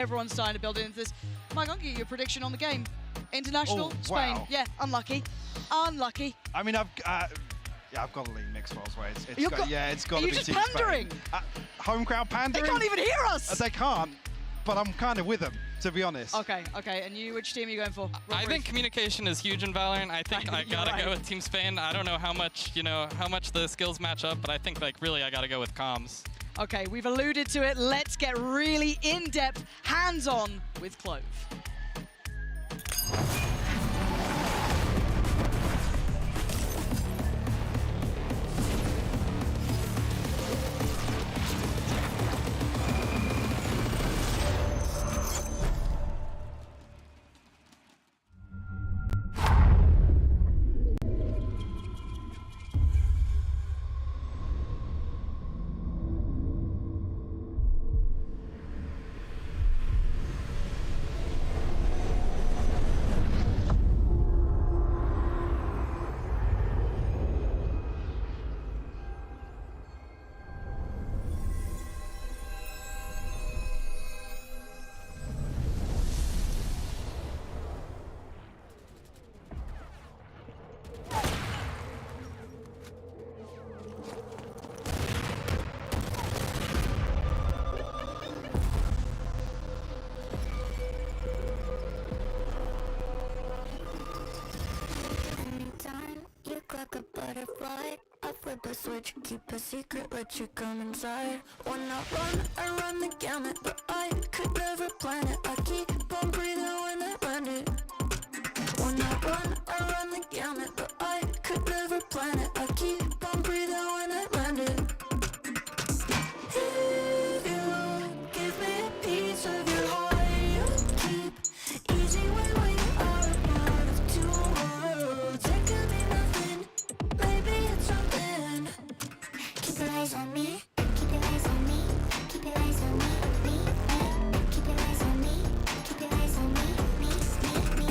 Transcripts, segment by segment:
Everyone's starting to build into this. Mike, I'll give you a prediction on the game. International, Spain. Wow. Yeah, unlucky. Unlucky. I mean, I've got to lean mixed Rolls Royce. It's got to be just Team pandering? Spain. Home crowd pandering? They can't even hear us! They can't, but I'm kind of with them, to be honest. Okay. And you, which team are you going for? I think communication is huge in Valorant. I think I gotta go with Team Spain. I don't know how much, how much the skills match up, but I think, really, I gotta go with comms. Okay, we've alluded to it. Let's get really in-depth, hands-on with CLOVE. Like a butterfly, I flip a switch, keep a secret, let you come inside. When I run, I run the gamut, but I could never plan it. I keep on breathing when I land it. When I run the gamut, but I could never plan it. I keep on breathing when I land it. If you give me a piece of your heart, you keep easy when we are a part of two worlds. It could be nothing. Maybe it's something. Keep your eyes on me. Keep your eyes on me. Keep your eyes on me. Me, me. Keep your eyes on me. Keep your eyes on me. Me, me, me.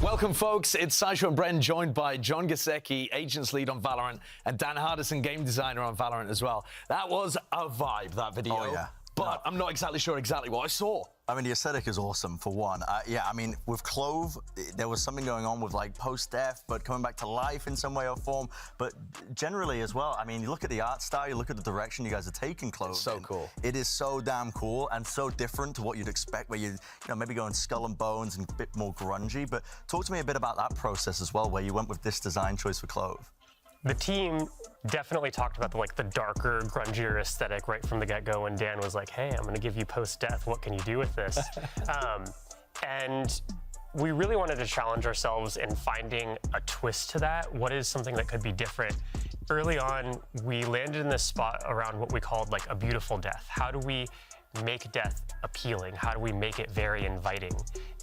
Welcome, folks. It's Saisho and Bren, joined by John Gasecki, Agents Lead on Valorant, and Dan Hardison, Game Designer on Valorant as well. That was a vibe, that video. Oh, yeah. But I'm not exactly sure what I saw. I mean, the aesthetic is awesome, for one. Yeah, I mean, with CLOVE, there was something going on with, like, post-death, but coming back to life in some way or form. But generally as well, I mean, you look at the art style, you look at the direction you guys are taking CLOVE. It's so cool. It is so damn cool and so different to what you'd expect, where you maybe going skull and bones and a bit more grungy. But talk to me a bit about that process as well, where you went with this design choice for CLOVE. The team definitely talked about the darker, grungier aesthetic right from the get-go, and Dan was like, hey, I'm gonna give you post-death, what can you do with this? And we really wanted to challenge ourselves in finding a twist to that. What is something that could be different? Early on, we landed in this spot around what we called a beautiful death. How do we make death appealing? How do we make it very inviting?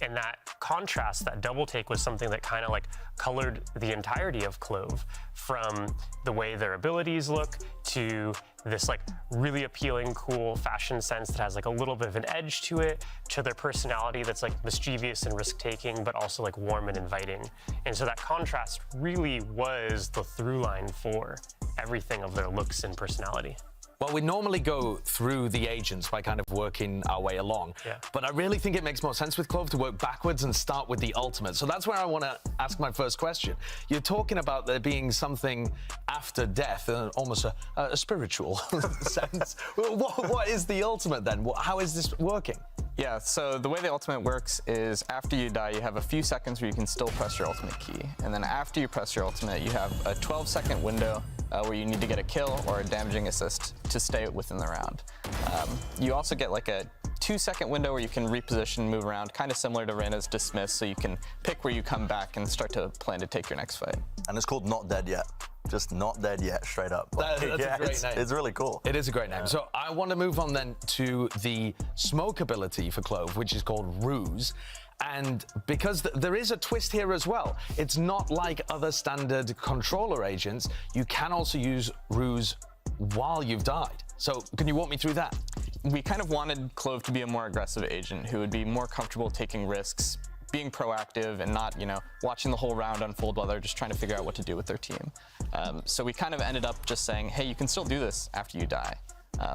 And that contrast, that double take, was something that kind of colored the entirety of CLOVE, from the way their abilities look to this really appealing, cool fashion sense that has a little bit of an edge to it, to their personality that's mischievous and risk-taking, but also warm and inviting. And so that contrast really was the through line for everything of their looks and personality. Well, we normally go through the agents by kind of working our way along. Yeah. But I really think it makes more sense with CLOVE to work backwards and start with the ultimate. So that's where I want to ask my first question. You're talking about there being something after death, almost a spiritual sense. What is the ultimate then? How is this working? Yeah, so the way the ultimate works is after you die, you have a few seconds where you can still press your ultimate key. And then after you press your ultimate, you have a 12-second window where you need to get a kill or a damaging assist to stay within the round. You also get like a 2-second window where you can reposition, move around, kind of similar to Reyna's Dismiss, so you can pick where you come back and start to plan to take your next fight. And it's called Not Dead Yet. Just Not Dead Yet, straight up. That's a great name. It's really cool. It is a great name. So I want to move on then to the smoke ability for CLOVE, which is called Ruse. And because there is a twist here as well, it's not like other standard controller agents. You can also use Ruse while you've died. So can you walk me through that? We kind of wanted CLOVE to be a more aggressive agent who would be more comfortable taking risks, being proactive and not, watching the whole round unfold while they're just trying to figure out what to do with their team. So we kind of ended up just saying, hey, you can still do this after you die.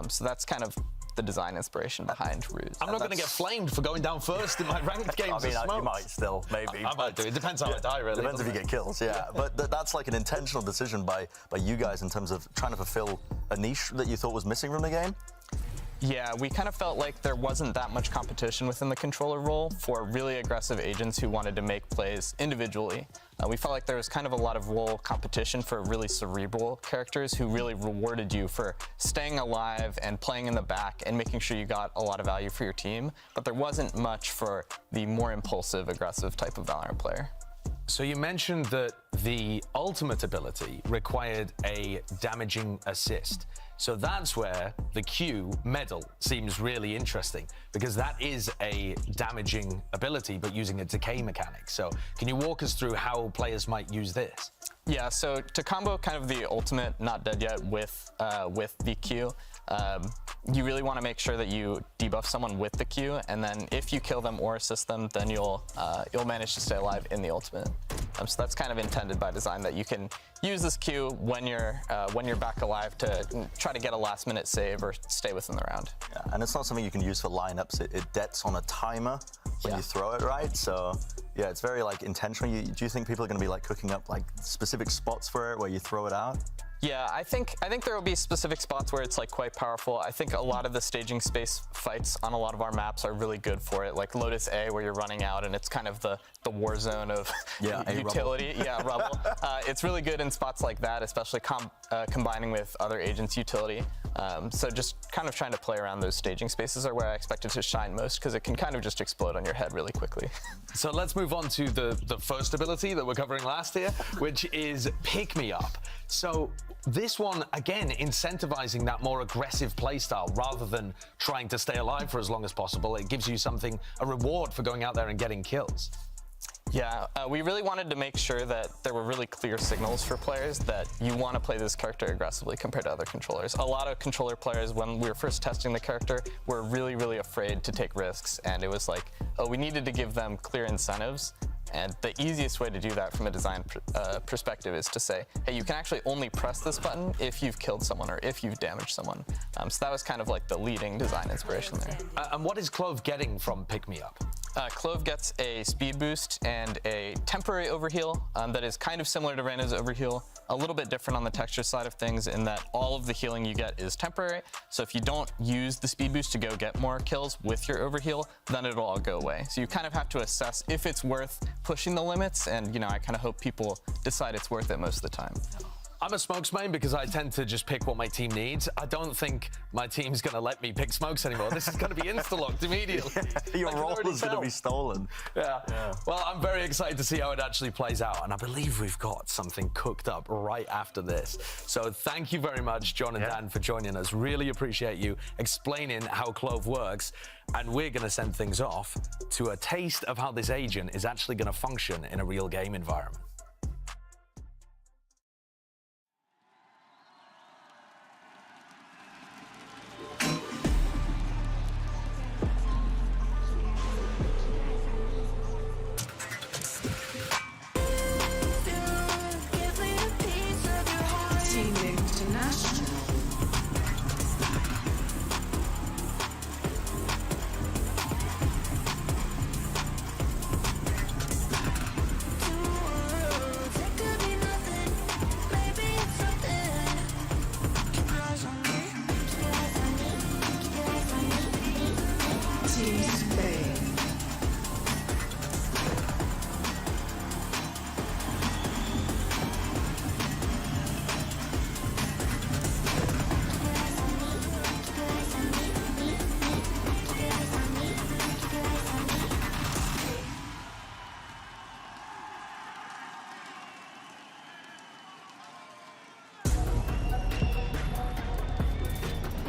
So that's kind of the design inspiration behind Ruse. I'm not going to get flamed for going down first in my ranked games. I mean, you might still, maybe. I might do. It depends how I die, really. Depends if you get kills, yeah. But that's like an intentional decision by you guys in terms of trying to fulfill a niche that you thought was missing from the game. Yeah, we kind of felt like there wasn't that much competition within the controller role for really aggressive agents who wanted to make plays individually. We felt like there was kind of a lot of role competition for really cerebral characters who really rewarded you for staying alive and playing in the back and making sure you got a lot of value for your team, but there wasn't much for the more impulsive, aggressive type of Valorant player. So you mentioned that the ultimate ability required a damaging assist. So that's where the Q medal seems really interesting, because that is a damaging ability, but using a decay mechanic. So can you walk us through how players might use this? Yeah, so to combo kind of the ultimate Not Dead Yet with the Q, you really want to make sure that you debuff someone with the Q, and then if you kill them or assist them, then you'll manage to stay alive in the ultimate. So that's kind of intended by design, that you can use this Q when you're back alive to try to get a last-minute save or stay within the round. Yeah, and it's not something you can use for lineups. It debts on a timer when you throw it, right? So yeah, it's very like intentional. Do you think people are going to be like cooking up like specific spots for it where you throw it out? Yeah, I think there will be specific spots where it's like quite powerful. I think a lot of the staging space fights on a lot of our maps are really good for it, like Lotus A, where you're running out and it's kind of the war zone of utility. Yeah, Rubble. It's really good in spots like that, especially combining with other agents' utility. So just kind of trying to play around those staging spaces are where I expect it to shine most, because it can kind of just explode on your head really quickly. So let's move on to the first ability that we're covering last here, which is Pick Me Up. So this one, again, incentivizing that more aggressive playstyle rather than trying to stay alive for as long as possible. It gives you something, a reward for going out there and getting kills. Yeah, we really wanted to make sure that there were really clear signals for players that you want to play this character aggressively compared to other controllers. A lot of controller players, when we were first testing the character, were really, really afraid to take risks, and it was like, oh, we needed to give them clear incentives. And the easiest way to do that from a design perspective is to say, hey, you can actually only press this button if you've killed someone or if you've damaged someone. So that was kind of like the leading design inspiration there. And what is CLOVE getting from Pick Me Up? CLOVE gets a speed boost and a temporary overheal that is kind of similar to Reyna's overheal, a little bit different on the texture side of things in that all of the healing you get is temporary. So if you don't use the speed boost to go get more kills with your overheal, then it'll all go away. So you kind of have to assess if it's worth pushing the limits, and I kind of hope people decide it's worth it most of the time. I'm a smokes main because I tend to just pick what my team needs. I don't think my team's going to let me pick smokes anymore. This is going to be insta-locked immediately. Your role is going to be stolen. Yeah. Well, I'm very excited to see how it actually plays out, and I believe we've got something cooked up right after this. So thank you very much, John and Dan, for joining us. Really appreciate you explaining how CLOVE works, and we're going to send things off to a taste of how this agent is actually going to function in a real game environment.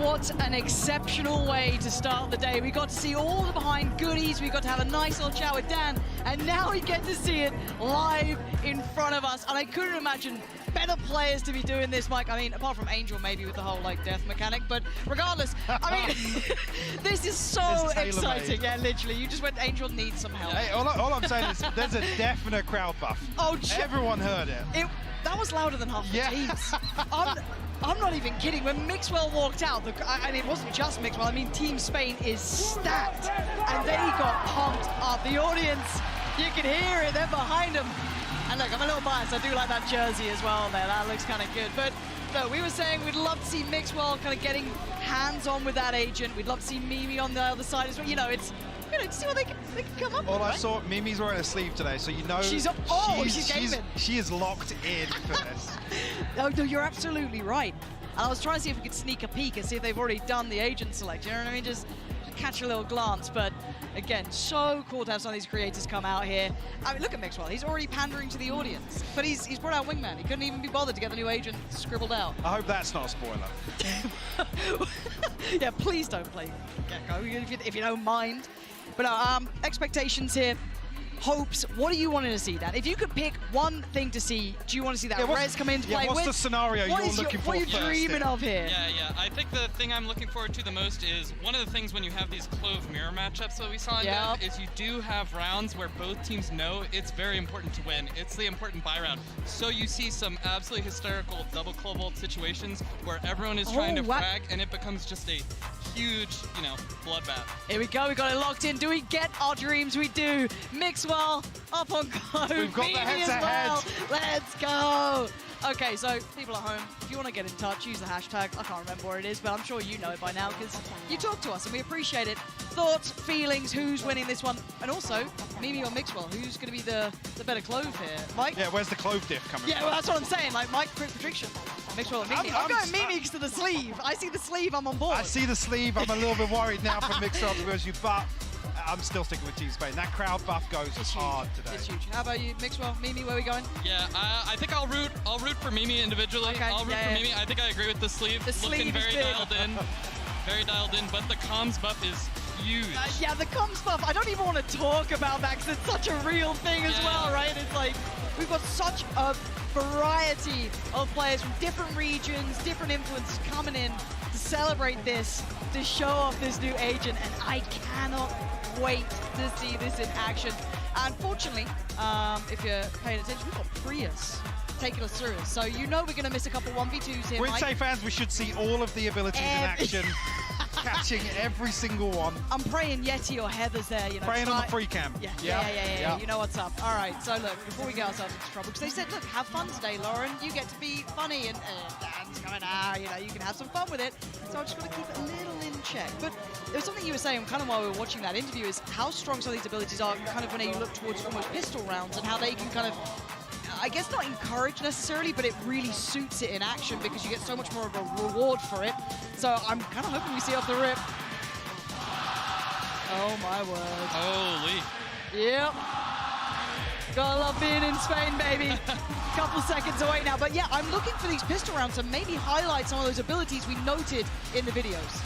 What an exceptional way to start the day. We got to see all the behind goodies. We got to have a nice little chat with Dan, and now we get to see it live in front of us. And I couldn't imagine better players to be doing this, Mike. I mean, apart from Angel, maybe with the whole like death mechanic, but regardless, I mean, this is so exciting. Yeah, literally, you just went, Angel needs some help. Hey, all I'm saying is there's a definite crowd buff. Oh, everyone heard it. That was louder than half the teams. I'm not even kidding. When Mixwell walked out, and it wasn't just Mixwell, I mean, Team Spain is stacked, and they got pumped up. The audience, you can hear it, they're behind them. And look, I'm a little biased. I do like that jersey as well there. That looks kind of good. But no, we were saying we'd love to see Mixwell kind of getting hands-on with that agent. We'd love to see Mimi on the other side as well. You know, it's, you know, to see what they can come up with. All I saw, Mimi's wearing a sleeve today, so you know she's gaming. She is locked in for this. No, you're absolutely right. And I was trying to see if we could sneak a peek and see if they've already done the agent select. You know what I mean? Just catch a little glance. But again, so cool to have some of these creators come out here. I mean, look at Mixwell. He's already pandering to the audience, but he's brought out Wingman. He couldn't even be bothered to get the new agent scribbled out. I hope that's not a spoiler. Yeah, please don't play Gecko if you don't mind. But no, expectations here. Hopes, what are you wanting to see, Dan? If you could pick one thing to see, do you want to see that Rez come into play? What's the scenario you're looking for? What are you dreaming of here? Yeah. I think the thing I'm looking forward to the most is one of the things when you have these CLOVE mirror matchups that we saw in Dev is you do have rounds where both teams know it's very important to win. It's the important buy round. So you see some absolutely hysterical double CLOVE ult situations where everyone is trying to frag and it becomes just a huge, you know, bloodbath. Here we go, we got it locked in. Do we get our dreams? We do. Mixwell up on CLOVE. We've got the head-to-head. Let's go. Okay, so people at home, if you want to get in touch, use the hashtag. I can't remember what it is, but I'm sure you know it by now because you talk to us and we appreciate it. Thoughts, feelings, who's winning this one? And also, Mimi or Mixwell, who's going to be the better CLOVE here? Mike? Yeah, where's the CLOVE diff coming from? Well, that's what I'm saying. Like, Mike, quick prediction. Mixwell and Mimi. I'm going Mimi because of the sleeve. I see the sleeve, I'm on board. I see the sleeve. I'm a little bit worried now for Mixwell to be honest with you, but I'm still sticking with Team Spain. That crowd buff goes hard today. It's huge. How about you, Mixwell? Mimi, where are we going? Yeah, I think I'll root for Mimi individually. Okay, I'll root for Mimi. I think I agree with the sleeve. The sleeve looking very is big. dialed in. Very dialed in, but the comms buff is huge. Yeah, the comms buff, I don't even want to talk about that because it's such a real thing as well, right? It's like, we've got such a variety of players from different regions, different influences coming in to celebrate this, to show off this new agent, and I cannot wait to see this in action. Unfortunately, if you're paying attention, we've got Prius taking us through it. So you know we're going to miss a couple 1v2s here, We'd Mike. say fans, we should see all of the abilities in action, catching every single one. I'm praying Yeti or Heather's there, you know. Praying on the free cam. Yeah. You know what's up. All right, so look, before we get ourselves into trouble, because they said, look, have fun today, Lauren. You get to be funny, and Dan's going, you know, you can have some fun with it. So I'm just going to keep it a little in check. But there was something you were saying kind of while we were watching that interview is how strong some of these abilities are kind of when you look towards almost pistol rounds and how they can kind of, I guess not encourage necessarily, but it really suits it in action because you get so much more of a reward for it. So I'm kind of hoping we see off the rip. Oh my word. Holy. Yep. Gotta love being in Spain, baby. Couple seconds away now. But yeah, I'm looking for these pistol rounds to maybe highlight some of those abilities we noted in the videos.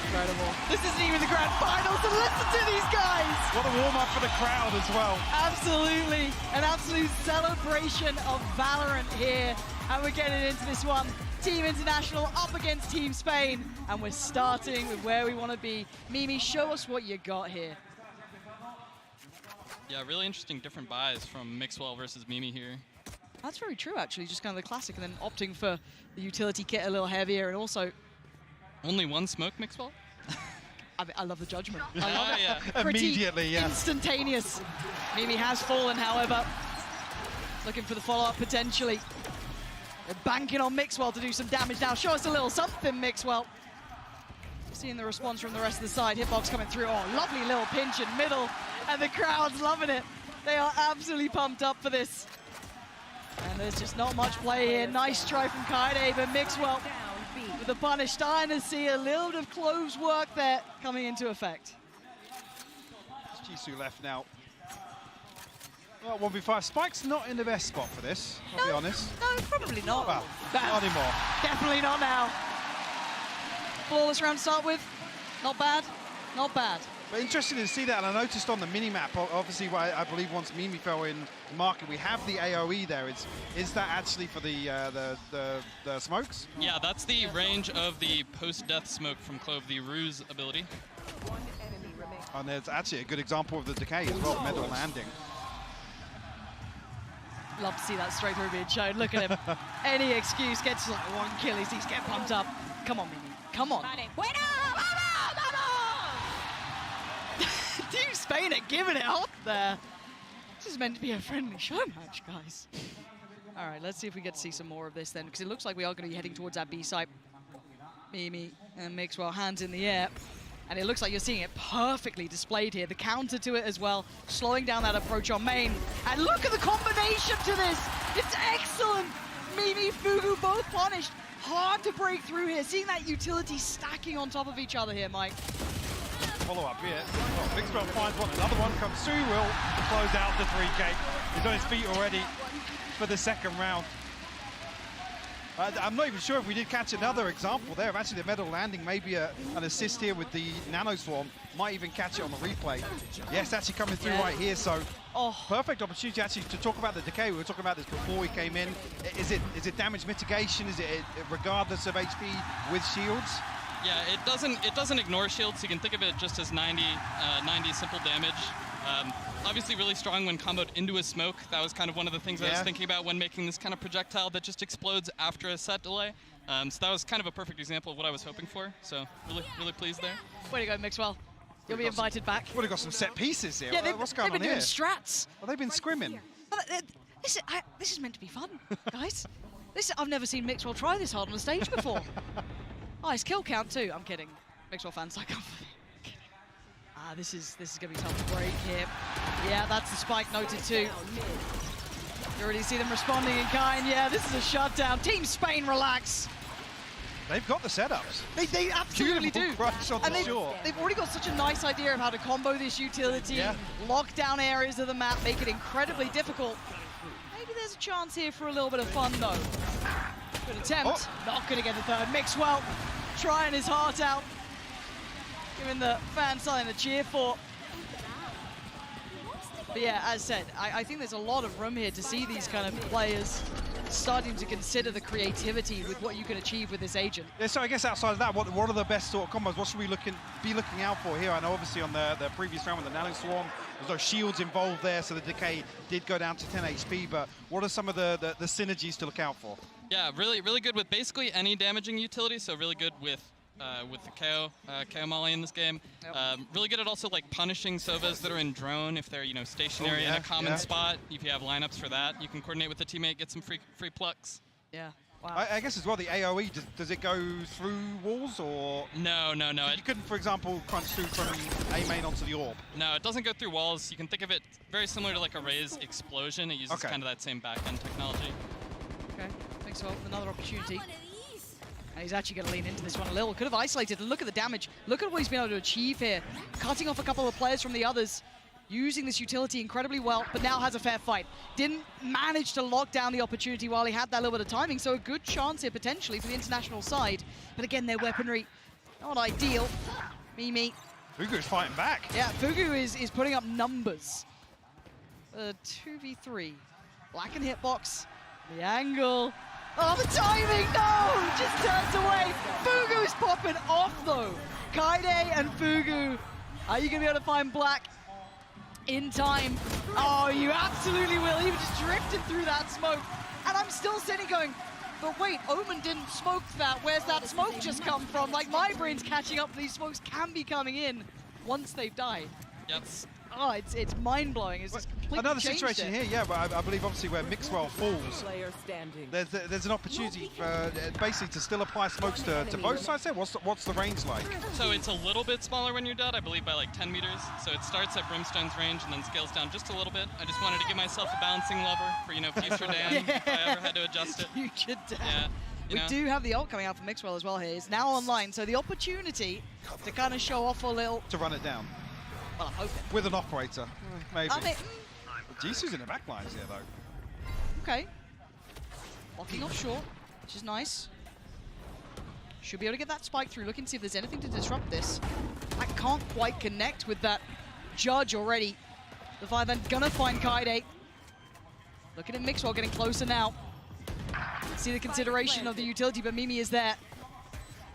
Incredible. This isn't even the grand finals, and listen to these guys! What a warm-up for the crowd as well. Absolutely. An absolute celebration of Valorant here. And we're getting into this one. Team International up against Team Spain. And we're starting with where we want to be. Mimi, show us what you got here. Yeah, really interesting different buys from Mixwell versus Mimi here. That's very true, actually. Just kind of the classic, and then opting for the utility kit a little heavier, and also... Only one smoke, Mixwell? I love the judgment. I love it. Immediately, yeah. Instantaneous. Mimi has fallen, however. Looking for the follow-up, potentially. They're banking on Mixwell to do some damage now. Show us a little something, Mixwell. Seeing the response from the rest of the side. Hitbox coming through. Oh, lovely little pinch in middle. And the crowd's loving it. They are absolutely pumped up for this. And there's just not much play here. Nice try from Kaide, but Mixwell with the punish. Starting to see a little bit of CLOVE's work there coming into effect. Jisoo left now. Well, 1v5. Spike's not in the best spot for this, I'll be honest. No, probably not. Well, not anymore. Definitely not now. Flawless round to start with. Not bad. Not bad. But interesting to see that, and I noticed on the mini-map, obviously, I believe once Mimi fell in market, we have the AoE there. Is that actually for the smokes? Yeah, that's the range of the post-death smoke from Clove, the Ruse ability. And there's actually a good example of the decay as well, medal landing. Love to see that straight through being shown. Look at him. Any excuse gets like one kill. He's getting pumped up. Come on, Mimi. Come on. Team Spain are giving it up there. This is meant to be a friendly show match, guys. All right, let's see if we get to see some more of this then, because it looks like we are going to be heading towards our B site. Mimi and Mixwell, hands in the air. And it looks like you're seeing it perfectly displayed here. The counter to it as well, slowing down that approach on main. And look at the combination to this. It's excellent. Mimi, Fugu, both punished. Hard to break through here. Seeing that utility stacking on top of each other here, Mike. Follow-up here. Well, Mixwell finds one. Another one comes through. Will close out the 3K. He's on his feet already for the second round. I'm not even sure if we did catch another example there of actually the medal landing, maybe an assist here with the Nano Swarm. Might even catch it on the replay. Yes, actually coming through right here, so perfect opportunity actually to talk about the decay. We were talking about this before we came in. Is it damage mitigation? Is it regardless of HP with shields? Yeah, it doesn't ignore shields. You can think of it just as 90 simple damage. Obviously really strong when comboed into a smoke. That was kind of one of the things I was thinking about when making this kind of projectile that just explodes after a set delay. So that was kind of a perfect example of what I was hoping for. So really pleased there. Way to go, Mixwell. You'll be invited back. Would have got some set pieces here. Yeah, what's going on here? They've been doing strats. Well, they've been scrimming. This is meant to be fun, guys. I've never seen Mixwell try this hard on the stage before. Oh, his kill count too. I'm kidding. Mixwell fans like, I'm kidding. This is going to be tough to break here. Yeah, that's the spike noted too. You already see them responding in kind. Yeah, this is a shutdown. Team Spain, relax. They've got the setups. They absolutely do. And they've already got such a nice idea of how to combo this utility, lock down areas of the map, make it incredibly difficult. Maybe there's a chance here for a little bit of fun though. Good attempt, not going to get the third. Mixwell trying his heart out, giving the fans something to cheer for. But yeah, as said, I think there's a lot of room here to see these kind of players starting to consider the creativity with what you can achieve with this agent. Yeah, so I guess outside of that, what are the best sort of combos? What should we be looking out for here? I know obviously on the previous round with the Nano Swarm, there's no shields involved there, so the decay did go down to 10 HP, but what are some of the synergies to look out for? Yeah, really good with basically any damaging utility, so really good with the KO Molly in this game. Really good at also like punishing Sovas that are in drone if they're stationary in a common spot. If you have lineups for that, you can coordinate with the teammate, get some free plucks. Yeah. Wow. I guess as well the AoE, does it go through walls or? No. You couldn't, for example, crunch through from A main onto the orb. No, it doesn't go through walls. You can think of it very similar to like a Raze explosion. It uses kind of that same back-end technology. Okay, thanks for another opportunity. And he's actually going to lean into this one a little. Could have isolated. Look at the damage. Look at what he's been able to achieve here. Cutting off a couple of players from the others. Using this utility incredibly well, but now has a fair fight. Didn't manage to lock down the opportunity while he had that little bit of timing, so a good chance here potentially for the international side. But again, their weaponry, not ideal. Mimi. Fugu's fighting back. Yeah, Fugu is putting up numbers. 2v3. Black and hitbox. The angle. Oh, the timing, no! Just turns away. Fugu's popping off though. Kaide and Fugu. Are you gonna be able to find Black in time? Oh, you absolutely will. He just drifted through that smoke. And I'm still sitting going, but wait, Omen didn't smoke that. Where's that smoke just come from? Like, my brain's catching up. These smokes can be coming in once they've died. Yep. Oh, it's mind-blowing. It's just completely another changed situation it. here, yeah, but I believe obviously where Mixwell falls, there's an opportunity for basically to still apply smokes to both sides there. What's the range like? So it's a little bit smaller when you're dead, I believe by like 10 meters. So it starts at Brimstone's range and then scales down just a little bit. I just wanted to give myself a balancing lever for, future Dan if I ever had to adjust it. Future Dan. Yeah. We do have the ult coming out from Mixwell as well here. It's now online, so the opportunity to kind of show off a little. To run it down. Well, I'm hoping. With an operator, maybe. I mean, Jisoo's in the back lines here, though. Okay. Blocking off short, which is nice. Should be able to get that spike through. Looking to see if there's anything to disrupt this. I can't quite connect with that Judge already. The Vivan gonna find Kaide. Looking at Mixwell getting closer now. See the consideration of the utility, but Mimi is there.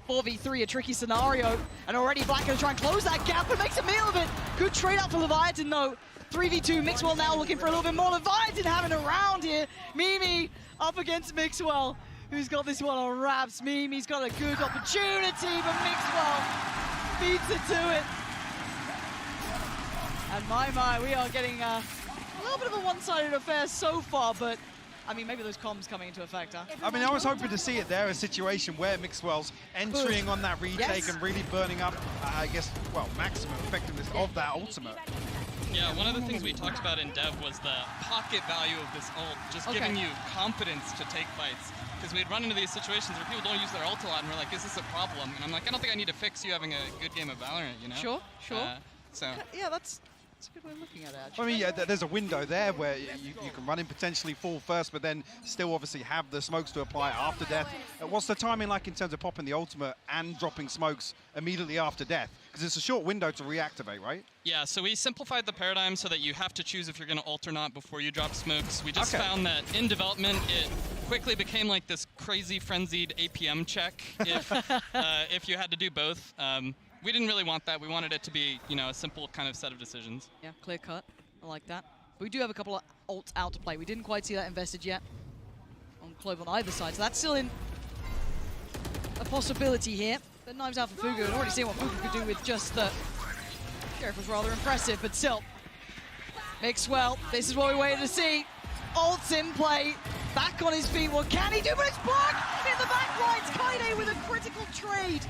4v3, a tricky scenario. And already Black gonna try and close that gap, but makes a meal of it. Good trade out for Leviathan though. 3v2, Mixwell now looking for a little bit more. Leviathan having a round here. Mimi up against Mixwell, who's got this one on wraps. Mimi's got a good opportunity, but Mixwell beats it to it. And my, we are getting a little bit of a one-sided affair so far, but I mean, maybe those comms coming into effect, huh? I mean, I was hoping to see it there, a situation where Mixwell's entering on that retake and really burning up, I guess, well, maximum effectiveness of that ultimate. Yeah, one of the things we talked about in Dev was the pocket value of this ult, just giving you confidence to take fights. Because we'd run into these situations where people don't use their ult a lot, and we're like, is this a problem? And I'm like, I don't think I need to fix you having a good game of Valorant, you know? Sure, sure. Yeah, that's a good way of looking at it, actually. I mean, yeah, there's a window there where you can run in potentially full first, but then still obviously have the smokes to apply after death. What's the timing like in terms of popping the ultimate and dropping smokes immediately after death? Because it's a short window to reactivate, right? Yeah, so we simplified the paradigm so that you have to choose if you're going to ult or not before you drop smokes. We just found that in development, it quickly became like this crazy frenzied APM check if you had to do both. We didn't really want that. We wanted it to be, you know, a simple kind of set of decisions. Yeah, clear cut. I like that. But we do have a couple of ults out to play. We didn't quite see that invested yet on CLOVE on either side. So that's still in a possibility here. But knives out for Fugu. And already seen what Fugu could do with just the Sheriff was rather impressive, but still. Mixwell, this is what we waited to see. Ults in play. Back on his feet. What can he do? But it's blocked in the back lines. Kaide with a critical trade.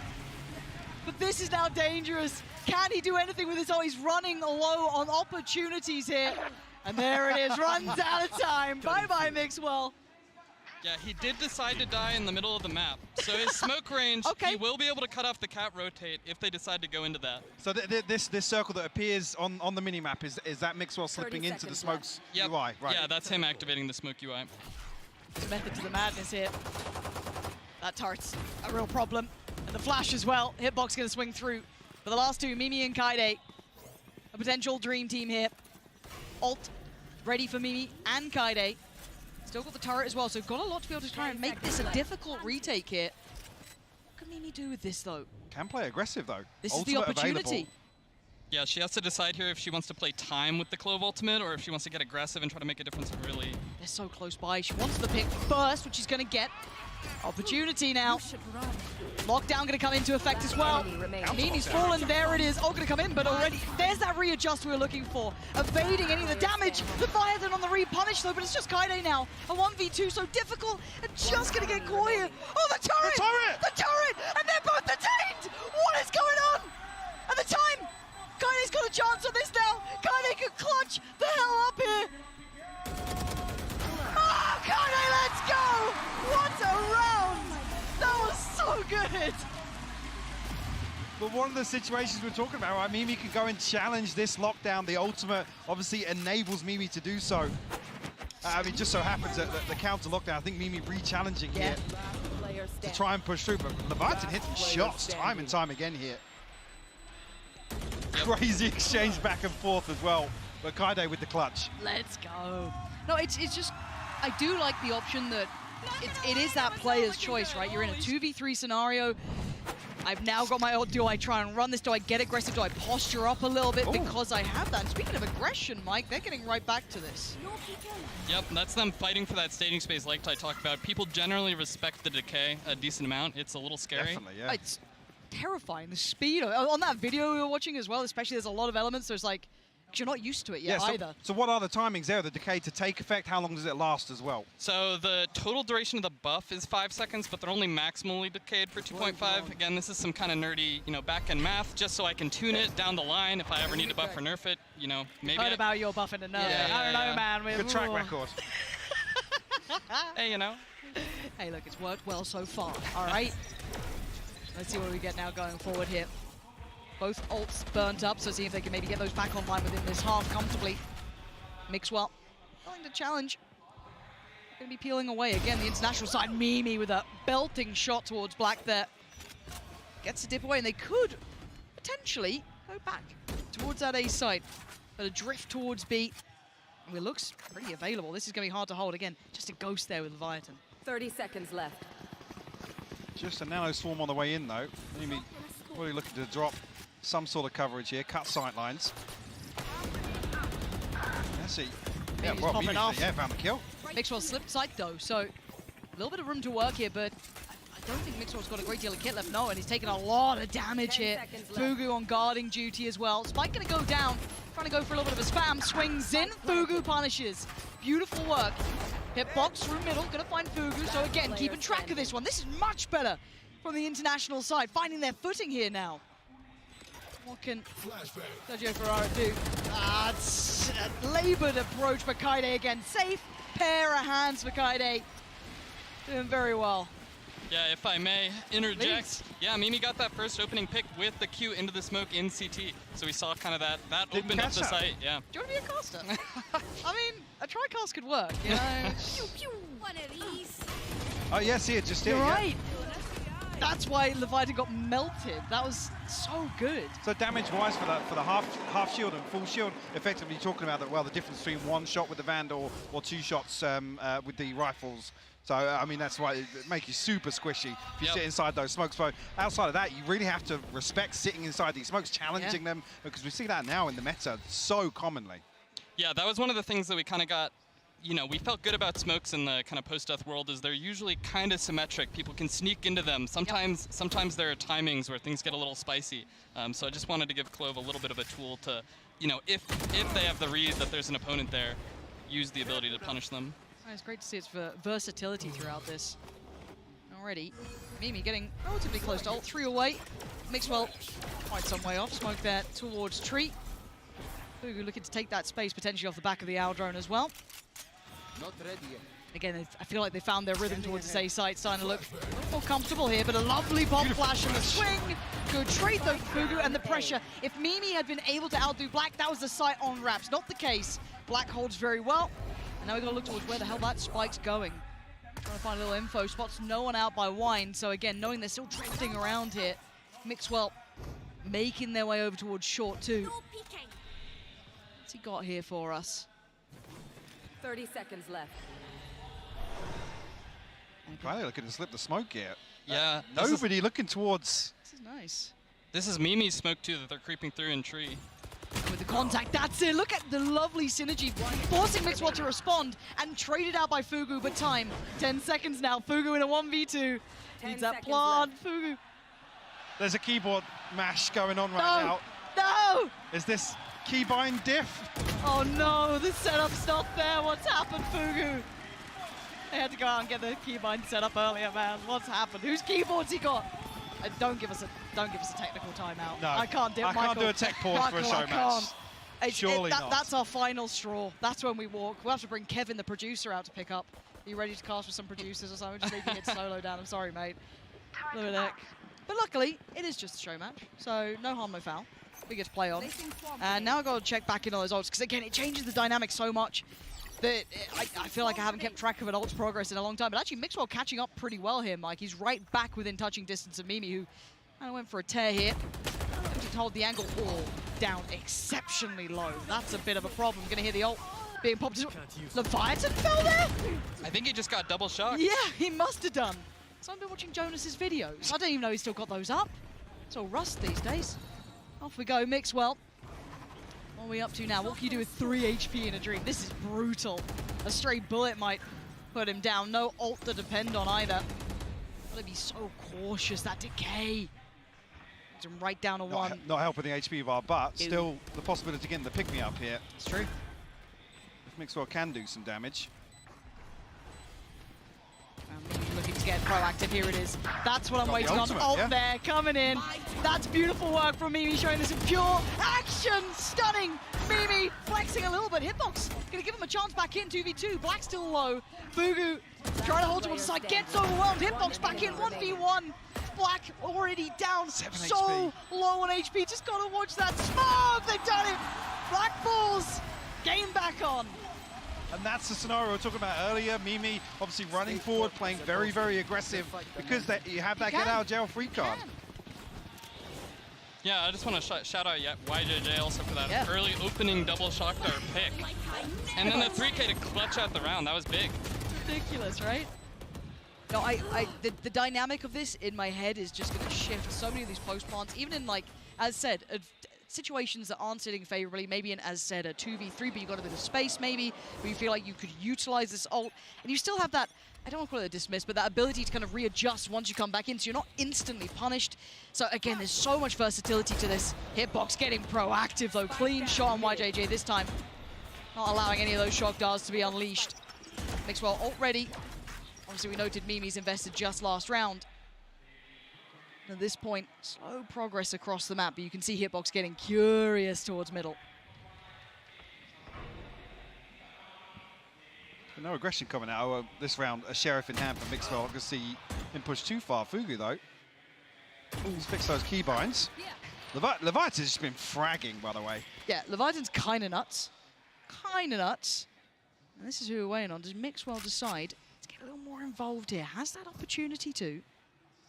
But this is now dangerous. Can he do anything with his ult? He's running low on opportunities here. And there it is, runs out of time. Bye-bye, Mixwell. Yeah, he did decide to die in the middle of the map. So his smoke range, he will be able to cut off the cat rotate if they decide to go into that. So this circle that appears on the minimap, is that Mixwell slipping into the smokes UI? Right. Yeah, that's him activating the smoke UI. There's method to the madness here. That turret's a real problem. And the flash as well. Hitbox gonna swing through. For the last two, Mimi and Kaide. A potential dream team here. Ult ready for Mimi and Kaide. Still got the turret as well, so got a lot to be able to try and make this a difficult retake here. What can Mimi do with this though? Can play aggressive though. This is the opportunity. Available. Yeah, she has to decide here if she wants to play time with the CLOVE ultimate or if she wants to get aggressive and try to make a difference really. They're so close by. She wants the pick first, which she's gonna get. Opportunity now. Lockdown gonna come into effect as well. Mimi's fallen, there it is. Oh, gonna come in, but already there's that readjust we were looking for. Evading any of the damage. The Leviathan on the repunish though, but it's just Kaide now. A 1v2, so difficult, and just gonna get caught here. Oh, the turret! The turret! The turret! And they're both detained! What is going on? At the time, Kaide's got a chance on this now. Kaide can clutch the hell up here. Oh, Kaide, let's go! What a round! That was so good! But one of the situations we're talking about, right? Mimi can go and challenge this lockdown. The ultimate obviously enables Mimi to do so. I mean, just so happens that the counter lockdown, I think Mimi re-challenging here to try and push through, but Leviathan hitting shots time and time again here. Crazy exchange back and forth as well, but Kaide with the clutch. Let's go. No, it's just, I do like the option that it is that player's choice, right? You're in a 2v3 scenario. I've now got my ult. Do I try and run this? Do I get aggressive? Do I posture up a little bit because I have that? And speaking of aggression, Mike, they're getting right back to this. Yep, that's them fighting for that staging space like I talked about. People generally respect the decay a decent amount. It's a little scary. Definitely, yeah. It's terrifying, the speed. On that video we were watching as well, especially, there's a lot of elements. There's like, you're not used to it yet either. So what are the timings there, the decay to take effect? How long does it last as well? So the total duration of the buff is 5 seconds, but they're only maximally decayed for 2.5. Again, this is some kind of nerdy, back-end math, just so I can tune it down the line if I ever need to buff or nerf it. Maybe. Heard about your buffing and nerfing. I don't know, man. Good track record. Hey, Hey, look, it's worked well so far. All right. Let's see what we get now going forward here. Both ults burnt up, so see if they can maybe get those back online within this half comfortably. Mixwell willing to challenge. Going to be peeling away. Again, the international side, Mimi with a belting shot towards Black there. Gets to dip away, and they could potentially go back towards that A side. But a drift towards B. It looks pretty available. This is going to be hard to hold. Again, just a ghost there with Leviathan. 30 seconds left. Just a nano swarm on the way in, though. Mimi probably looking to drop some sort of coverage here, cut sight lines. Let's see. Yeah, well, Mimi, found the kill. Mixwell slipped side though, so a little bit of room to work here, but I don't think Mixwell's got a great deal of kit left. No, and he's taking a lot of damage here. Fugu on guarding duty as well. Spike gonna go down, trying to go for a little bit of a spam. Swings in, Fugu punishes. Beautiful work. Hitbox through middle, gonna find Fugu. So again, keeping track of this one. This is much better from the international side, finding their footing here now. What can Sergio Ferrara do? It's a laboured approach for Kaide again. Safe pair of hands for Kaide. Doing very well. Yeah, if I may interject. Please. Yeah, Mimi got that first opening pick with the Q into the smoke in CT. So we saw kind of that opened up the site. Yeah. Do you want to be a caster? I mean, a tri-cast could work, you know? Pew, pew. One of these. Oh, yes, here, just here. You're right. That's why Leviathan got melted. That was so good. So damage-wise for the half shield and full shield, effectively talking about that. Well, the difference between one shot with the Vandal or two shots with the rifles. So I mean that's why it makes you super squishy if you sit inside those smokes. But outside of that, you really have to respect sitting inside these smokes, challenging them, because we see that now in the meta so commonly. Yeah, that was one of the things that we kind of got. You know, we felt good about smokes in the kind of post-death world is they're usually kind of symmetric. People can sneak into them. Sometimes there are timings where things get a little spicy. So I just wanted to give CLOVE a little bit of a tool to, you know, if they have the read that there's an opponent there, use the ability to punish them. It's great to see its versatility throughout this. Already, Mimi getting relatively close to ult, 3 away. Mixwell quite some way off, smoke there towards Tree. Fugu looking to take that space potentially off the back of the owl drone as well. Not ready yet. Again, I feel like they found their rhythm towards the A site, starting to look more comfortable here, but a lovely bomb flash and the swing. Good trade though, Fugu, and the pressure. If Mimi had been able to outdo Black, that was the site on wraps. Not the case. Black holds very well. And now we've got to look towards where the hell that spike's going. Trying to find a little info. Spots no one out by Wine. So again, knowing they're still drifting around here. Mixwell making their way over towards short too. What's he got here for us? 30 seconds left. Probably looking to slip the smoke here. Yeah. Nobody looking towards. This is nice. This is Mimi's smoke too that they're creeping through in Tree. With the contact, that's it. Look at the lovely synergy, forcing Mixwell to respond and traded out by Fugu, but time. 10 seconds now. Fugu in a 1v2. Needs that plant. Fugu. There's a keyboard mash going on right now. No! Is this keybind diff? Oh no, the setup's not there. What's happened, Fugu? They had to go out and get the keybind set up earlier, man. What's happened? Whose keyboard's he got? Don't give us a technical timeout. No, I can't do it. I can't do a tech pause for a show match. Surely not. That's our final straw. That's when we walk. We'll have to bring Kevin, the producer, out to pick up. Are you ready to cast with some producers or something? Just leaving it solo down. I'm sorry, mate. Look at that. But luckily, it is just a show match, so no harm, no foul. We get to play on. And now I've got to check back in on those ults, because again, it changes the dynamic so much that I feel like I haven't kept track of an ult's progress in a long time. But actually, Mixwell catching up pretty well here, Mike. He's right back within touching distance of Mimi, who kind of went for a tear here. To hold the angle all down exceptionally low. That's a bit of a problem. Gonna hear the ult being popped. Leviathan fell there? I think he just got double shocked. Yeah, he must have done. So I've been watching Jonas's videos. I don't even know he's still got those up. It's all rust these days. Off we go, Mixwell. What are we up to now? What can you do with 3 HP in a dream? This is brutal. A stray bullet might put him down. No ult to depend on either. Gotta be so cautious, that decay. Puts him right down to 1. Not helping the HP bar, but still the possibility of getting the pick-me-up here. It's true. If Mixwell can do some damage. Looking to get proactive, here it is. That's what I'm waiting on. Ultimate, Ult there, coming in. That's beautiful work from Mimi, showing us some pure action. Stunning. Mimi flexing a little bit. Hitbox gonna give him a chance back in, 2v2. Black still low. Fugu trying to hold towards the side, gets overwhelmed. Hitbox back in, 1v1. Black already down, so low on HP. Just gotta watch that smoke. They've done it. Black Bulls game back on. And that's the scenario we were talking about earlier. Mimi obviously running forward, playing very, very aggressive because you have that get out of jail free card. Yeah, I just want to shout out YJJ also for that early opening double shock dart pick. And then the 3K to clutch out the round. That was big. Ridiculous, right? No, the dynamic of this in my head is just going to shift so many of these post plants, even in, like, as said, situations that aren't sitting favorably, maybe in, as said, a 2v3, but you got a bit of space maybe, where you feel like you could utilize this ult, and you still have that, I don't want to call it a dismiss, but that ability to kind of readjust once you come back in, so you're not instantly punished. So again, there's so much versatility to this. Hitbox getting proactive though, clean shot on YJJ this time. Not allowing any of those shock darts to be unleashed. Mixwell ult ready. Obviously we noted Mimi's invested just last round. At this point, slow progress across the map, but you can see Hitbox getting curious towards middle. No aggression coming out this round. A Sheriff in hand for Mixwell. I can see him push too far. Fugu though. He's fixed those keybinds. Leviathan's just been fragging, by the way. Yeah, Leviathan's kind of nuts. Kind of nuts. And this is who we're waiting on. Does Mixwell decide to get a little more involved here? Has that opportunity to?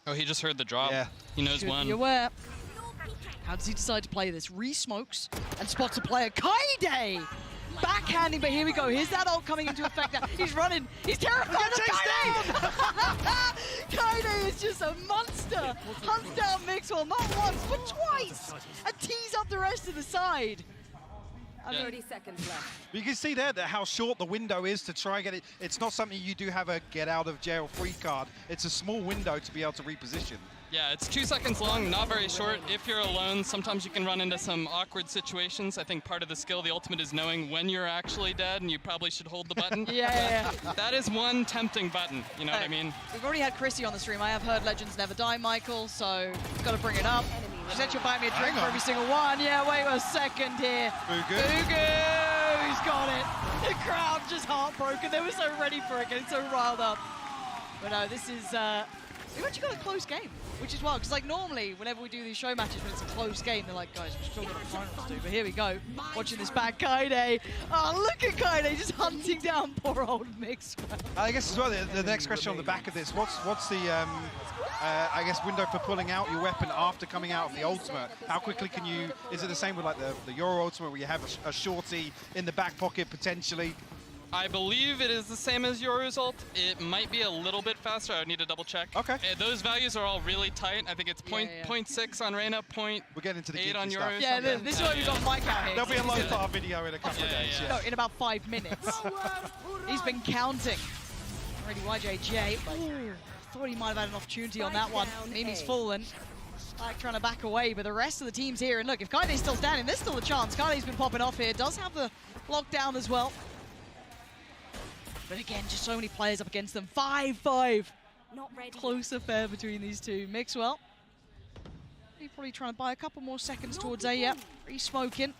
Oh, he just heard the drop. Yeah. He knows Should one. be aware. How does he decide to play this? Re-smokes and spots a player. Kaide! Backhanding, but here we go. Here's that ult coming into effect now. He's running. He's terrified of Kaide! Kaide is just a monster. Hunts down Mixwell not once, but twice. And tees up the rest of the side. 30 seconds left. You can see there that how short the window is to try and get it. It's not something you do have a get out of jail free card. It's a small window to be able to reposition. Yeah, it's 2 seconds long, not very short. If you're alone, sometimes you can run into some awkward situations. I think part of the skill, the ultimate, is knowing when you're actually dead, and you probably should hold the button. Yeah. That is one tempting button, you know what I mean? We've already had Chrissy on the stream. I have heard Legends Never Die, Michael, so got to bring it up. She said she'll buy me a drink for every single one. Yeah, wait a second here. Fugu. Fugu! He's got it. The crowd just heartbroken. They were so ready for it, getting so riled up. But no, this is... we've actually got a close game, which is wild, because like normally, whenever we do these show matches when it's a close game, they're like, guys, we're still got a finals to do. But here we go, watching this back, Kaide. Oh, look at Kaide just hunting down poor old Mixwell. I guess as well, the next question on the back of this, what's the, I guess, window for pulling out your weapon after coming out of the ultimate? How quickly can you, is it the same with like the Euro ultimate where you have a shorty in the back pocket potentially? I believe it is the same as your result. It might be a little bit faster. I would need to double check. Okay. Those values are all really tight. I think it's 0.6 on Reyna, We're getting into the 0.8 on geeky yours. stuff. Yeah, this is why we've got Mike out here. There'll be a low-far video in a couple of days. No, in about 5 minutes. He's been counting. Already YJJ. Ooh, thought he might have had an opportunity on that one. Mimi's fallen. Like trying to back away, but the rest of the team's here. And look, if Kaide's still standing, there's still a chance. Kaide's been popping off here. Does have the lockdown as well. But again, just so many players up against them. 5-5. Not ready. Close affair between these two. Mixwell. He's probably trying to buy a couple more seconds towards A. Yep, re-smoking.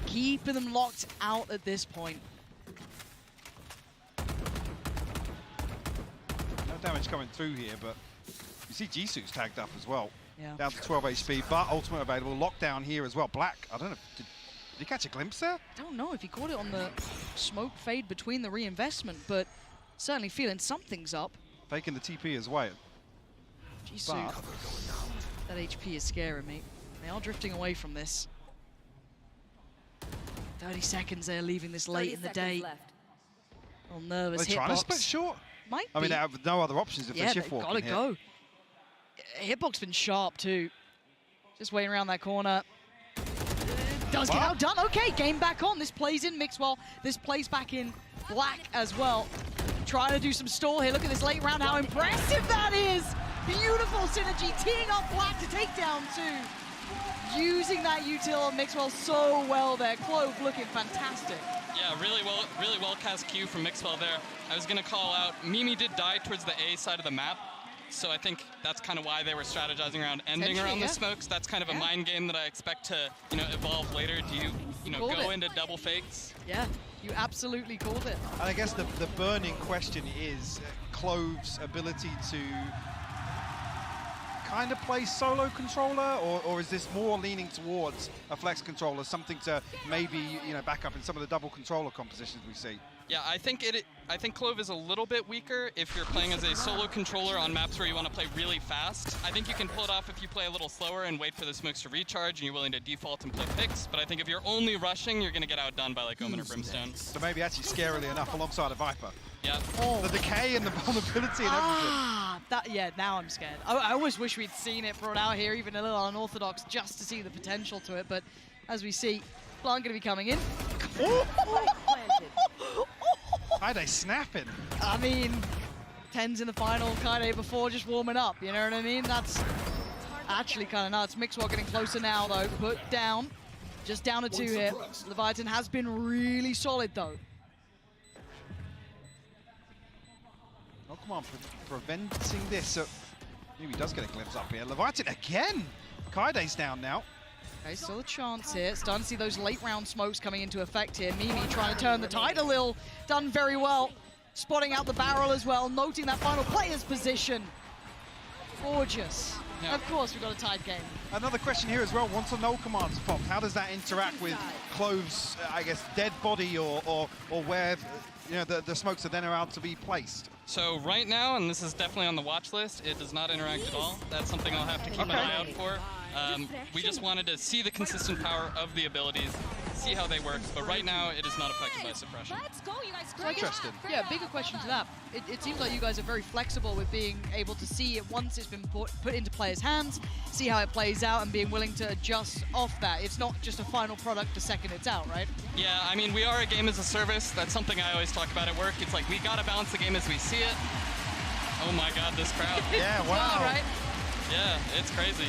Keeping them locked out at this point. No damage coming through here, but you see Jisoo's tagged up as well. Yeah. Down to 12 HP, but ultimate available. Lockdown here as well. Black, I don't know, did you catch a glimpse there? I don't know if he caught it on the smoke fade between the reinvestment, but certainly feeling something's up. Faking the TP as well. Jisoo, that HP is scaring me. They are drifting away from this. 30 seconds there, leaving this late in the day. Left. A little nervous. Are they trying to Hitbox. split short? Might I mean, be. they have no other options if Yeah, they're they've shift walking got to here. go. Hitbox been sharp too. Just waiting around that corner. Does get outdone. Okay, game back on. This plays in Mixwell. This plays back in Black as well. Trying to do some stall here. Look at this late round, how impressive that is. Beautiful synergy, teeing up Black to take down two. Using that util on Mixwell so well there. Clove looking fantastic. Yeah, really well cast Q from Mixwell there. I was gonna call out, Mimi did die towards the A side of the map, so I think that's kind of why they were strategizing around ending around the smokes. That's kind of a mind game that I expect to, evolve later. Do you go into double fakes? Yeah, you absolutely called it. And I guess the burning question is CLOVE's ability to kind of play solo controller, or is this more leaning towards a flex controller, something to maybe back up in some of the double controller compositions we see? Yeah, I think CLOVE is a little bit weaker if you're playing as a solo controller on maps where you want to play really fast. I think you can pull it off if you play a little slower and wait for the smokes to recharge and you're willing to default and play picks. But I think if you're only rushing, you're going to get outdone by like Omen or Brimstone. So maybe actually scarily enough alongside a Viper. Yeah. Oh. The decay and the vulnerability and everything. Yeah, now I'm scared. I always wish we'd seen it brought out here, even a little unorthodox, just to see the potential to it. But as we see, Blanc going to be coming in. Kaide snapping. I mean, tenz in the final, Kaide before just warming up, you know what I mean? That's actually kind of nuts. Mixwell getting closer now, though. Put down. Just down to 2 here. Leviathan has been really solid, though. Oh, come on, preventing this. So maybe he does get a glimpse up here. Leviathan again. Kaide's down now. Okay, still a chance here. Starting to see those late round smokes coming into effect here. Mimi trying to turn the tide a little. Done very well. Spotting out the barrel as well. Noting that final player's position. Gorgeous. Yeah. Of course, we've got a tied game. Another question here as well. Once the null command's popped, how does that interact with CLOVE's, I guess, dead body or where the smokes are then allowed to be placed? So right now, and this is definitely on the watch list, it does not interact at all. That's something I'll have to keep an eye out for. We just wanted to see the consistent power of the abilities, see how they work, but right now it is not affected by suppression. Let's go, you guys. So interesting. Yeah, bigger question to that. It seems like you guys are very flexible with being able to see it once it's been put into players' hands, see how it plays out, and being willing to adjust off that. It's not just a final product the second it's out, right? Yeah, I mean, we are a game as a service. That's something I always talk about at work. It's like, we gotta balance the game as we see it. Oh my God, this crowd. Yeah, wow. Well, right? Yeah, it's crazy.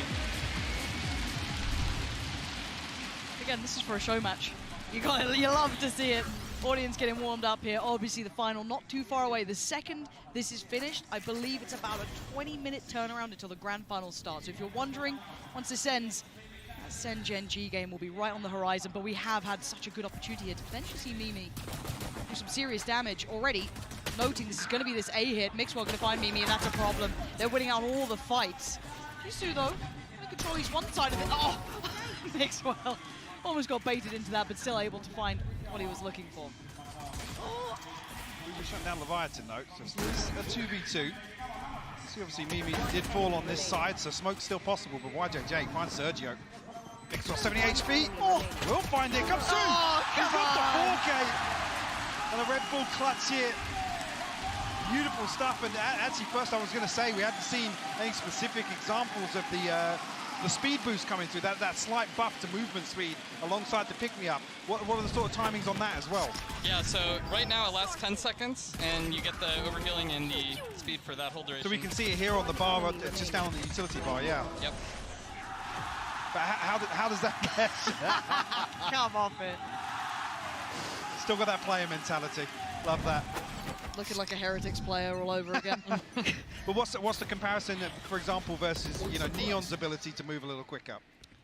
Again, this is for a show match. You love to see it. Audience getting warmed up here. Obviously, the final not too far away. The second this is finished, I believe it's about a 20-minute turnaround until the grand final starts. So if you're wondering, once this ends, that SEN Gen G game will be right on the horizon. But we have had such a good opportunity here to potentially see Mimi do some serious damage already. Noting this is going to be this A hit. Mixwell going to find Mimi, and that's a problem. They're winning out all the fights. Jisoo, though, going to control at least one side of it. Oh, Mixwell almost got baited into that, but still able to find what he was looking for. We shut down Leviathan, though, so it's a 2v2. See, obviously, Mimi did fall on this side, so smoke's still possible, but YJJ finds Sergio. Mixwell 70 HP. Oh, we'll find it. Come soon. He's got the 4K. And a Red Bull clutch here. Beautiful stuff, and actually first I was going to say we hadn't seen any specific examples of the speed boost coming through, that slight buff to movement speed alongside the pick-me-up. What are the sort of timings on that as well? Yeah, so right now it lasts 10 seconds, and you get the overhealing and the speed for that whole duration. So we can see it here on the bar, just down on the utility bar, yeah. Yep. But how does that get? Come off it. Still got that player mentality. Love that. Looking like a Heretics player all over again. But what's the comparison, for example, versus Neon's ability to move a little quicker?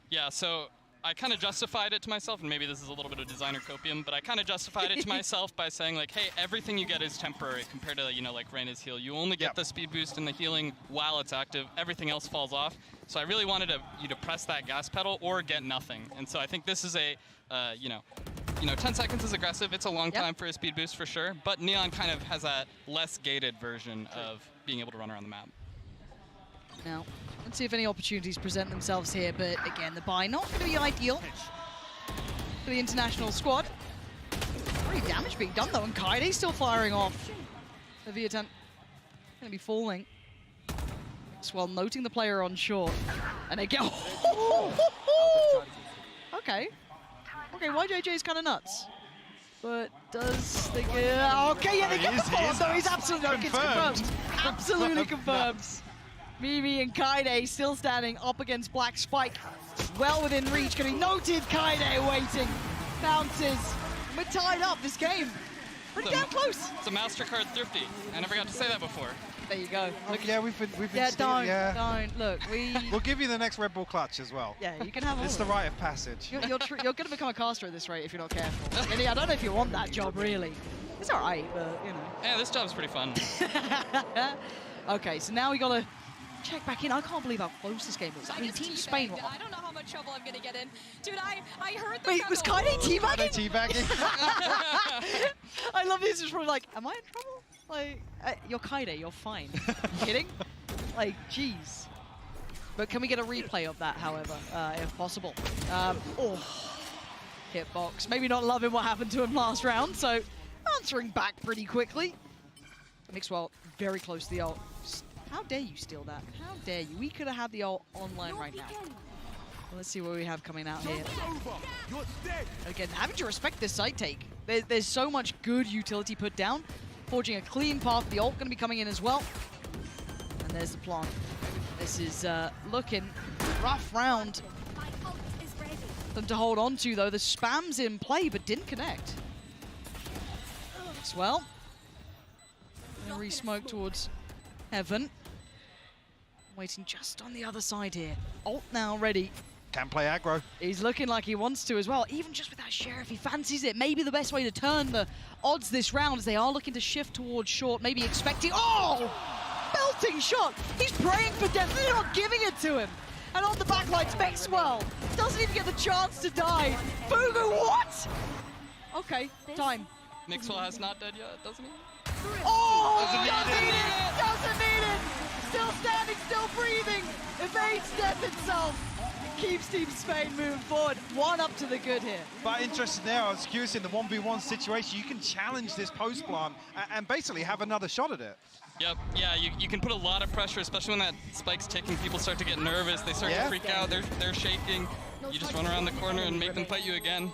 Yeah, so I kind of justified it to myself, and maybe this is a little bit of designer copium, but I kind of justified it to myself by saying, like, hey, everything you get is temporary compared to, like Reyna's heal. You only get the speed boost and the healing while it's active. Everything else falls off. So I really wanted you to press that gas pedal or get nothing. And so I think this is a, 10 seconds is aggressive. It's a long time for a speed boost for sure, but Neon kind of has that less gated version of being able to run around the map. Now, let's see if any opportunities present themselves here, but again, the buy not going to be ideal for the international squad. Pretty damage being done though, and Kaide's still firing off. The V attempt going to be falling. Well, noting the player on short, and again, okay. Okay, YJJ's kind of nuts. But does they get... Okay, yeah, they get the bomb, though. He's absolutely... No, it's confirmed. Absolutely confirmed. Mimi and Kaide still standing up against Black Spike. Well within reach. Going to be noted. Kaide waiting. Bounces. We're tied up this game. Pretty damn close. It's a MasterCard thrifty. I never got to say that before. There you go. Look, yeah, we've been don't. Look, we'll give you the next Red Bull clutch as well. Yeah, you can have all It's the rite of passage. You're going to become a caster at this rate if you're not careful. And I don't know if you want that job, really. It's all right, but, Yeah, this job's pretty fun. Okay, so now we got to check back in. I can't believe how close this game was. I mean, Team Spain were... I don't know how much trouble I'm going to get in. Dude, I heard the Wait, was Kaide teabagging? Teabagging. I love this. It's probably like, am I in trouble? Like, you're Kaide, you're fine. You kidding? Like, jeez. But can we get a replay of that, however, if possible? Hitbox. Maybe not loving what happened to him last round, so answering back pretty quickly. Mixwell very close to the ult. How dare you steal that? How dare you? We could have had the ult online right now. Well, let's see what we have coming out here. Again, having to respect this side take. There's so much good utility put down. Forging a clean path. The ult going to be coming in as well. And there's the plant. This is looking rough round. Them to hold on to, though. The spam's in play, but didn't connect. Well, re-smoke towards Heaven. Waiting just on the other side here. Ult now ready. Can play aggro. He's looking like he wants to as well. Even just with that Sheriff, he fancies it. Maybe the best way to turn the odds this round is they are looking to shift towards short, maybe expecting... Oh! Belting shot! He's praying for death. They're not giving it to him. And on the backline's Mixwell. Doesn't even get the chance to die. Fugu, what? Okay, time. Mixwell has not dead yet, doesn't he? Oh, doesn't need it! Still standing, still breathing. Evades death itself. Keeps Team Spain moving forward. One up to the good here. But interesting there, I was curious in the 1v1 situation, you can challenge this post plant and basically have another shot at it. Yep, yeah, you can put a lot of pressure, especially when that spike's ticking. People start to get nervous, they start to freak out, they're shaking. You just run around the corner and make them fight you again.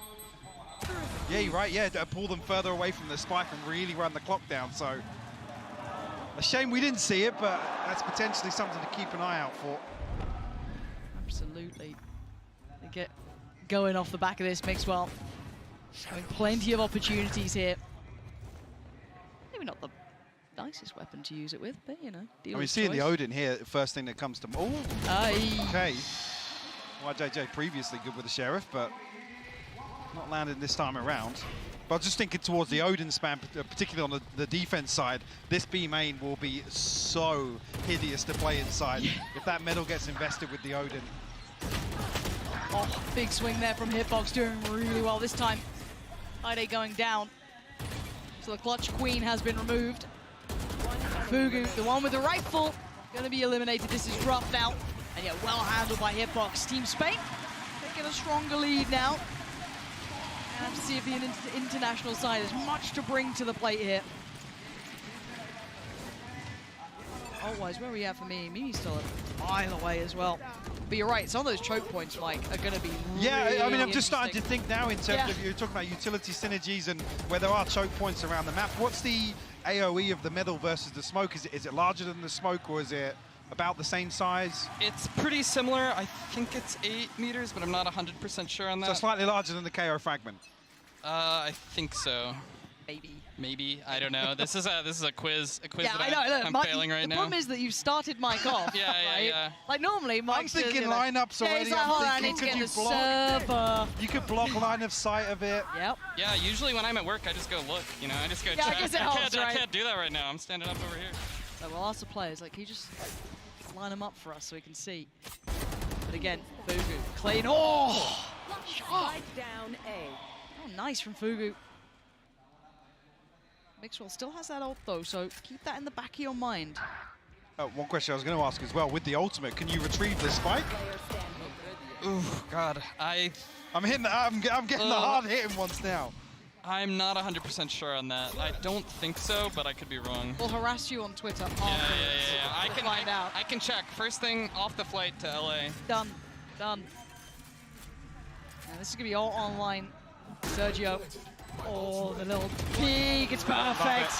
Yeah, you're right, yeah, pull them further away from the spike and really run the clock down, so. A shame we didn't see it, but that's potentially something to keep an eye out for. Absolutely. They get going off the back of this, Mixwell. Having plenty of opportunities here. Maybe not the nicest weapon to use it with, but you know, I mean, seeing the Odin here, first thing that comes to mind. Oh, okay. YJJ previously good with the Sheriff, but not landed this time around. But I was just thinking towards the Odin spam, particularly on the defense side, this B main will be so hideous to play inside if that medal gets invested with the Odin. Oh, big swing there from Hitbox, doing really well this time. Kaide going down. So the clutch queen has been removed. Fugu, the one with the rifle, going to be eliminated. This is rough now. And yeah, well handled by Hitbox. Team Spain taking a stronger lead now. And have to see if the international side has much to bring to the plate here. Otherwise, where are we at for Mimi? Mimi's still a mile away as well. But you're right, some of those choke points, Mike, are going to be really I mean, I'm just starting to think now in terms of, you're talking about utility synergies and where there are choke points around the map. What's the AoE of the medal versus the smoke? Is it larger than the smoke, or is it about the same size? It's pretty similar. I think it's 8 meters, but I'm not 100% sure on that. So slightly larger than the KO fragment? I think so. Maybe. I don't know. This is a quiz. I'm failing right now. The problem is that you've started Mike off. Yeah. Like normally, Mike's I'm thinking lineups already. I need to get the server. You could block line of sight of it. Yep. Yeah. Usually when I'm at work, I just go look. You know, I just go check. I guess it helps, I can't do that right now. I'm standing up over here. So we'll ask the players, like, can you just line them up for us so we can see? But again, Fugu, clean. Oh! Shot. Down A. Oh, nice from Fugu. Mixwell still has that ult though, so keep that in the back of your mind. One question I was going to ask as well, with the ultimate, can you retrieve the spike? Ooh, God, I'm getting the hard hitting ones now. I'm not 100% sure on that. I don't think so, but I could be wrong. We'll harass you on Twitter. Yeah. I can find out. I can check. First thing off the flight to LA. Done. Now, this is gonna be all online. Sergio. Oh, the little peek. It's perfect.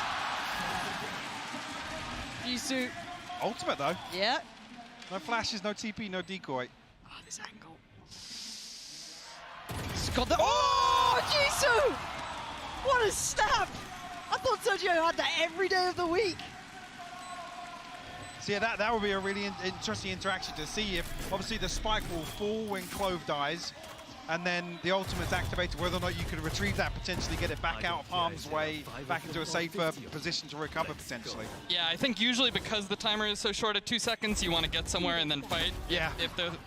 Jisoo. Ultimate though. Yeah. No flashes, no TP, no decoy. Oh, this angle. He's got the. Oh, Jisoo! What a snap! I thought Sergio had that every day of the week. So yeah, that would be a really interesting interaction to see if, obviously, the spike will fall when CLOVE dies. and then the ultimate's activated, whether or not you can retrieve that, potentially get it back out of harm's way, back into a safer position to recover potentially. Yeah, I think usually because the timer is so short at 2 seconds, you want to get somewhere and then fight. Yeah.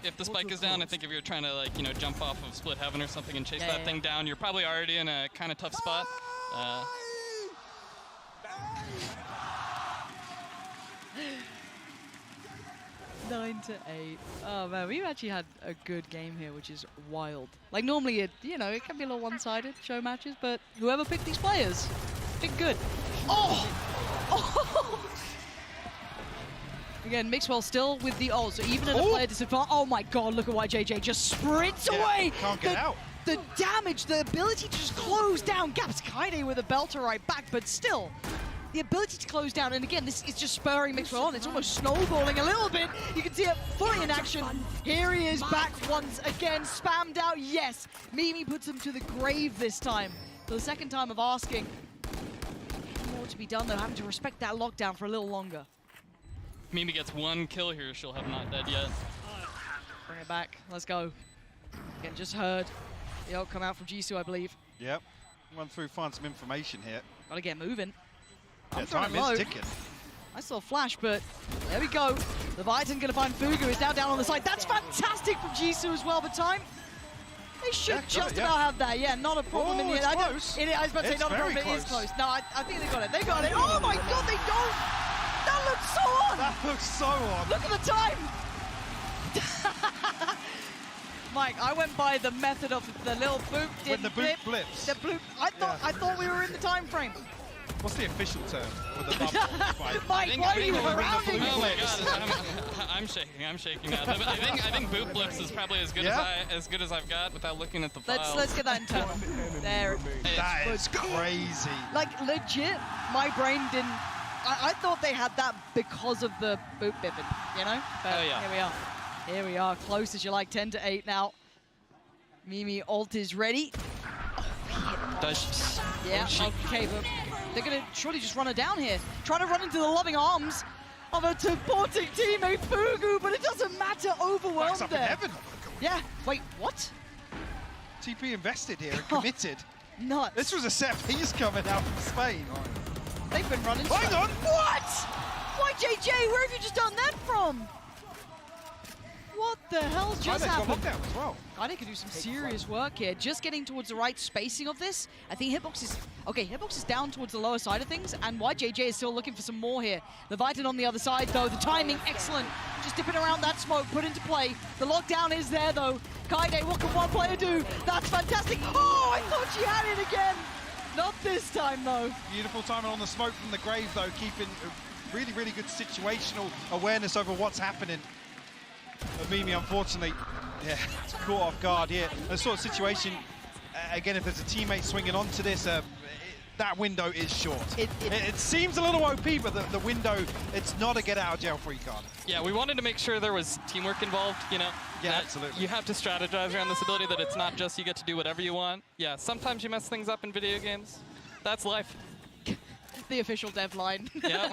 If the spike is down, I think if you're trying to, like, you know, jump off of Split Heaven or something and chase that thing down, you're probably already in a kind of tough spot. 9-8. Oh man, we've actually had a good game here, which is wild. Like normally, it can be a little one-sided show matches, but whoever picked these players, picked good. Oh! Again, Mixwell still with the ult, so even at a player disadvantage. Oh my god, look at YJJ just sprints away! Can't get out. The damage, the ability to just close down gaps. Kaide with a belter right back, but still, the ability to close down, and again, this is just spurring Mixwell on. It's almost snowballing a little bit. You can see it fully in action. Here he is back once again, spammed out, yes. Mimi puts him to the grave this time. For the second time of asking. More to be done though, having to respect that lockdown for a little longer. Mimi gets 1 kill here, she'll have not dead yet. Bring it back, let's go. Again, just heard the ult come out from Jisoo, I believe. Yep, run through, find some information here. Gotta get moving. Yeah, time is ticking. I saw a flash, but there we go. The Vitan gonna find Fugu, is now down on the side. That's fantastic from Jisoo as well, but time. They should just about have that. Yeah, not a problem in the end. I was about to say not a problem, it is close. No, I think they got it. They got it. Oh my god, they don't! That looks so on! That looks so on. Look at the time! Mike, I went by the method of the little boop. When the boop blips. The bloop. I thought we were in the time frame. What's the official term for the bubble fight? Mike, why are you rounding? Oh my god, I'm shaking now. I think boop blips is probably as good as I've got without looking at the file. Let's get that in turn. There. That is crazy. Like legit, my brain didn't. I thought they had that because of the boop bipping, you know? But here we are. Here we are, close as you like, 10-8 now. Mimi ult is ready. Okay, but they're gonna surely just run her down here. Trying to run into the loving arms of a supporting teammate, Fugu, but it doesn't matter, overwhelmed up there. in heaven. Yeah, wait, what? TP invested here and committed. Nuts. This was a set piece coming out from Spain. They've been running. Hang on. What? YJJ, where have you just done that from? What the hell's just happened? Got lockdown as well. Kaide could do some serious work here. Just getting towards the right spacing of this. I think Hitbox is... Okay, Hitbox is down towards the lower side of things, and YJJ is still looking for some more here. Leviathan on the other side, though. The timing, excellent. Just dipping around that smoke, put into play. The lockdown is there, though. Kaide, what can one player do? That's fantastic. Oh, I thought she had it again. Not this time, though. Beautiful timing on the smoke from the grave, though, keeping really, really good situational awareness over what's happening. But Mimi, unfortunately, caught off guard here. The sort of situation, again, if there's a teammate swinging onto this, that window is short. It seems a little OP, but the window, it's not a get-out-of-jail-free card. Yeah, we wanted to make sure there was teamwork involved, you know? Yeah, absolutely. You have to strategize around this ability, that it's not just you get to do whatever you want. Yeah, sometimes you mess things up in video games. That's life. The official dev line. Yeah.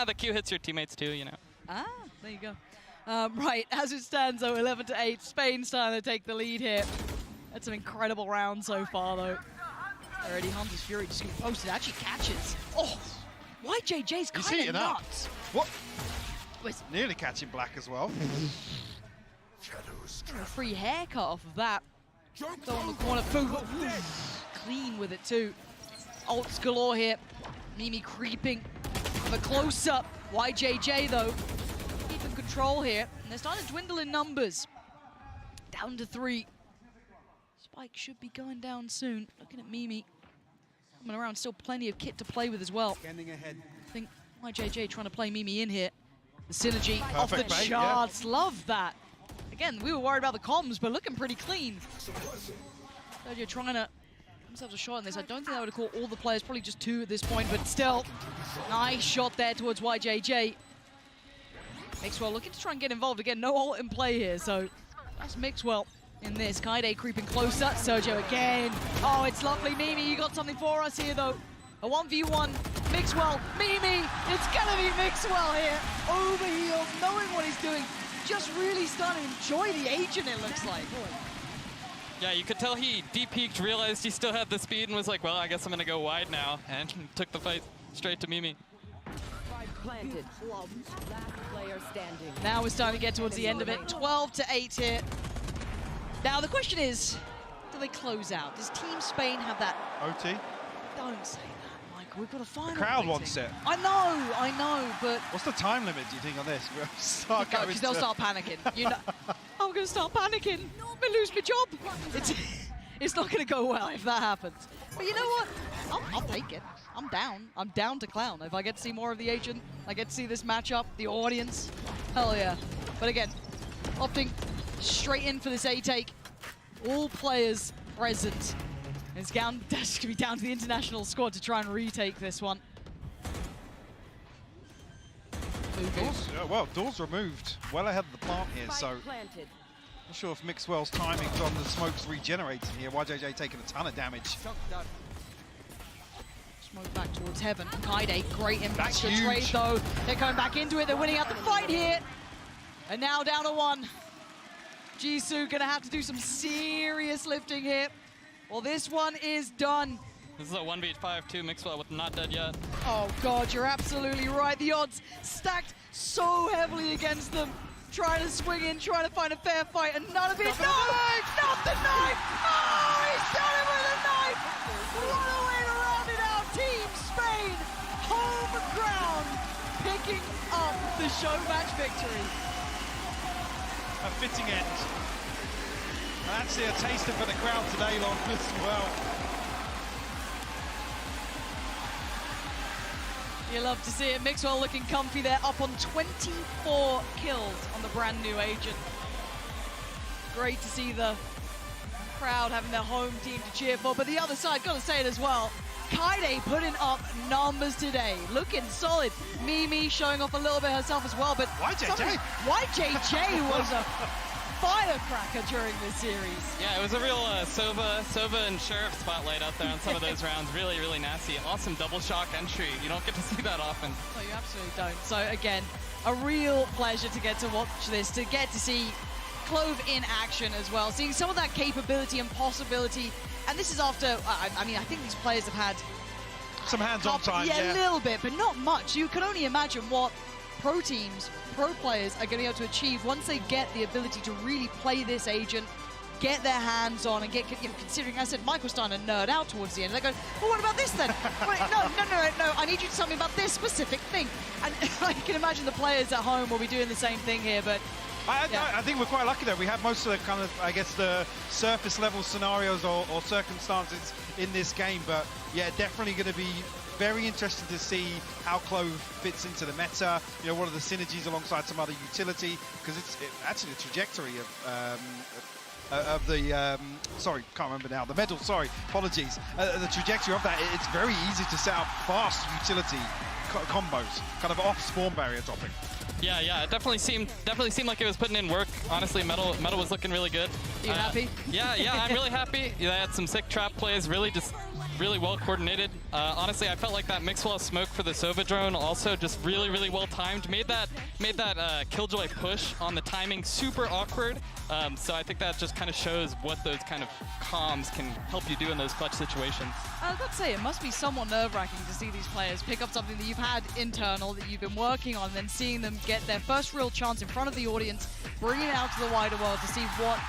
The Q hits your teammates too, you know. Ah, there you go. Right, as it stands though, 11-8, Spain's starting to take the lead here. That's an incredible round so far though. Already Hunter's Fury just getting posted, actually catches. Oh, YJJ's kind of nuts. What? Nearly catching Black as well. A free haircut off of that. Throw on the corner, Fugu. Clean with it too. Ults galore here. Mimi creeping. The close-up. YJJ though. Control here, and they're starting to dwindle in numbers. Down to 3. Spike should be going down soon. Looking at Mimi. Coming around, still plenty of kit to play with as well. Scanning ahead. I think YJJ trying to play Mimi in here. The synergy off the charts. Love that. Again, we were worried about the comms, but looking pretty clean. So you're trying to themselves a shot on this. I don't think that would have caught all the players, probably just 2 at this point, but still. Nice shot there towards YJJ. Mixwell looking to try and get involved again. No ult in play here, so that's Mixwell in this. Kaide creeping closer. Sergio again. Oh, it's lovely. Mimi, you got something for us here, though. A 1v1. Mixwell. Mimi. It's going to be Mixwell here. Overhealed, knowing what he's doing. Just really starting to enjoy the agent, it looks like. Yeah, you could tell he de-peeked, realized he still had the speed, and was like, well, I guess I'm going to go wide now, and took the fight straight to Mimi. Planted. Last player standing. Now we're starting to get towards the end of it. 12-8 here. Now the question is, do they close out? Does Team Spain have that? OT? Don't say that, Michael. We've got a final. The crowd waiting. wants it. I know, but... What's the time limit, do you think, on this? We'll start No, going because they'll to- start panicking. You know, I'm going to start panicking. I'm going to lose my job. It's not going to go well if that happens. But you know what? I'll take it. I'm down. I'm down to clown. If I get to see more of the agent, I get to see this matchup, the audience, hell yeah. But again, opting straight in for this A take. All players present. It's going to be down to the international squad to try and retake this one. Doors removed well ahead of the plant here, so Planted. not sure if Mixwell's timing's on the smokes regenerating here. YJJ taking a ton of damage. Smoke back towards heaven. Kaide, great impact That's to huge. trade though. They're coming back into it. They're winning out the fight here. And now down to 1. Jisoo gonna have to do some serious lifting here. Well, this one is done. This is a 1v5 too, Mixwell with not dead yet. Oh God, you're absolutely right. The odds stacked so heavily against them. Trying to swing in, trying to find a fair fight, and none of it. No! Not the knife! Oh, he's done it with a knife! What a way to round it out. Team Spain, home ground, picking up the show match victory. A fitting end. And actually a taster for the crowd today, Long, as well. You love to see it. Mixwell looking comfy there, up on 24 kills on the brand new agent. Great to see the crowd having their home team to cheer for. But the other side, gotta say it as well, Kaide putting up numbers today, looking solid. Mimi showing off a little bit herself as well, but YJJ was a firecracker during this series. Yeah, it was a real Sova and Sheriff spotlight out there on some of those rounds. Really, really nasty. Awesome double shock entry. You don't get to see that often. No, you absolutely don't. So again, a real pleasure to get to watch this, to get to see CLOVE in action as well, seeing some of that capability and possibility. And this is after, I mean, I think these players have had some hands-on time. Yeah, a little bit, but not much. You can only imagine what pro teams, pro players are going to be able to achieve once they get the ability to really play this agent, get their hands on, and get, you know, considering, I said, Mike was starting to nerd out towards the end. They go, well, what about this then? Wait, no, I need you to tell me about this specific thing. And I can imagine the players at home will be doing the same thing here, but I think we're quite lucky that we have most of the kind of, I guess, the surface level scenarios or circumstances in this game. But yeah, definitely going to be very interesting to see how CLOVE fits into the meta. You know, what are the synergies alongside some other utility? Because it's actually the trajectory of the sorry, can't remember now. The medal, sorry, apologies. The trajectory of that, it's very easy to set up fast utility combos, kind of off spawn barrier dropping. Yeah, it definitely seemed like it was putting in work. Honestly, Metal was looking really good. You happy? Yeah, I'm really happy. They had some sick trap plays, really well coordinated. Honestly, I felt like that Mixwell smoke for the Sova drone also just really well timed. Made that Killjoy push on the timing super awkward. So I think that just kind of shows what those kind of comms can help you do in those clutch situations. I was about to say, it must be somewhat nerve-wracking to see these players pick up something that you've had internal, that you've been working on, and then seeing them get their first real chance in front of the audience, bringing it out to the wider world to see what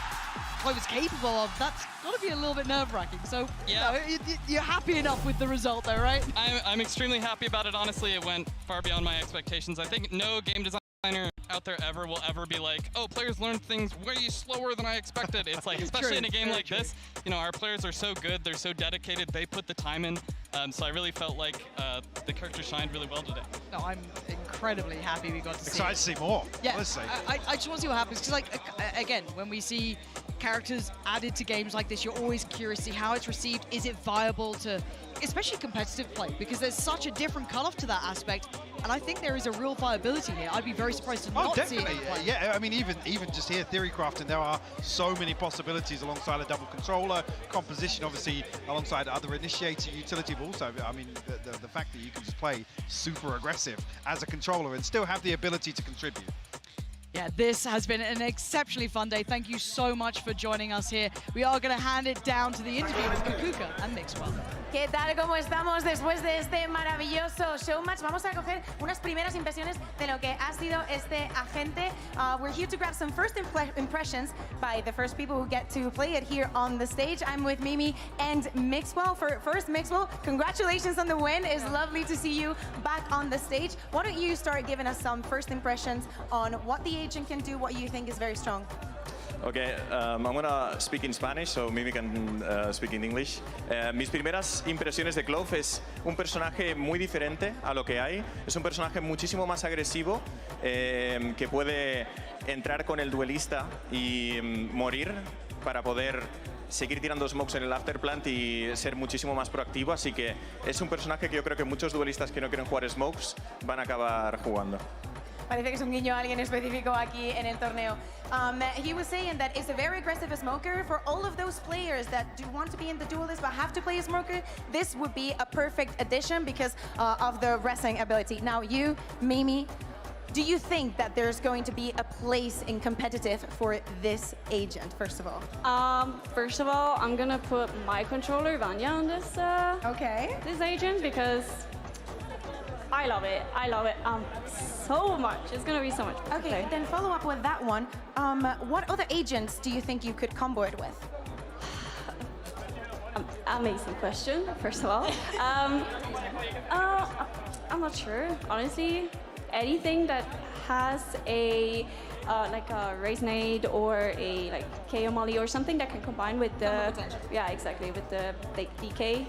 CLOVE is capable of. That's got to be a little bit nerve-wracking. So, yeah, you know, you're happy enough with the result though, right? I'm extremely happy about it. Honestly, it went far beyond my expectations. I think no game designer out there will ever be like, oh, players learn things way slower than I expected. It's like, especially in a game like this, you know, our players are so good, they're so dedicated, they put the time in. So I really felt like the character shined really well today. No, I'm incredibly happy we got to see it. Excited to see more, yeah, honestly. I just want to see what happens, because, like, again, when we see characters added to games like this, you're always curious to see how it's received. Is it viable to, especially competitive play, because there's such a different cutoff to that aspect, and I think there is a real viability here. I'd be very surprised to not see it. Yeah, I mean, even just here, theory crafting, there are so many possibilities alongside a double controller, composition, obviously, alongside other initiator utility, but also, I mean, the fact that you can just play super aggressive as a controller and still have the ability to contribute. Yeah, this has been an exceptionally fun day. Thank you so much for joining us here. We are going to hand it down to the interview with Kukuka and Mixwell. ¿Qué tal? ¿Cómo estamos después de este maravilloso showmatch? Vamos a coger unas primeras impresiones de lo que ha sido este agente. We're here to grab some first impressions by the first people who get to play it here on the stage. I'm with Mimi and Mixwell. First, Mixwell, congratulations on the win. It's lovely to see you back on the stage. Why don't you start giving us some first impressions on what the agent can do, what you think is very strong? Okay, I'm gonna speak in Spanish, so Mimi can speak in English. Mis primeras impresiones de CLOVE es un personaje muy diferente a lo que hay. Es un personaje muchísimo más agresivo, que puede entrar con el duelista y morir para poder seguir tirando smokes en el afterplant y ser muchísimo más proactivo. Así que es un personaje que yo creo que muchos duelistas que no quieren jugar smokes van a acabar jugando. Parece que es un guiño a alguien específico aquí en el torneo. He was saying that it's a very aggressive smoker. For all of those players that do want to be in the duelist but have to play a smoker, this would be a perfect addition because of the wrestling ability. Now you, Mimi, do you think that there's going to be a place in competitive for this agent, first of all? First of all, I'm gonna put my controller, Vanya, on this, this agent because I love it so much. It's gonna be so much. Okay, then follow up with that one. What other agents do you think you could combo it with? Amazing question, first of all. I'm not sure, honestly. Anything that has a like a Ryzen or a like KO Molly or something that can combine with the with the DK.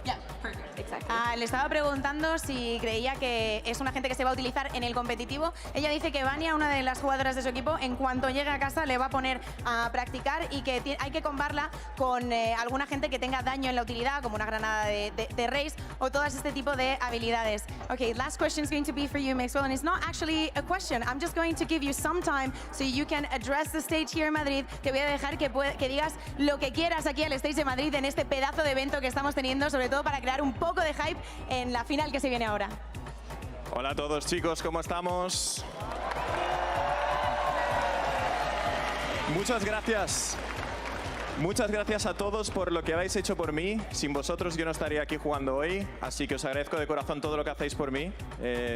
Yeah, perfect. Exactly. Le estaba preguntando si creía que es una gente que se va a utilizar en el competitivo. Ella dice que Vania, una de las jugadoras de su equipo, en cuanto llegue a casa le va a poner a practicar y que hay que combarla con alguna gente que tenga daño en la utilidad, como una granada de race o todo este tipo de habilidades. Okay, last question is going to be for you, Mixwell, and it's not actually a question. I'm just going to give you some time so you can address the stage here in Madrid. Te voy a dejar que digas lo que quieras aquí al stage de Madrid en este pedazo de evento que estamos teniendo, sobre todo para crear un poco de hype en la final que se viene ahora. Hola a todos, chicos, ¿cómo estamos? Muchas gracias. Muchas gracias a todos por lo que habéis hecho por mí. Sin vosotros yo no estaría aquí jugando hoy, así que os agradezco de corazón todo lo que hacéis por mí.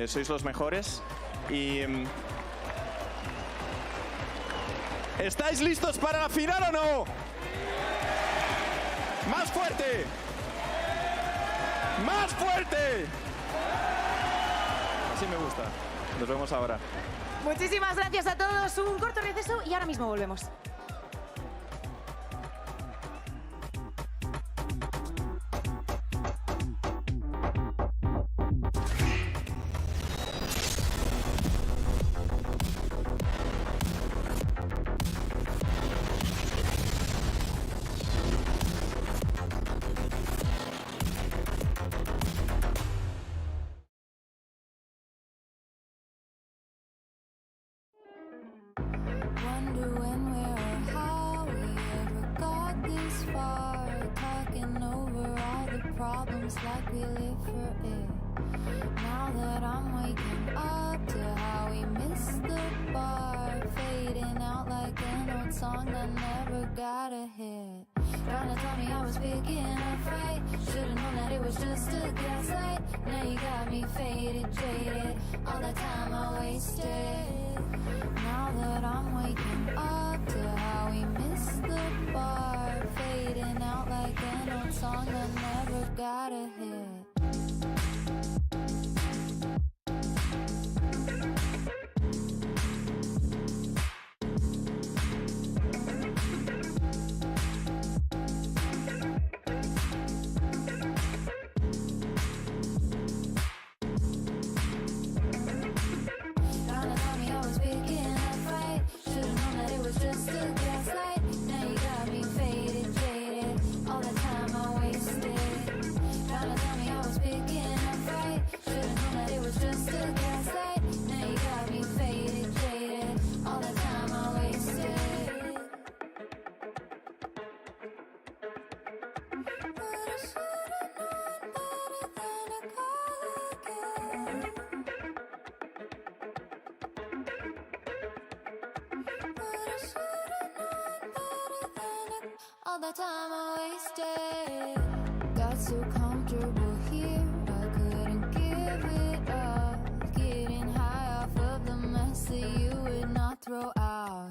Sois los mejores. Y ¿estáis listos para la final o no? ¡Más fuerte! ¡Más fuerte! Así me gusta. Nos vemos ahora. Muchísimas gracias a todos. Un corto receso y ahora mismo volvemos. Wonder when, where, or how we ever got this far. Talking over all the problems like we live for it. Now that I'm waking up to how we missed the bar, fading out like an old song that never got a hit. Trying to tell me I was picking a fight. Should've known that it was just a gaslight. Now you got me faded, jaded. All that time I wasted. Now that I'm waking up to how we missed the bar, fading out like an old song that never got a hit. Trying to tell me all the time I wasted. Got so comfortable here, I couldn't give it up. Getting high off of the mess that you would not throw out.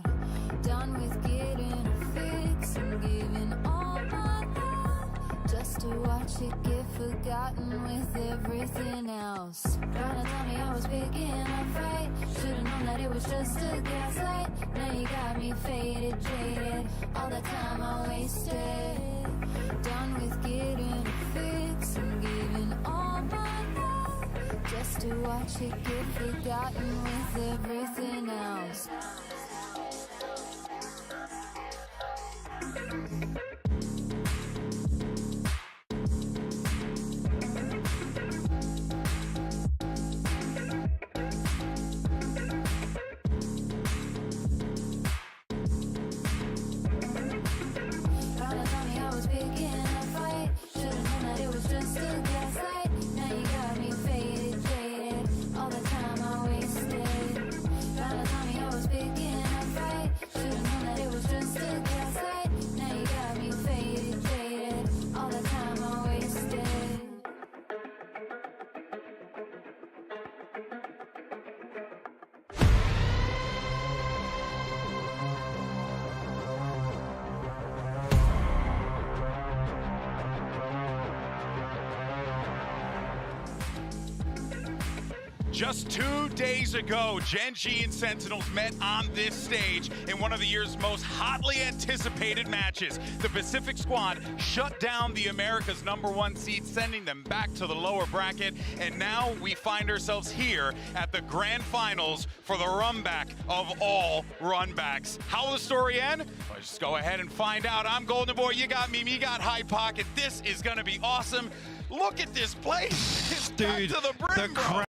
Done with getting a fix and giving all my love, just to watch it get forgotten with everything else. Trying to tell me I was picking a fight, should've known that it was just a gaslight. Now you got me faded, jaded, all the time I wasted. Done with getting a fix and giving all my love, just to watch it get forgotten with everything else. Just 2 days ago, Gen G and Sentinels met on this stage in one of the year's most hotly anticipated matches. The Pacific squad shut down the America's #1 seed, sending them back to the lower bracket. And now we find ourselves here at the grand finals for the runback of all runbacks. How will the story end? Well, just go ahead and find out. I'm Golden Boy, you got me, you got High Pocket. This is gonna be awesome. Look at this place. It's Dude, back to the brim, bro.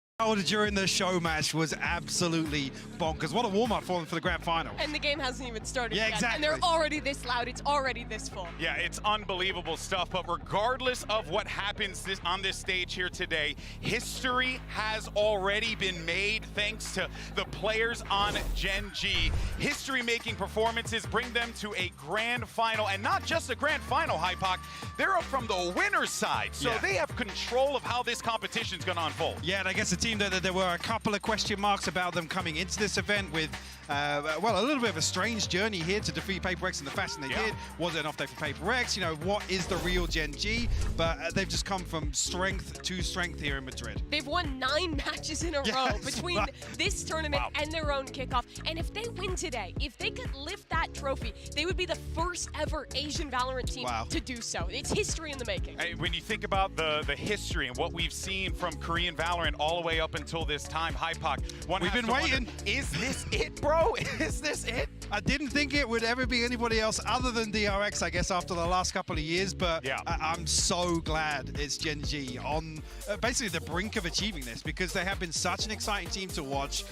During the show match was absolutely bonkers. What a warm-up for them for the grand final. And the game hasn't even started Yeah, yet. exactly. And they're already this loud. It's already this full. Yeah, it's unbelievable stuff. But regardless of what happens on this stage here today, history has already been made thanks to the players on Gen G. History-making performances bring them to a grand final. And not just a grand final, Hypoc. They're up from the winner's side. So they have control of how this competition's going to unfold. Yeah, and I guess the team that there were a couple of question marks about them coming into this event with, well, a little bit of a strange journey here to defeat Paper Rex in the fashion they did. Was it an off day for Paper Rex? You know, what is the real Gen G? But they've just come from strength to strength here in Madrid. They've won 9 matches in a row between this tournament and their own kickoff. And if they win today, if they could lift that trophy, they would be the first ever Asian Valorant team to do so. It's history in the making. Hey, when you think about the history and what we've seen from Korean Valorant all the way up until this time, Hypoc, we've been waiting. Is this it, bro? Is this it? I didn't think it would ever be anybody else other than DRX, I guess, after the last couple of years, but I'm so glad it's Gen G on basically the brink of achieving this, because they have been such an exciting team to watch,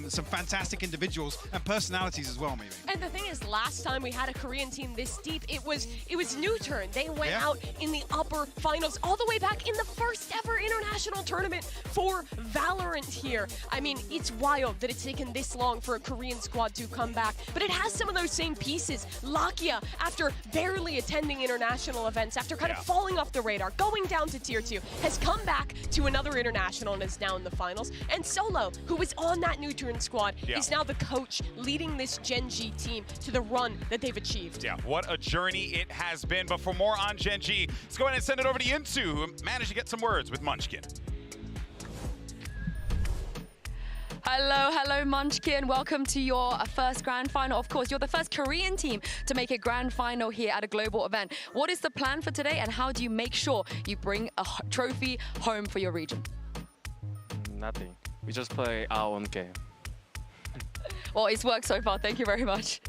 some fantastic individuals and personalities as well, maybe. And the thing is, last time we had a Korean team this deep, it was new turn. They went out in the upper finals all the way back in the first ever international tournament for Valorant here. I mean, it's wild that it's taken this long for a Korean squad to come back, but it has some of those same pieces. Lakia, after barely attending international events, after kind of falling off the radar, going down to tier 2, has come back to another international and is now in the finals. And Solo, who was on that new turn squad, is now the coach leading this Gen G team to the run that they've achieved. Yeah, what a journey it has been. But for more on Gen G, let's go ahead and send it over to Yinsu, who managed to get some words with Munchkin. Hello, Munchkin. Welcome to your first grand final. Of course, you're the first Korean team to make a grand final here at a global event. What is the plan for today, and how do you make sure you bring a trophy home for your region? Nothing. We just play our own game. Well, it's worked so far. Thank you very much.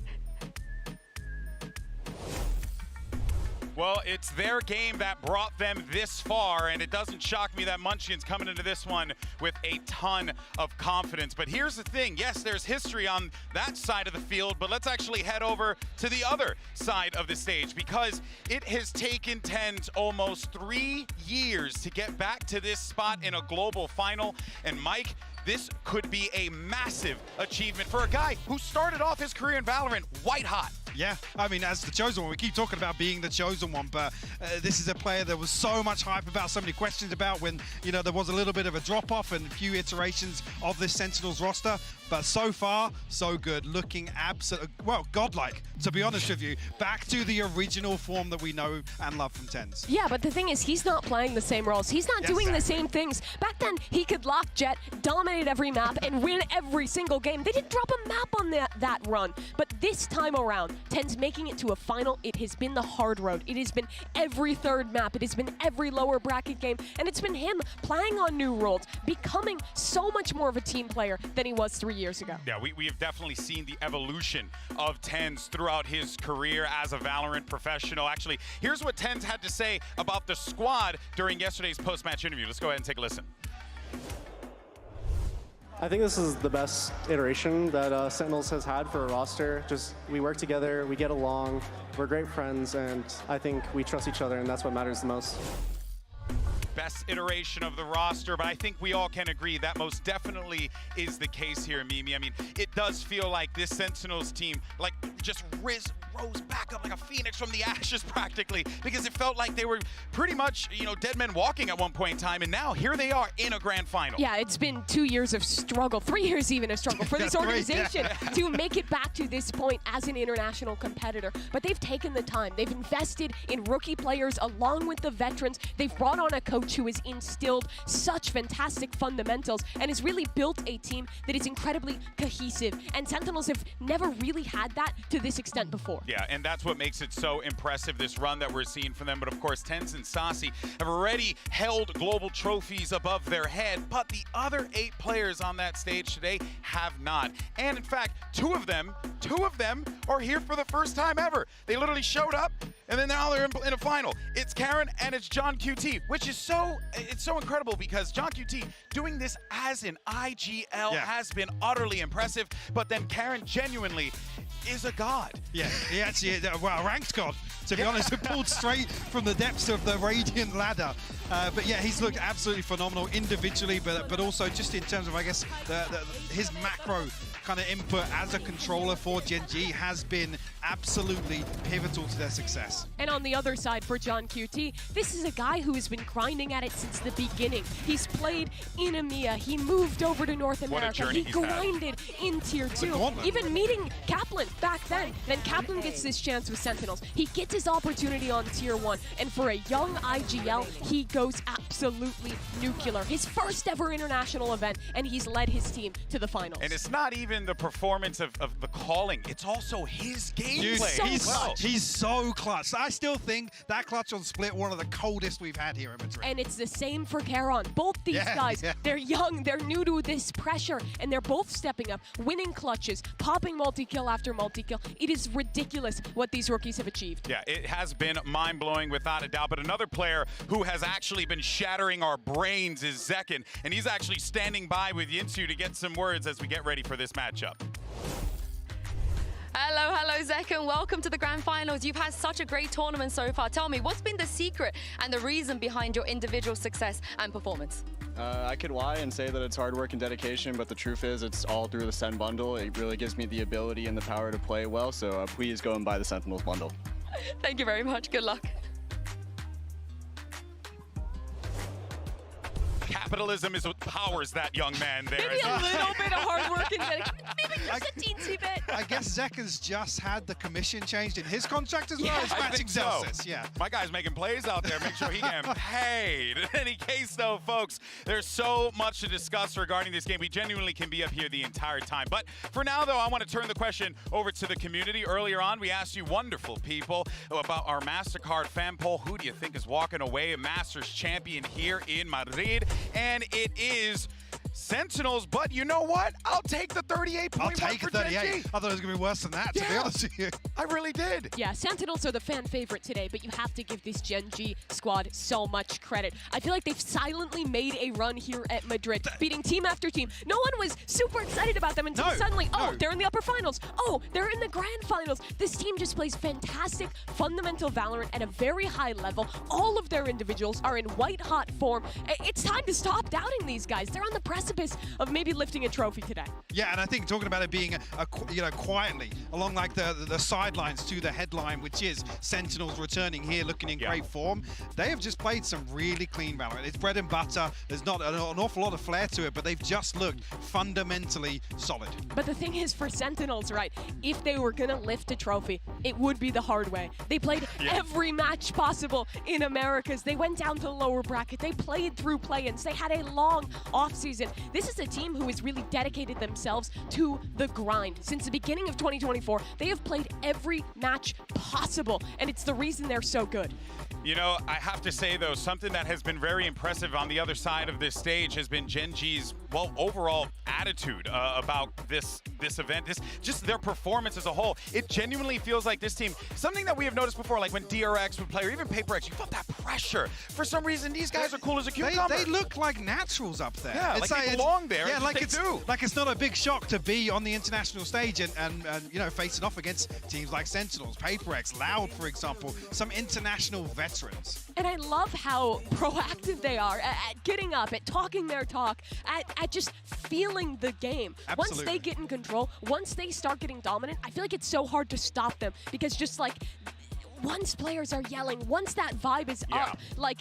Well, it's their game that brought them this far, and it doesn't shock me that Munchkin's coming into this one with a ton of confidence. But here's the thing. Yes, there's history on that side of the field, but let's actually head over to the other side of the stage, because it has taken tenz almost 3 years to get back to this spot in a global final. And Mike, this could be a massive achievement for a guy who started off his career in Valorant white hot. Yeah, I mean, as the chosen one, we keep talking about being the chosen one, but this is a player there was so much hype about, so many questions about when, you know, there was a little bit of a drop-off and a few iterations of this Sentinels roster, but so far, so good. Looking absolutely, well, godlike, to be honest with you. Back to the original form that we know and love from tenz. Yeah, but the thing is, he's not playing the same roles. He's not doing the same things. Back then, he could lock Jet, dominate every map, and win every single game. They didn't drop a map on that run. But this time around, tenz making it to a final, it has been the hard road. It has been every third map. It has been every lower bracket game. And it's been him playing on new roles, becoming so much more of a team player than he was 3 years ago. Yeah, we have definitely seen the evolution of tenz throughout his career as a Valorant professional. Actually, here's what tenz had to say about the squad during yesterday's post-match interview. Let's go ahead and take a listen. I think this is the best iteration that Sentinels has had for a roster. Just, we work together, we get along, we're great friends, and I think we trust each other, and that's what matters the most. Best iteration of the roster, but I think we all can agree that most definitely is the case here, Mimi. I mean, it does feel like this Sentinels team, like, just rose back up like a phoenix from the ashes practically, because it felt like they were pretty much, you know, dead men walking at one point in time, and now here they are in a grand final. Yeah, it's been 2 years of struggle, 3 years even of struggle for this organization to make it back to this point as an international competitor. But they've taken the time. They've invested in rookie players along with the veterans. They've brought on a coach who has instilled such fantastic fundamentals and has really built a team that is incredibly cohesive. And Sentinels have never really had that to this extent before. Yeah, and that's what makes it so impressive, this run that we're seeing from them. But of course, tenz and Sassy have already held global trophies above their head, but the other 8 players on that stage today have not. And in fact, two of them are here for the first time ever. They literally showed up, and then now they're in a final. It's Karen and it's John QT, which is so incredible because John QT doing this as an IGL has been utterly impressive, but then Karen genuinely is a god. Yeah, he actually is, well, a ranked god, to be honest, pulled straight from the depths of the Radiant ladder. But yeah, he's looked absolutely phenomenal individually, but also just in terms of, I guess, his macro kind of input as a controller for Gen G has been absolutely pivotal to their success. And on the other side for John QT, this is a guy who has been grinding at it since the beginning. He's played in EMEA, he moved over to North America, he grinded in Tier 2, even meeting Kaplan back then. Then Kaplan gets this chance with Sentinels. He gets his opportunity on Tier 1, and for a young IGL, he goes absolutely nuclear. His first ever international event, and he's led his team to the finals. And it's not even the performance of the calling, it's also his gameplay. Dude, he's so clutch. I still think that clutch on Split, one of the coldest we've had here in Madrid. And it's the same for Karon. Both these guys, they're young, they're new to this pressure, and they're both stepping up, winning clutches, popping multi-kill after multi-kill. It is ridiculous what these rookies have achieved. Yeah, it has been mind-blowing without a doubt, but another player who has actually been shattering our brains is Zekken, and he's actually standing by with Yinsu to get some words as we get ready for this matchup. Hello, Zekken. Welcome to the Grand Finals. You've had such a great tournament so far. Tell me, what's been the secret and the reason behind your individual success and performance? I could lie and say that it's hard work and dedication, but the truth is it's all through the SEN bundle. It really gives me the ability and the power to play well, so please go and buy the Sentinels bundle. Thank you very much. Good luck. Capitalism is what powers that young man there. Maybe a little bit of hard work and maybe just a teensy bit. I guess Zekken's just had the commission changed in his contract as well. Yeah, It's I matching think so. Celsius, yeah. My guy's making plays out there. Make sure he getting paid. In any case, though, folks, there's so much to discuss regarding this game. We genuinely can be up here the entire time. But for now, though, I want to turn the question over to the community. Earlier on, we asked you wonderful people about our MasterCard fan poll. Who do you think is walking away a Masters champion here in Madrid? And it is Sentinels, but you know what? I'll take the 38.1 I'll take for 38. Gen G. I thought it was going to be worse than that, to be honest with you. I really did. Yeah, Sentinels are the fan favorite today, but you have to give this Gen G squad so much credit. I feel like they've silently made a run here at Madrid, beating team after team. No one was super excited about them until suddenly, they're in the upper finals. Oh, they're in the grand finals. This team just plays fantastic, fundamental Valorant at a very high level. All of their individuals are in white-hot form. It's time to stop doubting these guys. They're on the precipice precipice of maybe lifting a trophy today. Yeah, and I think talking about it being quietly along like the sidelines to the headline, which is Sentinels returning here, looking in great form. They have just played some really clean Valorant. It's bread and butter. There's not an awful lot of flair to it, but they've just looked fundamentally solid. But the thing is, for Sentinels, right, if they were gonna lift a trophy, it would be the hard way. They played every match possible in Americas. They went down to the lower bracket. They played through play-ins. They had a long offseason. This is a team who has really dedicated themselves to the grind. Since the beginning of 2024, they have played every match possible, and it's the reason they're so good. You know, I have to say, though, something that has been very impressive on the other side of this stage has been Gen G's, well, overall attitude about this event, just their performance as a whole. It genuinely feels like this team, something that we have noticed before, like when DRX would play, or even PaperX, you felt that pressure. For some reason, these guys are cool as a cucumber. They look like naturals up there. Yeah, like they belong there. Yeah, like it's not a big shock to be on the international stage and you know, facing off against teams like Sentinels, PaperX, Loud, for example, some international veterans. And I love how proactive they are at getting up, at talking their talk, at just feeling the game. Absolutely. Once they get in control, once they start getting dominant, I feel like it's so hard to stop them, because just like once players are yelling, once that vibe is up, like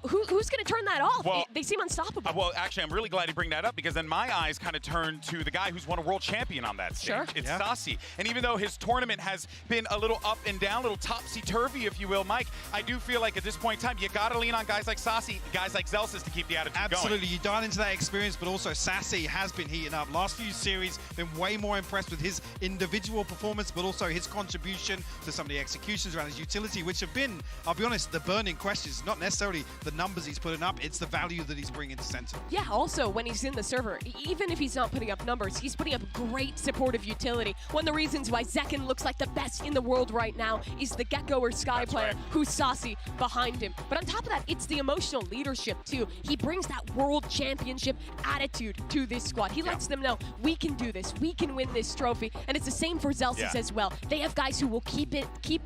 who's going to turn that off? Well, they seem unstoppable. Well, actually, I'm really glad you bring that up, because then my eyes kind of turn to the guy who's won a world champion on that stage. Sure. It's Sasi. And even though his tournament has been a little up and down, a little topsy-turvy, if you will, Mike, I do feel like at this point in time, you got to lean on guys like Sasi, guys like Zelsis to keep the attitude going. Absolutely. You dial into that experience, but also Sasi has been heating up. Last few series, been way more impressed with his individual performance, but also his contribution to some of the executions around his utility, which have been, I'll be honest, the burning questions. Not necessarily the numbers he's putting up, it's the value that he's bringing to center. Yeah, also, when he's in the server, even if he's not putting up numbers, he's putting up great supportive utility. One of the reasons why Zekken looks like the best in the world right now is the Gecko or Sky player who's Sasi behind him. But on top of that, it's the emotional leadership too. He brings that world championship attitude to this squad. He lets them know, we can do this, we can win this trophy, and it's the same for Zelsis as well. They have guys who will keep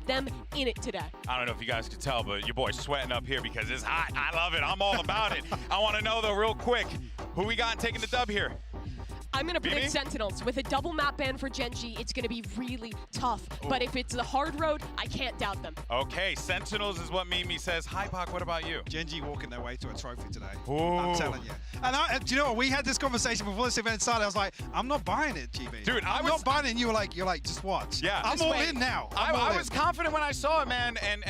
them in it today. I don't know if you guys could tell, but your boy's sweating up here because it's hot. I love it. I'm all about it. I want to know, though, real quick, who we got taking the dub here? I'm going to predict Sentinels. With a double map ban for Gen G, it's going to be really tough. But if it's the hard road, I can't doubt them. Okay, Sentinels is what Mimi says. Hi, Pac, what about you? Gen G walking their way to a trophy today. Ooh. I'm telling you. And do you know what? We had this conversation before this event started. I was like, I'm not buying it, GB. Dude, I'm not buying it. And you're like, just watch. Yeah. I'm all in now. I was confident when I saw it, man, and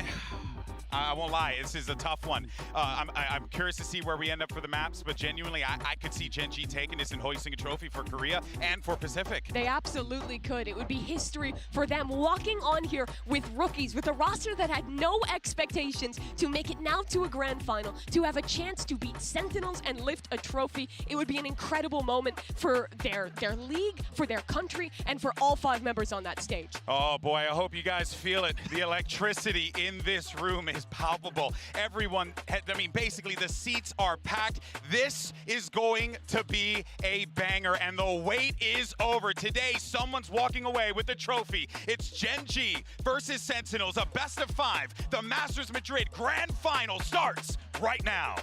I won't lie, this is a tough one. I'm curious to see where we end up for the maps, but genuinely, I could see Gen G taking this and hoisting a trophy for Korea and for Pacific. They absolutely could. It would be history for them walking on here with rookies, with a roster that had no expectations to make it now to a grand final, to have a chance to beat Sentinels and lift a trophy. It would be an incredible moment for their league, for their country, and for all 5 members on that stage. Oh boy, I hope you guys feel it. The electricity in this room is palpable. Everyone, I mean, basically the seats are packed. This is going to be a banger, and the wait is over. Today, someone's walking away with the trophy. It's Gen G versus Sentinels, a best of 5. The Masters Madrid Grand Final starts right now.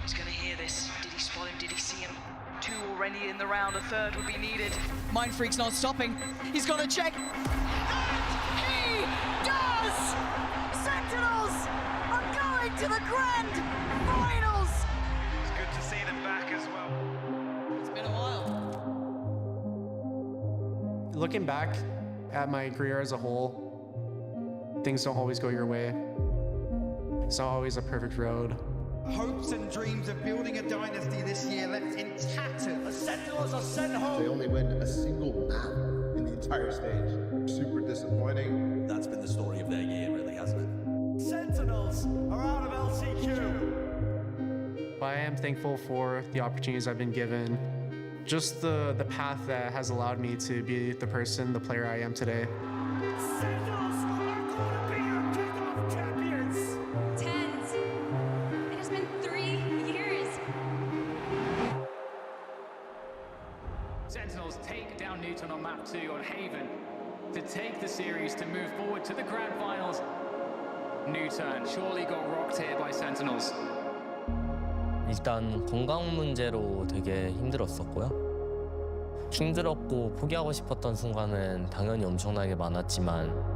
He's going to hear this. Did he spot him? Did he see him? 2 already in the round. A 3rd would be needed. Mind Freak's not stopping. He's got to check. And he does! Sentinels are going to the grand finals! It's good to see them back as well. It's been a while. Looking back at my career as a whole, things don't always go your way. It's not always a perfect road. Hopes and dreams of building a dynasty this year left in tatters. The Sentinels are sent home. They only win a single map in the entire stage. Super disappointing. That's been the story of their year, really, hasn't it? Sentinels are out of LCQ. But I am thankful for the opportunities I've been given. Just the path that has allowed me to be the person, the player I am today. Sentinels are going to be your 2 on Haven to take the series to move forward to the grand finals. New turn surely got rocked here by Sentinels. 일단 건강 문제로 되게 힘들었었고요. 힘들었고 포기하고 싶었던 순간은 당연히 엄청나게 많았지만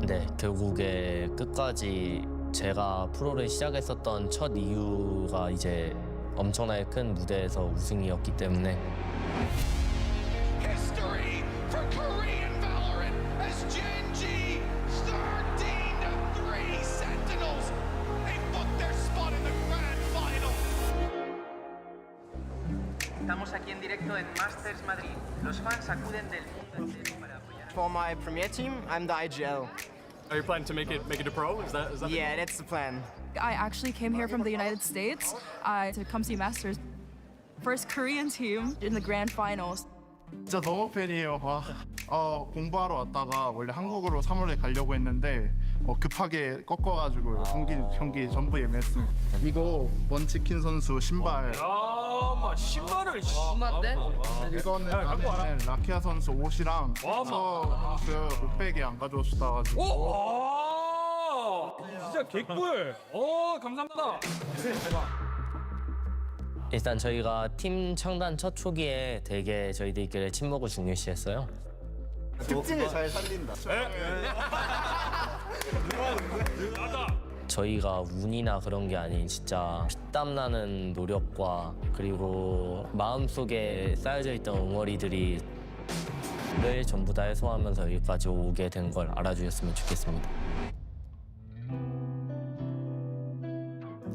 네, 결국에 끝까지 제가 프로를 시작했었던 첫 이유가 이제 엄청나게 큰 무대에서 우승이었기 때문에 History for Korean Valorant as Gen G 13-3 Sentinels. They booked their spot in the grand final. Estamos aquí en directo en Masters Madrid. Los fans acuden del mundo entero para apoyar. For my premier team, I'm the IGL. Are you planning to make it a pro? Is that Yeah, that's the plan. I actually came here from the United States to come see Masters. First Korean team in the grand finals. 진짜 너무 팬이에요. 공부하러 왔다가 원래 한국으로 3월에 가려고 했는데 급하게 꺾어가지고 경기 전부 예매했습니다. 이거 원치킨 선수 신발. 신발을 네? 이거는 라키아 선수 옷이랑 서 선수 옷백이 안 가져오셨다가지고. 진짜 개꿀. 감사합니다. 일단 저희가 팀 창단 첫 초기에 되게 저희들끼리 친목을 중요시했어요. 특징을 잘 살린다. 저희가 운이나 그런 게 아닌 진짜 피땀 나는 노력과 그리고 마음속에 쌓여져 있던 응어리들이 늘 전부 다 해소하면서 여기까지 오게 된 걸 알아주셨으면 좋겠습니다.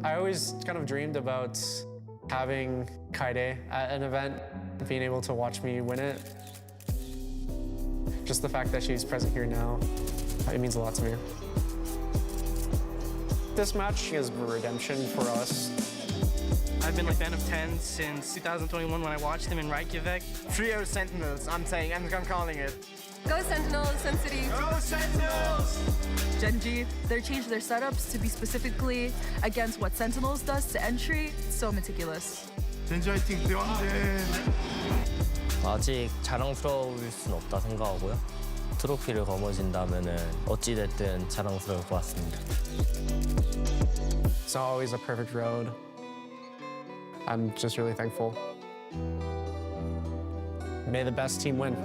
I always kind of dreamed about having Kaide at an event, being able to watch me win it. Just the fact that she's present here now, it means a lot to me. This match is a redemption for us. I've been a fan of tenz since 2021 when I watched them in Reykjavik. Trio Sentinels, I'm calling it. Go Sentinels, Sun City. Go Sentinels! Gen G, they're changed their setups to be specifically against what Sentinels does to entry. So meticulous. 젠지 화이팅 대왕제. 아직 자랑스러울 순 없다 생각하고요. 트로피를 거머쥔다면은 어찌 됐든 자랑스러울 것 같습니다. It's not always a perfect road. I'm just really thankful. May the best team win.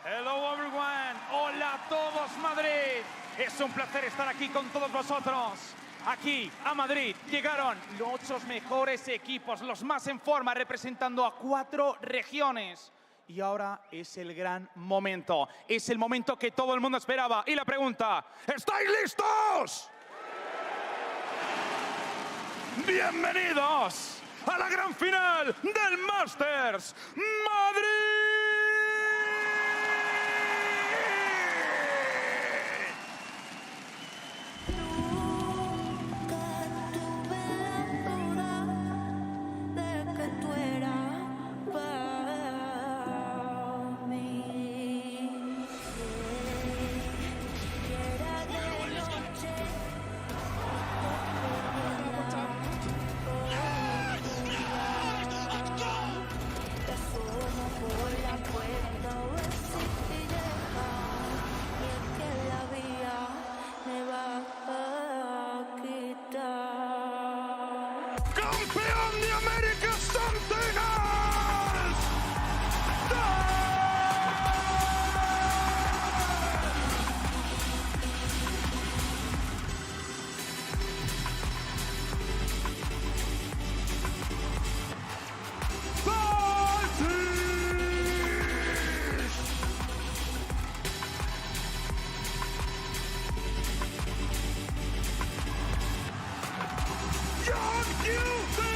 Hello everyone, hola a todos Madrid. Es un placer estar aquí con todos vosotros. Aquí, a Madrid, llegaron los 8 mejores equipos, los más en forma, representando a 4 regiones. Y ahora es el gran momento. Es el momento que todo el mundo esperaba. Y la pregunta, ¿estáis listos? Bienvenidos a la gran final del Masters Madrid. ¡Campeón de América Sentinels! Young Guilty!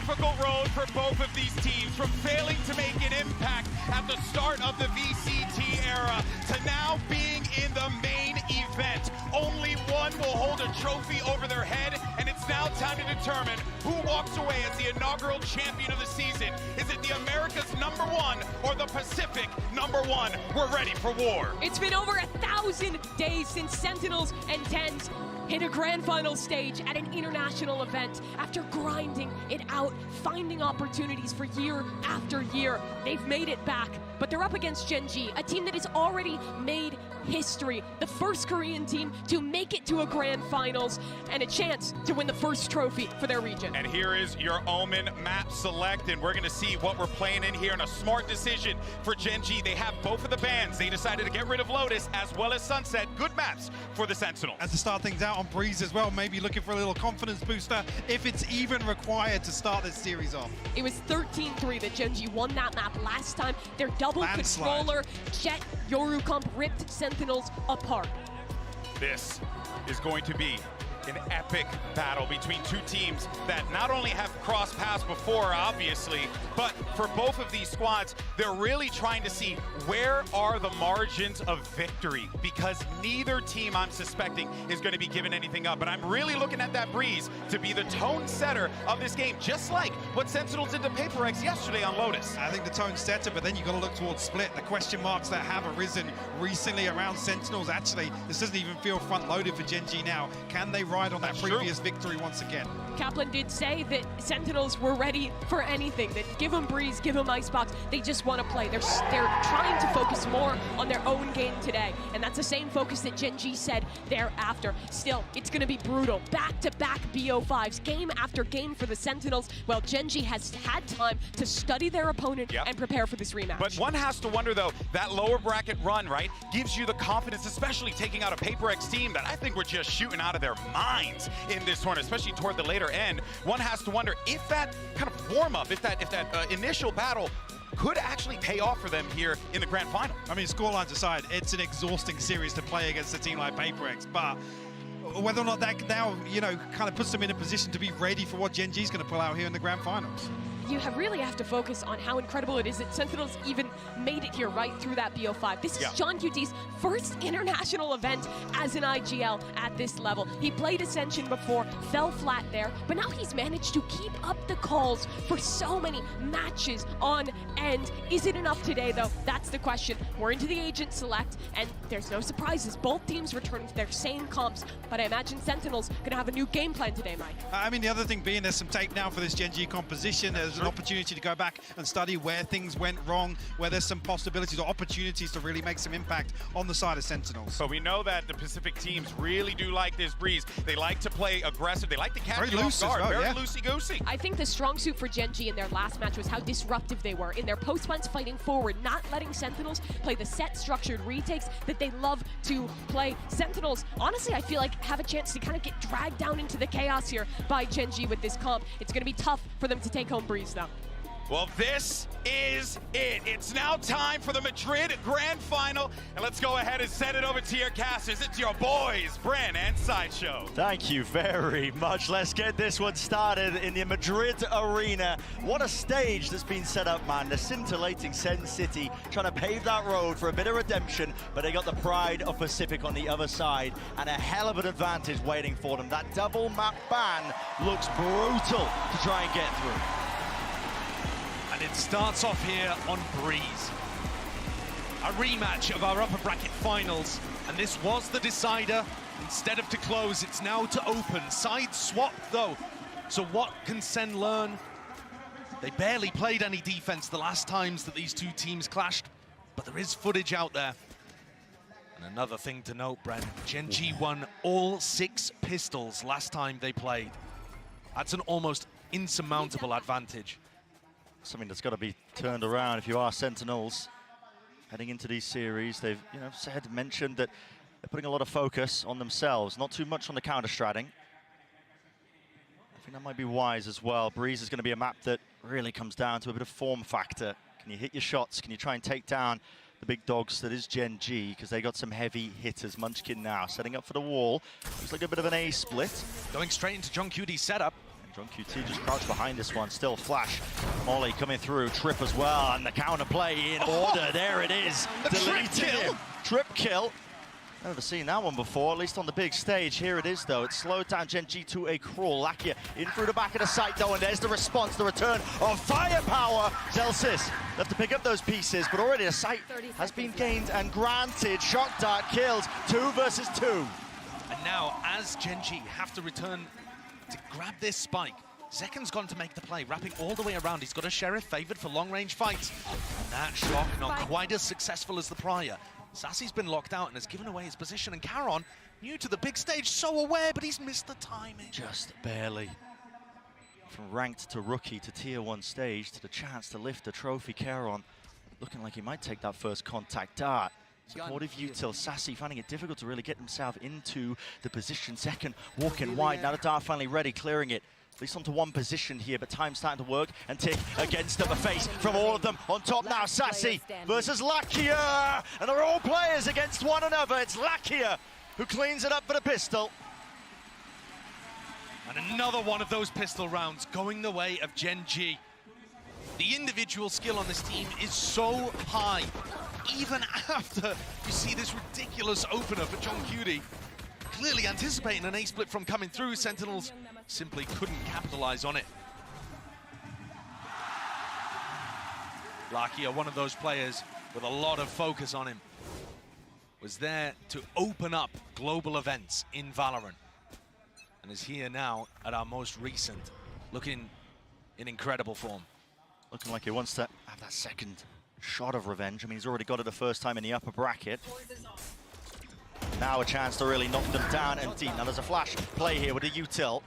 difficult road for both of these teams, from failing to make an impact at the start of the VCT era to now being in the main event. Only one will hold a trophy over their head, and it's now time to determine who walks away as the inaugural champion of the season. Is it the America's #1 or the Pacific #1? We're ready for war. It's been over 1,000 days since Sentinels and tenz hit a grand final stage at an international event. After grinding it out, finding opportunities for year after year, they've made it back. But they're up against Gen G, a team that has already made history. The first Korean team to make it to a grand finals and a chance to win the first trophy for their region. And here is your Omen map select, and we're going to see what we're playing in here, and a smart decision for Gen G. They have both of the bans. They decided to get rid of Lotus as well as Sunset. Good maps for the Sentinels. And to start things out on Breeze as well, maybe looking for a little confidence booster if it's even required to start this series off. It was 13-3 that Gen G won that map last time. Their double Landslide. controller Jet Yoru comp ripped Sentinels apart. This is going to be an epic battle between two teams that not only have crossed paths before, obviously, but for both of these squads, they're really trying to see where are the margins of victory, because neither team, I'm suspecting, is going to be giving anything up. But I'm really looking at that Breeze to be the tone setter of this game, just like what Sentinels did to PaperX yesterday on Lotus. I think the tone setter, but then you've got to look towards Split. The question marks that have arisen recently around Sentinels. Actually, this doesn't even feel front-loaded for Gen G now. Can they ride on that previous victory once again? Kaplan did say that Sentinels were ready for anything, that give them Breeze, give them Icebox, they just want to play. They're trying to focus more on their own game today, and that's the same focus that Gen G said thereafter. Still, it's going to be brutal. Back-to-back BO5s, game after game for the Sentinels, while Gen G has had time to study their opponent and prepare for this rematch. But one has to wonder, though, that lower bracket run, right, gives you the confidence, especially taking out a PaperX team that I think were just shooting out of their minds in this tournament, especially toward the later end. One has to wonder if that kind of warm-up, if that initial battle could actually pay off for them here in the grand final. I mean, scorelines aside, it's an exhausting series to play against a team like PaperX, but whether or not that now, you know, kind of puts them in a position to be ready for what Gen G's going to pull out here in the grand finals. You really have to focus on how incredible it is that Sentinels even made it here right through that BO5. This is John QT's first international event as an IGL at this level. He played Ascension before, fell flat there, but now he's managed to keep up the calls for so many matches on end. Is it enough today, though? That's the question. We're into the agent select, and there's no surprises. Both teams returning to their same comps, but I imagine Sentinels going to have a new game plan today, Mike. I mean, the other thing being there's some tape now for this Gen G composition. There's an opportunity to go back and study where things went wrong, where there's some possibilities or opportunities to really make some impact on the side of Sentinels. So we know that the Pacific teams really do like this Breeze. They like to play aggressive. They like to catch you off guard. Very loosey-goosey. I think the strong suit for Gen G in their last match was how disruptive they were in their post-plants, fighting forward, not letting Sentinels play the set structured retakes that they love to play. Sentinels, honestly, I feel like have a chance to kind of get dragged down into the chaos here by Gen G with this comp. It's going to be tough for them to take home Breeze, though. Well, this is it. It's now time for the Madrid Grand Final. And let's go ahead and send it over to your casters. It's your boys, Bren and Sideshow. Thank you very much. Let's get this one started in the Madrid arena. What a stage that's been set up, man. The scintillating Sen City trying to pave that road for a bit of redemption, but they got the pride of Pacific on the other side and a hell of an advantage waiting for them. That double map ban looks brutal to try and get through. And it starts off here on Breeze. A rematch of our upper bracket finals, and this was the decider. Instead of to close, it's now to open. Side swap though. So what can Sen learn? They barely played any defense the last times that these two teams clashed, but there is footage out there. And another thing to note, Bren, Gen G won all 6 pistols last time they played. That's an almost insurmountable advantage. Something that's got to be turned around if you are Sentinels heading into these series. They've, mentioned that they're putting a lot of focus on themselves, not too much on the counter-stratting. I think that might be wise as well. Breeze is going to be a map that really comes down to a bit of form factor. Can you hit your shots? Can you try and take down the big dogs that is Gen G? Because they got some heavy hitters. Munchkin now setting up for the wall. Looks like a bit of an A split. Going straight into John QD's setup. John QT just crouched behind this one. Still flash. Molly coming through. Trip as well. And the counter play in order. There it is. Trip kill. Trip kill. Never seen that one before, at least on the big stage. Here it is, though. It slowed down Gen G to a crawl. Lakia in through the back of the site, though, and there's the response, the return of firepower. Zelsis left to pick up those pieces, but already a site has been gained and granted. Shock dart kills, 2 versus 2. And now, as Gen G have to return to grab this spike, Zeken's gone to make the play, wrapping all the way around. He's got a Sheriff favored for long-range fights. And that shock not quite as successful as the prior. Sassy's been locked out and has given away his position, and Caron, new to the big stage, so aware, but he's missed the timing. Just barely. From ranked to rookie to tier 1 stage to the chance to lift the trophy, Caron looking like he might take that first contact dart. Supportive util, Sassy finding it difficult to really get himself into the position. Second, walking wide, now the dart finally ready, clearing it. At least onto one position here, but time's starting to work and tick against them. A face from all of them. On top now, Sassy versus Lakia. And they're all players against one another. It's Lakia who cleans it up for the pistol. And another one of those pistol rounds going the way of Gen G. The individual skill on this team is so high. Even after you see this ridiculous opener for John Cutie. Clearly anticipating an A-split from coming through, Sentinels simply couldn't capitalize on it. Lakia, one of those players with a lot of focus on him, was there to open up global events in Valorant, and is here now at our most recent, looking in incredible form. Looking like he wants to have that second shot of revenge. I mean, he's already got it the first time in the upper bracket. Now a chance to really knock them down and deep. Now there's a flash play here with a util.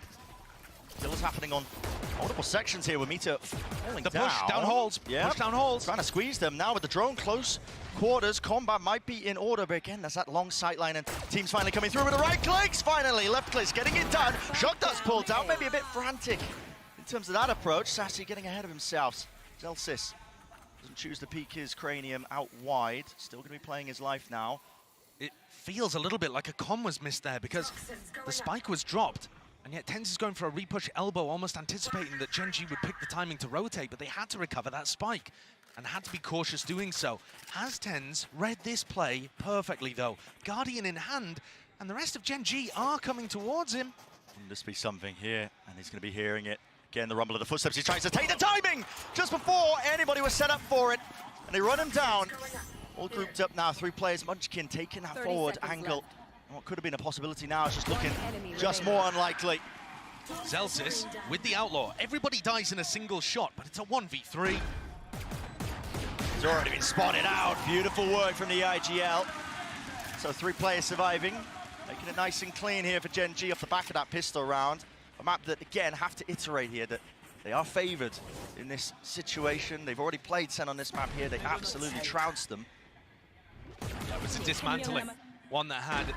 Kills happening on multiple sections here with Mita falling down. Push down holes. Yeah. Push down holes. Trying to squeeze them now with the drone close quarters. Combat might be in order, but again, there's that long sight line, and team's finally coming through with the right clicks. Finally, left clicks getting it done. Shock dart's pulled down, maybe a bit frantic in terms of that approach. Sassy getting ahead of himself. Zelsis doesn't choose to peek his cranium out wide. Still going to be playing his life now. It feels a little bit like a comm was missed there because the spike was dropped, and yet tenz is going for a repush elbow, almost anticipating that Gen G would pick the timing to rotate, but they had to recover that spike and had to be cautious doing so. Has tenz read this play perfectly, though. Guardian in hand, and the rest of Gen G are coming towards him. Wouldn't this be something here? And he's going to be hearing it. Again, the rumble of the footsteps. He tries to take the timing just before anybody was set up for it. And they run him down. All grouped up now. 3 players. Munchkin taking that forward angle. And what could have been a possibility now is just looking just more unlikely. Zelsis with the outlaw. Everybody dies in a single shot, but it's a 1v3. He's already been spotted out. Beautiful work from the IGL. So 3 players surviving. Making it nice and clean here for Gen G off the back of that pistol round. A map that, again, have to iterate here that they are favored in this situation. They've already played SEN on this map here. They absolutely trounced them. That was a dismantling. One that had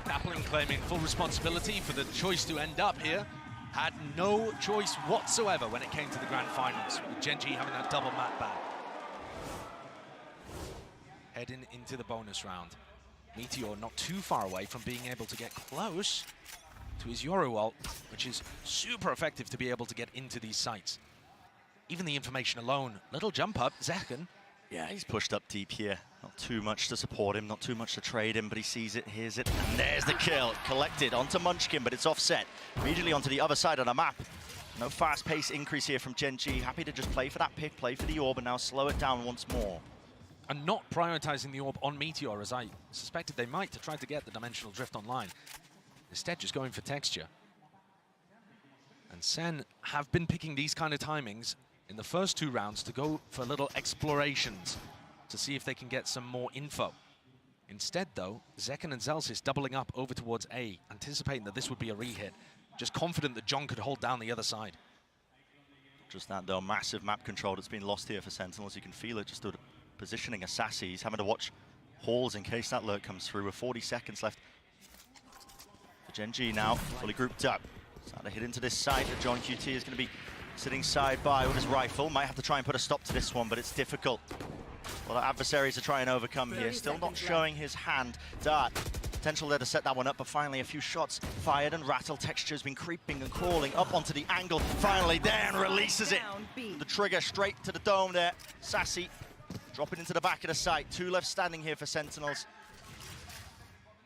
Appling claiming full responsibility for the choice to end up here. Had no choice whatsoever when it came to the grand finals, with Gen G having that double map back. Heading into the bonus round. Meteor not too far away from being able to get close to his Yoru ult, which is super effective to be able to get into these sites. Even the information alone, little jump up, Zeken. Yeah, he's pushed up deep here. Not too much to support him, not too much to trade him, but he sees it, hears it, and there's the kill. Collected onto Munchkin, but it's offset. Immediately onto the other side of the map. No fast pace increase here from Gen G. Happy to just play for that pick, play for the orb, and now slow it down once more. And not prioritizing the orb on Meteor, as I suspected they might, to try to get the dimensional drift online. Instead, just going for texture. And SEN have been picking these kind of timings in the first 2 rounds to go for little explorations to see if they can get some more info. Instead, though, Zeken and Zelsis doubling up over towards A, anticipating that this would be a re-hit. Just confident that John could hold down the other side. Just that, though, massive map control that's been lost here for Sentinels. You can feel it just through the positioning of Sassy. He's having to watch halls in case that lurk comes through with 40 seconds left. Gen G now fully grouped up. Starting to hit into this side. John QT is going to be sitting side by with his rifle. Might have to try and put a stop to this one, but it's difficult. A lot of adversaries to try and overcome here. Still not showing his hand. Dart Potential there to set that one up, but finally a few shots fired, and Rattle Texture's been creeping and crawling up onto the angle. Finally there, and releases it. The trigger straight to the dome there. Sassy dropping into the back of the site. 2 left standing here for Sentinels.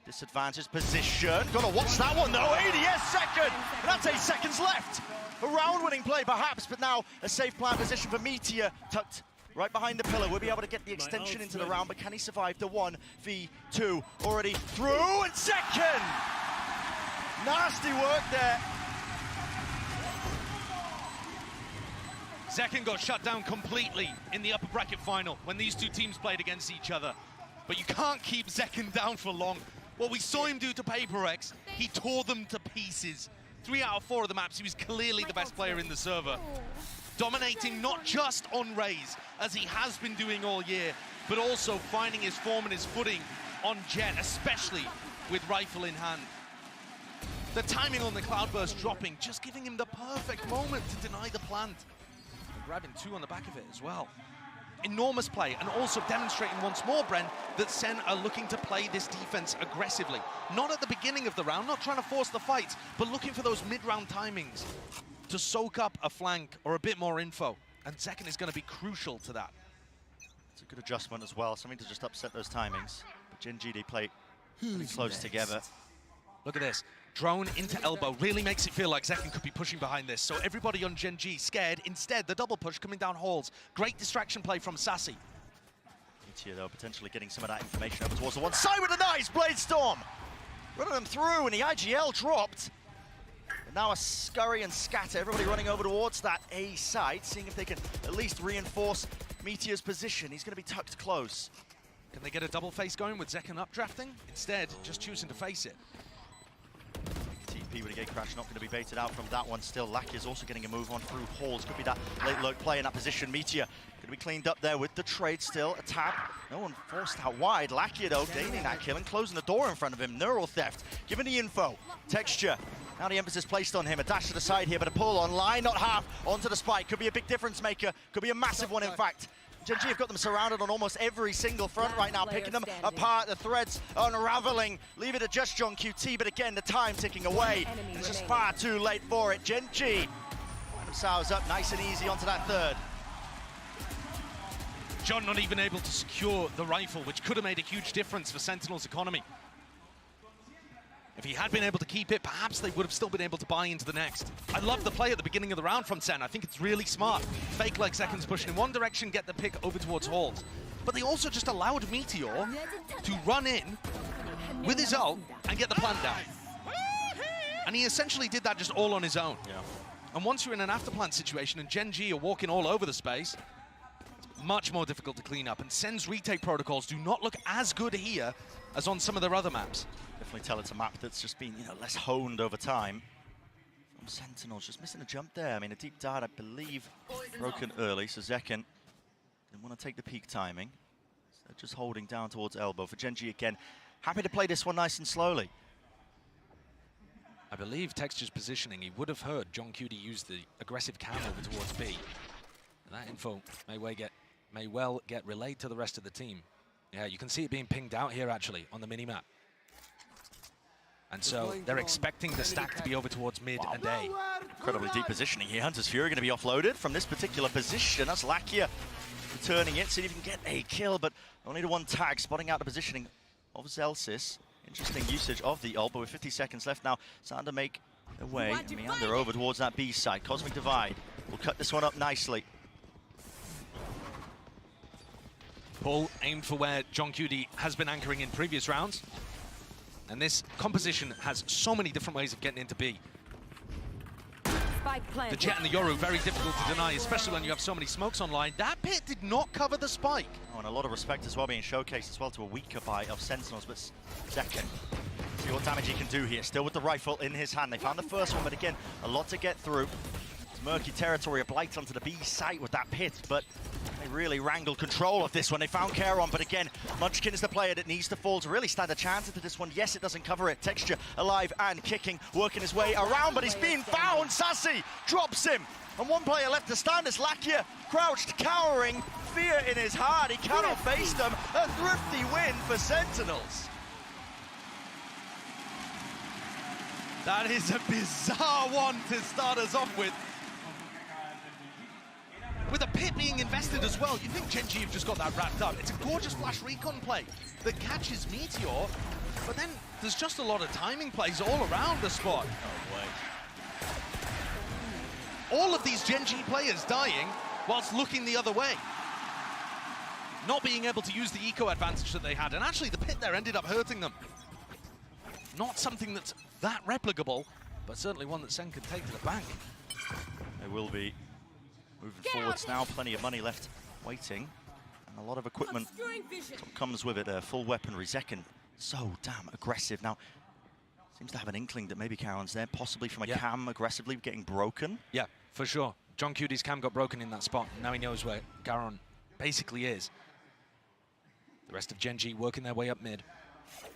Disadvantaged position. Gotta watch that one though. ADS second. And that's 8 seconds left. A round-winning play perhaps, but now a safe plan position for Meteor, tucked right behind the pillar. We'll be able to get the extension into the round, but can he survive the 1v2? Already through, and second! Nasty work there. Zekken got shut down completely in the upper bracket final when these two teams played against each other. But you can't keep Zekken down for long. What we saw him do to PaperX, he tore them to pieces. 3 out of 4 of the maps, he was clearly the best player in the server. Dominating not just on Raze, as he has been doing all year, but also finding his form and his footing on Jet, especially with rifle in hand. The timing on the cloudburst dropping, just giving him the perfect moment to deny the plant. And grabbing 2 on the back of it as well. Enormous play, and also demonstrating once more, Bren, that SEN are looking to play this defense aggressively. Not at the beginning of the round, not trying to force the fight, but looking for those mid-round timings to soak up a flank or a bit more info. And Zekken is going to be crucial to that. It's a good adjustment as well, something to just upset those timings. But Gen G, they play pretty close together. Look at this. Drone into elbow really makes it feel like Zekken could be pushing behind this. So everybody on Gen G scared. Instead, the double push coming down halls. Great distraction play from Sassy. Meteor, though, potentially getting some of that information over towards the one side with a nice Blade Storm. Running them through, and the IGL dropped. And now a scurry and scatter. Everybody running over towards that A site, seeing if they can at least reinforce Meteor's position. He's going to be tucked close. Can they get a double face going with Zekken updrafting? Instead, just choosing to face it. TP with a gate crash, not going to be baited out from that one still. Lackey is also getting a move on through halls. Could be that late lurk play in that position. Meteor going to be cleaned up there with the trade still. A tap. No one forced out wide. Lackey, though, gaining that kill and closing the door in front of him. Neural theft, giving the info. Texture. Now the emphasis placed on him. A dash to the side here, but a pull on line, not half. Onto the spike. Could be a big difference maker. Could be a massive one, in fact. Gen G have got them surrounded on almost every single front right now, picking them apart, the threads unraveling. Leave it to just John QT, but again, the time ticking away. And it's just far too late for it. Gen G find themselves up nice and easy onto that third. John not even able to secure the rifle, which could have made a huge difference for Sentinel's economy. If he had been able to keep it, perhaps they would have still been able to buy into the next. I love the play at the beginning of the round from SEN. I think it's really smart. Fake like Zekken's pushing in one direction, get the pick over towards halls. But they also just allowed Meteor to run in with his ult and get the plant down. And he essentially did that just all on his own. Yeah. And once you're in an afterplant situation and Gen G are walking all over the space, it's much more difficult to clean up. And SEN's retake protocols do not look as good here as on some of their other maps. Definitely tell it's a map that's just been, less honed over time. From Sentinels, just missing a jump there. I mean, a deep dart, I believe, broken early, so Zekken didn't want to take the peak timing. So they're just holding down towards elbow. For Gen G again, happy to play this one nice and slowly. I believe Texture's positioning, he would have heard John QD use the aggressive cam over towards B. And that info may well get relayed to the rest of the team. Yeah, you can see it being pinged out here, actually, on the mini-map. And so they're expecting the stack to be over towards mid and A. Incredibly deep positioning here. Hunter's Fury going to be offloaded from this particular position. That's Lakia returning it, see if he can get a kill, but only to one tag, spotting out the positioning of Zelsis. Interesting usage of the ult, but with 50 seconds left now, starting to make their way and meander over towards that B side. Cosmic Divide will cut this one up nicely. Paul aimed for where John QD has been anchoring in previous rounds. And this composition has so many different ways of getting into B. The Jet and the Yoru, very difficult to deny, especially when you have so many smokes online. That pit did not cover the spike. Oh, and a lot of respect as well being showcased as well to a weaker buy of Sentinels, but Zekken. See what damage he can do here, still with the rifle in his hand. They found the first one, but again, a lot to get through. It's murky territory, a blight onto the B site with that pit, but they really wrangled control of this one. They found Charon, but again, Munchkin is the player that needs to fall to really stand a chance into this one. Yes, it doesn't cover it. Texture alive and kicking, working his way around, but he's being found. Sassy drops him, and one player left to stand as Lakia crouched, cowering, fear in his heart. He cannot face them. A thrifty win for Sentinels. That is a bizarre one to start us off with. With a pit being invested as well, you think Gen G have just got that wrapped up. It's a gorgeous flash recon play that catches Meteor, but then there's just a lot of timing plays all around the spot. No way. All of these Gen G players dying whilst looking the other way. Not being able to use the eco advantage that they had, and actually the pit there ended up hurting them. Not something that's that replicable, but certainly one that SEN can take to the bank. They will be moving forwards now, plenty of money left waiting, and a lot of equipment comes with it, full weaponry. Zekken, so damn aggressive. Now, seems to have an inkling that maybe Karon's there, possibly from a cam aggressively getting broken. Yeah, for sure. John Cudy's cam got broken in that spot. Now he knows where Karon basically is. The rest of Gen G working their way up mid.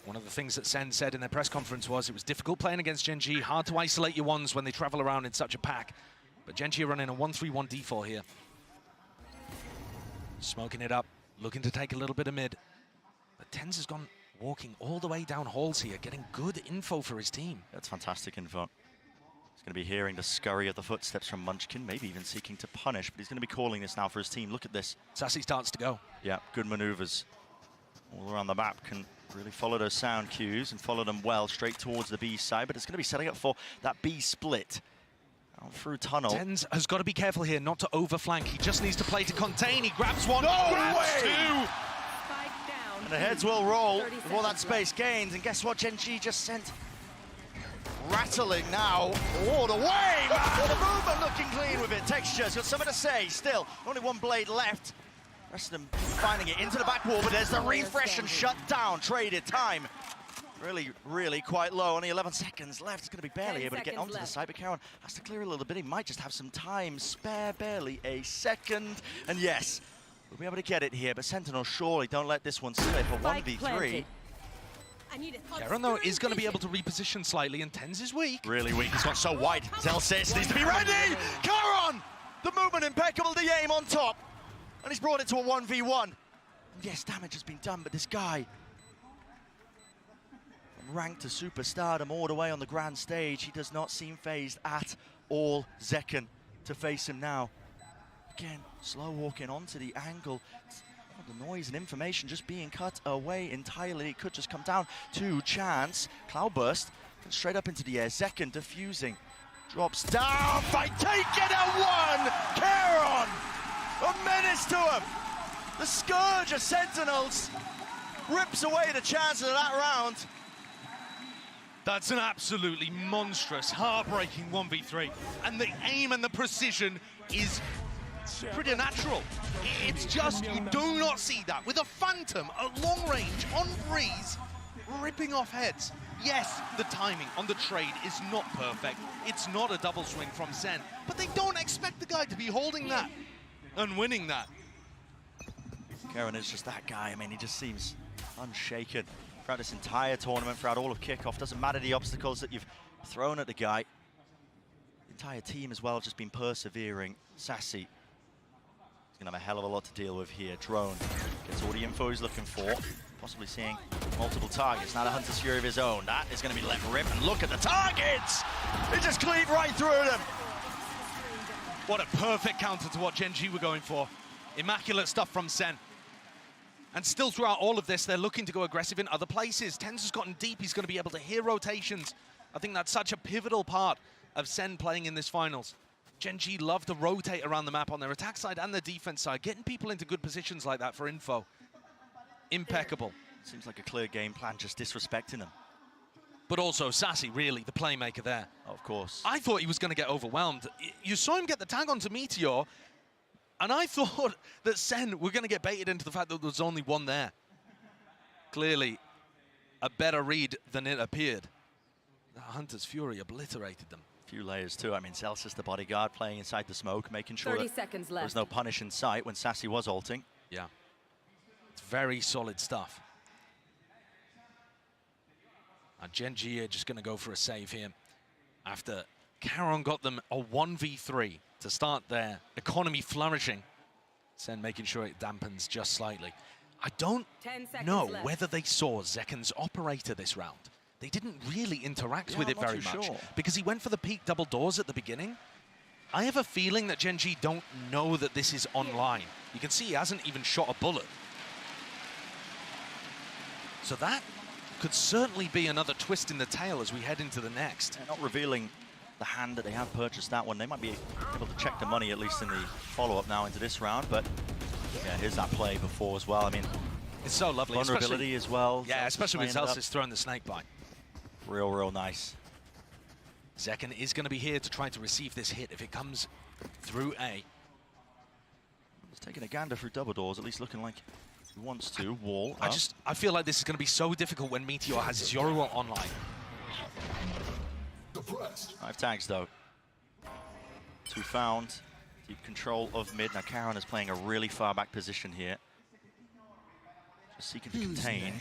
One of the things that SEN said in their press conference was it was difficult playing against Gen G, hard to isolate your ones when they travel around in such a pack. But Gen G are running a 1-3-1 default here. Smoking it up, looking to take a little bit of mid. But tenz has gone walking all the way down halls here, getting good info for his team. That's fantastic info. He's going to be hearing the scurry of the footsteps from Munchkin, maybe even seeking to punish, but he's going to be calling this now for his team. Look at this. Sassy starts to go. Yeah, good maneuvers all around the map. Can really follow those sound cues and follow them well straight towards the B side, but it's going to be setting up for that B split. Out through tunnel. tenz has got to be careful here not to overflank. He just needs to play to contain. He grabs one, No grabs way! two. And the heads will roll before that space gains. And guess what? Gen G just sent rattling now all the way, man! The movement looking clean with it. Texture's got something to say still. Only one blade left. Rest of them finding it into the back wall, but there's the refresh and shut down. Traded time. Really, really quite low. Only 11 seconds left. It's going to be barely able to get onto the side, but Karon has to clear a little bit. He might just have some time spare, barely a second. And yes, we'll be able to get it here, but Sentinels surely don't let this one slip. A 1v3. Karon, though, is going to be able to reposition slightly, and tenz is weak. Really weak. He's got so wide. Zelsis needs to be ready. Karon! The movement impeccable, the aim on top. And he's brought it to a 1v1. And yes, damage has been done, but this guy, from rank to superstardom all the way on the grand stage, he does not seem phased at all. Zekken to face him now. Again, slow walking onto the angle. The noise and information just being cut away entirely. It could just come down to chance. Cloudburst straight up into the air. Zekken defusing. Drops down. By taking a one. Karon! A menace to him. The scourge of Sentinels rips away the chances of that round. That's an absolutely monstrous, heartbreaking 1v3. And the aim and the precision is preternatural. It's just, you do not see that. With a Phantom at long range, on Breeze, ripping off heads. Yes, the timing on the trade is not perfect. It's not a double swing from SEN, but they don't expect the guy to be holding that and winning that. Karon is just that guy. I mean, he just seems unshaken throughout this entire tournament, throughout all of kickoff. Doesn't matter the obstacles that you've thrown at the guy. The entire team as well have just been persevering. Sassy is gonna have a hell of a lot to deal with here. Drone gets all the info he's looking for, possibly seeing multiple targets. Now the Hunter's Fury of his own. That is gonna be let rip, and look at the targets! It just cleaved right through them. What a perfect counter to what Gen G were going for. Immaculate stuff from SEN. And still throughout all of this, they're looking to go aggressive in other places. tenz has gotten deep. He's going to be able to hear rotations. I think that's such a pivotal part of SEN playing in this finals. Gen G love to rotate around the map on their attack side and their defense side, getting people into good positions like that for info. Impeccable. Seems like a clear game plan, just disrespecting them. But also Sassy, really, the playmaker there. Of course. I thought he was going to get overwhelmed. You saw him get the tag onto Meteor, and I thought that SEN were going to get baited into the fact that there was only one there. Clearly, a better read than it appeared. The Hunter's Fury obliterated them. Few layers too. I mean, Celsius, the bodyguard, playing inside the smoke, making sure that there was no punish in sight when Sassy was ulting. Yeah. It's very solid stuff. And Gen G are just going to go for a save here after Karon got them a 1v3 to start their economy flourishing. SEN making sure it dampens just slightly. I don't know whether they saw Zekken's operator this round, they didn't really interact with I'm it not very too much sure. because he went for the peak double doors at the beginning. I have a feeling that Gen G don't know that this is online. You can see he hasn't even shot a bullet. So that could certainly be another twist in the tail as we head into the next. They're not revealing the hand that they have purchased that one. They might be able to check the money, at least in the follow-up now into this round, but yeah, here's that play before as well. I mean, it's so lovely. Vulnerability as well. Yeah, especially with Zelsis Zelsis throwing the snake bite. Real nice. Zekken is going to be here to try to receive this hit if it comes through A. He's taking a gander through double doors, at least looking like he wants to. Wall I up. I feel like this is going to be so difficult when Meteor has his Yoru online. 5 tags though. 2 found. Deep control of mid. Now Karen is playing a really far back position here. Just seeking to contain.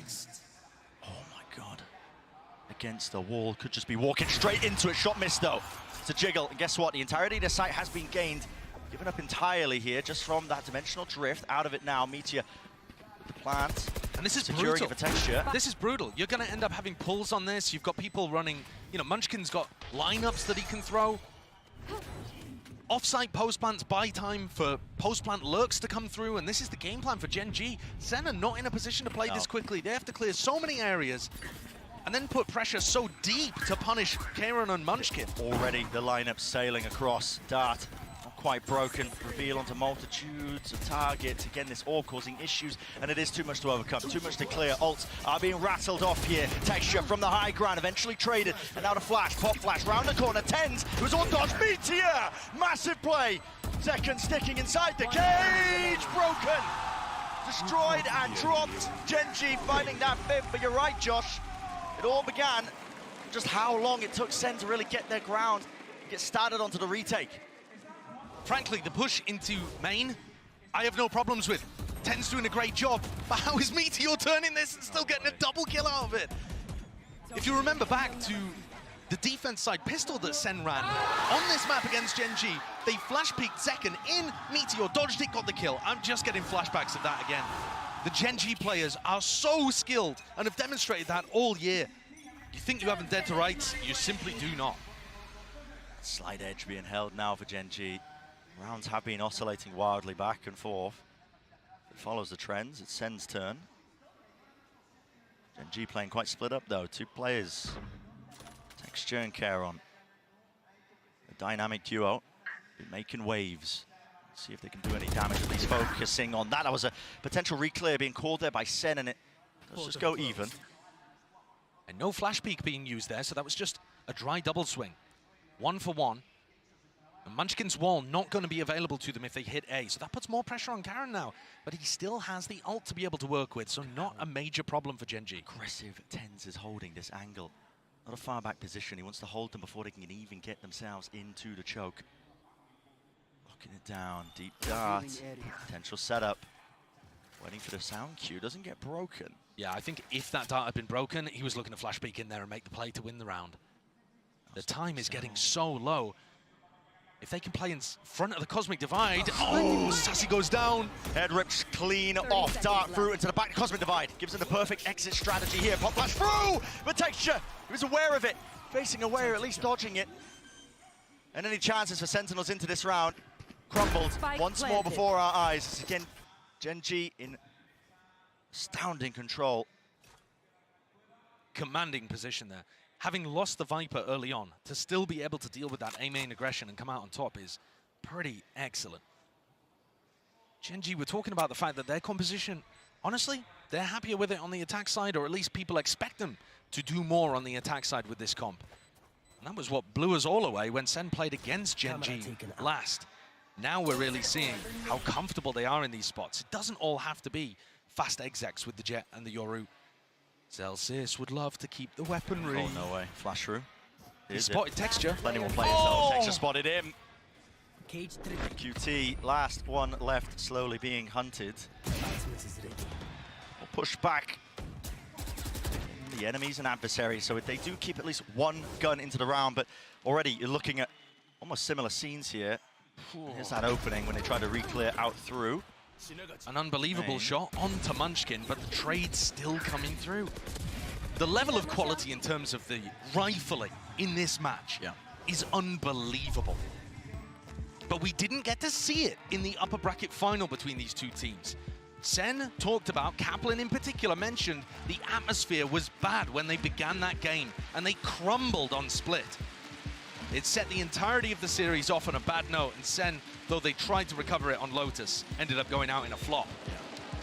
Oh my god. Against the wall. Could just be walking straight into it. Shot missed though. It's a jiggle. And guess what? The entirety of the site has been gained. Given up entirely here just from that dimensional drift. Out of it now. Meteor with the plant. And this is securing brutal. it for texture. This is brutal. You're going to end up having pulls on this. You've got people running, you know, Munchkin's got lineups that he can throw. Off-site post-plants buy time for post-plant lurks to come through, and this is the game plan for Gen G. SEN are not in a position to play this quickly. They have to clear so many areas and then put pressure so deep to punish Karen and Munchkin. Already the lineup sailing across. Dart not quite broken. Reveal onto multitudes of targets. Again, this all causing issues, and it is too much to overcome, too much to clear. Ults are being rattled off here. Texture from the high ground, eventually traded, and now the flash, pop flash, round the corner. tenz, it was on dodge. Meteor! Massive play. Second sticking inside the cage. Broken. Destroyed and dropped. Gen G finding that fifth, but you're right, Josh. It all began just how long it took SEN to really get their ground, get started onto the retake. Frankly, the push into main, I have no problems with. tenz doing a great job, but how is Meteor turning this and still getting a double kill out of it? If you remember back to the defense side pistol that SEN ran on this map against Gen G, they flash peeked Zekken in, Meteor dodged it, got the kill. I'm just getting flashbacks of that again. The Gen G players are so skilled and have demonstrated that all year. You think you haven't dead to rights, you simply do not. Slight edge being held now for Gen G. Rounds have been oscillating wildly back and forth. It follows the trends. It's SEN's turn. Gen G playing quite split up though. 2 players. Texture and Karen. A dynamic duo. Been making waves. See if they can do any damage, at least focusing on that. That was a potential reclear being called there by SEN, and let's just go even. And no flash peek being used there, so that was just a dry double swing. 1 for 1. And Munchkin's wall not going to be available to them if they hit A, so that puts more pressure on Karen now. But he still has the ult to be able to work with, so not a major problem for Gen G. Aggressive tenz is holding this angle. Not a far back position. He wants to hold them before they can even get themselves into the choke. Locking it down, deep dart, potential setup. Waiting for the sound cue, doesn't get broken. Yeah, I think if that dart had been broken, he was looking to flash peek in there and make the play to win the round. The time is getting so low. If they can play in front of the Cosmic Divide, oh, Sassy goes down. Head rips clean off, dart through into the back Cosmic Divide. Gives him the perfect exit strategy here. Pop flash through, but texture, he was aware of it. Facing away, or at least dodging it. And any chances for Sentinels into this round crumbled once more before our eyes. Again, Gen G in astounding control. Commanding position there. Having lost the Viper early on, to still be able to deal with that A-main aggression and come out on top is pretty excellent. Gen G, we're talking about the fact that their composition, honestly, they're happier with it on the attack side, or at least people expect them to do more on the attack side with this comp. And that was what blew us all away when SEN played against Gen G last. Now we're really seeing how comfortable they are in these spots. It doesn't all have to be fast execs with the Jet and the Yoru. Zelsis would love to keep the weaponry. Oh, no way. Flash through. He spotted texture. Plenty more players though. Texture spotted him. QT, last one left, slowly being hunted. We'll push back the enemies and adversaries, so they do keep at least 1 gun into the round, but already you're looking at almost similar scenes here. Here's that opening when they try to re-clear out through. An unbelievable shot onto Munchkin, but the trade's still coming through. The level of quality in terms of the rifling in this match is unbelievable. But we didn't get to see it in the upper bracket final between these two teams. SEN talked about, Kaplan in particular mentioned, the atmosphere was bad when they began that game, and they crumbled on split. It set the entirety of the series off on a bad note, and SEN, though they tried to recover it on Lotus, ended up going out in a flop.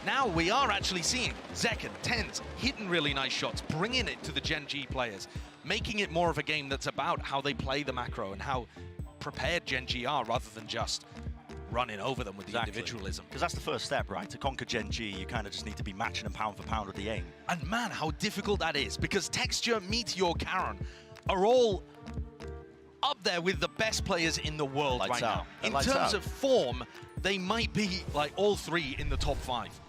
Now we are actually seeing Zek and tenz hitting really nice shots, bringing it to the Gen G players, making it more of a game that's about how they play the macro and how prepared Gen G are, rather than just running over them with the individualism. Because that's the first step, right? To conquer Gen G, you kind of just need to be matching them pound for pound with the aim. And man, how difficult that is, because Texture, Meteor, Karon are all up there with the best players in the world right now. In terms of form, they might be like all three in the top 5.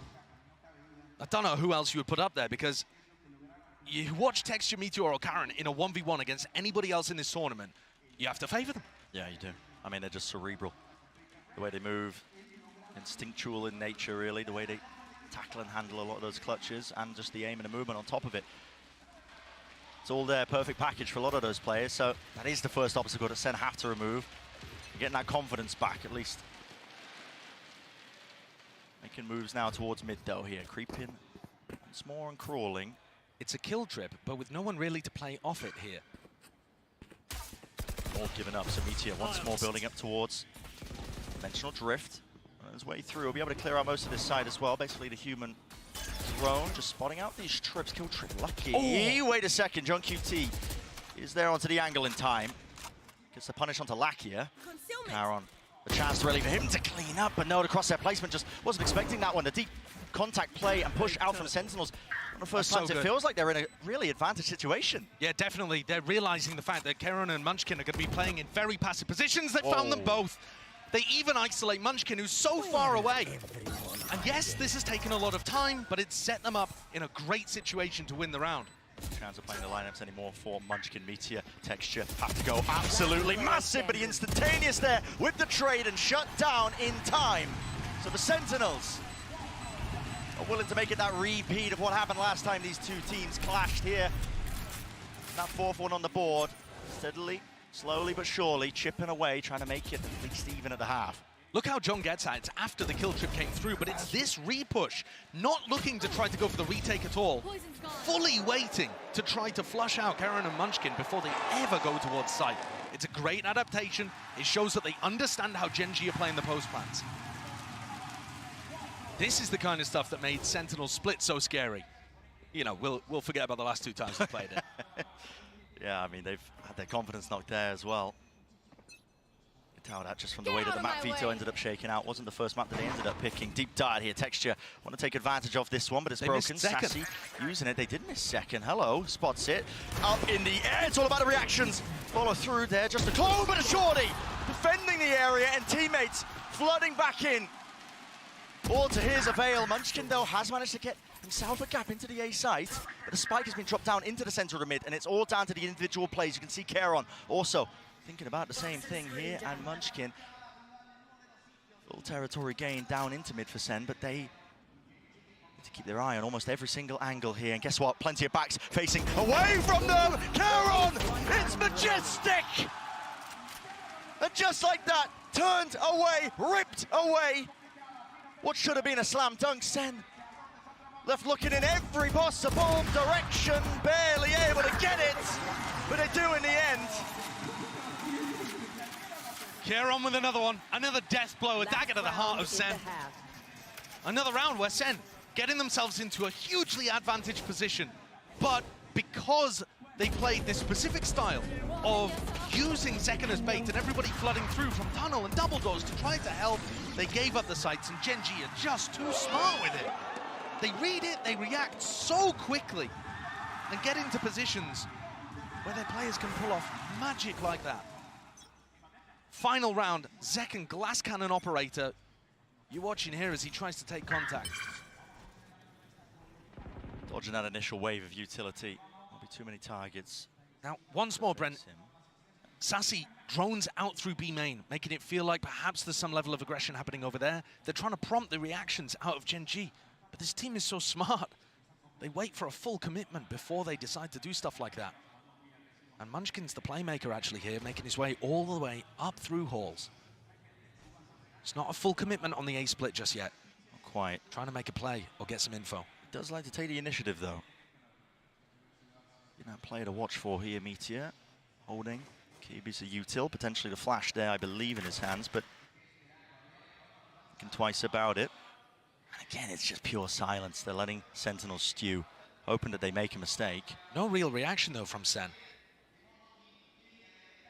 I don't know who else you would put up there, because you watch Texture, Meteor, or Karon in a 1v1 against anybody else in this tournament, you have to favor them. Yeah, you do. I mean, they're just cerebral. The way they move, instinctual in nature, really. The way they tackle and handle a lot of those clutches, and just the aim and the movement on top of it. It's all there, perfect package for a lot of those players. So that is the first obstacle that SEN have to remove. Getting that confidence back, at least. Making moves now towards mid, though, here. Creeping once more and crawling. It's a kill trip, but with no one really to play off it here. All given up, so Meteor once more building up towards Dimensional Drift. On his way through, he'll be able to clear out most of this side as well. Basically, the human drone just spotting out these trips. Kill trip lucky. Oh. Wait a second, John QT is there onto the angle in time. Gets the punish onto Lakia. Karon, the chance really for him to clean up, but no, the crosshair placement just wasn't expecting that one. The deep contact play and push out from Sentinels. On the first glance, it feels like they're in a really advantaged situation. Yeah, definitely. They're realizing the fact that Karon and Munchkin are going to be playing in very passive positions. They found them both. They even isolate Munchkin, who's so far away. And yes, this has taken a lot of time, but it's set them up in a great situation to win the round. Chance of playing the lineups anymore for Munchkin. Meteor, Texture have to go absolutely massive, but he instantaneous there with the trade and shut down in time. So the Sentinels are willing to make it that repeat of what happened last time these two teams clashed here. That 4th one on the board, steadily, slowly but surely, chipping away, trying to make it at least even at the half. Look how John gets at it. It's after the kill trip came through, but it's this repush, not looking to try to go for the retake at all, fully waiting to try to flush out Karon and Munchkin before they ever go towards site. It's a great adaptation. It shows that they understand how Gen G are playing the post plans. This is the kind of stuff that made Sentinel Split so scary. You know, we'll forget about the last 2 times we played it. Yeah, I mean, they've had their confidence knocked there as well. That just from the way that the map veto ended up shaking out. Wasn't the first map that they ended up picking. Deep dart here, Texture want to take advantage of this one, but it's broken. Sassy using it. They did miss second. Hello, spots it. Up in the air. It's all about the reactions. Follow through there. Just a CLOVE, but a shorty. Defending the area and teammates flooding back in. All to his avail. Munchkin, though, has managed to get himself a gap into the A site, but the spike has been dropped down into the center of the mid, and it's all down to the individual plays. You can see Karon also thinking about the same thing here, and Munchkin. Full territory gain down into mid for SEN, but they need to keep their eye on almost every single angle here. And guess what? Plenty of backs facing away from them. Karon, it's majestic! And just like that, turned away, ripped away. What should have been a slam dunk, SEN left looking in every possible direction, barely able to get it, but they do in the end. Karon with another one, another death blow, a dagger to the heart of SEN. Another round where SEN getting themselves into a hugely advantaged position, but because they played this specific style of using second as bait and everybody flooding through from tunnel and double doors to try to help, they gave up the sights, and Gen G are just too smart with it. They read it, they react so quickly and get into positions where their players can pull off magic like that. Final round, Zek and Glass Cannon Operator. You're watching here as he tries to take contact. Dodging that initial wave of utility. Won't be too many targets. Now, once more, Brent. Sassy drones out through B main, making it feel like perhaps there's some level of aggression happening over there. They're trying to prompt the reactions out of Gen G. But this team is so smart. They wait for a full commitment before they decide to do stuff like that. And Munchkin's the playmaker actually here, making his way all the way up through halls. It's not a full commitment on the A split just yet. Not quite. Trying to make a play or get some info. He does like to take the initiative though. That player to watch for here, Meteor. Holding. Kabir's a util, potentially the flash there, I believe, in his hands, but thinking twice about it. And again, it's just pure silence. They're letting Sentinels stew, hoping that they make a mistake. No real reaction though from Sen.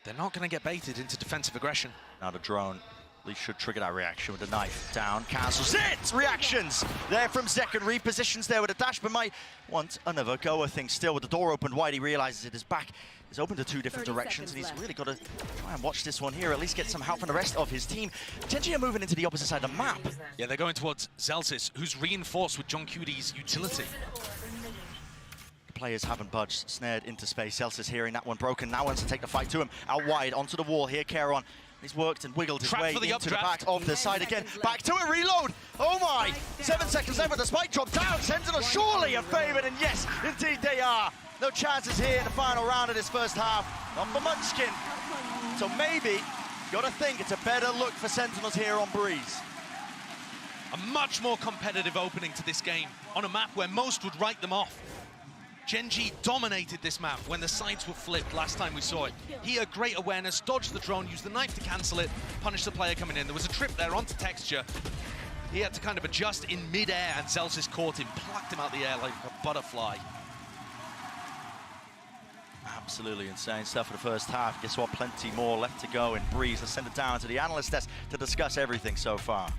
They're not going to get baited into defensive aggression. Now the drone at least should trigger that reaction with the knife down. Cancels it! Reactions there from Zekken. Repositions there with a dash, but might want another go. I think still with the door opened wide, he realizes it is back. It's open to two different directions, and he's really got to try and watch this one here, at least get some help from the rest of his team. Genji are moving into the opposite side of the map. Yeah, they're going towards Zelsis, who's reinforced with John Cudy's utility. Players haven't budged, snared into space. Zelsis hearing that one broken, now wants to take the fight to him. Out wide, onto the wall here, Karon. He's worked and wiggled his way into the back of the side again. Back to it, reload! Oh my! 7 seconds left with the spike drop down. Sentinels surely are favored, and yes, indeed they are. No chances here in the final round of this first half. Not for Munchkin. So maybe, gotta think it's a better look for Sentinels here on Breeze. A much more competitive opening to this game on a map where most would write them off. Genji dominated this map when the sides were flipped last time we saw it. He had great awareness, dodged the drone, used the knife to cancel it, punished the player coming in. There was a trip there onto Texture. He had to kind of adjust in mid-air, and Zelsis caught him, plucked him out the air like a butterfly. Absolutely insane stuff for the first half. Guess what? Plenty more left to go in Breeze. Let's send it down to the analyst desk to discuss everything so far.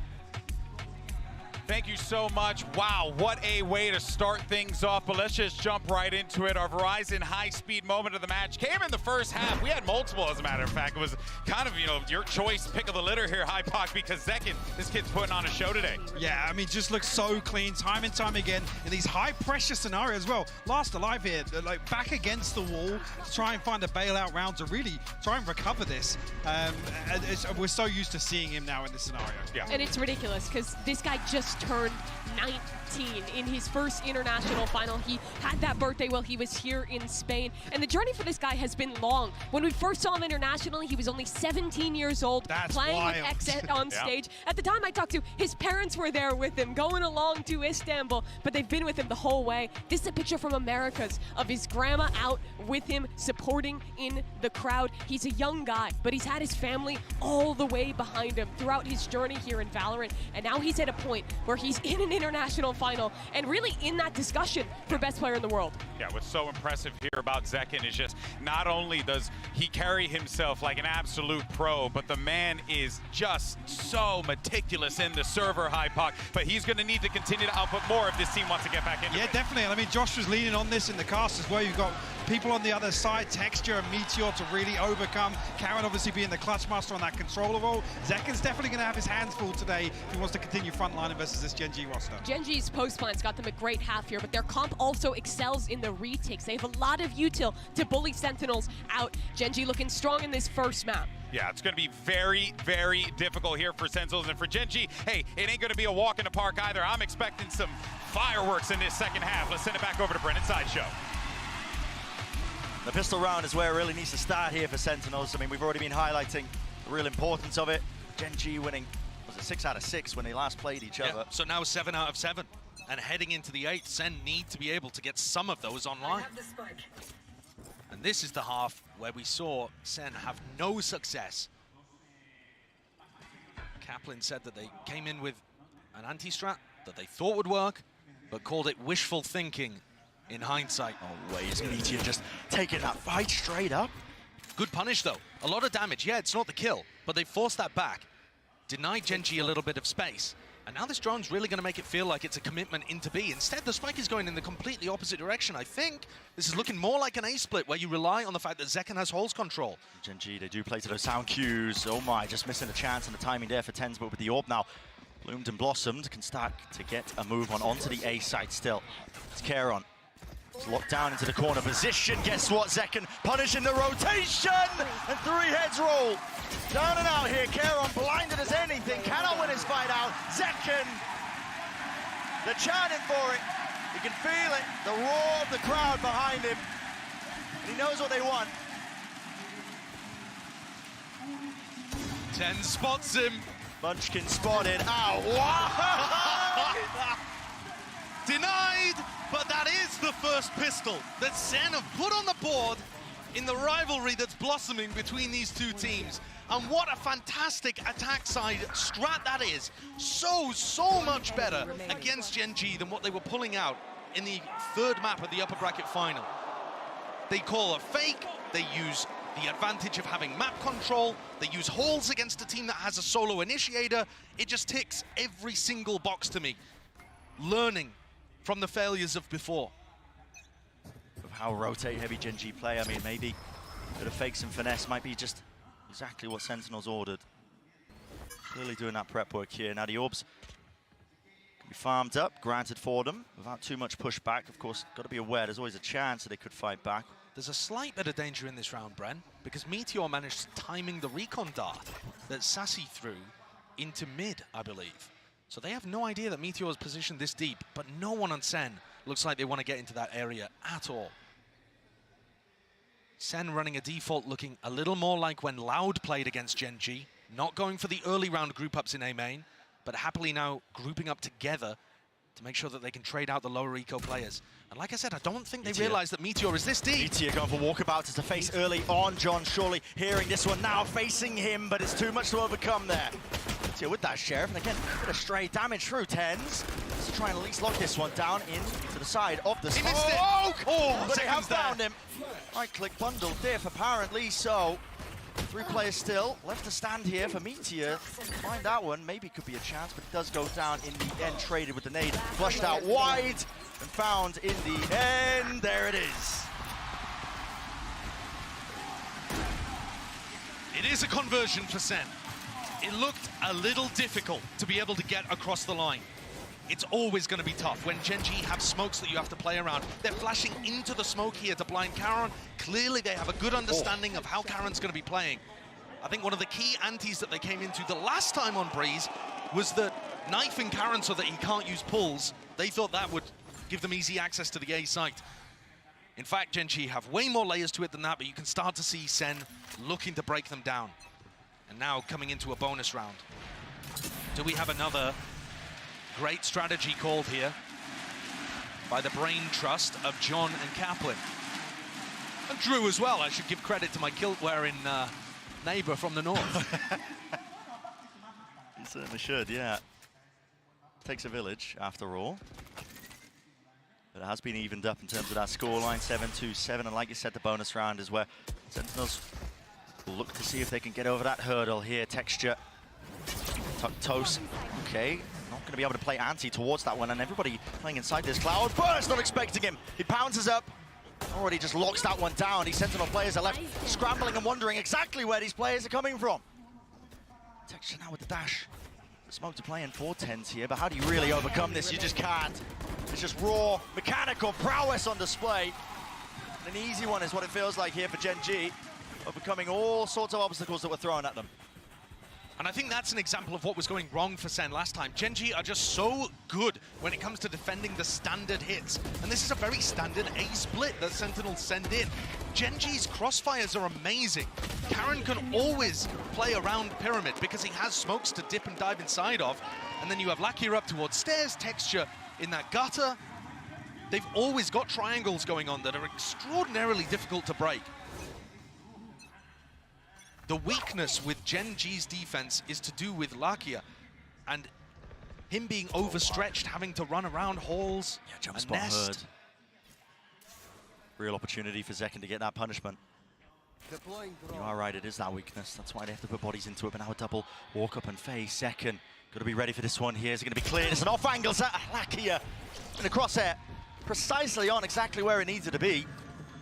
Thank you so much. Wow, what a way to start things off. But let's just jump right into it. Our Verizon high-speed moment of the match came in the first half. We had multiple, as a matter of fact. It was kind of, your choice, pick of the litter here, Hypoc, because Zekken, this kid's putting on a show today. Yeah, I mean, just looks so clean time and time again in these high-pressure scenarios as well. Last alive here, like back against the wall to try and find a bailout round to really try and recover this. We're so used to seeing him now in this scenario. Yeah. And it's ridiculous because this guy just turned 19 in his first international final. He had that birthday while he was here in Spain. And the journey for this guy has been long. When we first saw him internationally, he was only 17 years old, playing with Exet on stage. At the time I talked to, his parents were there with him, going along to Istanbul, but they've been with him the whole way. This is a picture from Americas of his grandma out with him, supporting in the crowd. He's a young guy, but he's had his family all the way behind him throughout his journey here in Valorant. And now he's at a point where he's in an international final and really in that discussion for best player in the world. Yeah, what's so impressive here about Zekken is just not only does he carry himself like an absolute pro, but the man is just so meticulous in the server, Hypoc, but he's going to need to continue to output more if this team wants to get back into it. Yeah, definitely. I mean, Josh was leaning on this in the cast as well. You've got people on the other side, Texture and Meteor to really overcome. Karen obviously being the clutch master on that controller role. Zekken's definitely going to have his hands full today if he wants to continue frontline versus this Genji roster. Genji's post plan's got them a great half here, but their comp also excels in the retakes. They have a lot of util to bully Sentinels out. Genji looking strong in this first map. Yeah, it's going to be very, very difficult here for Sentinels. And for Genji, hey, it ain't going to be a walk in the park either. I'm expecting some fireworks in this second half. Let's send it back over to Brennan Sideshow. The pistol round is where it really needs to start here for Sentinels. I mean, we've already been highlighting the real importance of it. Genji winning, was it 6 out of 6 when they last played each other? So now 7 out of 7. And heading into the 8th, Sen need to be able to get some of those online. And this is the half where we saw Sen have no success. Kaplan said that they came in with an anti-strat that they thought would work, but called it wishful thinking in hindsight. Oh, ways Meteor just taking that fight straight up. Good punish, though. A lot of damage. Yeah, it's not the kill, but they forced that back. Denied Genji a little bit of space. And now this drone's really going to make it feel like it's a commitment into B. Instead, the spike is going in the completely opposite direction. I think this is looking more like an A-split where you rely on the fact that Zekken has holes control. Genji, they do play to those sound cues. Oh my, just missing a chance and the timing there for tenz, but with the orb now bloomed and blossomed, can start to get a move onto the A side still. It's Karon. It's locked down into the corner position. Guess what? Zekken punishing the rotation! And 3 heads roll. Down and out here. Karon blinded as anything. Cannot win his fight out. Zekken, they're chanting for it. He can feel it, the roar of the crowd behind him. And he knows what they want. Tenz spots him. Munchkin spotted. Ow! Wow! Denied, but that is the first pistol that SEN have put on the board in the rivalry that's blossoming between these two teams. And what a fantastic attack side strat that is. So much better against Gen G than what they were pulling out in the third map of the upper bracket final. They call a fake, they use the advantage of having map control, they use halls against a team that has a solo initiator. It just ticks every single box to me. Learning from the failures of before. Of how rotate heavy Gen G play, I mean, maybe a bit of fakes and finesse might be just exactly what Sentinels ordered. Clearly doing that prep work here. Now the orbs can be farmed up, granted for them, without too much pushback. Of course, got to be aware there's always a chance that they could fight back. There's a slight bit of danger in this round, Bren, because Meteor managed timing the recon dart that Sassy threw into mid, I believe. So they have no idea that Meteor is positioned this deep, but no one on SEN looks like they want to get into that area at all. SEN running a default looking a little more like when Loud played against Gen G, not going for the early round group ups in A main, but happily now grouping up together to make sure that they can trade out the lower eco players. And like I said, I don't think they realize that Meteor is this deep. Meteor going for walkabout as the face early on. John surely hearing this one now, facing him, but it's too much to overcome there. Meteor with that Sheriff, and again, a bit of stray damage through tenz. Let's try and at least lock this one down in to the side of the... He missed it! But they have found him. Right-click bundle diff, apparently so. 3 players still left to stand here for Meteor. Find that one, maybe could be a chance, but it does go down in the end. Traded with the nade, flushed out wide, and found in the end. There it is. It is a conversion for SEN. It looked a little difficult to be able to get across the line. It's always going to be tough when Gen G have smokes that you have to play around. They're flashing into the smoke here to blind Karon. Clearly they have a good understanding of how Karon's going to be playing. I think one of the key antis that they came into the last time on Breeze was that knifing Karon so that he can't use pulls. They thought that would give them easy access to the A site. In fact, Gen G have way more layers to it than that, but you can start to see SEN looking to break them down. And now coming into a bonus round. Do we have another great strategy called here by the brain trust of John and Kaplan? And Drew as well. I should give credit to my kilt-wearing neighbor from the north. You certainly should, yeah. Takes a village, after all. But it has been evened up in terms of that scoreline, 7-2-7. And like you said, the bonus round is where Sentinels will look to see if they can get over that hurdle here. Texture, Toast, okay. Not going to be able to play anti towards that one, and everybody playing inside this cloud burst, not expecting him. He pounces up, already just locks that one down. These Sentinel players are left scrambling and wondering exactly where these players are coming from. Texture now with the dash. Smoke to play in for tenz here, but how do you really overcome this? You just can't. It's just raw mechanical prowess on display. An easy one is what it feels like here for Gen G, overcoming all sorts of obstacles that were thrown at them. And I think that's an example of what was going wrong for SEN last time. Gen G are just so good when it comes to defending the standard hits. And this is a very standard A split that Sentinels send in. Gen G's crossfires are amazing. Karon can always play around Pyramid because he has smokes to dip and dive inside of. And then you have Lakir up towards stairs, Texture in that gutter. They've always got triangles going on that are extraordinarily difficult to break. The weakness with Gen G's defense is to do with Lakia and him being overstretched, having to run around halls, jump a spot nest. heard. Real opportunity for Zekken to get that punishment. You are right, it is that weakness. That's why they have to put bodies into it, but now a double walk up and face. Zekken, got to be ready for this one here. Is it going to be cleared? It's an off angle. Lakia in the crosshair, precisely on exactly where it needed to be.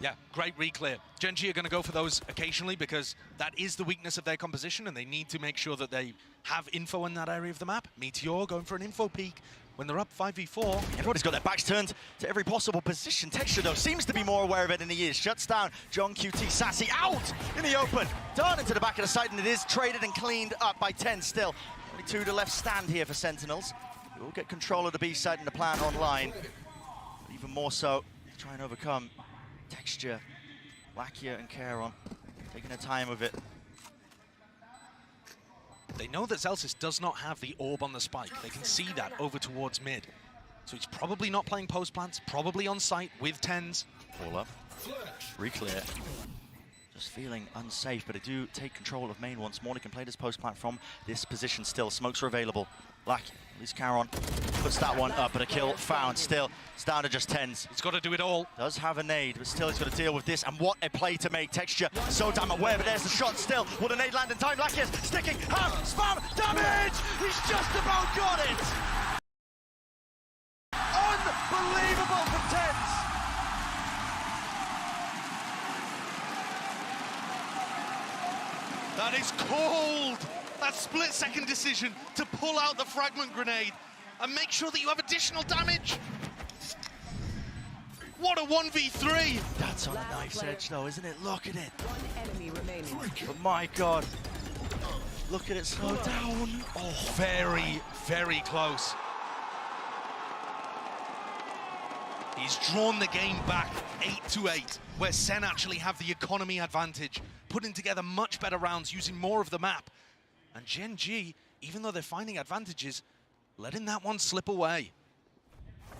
Yeah, great reclear. Gen G are going to go for those occasionally because that is the weakness of their composition and they need to make sure that they have info in that area of the map. Meteor going for an info peek when they're up 5v4. Everybody's got their backs turned to every possible position. Texture, though, seems to be more aware of it than he is. Shuts down John QT. Sassy out in the open. Done into the back of the site, and it is traded and cleaned up by tenz still. Only 2 to left stand here for Sentinels. We'll get control of the B side and the plant online. Even more so to try and overcome Texture, Lakia and Caron taking their time with it. They know that Zellsis does not have the orb on the spike. They can see that over towards mid. So he's probably not playing post plants, probably on site with tenz. All up. Reclear. Just feeling unsafe, but they do take control of main once more. They can play this post plant from this position still. Smokes are available. Lack, at least Caron puts that one up, but a kill found still. It's down to just tenz. He's got to do it all. Does have a nade, but still he's got to deal with this. And what a play to make. Texture so damn aware, but there's the shot still. Will the nade land in time? Lack is sticking. Ham, spam, damage! He's just about got it! Unbelievable from tenz. That is cold! That split-second decision to pull out the fragment grenade and make sure that you have additional damage. What a 1v3! That's on a knife's edge though, isn't it? Look at it. But my God. Look at it slow down. Oh, very, very close. He's drawn the game back 8-8, where SEN actually have the economy advantage, putting together much better rounds, using more of the map. And Gen G, even though they're finding advantages, letting that one slip away.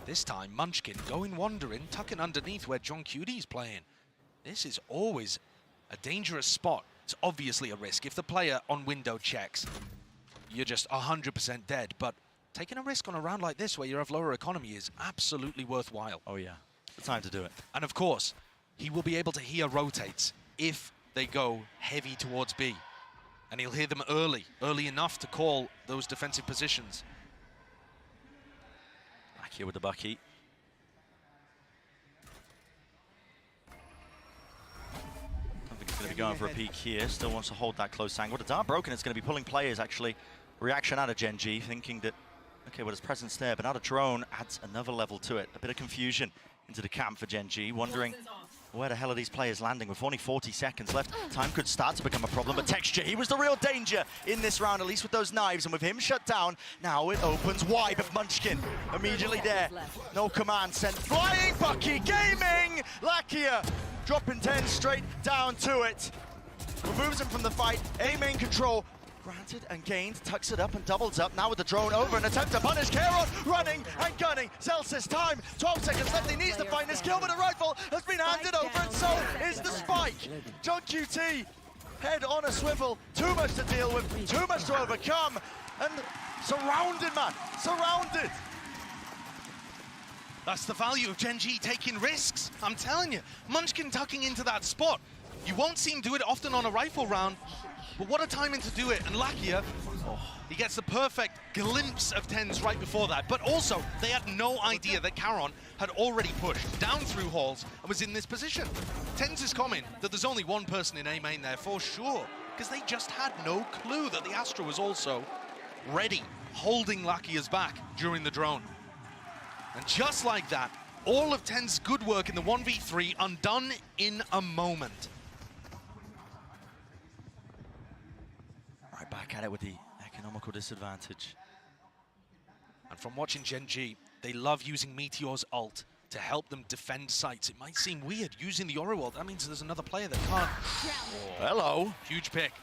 This time, Munchkin going wandering, tucking underneath where John Cudy's playing. This is always a dangerous spot. It's obviously a risk. If the player on window checks, you're just 100% dead. But taking a risk on a round like this where you have lower economy is absolutely worthwhile. Oh yeah, the time to do it. And of course, he will be able to hear rotates if they go heavy towards B. And he'll hear them early enough to call those defensive positions. Back here with the Bucky. I think he's going to be going for a peek here. Still wants to hold that close angle. The dart broken, it's going to be pulling players actually. Reaction out of Gen G, thinking that, okay, well, his presence there, but now the drone adds another level to it. A bit of confusion into the camp for Gen G, wondering where the hell are these players landing with only 40 seconds left. Time could start to become a problem, but Texture, he was the real danger in this round, at least with those knives, and with him shut down, now it opens wide, but Munchkin immediately there. No command sent, flying Bucky, gaming! Lakia dropping tenz straight down to it. Removes him from the fight, A main control. Granted and gained, tucks it up and doubles up. Now with the drone over, an attempt to punish Caron, running and gunning. Zellsis time, 12 seconds left. He needs to find this kill, but the rifle has been handed over, and so is the spike. John QT, head on a swivel. Too much to deal with, too much to overcome, and surrounded, man, surrounded. That's the value of Gen G taking risks. I'm telling you, Munchkin tucking into that spot. You won't see him do it often on a rifle round. But what a timing to do it, and Lakia, he gets the perfect glimpse of tenz right before that. But also, they had no idea that Caron had already pushed down through halls and was in this position. tenz is coming that there's only one person in A main there for sure, because they just had no clue that the Astra was also ready, holding Lakia's back during the drone. And just like that, all of tenz's good work in the 1v3 undone in a moment. Right back at it with the economical disadvantage. And from watching Gen G, they love using Meteor's ult to help them defend sites. It might seem weird using the Oro ult. That means there's another player that can't. Oh, hello. Huge pick.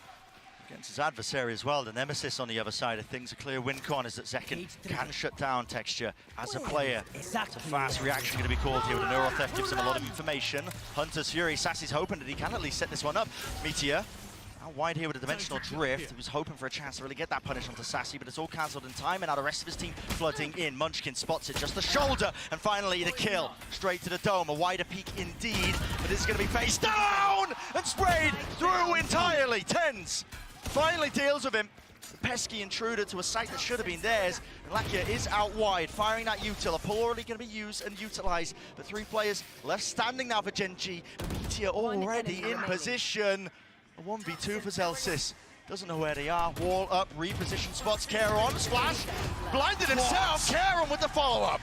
Against his adversary as well. The Nemesis on the other side of things. A clear win con is that Zekken can shut down Texture as a player. It's a fast reaction going to be called here with the neural theft. Gives him a lot of information. Hunter's Fury. Sassy's hoping that he can at least set this one up. Meteor. Out wide here with a dimensional drift. He was hoping for a chance to really get that punish onto Sassy, but it's all cancelled in time, and now the rest of his team flooding in. Munchkin spots it, just the shoulder, and finally the kill. Straight to the dome, a wider peak indeed, but this is going to be face down and sprayed through entirely. tenz finally deals with him. The pesky intruder to a site that should have been theirs. And Lakia is out wide, firing that util. A pull already going to be used and utilised, but 3 players left standing now for Gen G. Meteor already in position. A 1v2 for Zellsis. Doesn't know where they are. Wall up, reposition spots. Caron, splash. Blinded himself. Caron with the follow-up.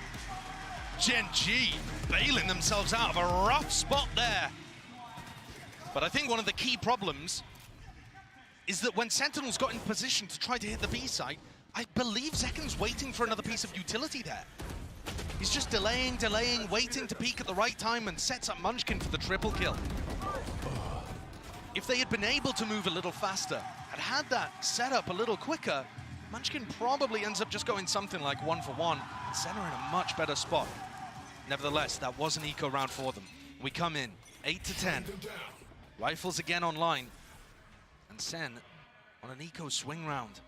Gen G bailing themselves out of a rough spot there. But I think one of the key problems is that when Sentinels got in position to try to hit the B site, I believe Zekken's waiting for another piece of utility there. He's just delaying, waiting to peek at the right time and sets up Munchkin for the triple kill. If they had been able to move a little faster and had that set up a little quicker, Munchkin probably ends up just going something like 1-for-1. SEN are in a much better spot. Nevertheless, that was an eco round for them. We come in 8-10. Rifles again online. And SEN on an eco swing round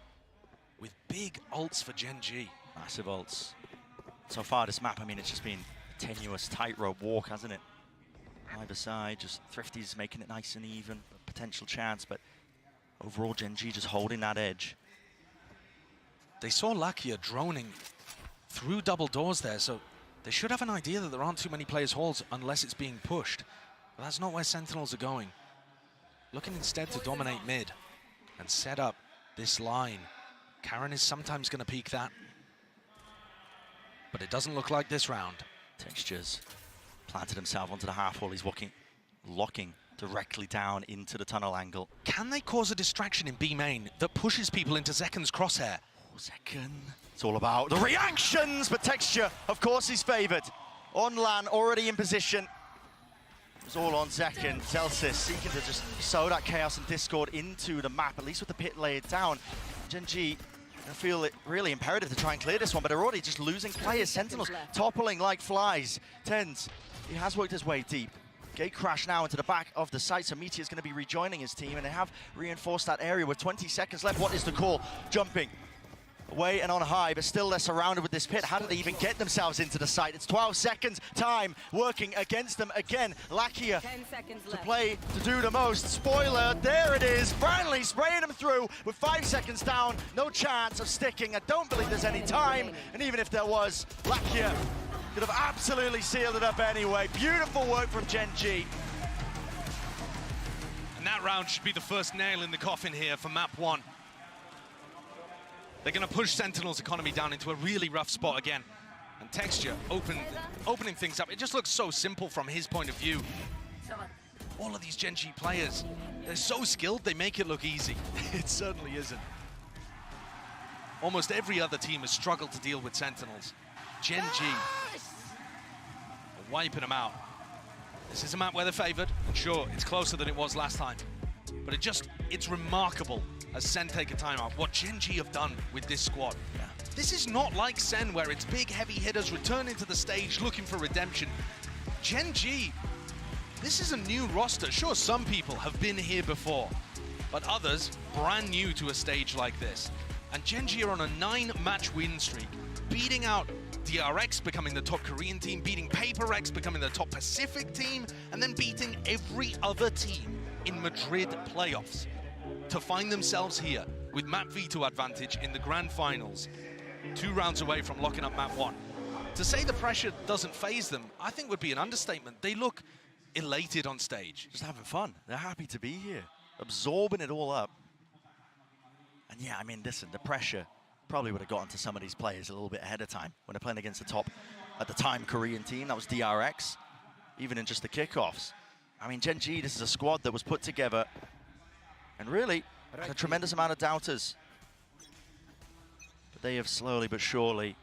with big ults for Gen G. Massive ults. So far this map, I mean, it's just been a tenuous tightrope walk, hasn't it? Either side, just Thrifty's making it nice and even, a potential chance, but overall Gen G just holding that edge. They saw Lakia droning through double doors there, so they should have an idea that there aren't too many players halls unless it's being pushed. But that's not where Sentinels are going. Looking instead to dominate mid and set up this line. Karen is sometimes going to peek that, but it doesn't look like this round. Textures planted himself onto the half wall. He's locking directly down into the tunnel angle. Can they cause a distraction in B main that pushes people into Zeken's crosshair? Oh, Zeken. It's all about the reactions, but Texture, of course, he's favored. On LAN, already in position. It was all on Zeken. Zelsis seeking to just sow that chaos and discord into the map, at least with the pit laid down. Gen G feel it really imperative to try and clear this one, but they're already just losing players. Sentinels toppling like flies. Tenz, he has worked his way deep. Gate crash now into the back of the site, so Meteor's going to be rejoining his team, and they have reinforced that area with 20 seconds left. What is the call? Jumping away and on high, but still they're surrounded with this pit. How did they even get themselves into the site? It's 12 seconds, time working against them again. Lakia to play to do the most. Spoiler, there it is. Branley spraying them through with 5 seconds down. No chance of sticking. I don't believe there's any time, and even if there was, Lakia could have absolutely sealed it up anyway. Beautiful work from Gen G. And that round should be the first nail in the coffin here for map 1. They're going to push Sentinel's economy down into a really rough spot again. And Texture opening things up. It just looks so simple from his point of view. All of these Gen G players, they're so skilled, they make it look easy. It certainly isn't. Almost every other team has struggled to deal with Sentinels. Gen G are wiping them out. This is a map where they're favored. And sure, it's closer than it was last time. But it's remarkable as SEN take a timeout, what Gen G have done with this squad. Yeah. This is not like SEN, where it's big, heavy hitters returning to the stage looking for redemption. Gen G, this is a new roster. Sure, some people have been here before, but others brand new to a stage like this. And Gen G are on a 9-match win streak, beating out DRX, becoming the top Korean team, beating PaperX, becoming the top Pacific team, and then beating every other team in Madrid playoffs to find themselves here with map V2 advantage in the grand finals, 2 rounds away from locking up map 1. To say the pressure doesn't faze them, I think would be an understatement. They look elated on stage. Just having fun. They're happy to be here, absorbing it all up. And yeah, I mean, listen, the pressure probably would have gotten to some of these players a little bit ahead of time when they're playing against the top, at the time, Korean team. That was DRX, even in just the kickoffs. I mean, Gen G, this is a squad that was put together and really had a tremendous amount of doubters. But they have slowly but surely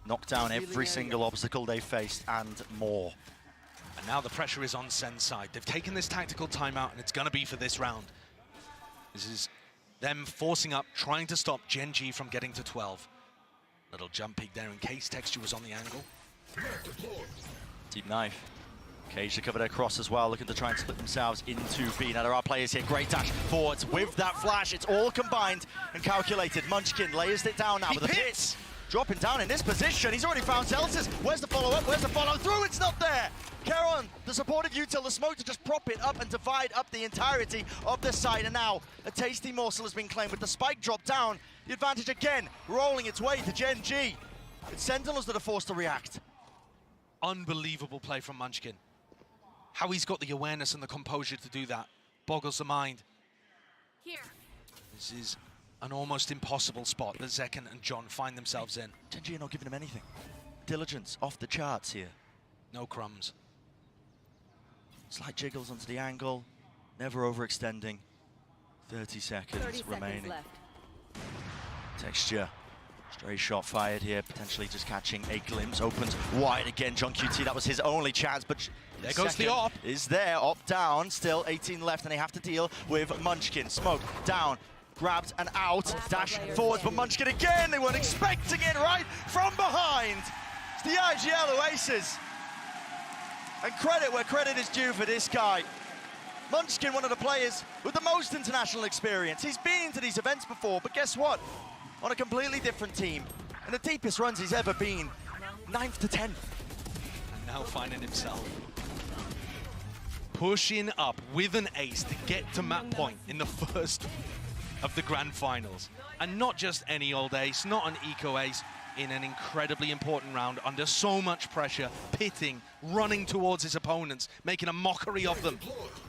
knocked down every single obstacle they faced and more. And now the pressure is on SEN's side. They've taken this tactical timeout, and it's going to be for this round. This is them forcing up, trying to stop Gen G from getting to 12. Little jump peek there in case Texture was on the angle. Deep knife. Cage to cover their cross as well, looking to try and split themselves into B. Now there are players here, great dash forwards with that flash. It's all combined and calculated. Munchkin layers it down now with the pits. Dropping down in this position. He's already found Zelsis. Where's the follow-up? Where's the follow-through? It's not there. Caron, the supportive util, the smoke to just prop it up and divide up the entirety of the site. And now a tasty morsel has been claimed with the spike drop down. The advantage again, rolling its way to Gen G. It's Sentinels that are forced to react. Unbelievable play from Munchkin. How he's got the awareness and the composure to do that boggles the mind. Here. This is an almost impossible spot that Zeken and John find themselves in. Gen G are not giving them anything. Diligence off the charts here. No crumbs. Slight jiggles onto the angle, never overextending. 30 seconds remaining. Left. Texture Stray shot fired here, potentially just catching a glimpse. Opens wide again, John QT, that was his only chance, but there goes the op. Is there, op down, still 18 left, and they have to deal with Munchkin. Smoke down, grabbed and out, dash forwards, but Munchkin again, they weren't expecting it right from behind. It's the IGL who aces. And credit where credit is due for this guy. Munchkin, one of the players with the most international experience. He's been to these events before, but guess what? On a completely different team. And the deepest runs he's ever been, 9th to 10th. And now finding himself pushing up with an ace to get to map point in the first of the grand finals. And not just any old ace, not an eco ace, in an incredibly important round under so much pressure, pitting, running towards his opponents, making a mockery of them.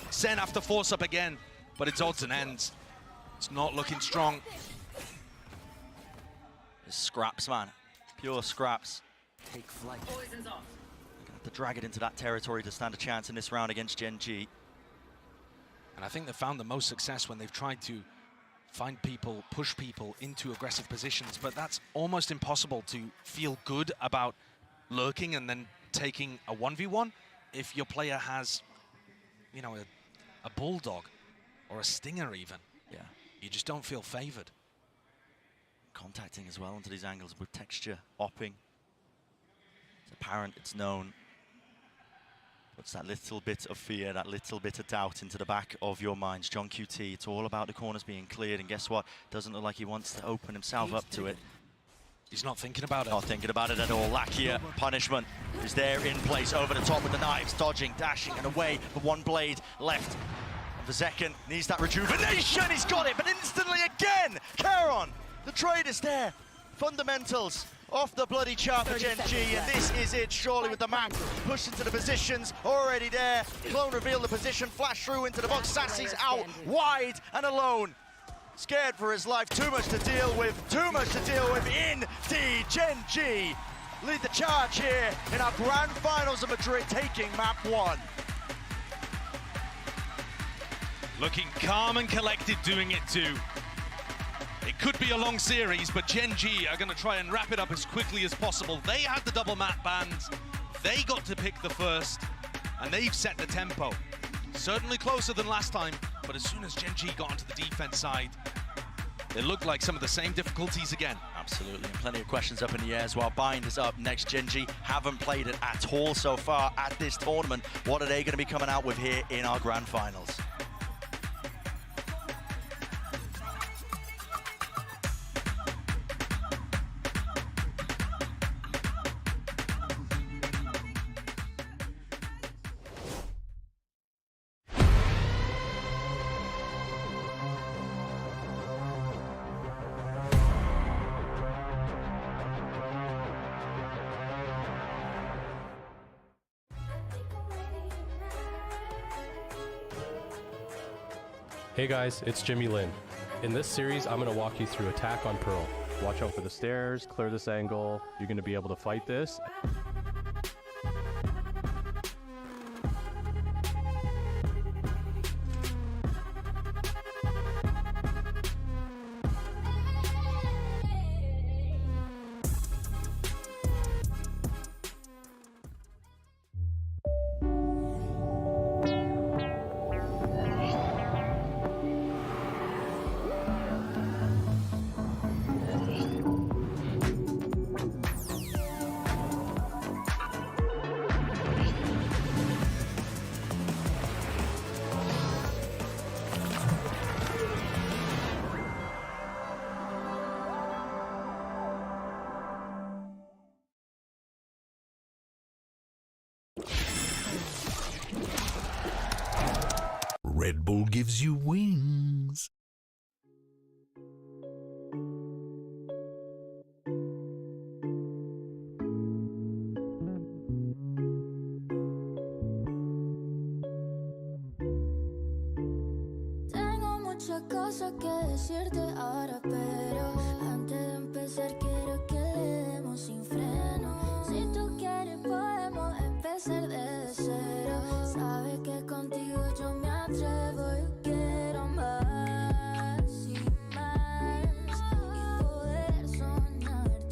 SEN have to force up again, but it's odds and ends. It's not looking strong. Scraps, man. Pure scraps. Take flight. Gonna have to drag it into that territory to stand a chance in this round against Gen G. And I think they've found the most success when they've tried to find people, push people into aggressive positions, but that's almost impossible to feel good about lurking and then taking a 1v1 if your player has, you know, a bulldog or a stinger even. Yeah. You just don't feel favored. Contacting as well into these angles with texture, opping. It's apparent, it's known. Puts that little bit of fear, that little bit of doubt into the back of your minds. John QT, it's all about the corners being cleared, and guess what? Doesn't look like he wants to open himself up to it. He's not thinking about it. Not thinking about it at all. Lakia, punishment is there in place, over the top with the knives, dodging, dashing, and away, but one blade left. And Vezekin needs that rejuvenation, he's got it, but instantly again, Charon, the trade is there. Fundamentals off the bloody chart for Gen G, and this is it, surely, with the map pushed into the positions, already there. Clone revealed the position, flash through into the box, Sassy's out, wide and alone. Scared for his life, too much to deal with, indeed. Gen G lead the charge here in our grand finals of Madrid, taking map 1. Looking calm and collected, doing it too. It could be a long series, but Gen G are going to try and wrap it up as quickly as possible. They had the double map bans, they got to pick the first, and they've set the tempo. Certainly closer than last time, but as soon as Gen G got onto the defense side, it looked like some of the same difficulties again. Absolutely, and plenty of questions up in the air as well. Bind is up next. Gen G haven't played it at all so far at this tournament. What are they going to be coming out with here in our grand finals? Hey guys, it's Jimmy Lin. In this series, I'm going to walk you through attack on Pearl. Watch out for the stairs, clear this angle. You're going to be able to fight this. Red Bull gives you wings. Tengo muchas cosas que decirte ahora, pero antes de empezar quiero que le demos sin freno. Si tú quieres podemos empezar desde cero. Sabes que contigo yo me atrevo, yo quiero más y más, y poder soñar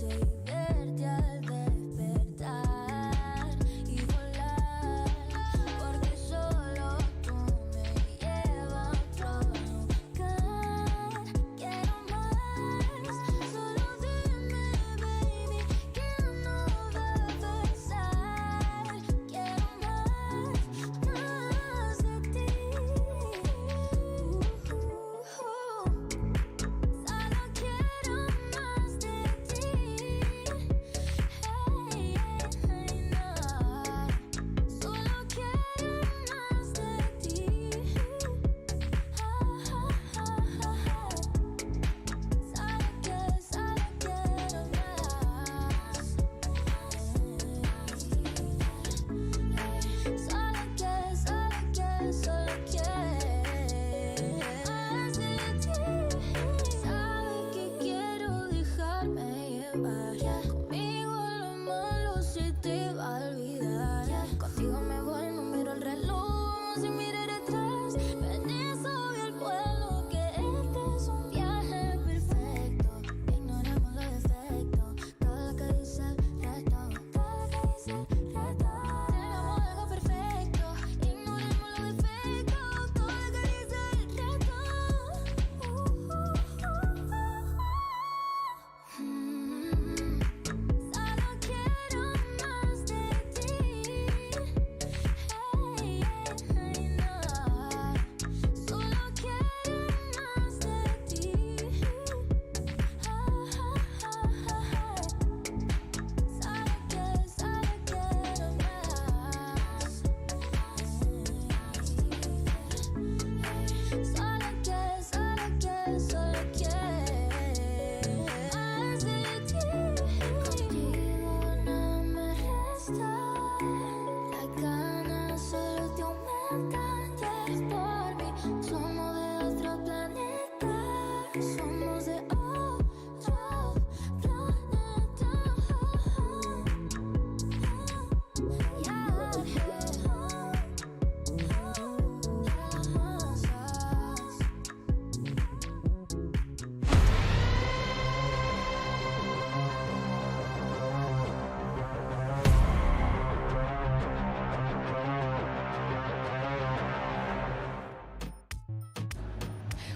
Tengamos algo perfecto, ignoremos los defectos, todo lo que dice el resto. Solo quiero más de ti. Hey, no. Solo quiero más de ti. Somos de otro planeta.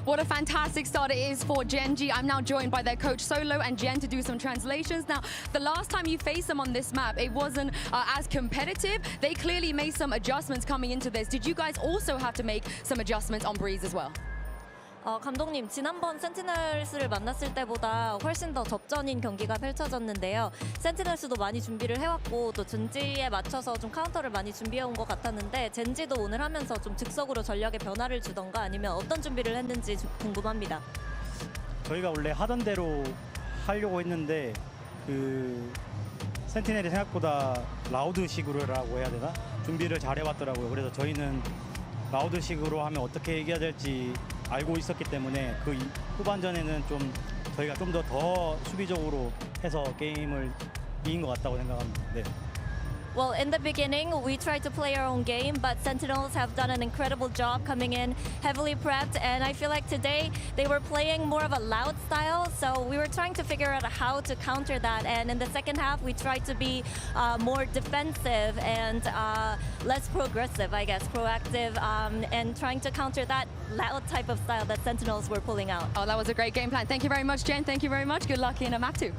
What a fantastic start it is for Gen G. I'm now joined by their coach Solo and Jen to do some translations. Now, the last time you faced them on this map, it wasn't as competitive. They clearly made some adjustments coming into this. Did you guys also have to make some adjustments on Breeze as well? 감독님, 지난번 센티널스를 만났을 때보다 훨씬 더 접전인 경기가 펼쳐졌는데요. 센티널스도 많이 준비를 해왔고 또 젠지에 맞춰서 좀 카운터를 많이 준비해온 것 같았는데 젠지도 오늘 하면서 좀 즉석으로 전략에 변화를 주던가 아니면 어떤 준비를 했는지 궁금합니다. 저희가 원래 하던 대로 하려고 했는데 그 센티넬이 생각보다 라우드식으로라고 해야 되나? 준비를 잘 해왔더라고요. 그래서 저희는 라우드식으로 하면 어떻게 이겨야 될지 알고 있었기 때문에 그 후반전에는 좀 저희가 좀 더 수비적으로 해서 게임을 이긴 것 같다고 생각합니다. 네. Well, in the beginning, we tried to play our own game, but Sentinels have done an incredible job coming in heavily prepped, and I feel like today they were playing more of a loud style, so we were trying to figure out how to counter that, and in the second half, we tried to be more defensive and less progressive, I guess, proactive, and trying to counter that loud type of style that Sentinels were pulling out. Oh, that was a great game plan. Thank you very much, Jen. Thank you very much. Good luck in map 2.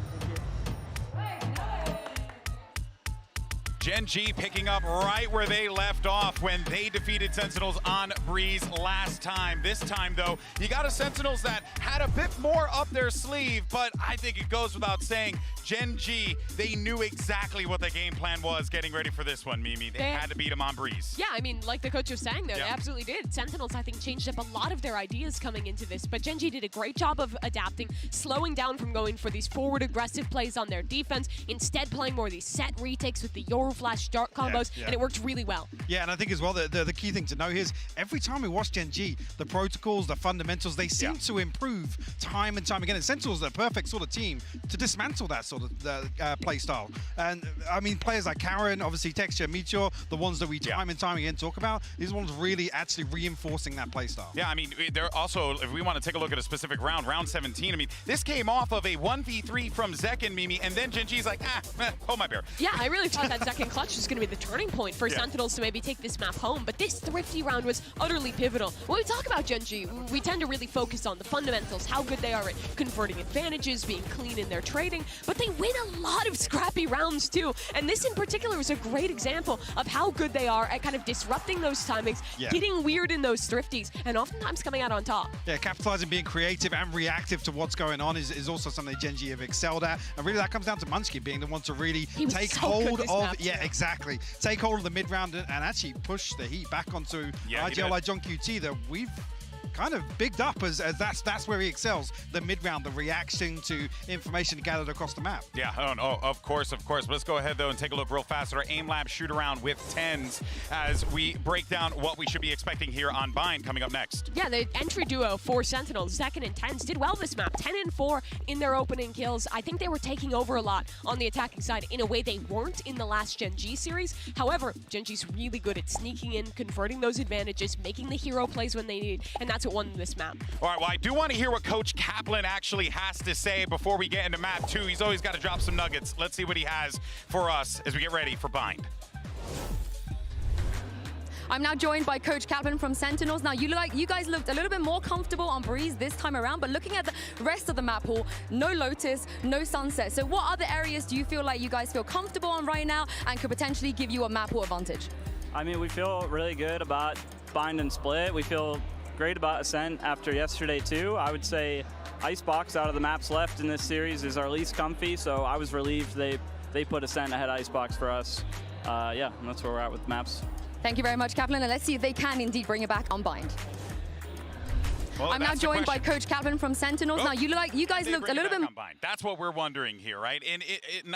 Gen G picking up right where they left off when they defeated Sentinels on Breeze last time. This time, though, you got a Sentinels that had a bit more up their sleeve, but I think it goes without saying, Gen G, they knew exactly what the game plan was getting ready for this one, Mimi. They had to beat them on Breeze. Yeah, I mean, like the coach was saying there, they absolutely did. Sentinels, I think, changed up a lot of their ideas coming into this, but Gen G did a great job of adapting, slowing down from going for these forward aggressive plays on their defense, instead playing more of these set retakes with the Flash dart combos, and it worked really well. Yeah, and I think as well the key thing to know here is every time we watch Gen G, the protocols, the fundamentals, they seem to improve time and time again. And Sentinels are the perfect sort of team to dismantle that sort of play style. And I mean, players like Karen, obviously Texture, Meteor, the ones that we time and time again talk about, these ones really actually reinforcing that play style. Yeah, I mean, they're also, if we want to take a look at a specific round, round 17, I mean, this came off of a 1v3 from Zek and Mimi, and then Gen G's like, hold my beer. Yeah, I really thought that second clutch was going to be the turning point for Sentinels to maybe take this map home, but this Thrifty round was utterly pivotal. When we talk about Gen G, we tend to really focus on the fundamentals, how good they are at converting advantages, being clean in their trading, but they win a lot of scrappy rounds too, and this in particular is a great example of how good they are at kind of disrupting those timings, getting weird in those Thrifties, and oftentimes coming out on top. Yeah, capitalizing, being creative and reactive to what's going on is also something Gen G have excelled at, and really that comes down to Munchkin being the one to really take hold of, exactly, take hold of the mid-round and actually push the heat back onto IGL like John QT that we've kind of bigged up as that's where he excels, the mid-round, the reaction to information gathered across the map. Yeah, of course. But let's go ahead, though, and take a look real fast at our aim lab shoot-around with tenz as we break down what we should be expecting here on Bind coming up next. Yeah, the entry duo for Sentinels, Second and tenz, did well this map, 10 and 4 in their opening kills. I think they were taking over a lot on the attacking side in a way they weren't in the last Gen G series. However, Gen G's really good at sneaking in, converting those advantages, making the hero plays when they need, and that's what won this map. All right, well, I do want to hear what Coach Kaplan actually has to say before we get into map 2. He's always got to drop some nuggets. Let's see what he has for us as we get ready for Bind. I'm now joined by Coach Kaplan from Sentinels. Now, you guys looked a little bit more comfortable on Breeze this time around, but looking at the rest of the map pool, no Lotus, no Sunset. So what other areas do you feel like you guys feel comfortable on right now and could potentially give you a map pool advantage? I mean, we feel really good about Bind and Split. We feel great about Ascent after yesterday too. I would say Icebox out of the maps left in this series is our least comfy, so I was relieved they put Ascent ahead of Icebox for us. Yeah, and that's where we're at with maps. Thank you very much, Kaplan, and let's see if they can indeed bring it back on Bind. Well, I'm now joined by Coach Kaplan from Sentinels. Oh, now, you guys looked a little bit... That's what we're wondering here, right? And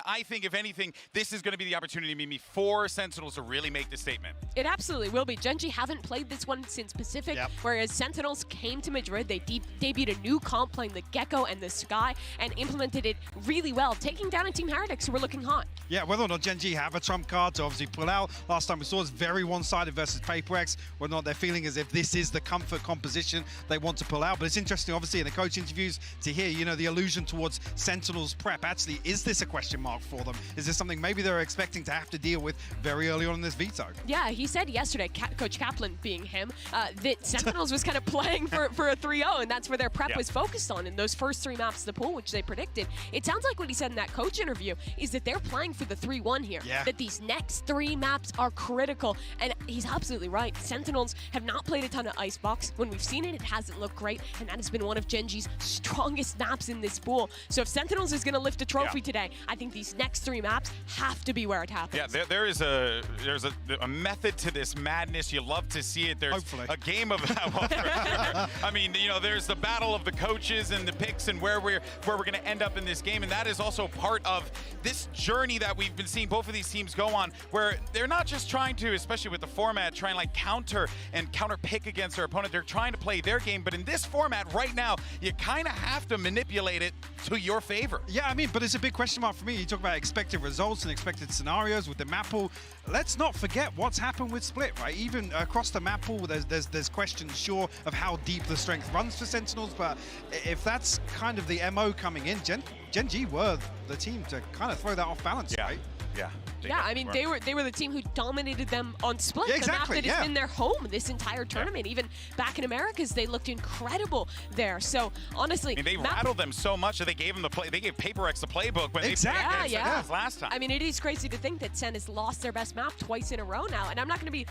I think, if anything, this is going to be the opportunity maybe for Sentinels to really make the statement. It absolutely will be. Gen.G haven't played this one since Pacific, whereas Sentinels came to Madrid. They debuted a new comp playing the Gecko and the Sky and implemented it really well, taking down a Team Heretics who were looking hot. Yeah, whether or not Gen.G have a trump card to obviously pull out. Last time we saw was very one-sided versus PaperX. Whether or not they're feeling as if this is the comfort composition they want to pull out. But it's interesting, obviously, in the coach interviews to hear, you know, the allusion towards Sentinels prep. Actually, is this a question mark for them? Is this something maybe they're expecting to have to deal with very early on in this veto? Yeah, he said yesterday, Coach Kaplan being him, that Sentinels was kind of playing for a 3-0, and that's where their prep was focused on in those first 3 maps of the pool, which they predicted. It sounds like what he said in that coach interview is that they're playing for the 3-1 here, that these next 3 maps are critical, and he's absolutely right. Sentinels have not played a ton of Icebox. When we've seen it, it hasn't looked great, and that has been one of Gen.G's strongest maps in this pool. So if Sentinels is going to lift a trophy today, I think these next 3 maps have to be where it happens. Yeah, there's a method to this madness. You love to see it. There's a game of I mean, you know, there's the battle of the coaches and the picks and where we're going to end up in this game, and that is also part of this journey that we've been seeing both of these teams go on, where they're not just trying to, especially with the format, try and like counter pick against their opponent. They're trying to play their game, but in this format right now, you kind of have to manipulate it to your favor. Yeah, I mean, but it's a big question mark for me. You talk about expected results and expected scenarios with the map pool. Let's not forget what's happened with Split, right? Even across the map pool, there's questions, sure, of how deep the strength runs for Sentinels, but if that's kind of the MO coming in, Gen.G were the team to kind of throw that off balance, right? Yeah, I mean, they were the team who dominated them on Split. Yeah, exactly, the map that has been their home this entire tournament. Even back in Americas, they looked incredible there. So honestly, I mean, they rattled them so much that they gave PaperX the playbook when they played against them last time. I mean, it is crazy to think that Sen has lost their best map twice in a row now, and I'm not going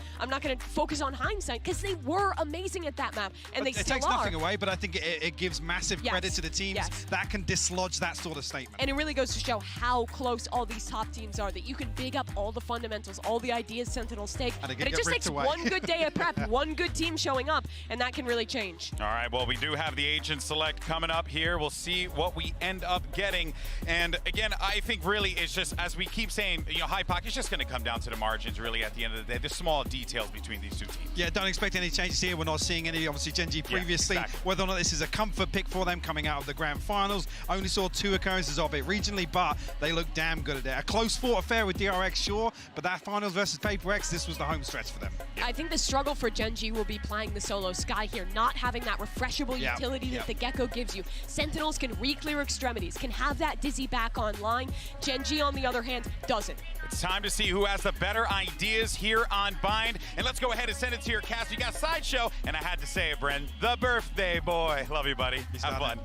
to focus on hindsight because they were amazing at that map, and they still are. It takes nothing away, but I think it gives massive credit to the teams that can dislodge that sort of statement. And it really goes to show how close all these top teams are, that you can big up all the fundamentals, all the ideas Sentinels take, but it just takes one good day of prep, one good team showing up, and that can really change. All right, well, we do have the Agent Select coming up here. We'll see what we end up getting. And again, I think really it's just, as we keep saying, you know, High Pocket, it's just going to come down to the margins really at the end of the day, the small details between these two teams. Yeah, don't expect any changes here. We're not seeing any, obviously, Gen.G previously. Whether or not this is a comfort pick for them coming out of the grand finals. Only saw 2 occurrences of it regionally, but they look damn good at it. A close fought affair with DRX, sure, but that finals versus PaperX, this was the home stretch for them. I think the struggle for Gen.G will be playing the solo Sky here, not having that refreshable utility that the Gecko gives you. Sentinels can re-clear extremities, can have that Dizzy back online. Gen.G, on the other hand, doesn't. It's time to see who has the better ideas here on Bind. And let's go ahead and send it to your cast. You got Sideshow, and I had to say it, Bren, the birthday boy. Love you, buddy. Have fun.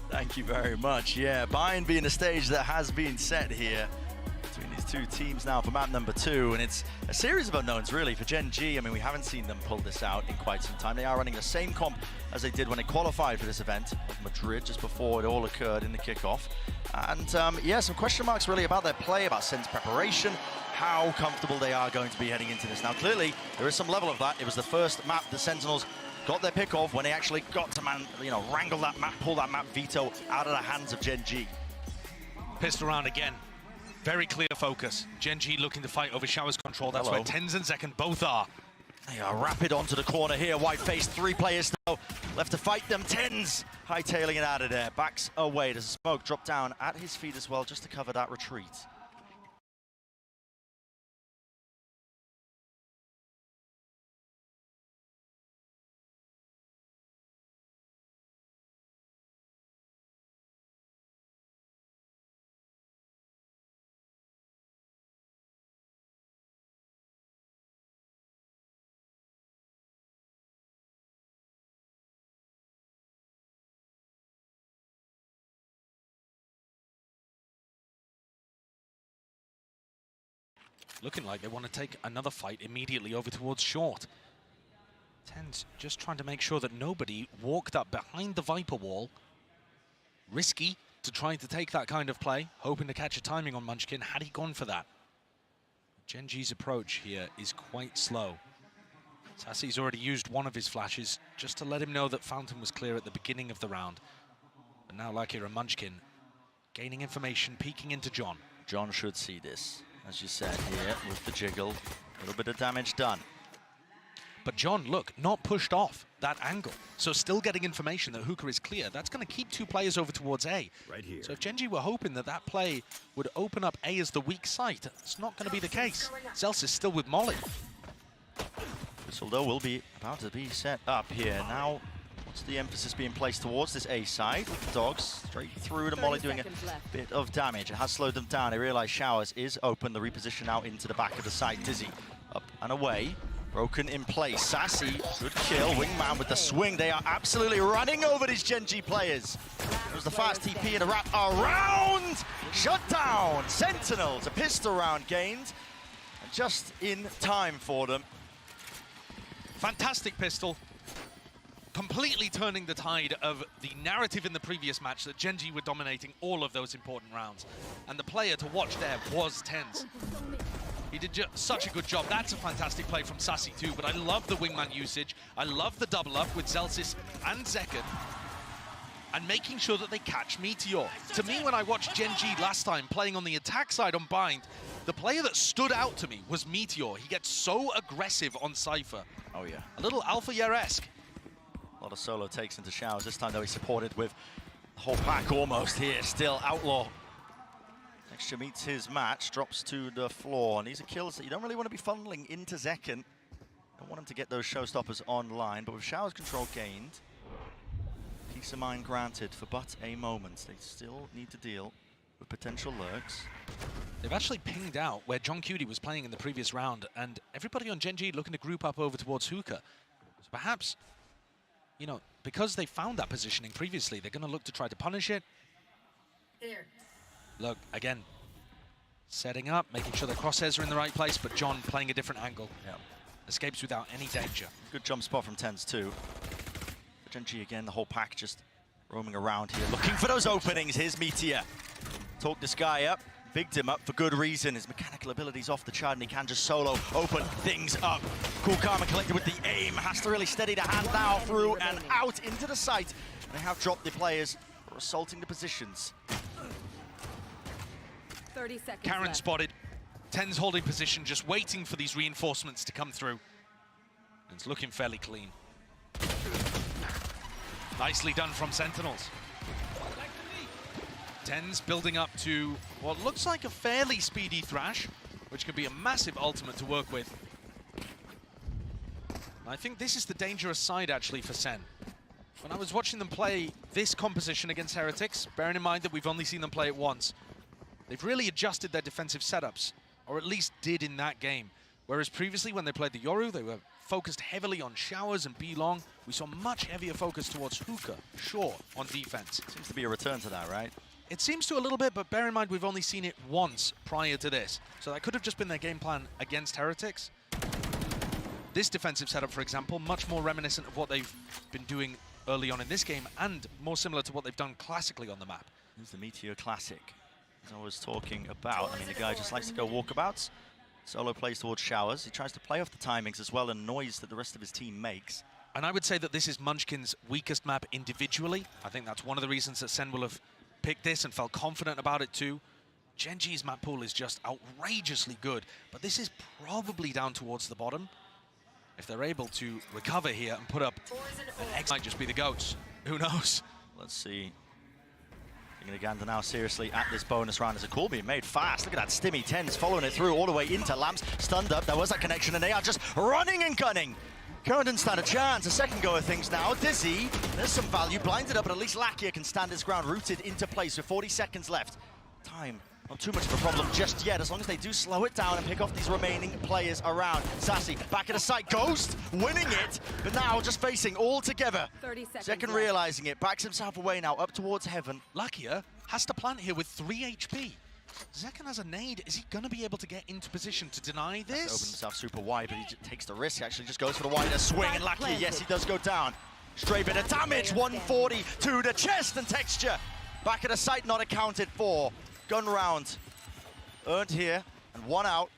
Thank you very much. Yeah, Bind being a stage that has been set here between these two teams now for map number 2, and it's a series of unknowns really for Gen.G. I mean, we haven't seen them pull this out in quite some time. They are running the same comp as they did when they qualified for this event of Madrid, just before it all occurred in the kickoff. And yeah, some question marks really about their play, about Sen's preparation, how comfortable they are going to be heading into this. Now, clearly, there is some level of that. It was the first map the Sentinels got their pick of when they actually got to, wrangle that map, pull that map veto out of the hands of Gen.G. Pissed around again. Very clear focus. Gen.G looking to fight over Shower's control. That's where tenz and Second both are. They are rapid onto the corner here. White face, 3 players now left to fight them. tenz hightailing it out of there. Backs away. Does smoke drop down at his feet as well, just to cover that retreat. looking like they want to take another fight immediately over towards short. Tenz just trying to make sure that nobody walked up behind the Viper wall. Risky to try to take that kind of play, hoping to catch a timing on Munchkin had he gone for that. Gen.G's approach here is quite slow. Sassy's already used one of his flashes just to let him know that Fountain was clear at the beginning of the round. But now Lakir and Munchkin gaining information, peeking into John. John should see this, as you said here, with the jiggle. A little bit of damage done. But John, look, not pushed off that angle. So still getting information that Hookah is clear. That's going to keep two players over towards A. Right here. So if Gen.G were hoping that that play would open up A as the weak site, it's not going to be the case. Zels is still with Molly. This, although, will be about to be set up here. Now, what's the emphasis being placed towards this A side? With the dogs straight through to Molly, doing a bit of damage. It has slowed them down. They realize Showers is open. The reposition out into the back of the site. Dizzy up and away. Broken in place. Sassy, good kill. Wingman with the swing. They are absolutely running over these Gen.G players. There's the fast TP and a wrap around. Shut down. Sentinels. A pistol round gained. And just in time for them. Fantastic pistol. Completely turning the tide of the narrative in the previous match that Gen.G were dominating all of those important rounds. And the player to watch there was Tenz. He did such a good job. That's a fantastic play from Sassy too, but I love the wingman usage. I love the double up with Zelsis and Zekken. And making sure that they catch Meteor. To me, when I watched Gen.G last time playing on the attack side on Bind, the player that stood out to me was Meteor. He gets so aggressive on Cypher. Oh yeah. A little Alpha Yer-esque. A lot of solo takes into Showers. This time though he's supported with the whole pack almost here. Still Outlaw. Texture meets his match, drops to the floor, and these are kills that you don't really want to be funneling into Zekken. Don't want him to get those showstoppers online, but with Showers control gained, peace of mind granted for but a moment. They still need to deal with potential lurks. They've actually pinged out where John Cutie was playing in the previous round, and everybody on Gen.G looking to group up over towards Hookah. So perhaps, you know, because they found that positioning previously, they're going to look to try to punish it. There. Look, again, setting up, making sure the crosshairs are in the right place, but John playing a different angle. Yeah. Escapes without any danger. Good jump spot from Tenz too. Gen.G again, the whole pack just roaming around here, looking for those openings. Here's Meteor. Talk this guy up, bigged him up for good reason. His mechanical ability's off the chart and he can just solo open things up. Cool, calm and collected with the aim. Has to really steady the hand now through and out into the site. And they have dropped the players for assaulting the positions. 30 seconds Karen left. spotted. Tenz holding position, just waiting for these reinforcements to come through. And it's looking fairly clean. Nicely done from Sentinels. Tenz building up to what looks like a fairly speedy Thrash, which could be a massive ultimate to work with. I think this is the dangerous side, actually, for SEN. When I was watching them play this composition against Heretics, bearing in mind that we've only seen them play it once, they've really adjusted their defensive setups, or at least did in that game. Whereas previously, when they played the Yoru, they were focused heavily on Showers and B-Long. We saw much heavier focus towards Hookah, short, on defense. Seems to be a return to that, right? It seems to a little bit, but bear in mind we've only seen it once prior to this. So that could have just been their game plan against Heretics. This defensive setup, for example, much more reminiscent of what they've been doing early on in this game, and more similar to what they've done classically on the map. Here's the Meteor Classic, as I was talking about. I mean, the guy just likes to go walkabouts. Solo plays towards Showers. He tries to play off the timings as well and noise that the rest of his team makes. And I would say that this is Munchkin's weakest map individually. I think that's one of the reasons that SEN will have picked this and felt confident about it too. Gen.G's map pool is just outrageously good, but this is probably down towards the bottom. If they're able to recover here and put up an X, might just be the GOATs. Who knows? Let's see. Taking the gander now seriously at this bonus round as a call being made fast. Look at that Stimmy. Tenz following it through all the way into Lamps. Stunned up. There was that connection and they are just running and gunning. Current didn't stand a chance. A second go of things now. Dizzy. There's some value. Blinded up, but at least Lakir can stand his ground. Rooted into place with 40 seconds left. Time. Not too much of a problem just yet, as long as they do slow it down and pick off these remaining players around. Sassy, back at the site, Ghost, winning it, but now just facing all together. 30 seconds Second left. realizing it, backs himself away now, up towards heaven. Lakir has to plant here with 3 HP. Zekken has a nade. Is he going to be able to get into position to deny this? Opens himself super wide, but he takes the risk. Actually, just goes for the wider swing. And luckily, yes, he does go down. Straight bit of damage. 140 to the chest and texture. Back at the site, not accounted for. Gun round earned here and 1 out.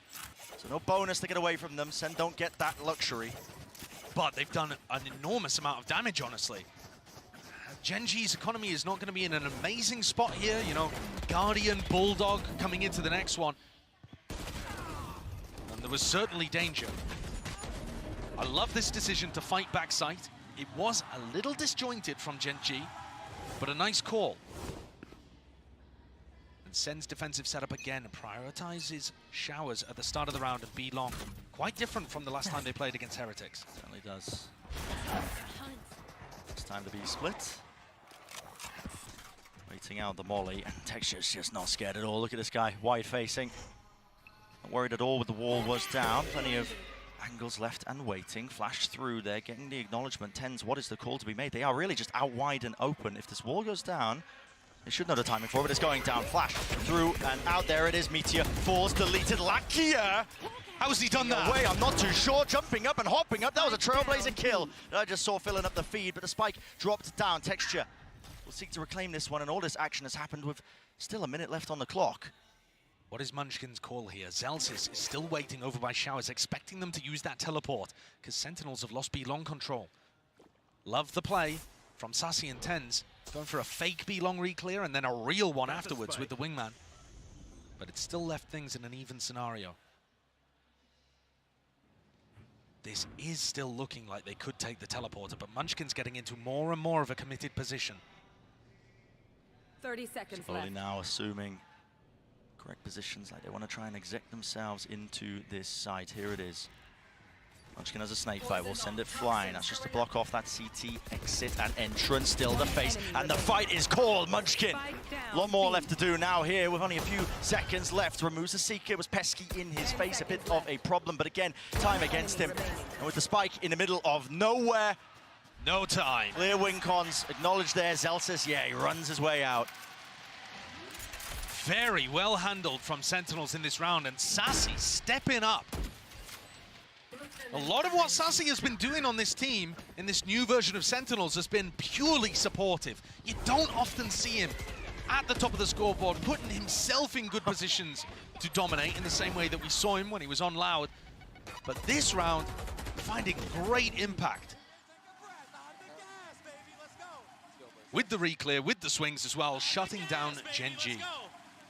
So no bonus to get away from them. Sen don't get that luxury. But they've done an enormous amount of damage, honestly. Gen.G's economy is not going to be in an amazing spot here. You know, Guardian, Bulldog coming into the next one. And there was certainly danger. I love this decision to fight back site. It was a little disjointed from Gen.G, but a nice call. And Sen's defensive setup again prioritizes showers at the start of the round and B long. Quite different from the last time they played against Heretics. Certainly does. It's time to be split. Waiting out the molly, and Texture's just not scared at all. Look at this guy, wide facing. Not worried at all with the wall was down. Plenty of angles left and waiting. Flash through there, getting the acknowledgement. Tenz, what is the call to be made? They are really just out wide and open. If this wall goes down, they should know the timing for it, but it's going down. Flash through and out. There it is. Meteor falls, deleted. Lakia! How has he done that? Away, I'm not too sure. Jumping up and hopping up. That was a trailblazer kill that I just saw filling up the feed, but the spike dropped down. Texture will seek to reclaim this one, and all this action has happened with still a minute left on the clock. What is Munchkin's call here? Zelsis is still waiting over by Showers, expecting them to use that teleport, because Sentinels have lost B long control. Love the play from Sassy and Tenz, going for a fake B long re-clear and then a real one afterwards with the wingman. But it still left things in an even scenario. This is still looking like they could take the teleporter, but Munchkin's getting into more and more of a committed position. 30 seconds Slowly left. now assuming correct positions, like they want to try and exec themselves into this site. Here it is. Munchkin has a snake fight, will send it flying. That's just to block off that CT exit and entrance. Still the face, and the fight is called. Munchkin, a lot more left to do now here with only a few seconds left. Removes the Seeker, was pesky in his face, a bit of a problem, but again, time against him. And with the spike in the middle of nowhere. No time. Clear wing cons, acknowledged there. Zelsis, yeah, he runs his way out. Very well handled from Sentinels in this round, and Sassy stepping up. A lot of what Sassy has been doing on this team in this new version of Sentinels has been purely supportive. You don't often see him at the top of the scoreboard, putting himself in good positions to dominate in the same way that we saw him when he was on Loud. But this round, finding great impact. With the re-clear, with the swings as well, shutting down Gen.G.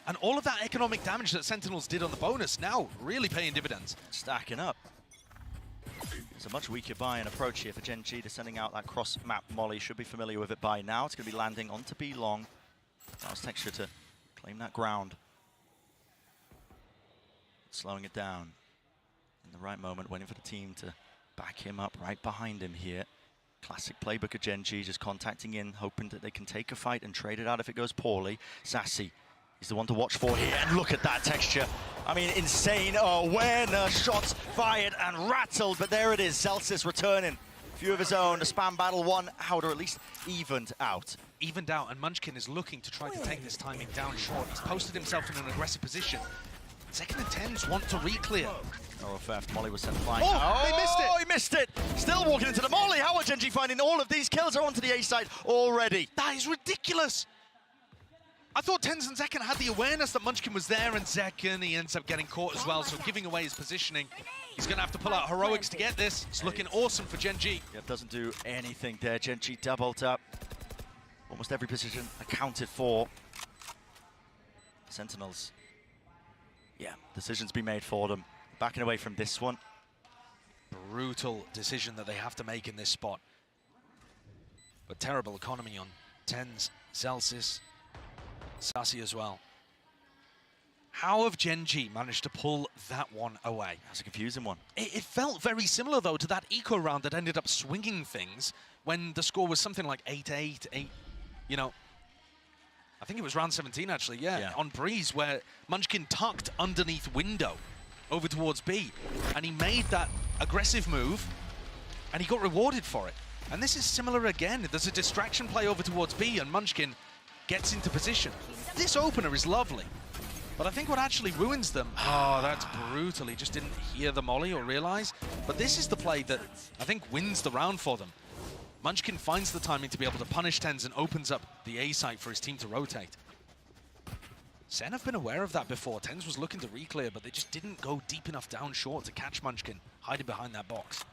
And all of that economic damage that Sentinels did on the bonus now really paying dividends. Stacking up. It's a much weaker buy-in approach here for Gen.G. They're sending out that cross-map molly. Should be familiar with it by now. It's going to be landing onto B long. Allows Texture to claim that ground. Slowing it down. In the right moment, waiting for the team to back him up right behind him here. Classic playbook of Gen.G, just contacting in, hoping that they can take a fight and trade it out if it goes poorly. Sassy is the one to watch for here, and look at that Texture. I mean, insane awareness, shots fired and rattled, but there it is, Zelsis returning. A few of his own, the spam battle 1 out, or at least evened out. Evened out, and Munchkin is looking to try to take this timing down short. He's posted himself in an aggressive position. Second and Tenz want to re-clear. Oh, theft. Molly was sent flying. Oh, they missed it! Oh, he missed it! Still walking into the molly. How are Gen.G finding all of these kills? Are onto the A side already. That is ridiculous! I thought Tenz and Zekken had the awareness that Munchkin was there, and Zekken, he ends up getting caught as well, so giving away his positioning. He's going to have to pull out heroics to get this. It's looking awesome for Gen.G. Yep, doesn't do anything there. Gen.G doubled up. Almost every position accounted for. Sentinels. Yeah, decisions be made for them. Backing away from this one. Brutal decision that they have to make in this spot. But terrible economy on Tenz, Zelsis, Sassy as well. How have Gen.G managed to pull that one away? That's a confusing one. It felt very similar, though, to that eco round that ended up swinging things when the score was something like 8-8, 8, you know. I think it was round 17, actually, yeah, on Breeze, where Munchkin tucked underneath window over towards B, and he made that aggressive move, and he got rewarded for it. And this is similar again. There's a distraction play over towards B, and Munchkin gets into position. This opener is lovely. But I think what actually ruins them, oh, that's brutal. He just didn't hear the molly or realize. But this is the play that I think wins the round for them. Munchkin finds the timing to be able to punish tenz and opens up the A site for his team to rotate. SEN have been aware of that before. tenz was looking to re-clear, but they just didn't go deep enough down short to catch Munchkin hiding behind that box.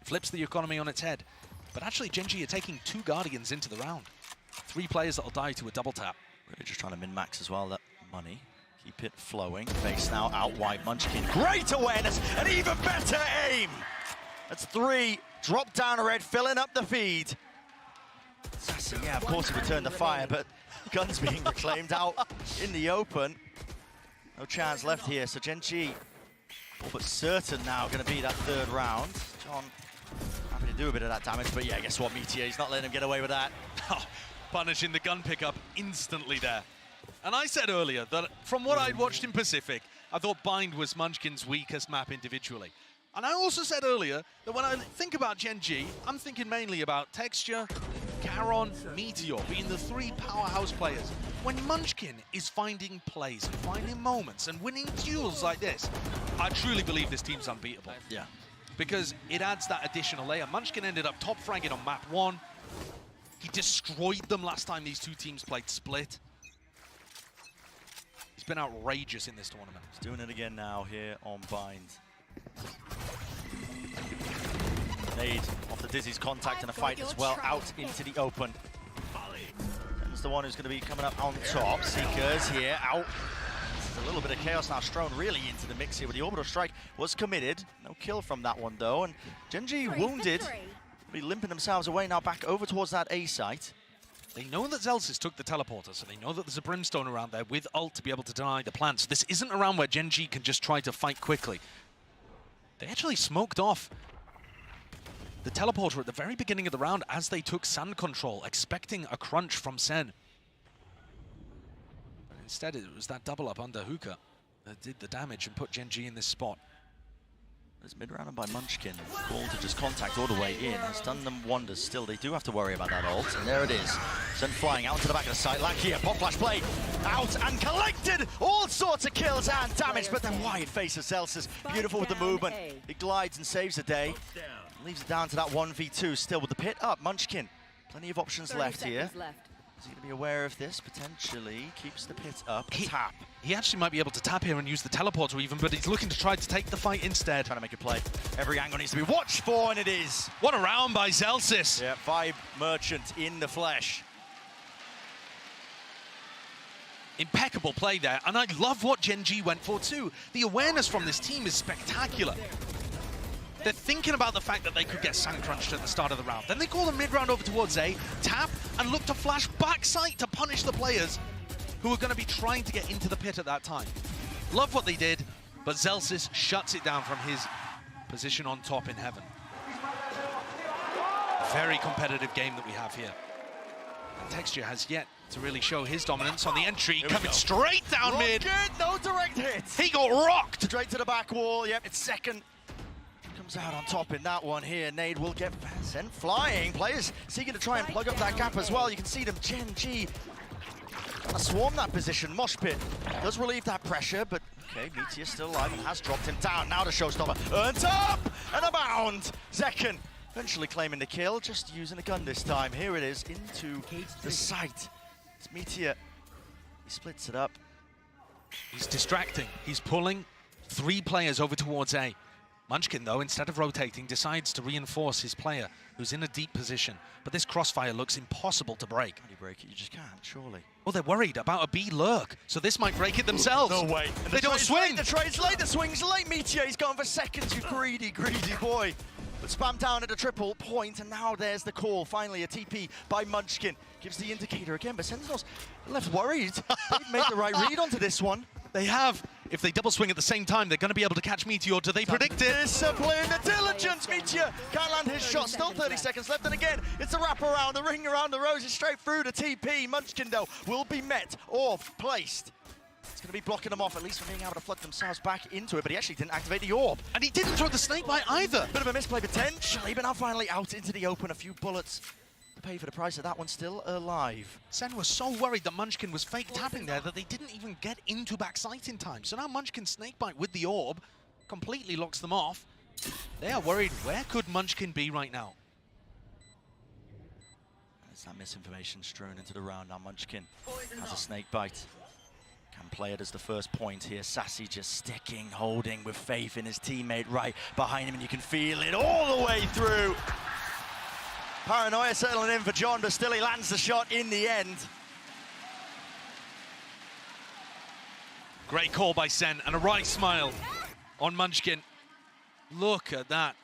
Flips the economy on its head. But actually, Gen.G are taking 2 Guardians into the round. 3 players that'll die to a double tap. Really just trying to min-max as well, that money. Keep it flowing. Face now out wide. Munchkin. Great awareness and even better aim. That's 3. Drop down red, filling up the feed. Sassy, yeah, of course he returned the fire, but guns being reclaimed out in the open. No chance left here, so Gen.G all but certain now going to be that 3rd round. John happy to do a bit of that damage, but yeah, guess what, Meteor, he's not letting him get away with that. Punishing the gun pickup instantly there. And I said earlier that from what I'd watched in Pacific, I thought Bind was Munchkin's weakest map individually. And I also said earlier that when I think about Gen.G, I'm thinking mainly about Texture, Caron, Meteor being the 3 powerhouse players. When Munchkin is finding plays and finding moments and winning duels like this, I truly believe this team's unbeatable. Yeah. Because it adds that additional layer. Munchkin ended up top fragging on map 1. He destroyed them last time these 2 teams played split. He's been outrageous in this tournament. He's doing it again now here on Bind. Nade off the Dizzy's contact and a fight as well out into the open. Ten's the one who's going to be coming up on top. Seekers here out. There's a little bit of chaos now. Strone really into the mix here with the orbital strike. Was committed. No kill from that one though. And Gen.G wounded. Be limping themselves away now back over towards that A site. They know that Zelsis took the teleporter, so they know that there's a Brimstone around there with ult to be able to deny the plants. This isn't a round where Gen.G can just try to fight quickly. They actually smoked off the teleporter at the very beginning of the round as they took sand control, expecting a crunch from SEN. But instead, it was that double up under Hookah that did the damage and put Gen.G in this spot. There's mid-round by Munchkin. Call to just contact all the way in. Has done them wonders still. They do have to worry about that ult. And there it is. SEN flying out to the back of the site. Lakia, pop flash play. Out and collected. All sorts of kills and damage. But then wide face of Celsius. Beautiful with the movement. He glides and saves the day. Leaves it down to that 1v2 still with the pit up. Munchkin. Plenty of options left here. Is he going to be aware of this? Potentially. Keeps the pit up. Tap. He actually might be able to tap here and use the teleporter even, but he's looking to try to take the fight instead. Trying to make a play. Every angle needs to be watched for, and it is. What a round by Zelsis. Yeah, 5 Merchant in the flesh. Impeccable play there, and I love what Gen.G went for too. The awareness from this team is spectacular. They're thinking about the fact that they could get sand crunched at the start of the round. Then they call the mid-round over towards A, tap, and look to flash backside to punish the players who are going to be trying to get into the pit at that time. Love what they did, but Zelsis shuts it down from his position on top in heaven. Very competitive game that we have here. And Texture has yet to really show his dominance on the entry, coming straight down mid. No direct hit. He got rocked. Straight to the back wall. Yep, it's second. Comes out on top in that one here. Nade will get sent flying. Players seeking to try and plug up that gap as well. You can see them. Gen.G trying to swarm that position. Mosh Pit does relieve that pressure, but okay, Meteor still alive and has dropped him down. Now the showstopper. Earns up and a bound. Zekken eventually claiming the kill, just using a gun this time. Here it is into the site. It's Meteor. He splits it up. He's distracting. He's pulling 3 players over towards A. Munchkin, though, instead of rotating, decides to reinforce his player, who's in a deep position. But this crossfire looks impossible to break. How do you break it? You just can't, surely. Well, they're worried about a B lurk, so this might break it themselves. No way. And they don't swing. The trade's late, the swing's late. Meteor, he's gone for seconds, you greedy, greedy boy. But spam down at a triple point, and now there's the call. Finally, a TP by Munchkin. Gives the indicator again, but Sentinels left worried. They've made the right read onto this one. They have. If they double swing at the same time, they're going to be able to catch Meteor. Do they predict it? Discipline, the diligence. Meteor can't land his shot. Still 30 seconds left. And again, it's a wrap around, the ring around the roses, straight through the TP. Munchkin, though, will be met or placed. It's going to be blocking them off, at least from being able to flood themselves back into it. But he actually didn't activate the orb. And he didn't throw the snake bite either. Bit of a misplay potentially, but now finally out into the open. A few bullets to pay for the price of that one still alive. Sen was so worried that Munchkin was fake tapping there that they didn't even get into backside in time. So now Munchkin snakebite with the orb completely locks them off. They are worried, where could Munchkin be right now? There's that misinformation strewn into the round. Now Munchkin has a snakebite. Can play it as the first point here. Sassy just sticking, holding with faith in his teammate right behind him, and you can feel it all the way through. Paranoia settling in for John, but still he lands the shot in the end. Great call by Sen, and a right smile on Munchkin. Look at that.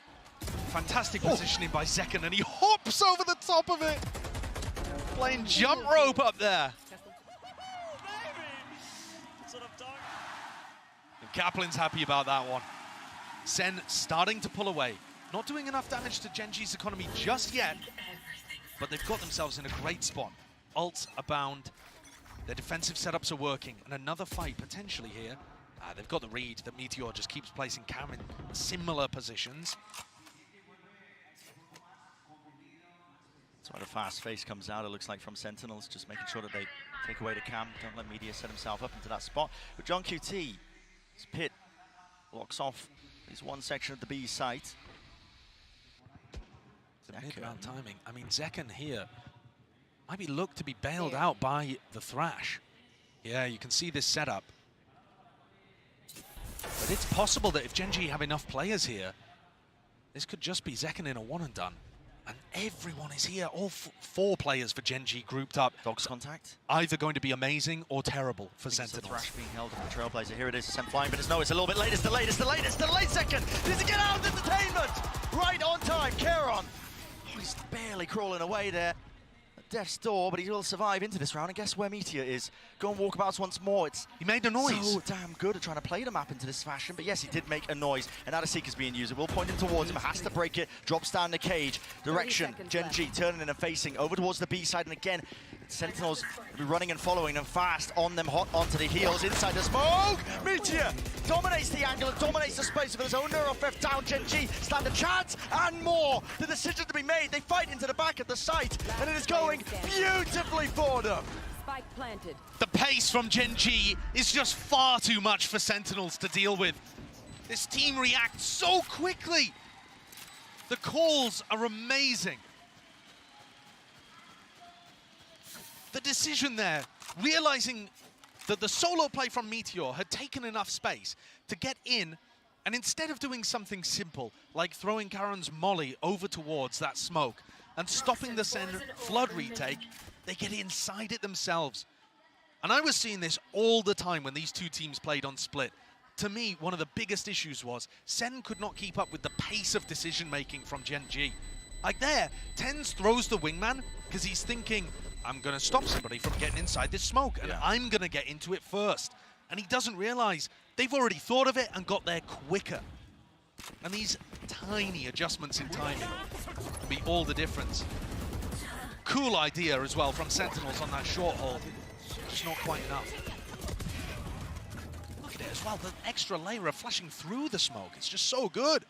Fantastic positioning by Zekken, and he hops over the top of it. Playing jump rope up there. And Kaplan's happy about that one. Sen starting to pull away. Not doing enough damage to Genji's economy just yet, but they've got themselves in a great spot. Ults abound. Their defensive setups are working, and another fight potentially here. They've got the read that Meteor just keeps placing Cam in similar positions. That's why the fast face comes out, it looks like, from Sentinels, just making sure that they take away the Cam, don't let Meteor set himself up into that spot. But John QT, his pit blocks off at least one section of the B site. The mid-round timing. I mean, Zekken here might be looked to be bailed out by the Thrash. Yeah, you can see this setup. But it's possible that if Genji have enough players here, this could just be Zekken in a one and done. And everyone is here, all four players for Genji grouped up. Dogs contact. Either going to be amazing or terrible for Sentinels. Thrash being held on the Trailblazer. Here it is, Sen flying, but it's no, it's a little bit late. It's delayed, it's delayed, it's delayed second. Does he get out of entertainment? Right on time, Kieran. Oh, he's barely crawling away there. Death's door, but he will survive into this round. And guess where Meteor is? Go and walkabouts once more. He made a noise. So damn good at trying to play the map into this fashion. But yes, he did make a noise. And now the Seeker's being used. It will point him towards him. Has to break it. Drops down the cage. Direction. Genji turning in and facing over towards the B side. And again, Sentinels will be running and following them fast on them, hot onto the heels. Inside the smoke. Meteor dominates the angle and dominates the space of his own neural fifth down. Genji stand a chance and more. The decision to be made. They fight into the back of the site. And it is going beautifully for them. Spike planted. The pace from Genji is just far too much for Sentinels to deal with. This team reacts so quickly. The calls are amazing. The decision there, realizing that the solo play from Meteor had taken enough space to get in, and instead of doing something simple, like throwing Karen's molly over towards that smoke and stopping the Sen flood retake, they get inside it themselves. And I was seeing this all the time when these two teams played on Split. To me, one of the biggest issues was Sen could not keep up with the pace of decision-making from Genji. Like there, tenz throws the wingman because he's thinking, I'm going to stop somebody from getting inside this smoke, and I'm going to get into it first. And he doesn't realize they've already thought of it and got there quicker. And these tiny adjustments in timing be all the difference. Cool idea as well from Sentinels on that short hold. Just not quite enough. Look at it as well, the extra layer of flashing through the smoke. It's just so good.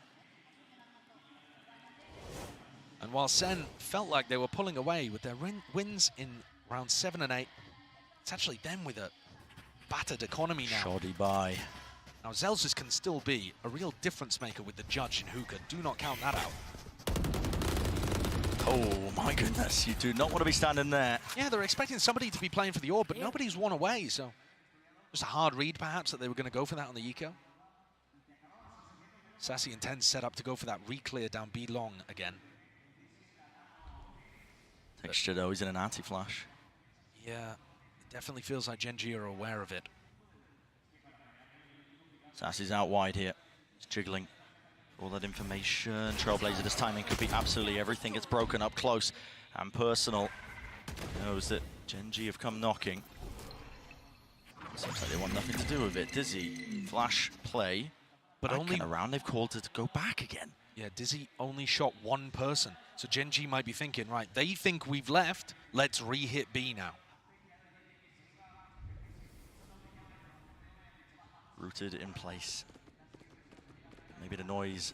And while Sen felt like they were pulling away with their wins in round 7 and 8, it's actually them with a battered economy now. Shoddy by. Now Zelzis can still be a real difference maker with the judge in Hookah. Do not count that out. Oh my goodness, you do not want to be standing there. Yeah, they're expecting somebody to be playing for the orb, but nobody's won away, so just a hard read perhaps that they were going to go for that on the eco. Sassy and tenz set up to go for that re-clear down B long again. Texture though, he's in an anti-flash. Yeah, it definitely feels like Genji are aware of it. Sassy's out wide here. He's jiggling all that information. Trailblazer, this timing could be absolutely everything. It's broken up close and personal. He knows that Genji have come knocking. Seems like they want nothing to do with it. Dizzy, flash play. But only around, they've called to go back again. Yeah, Dizzy only shot one person. So Genji might be thinking, right, they think we've left, let's re-hit B now. Rooted in place. Maybe the noise.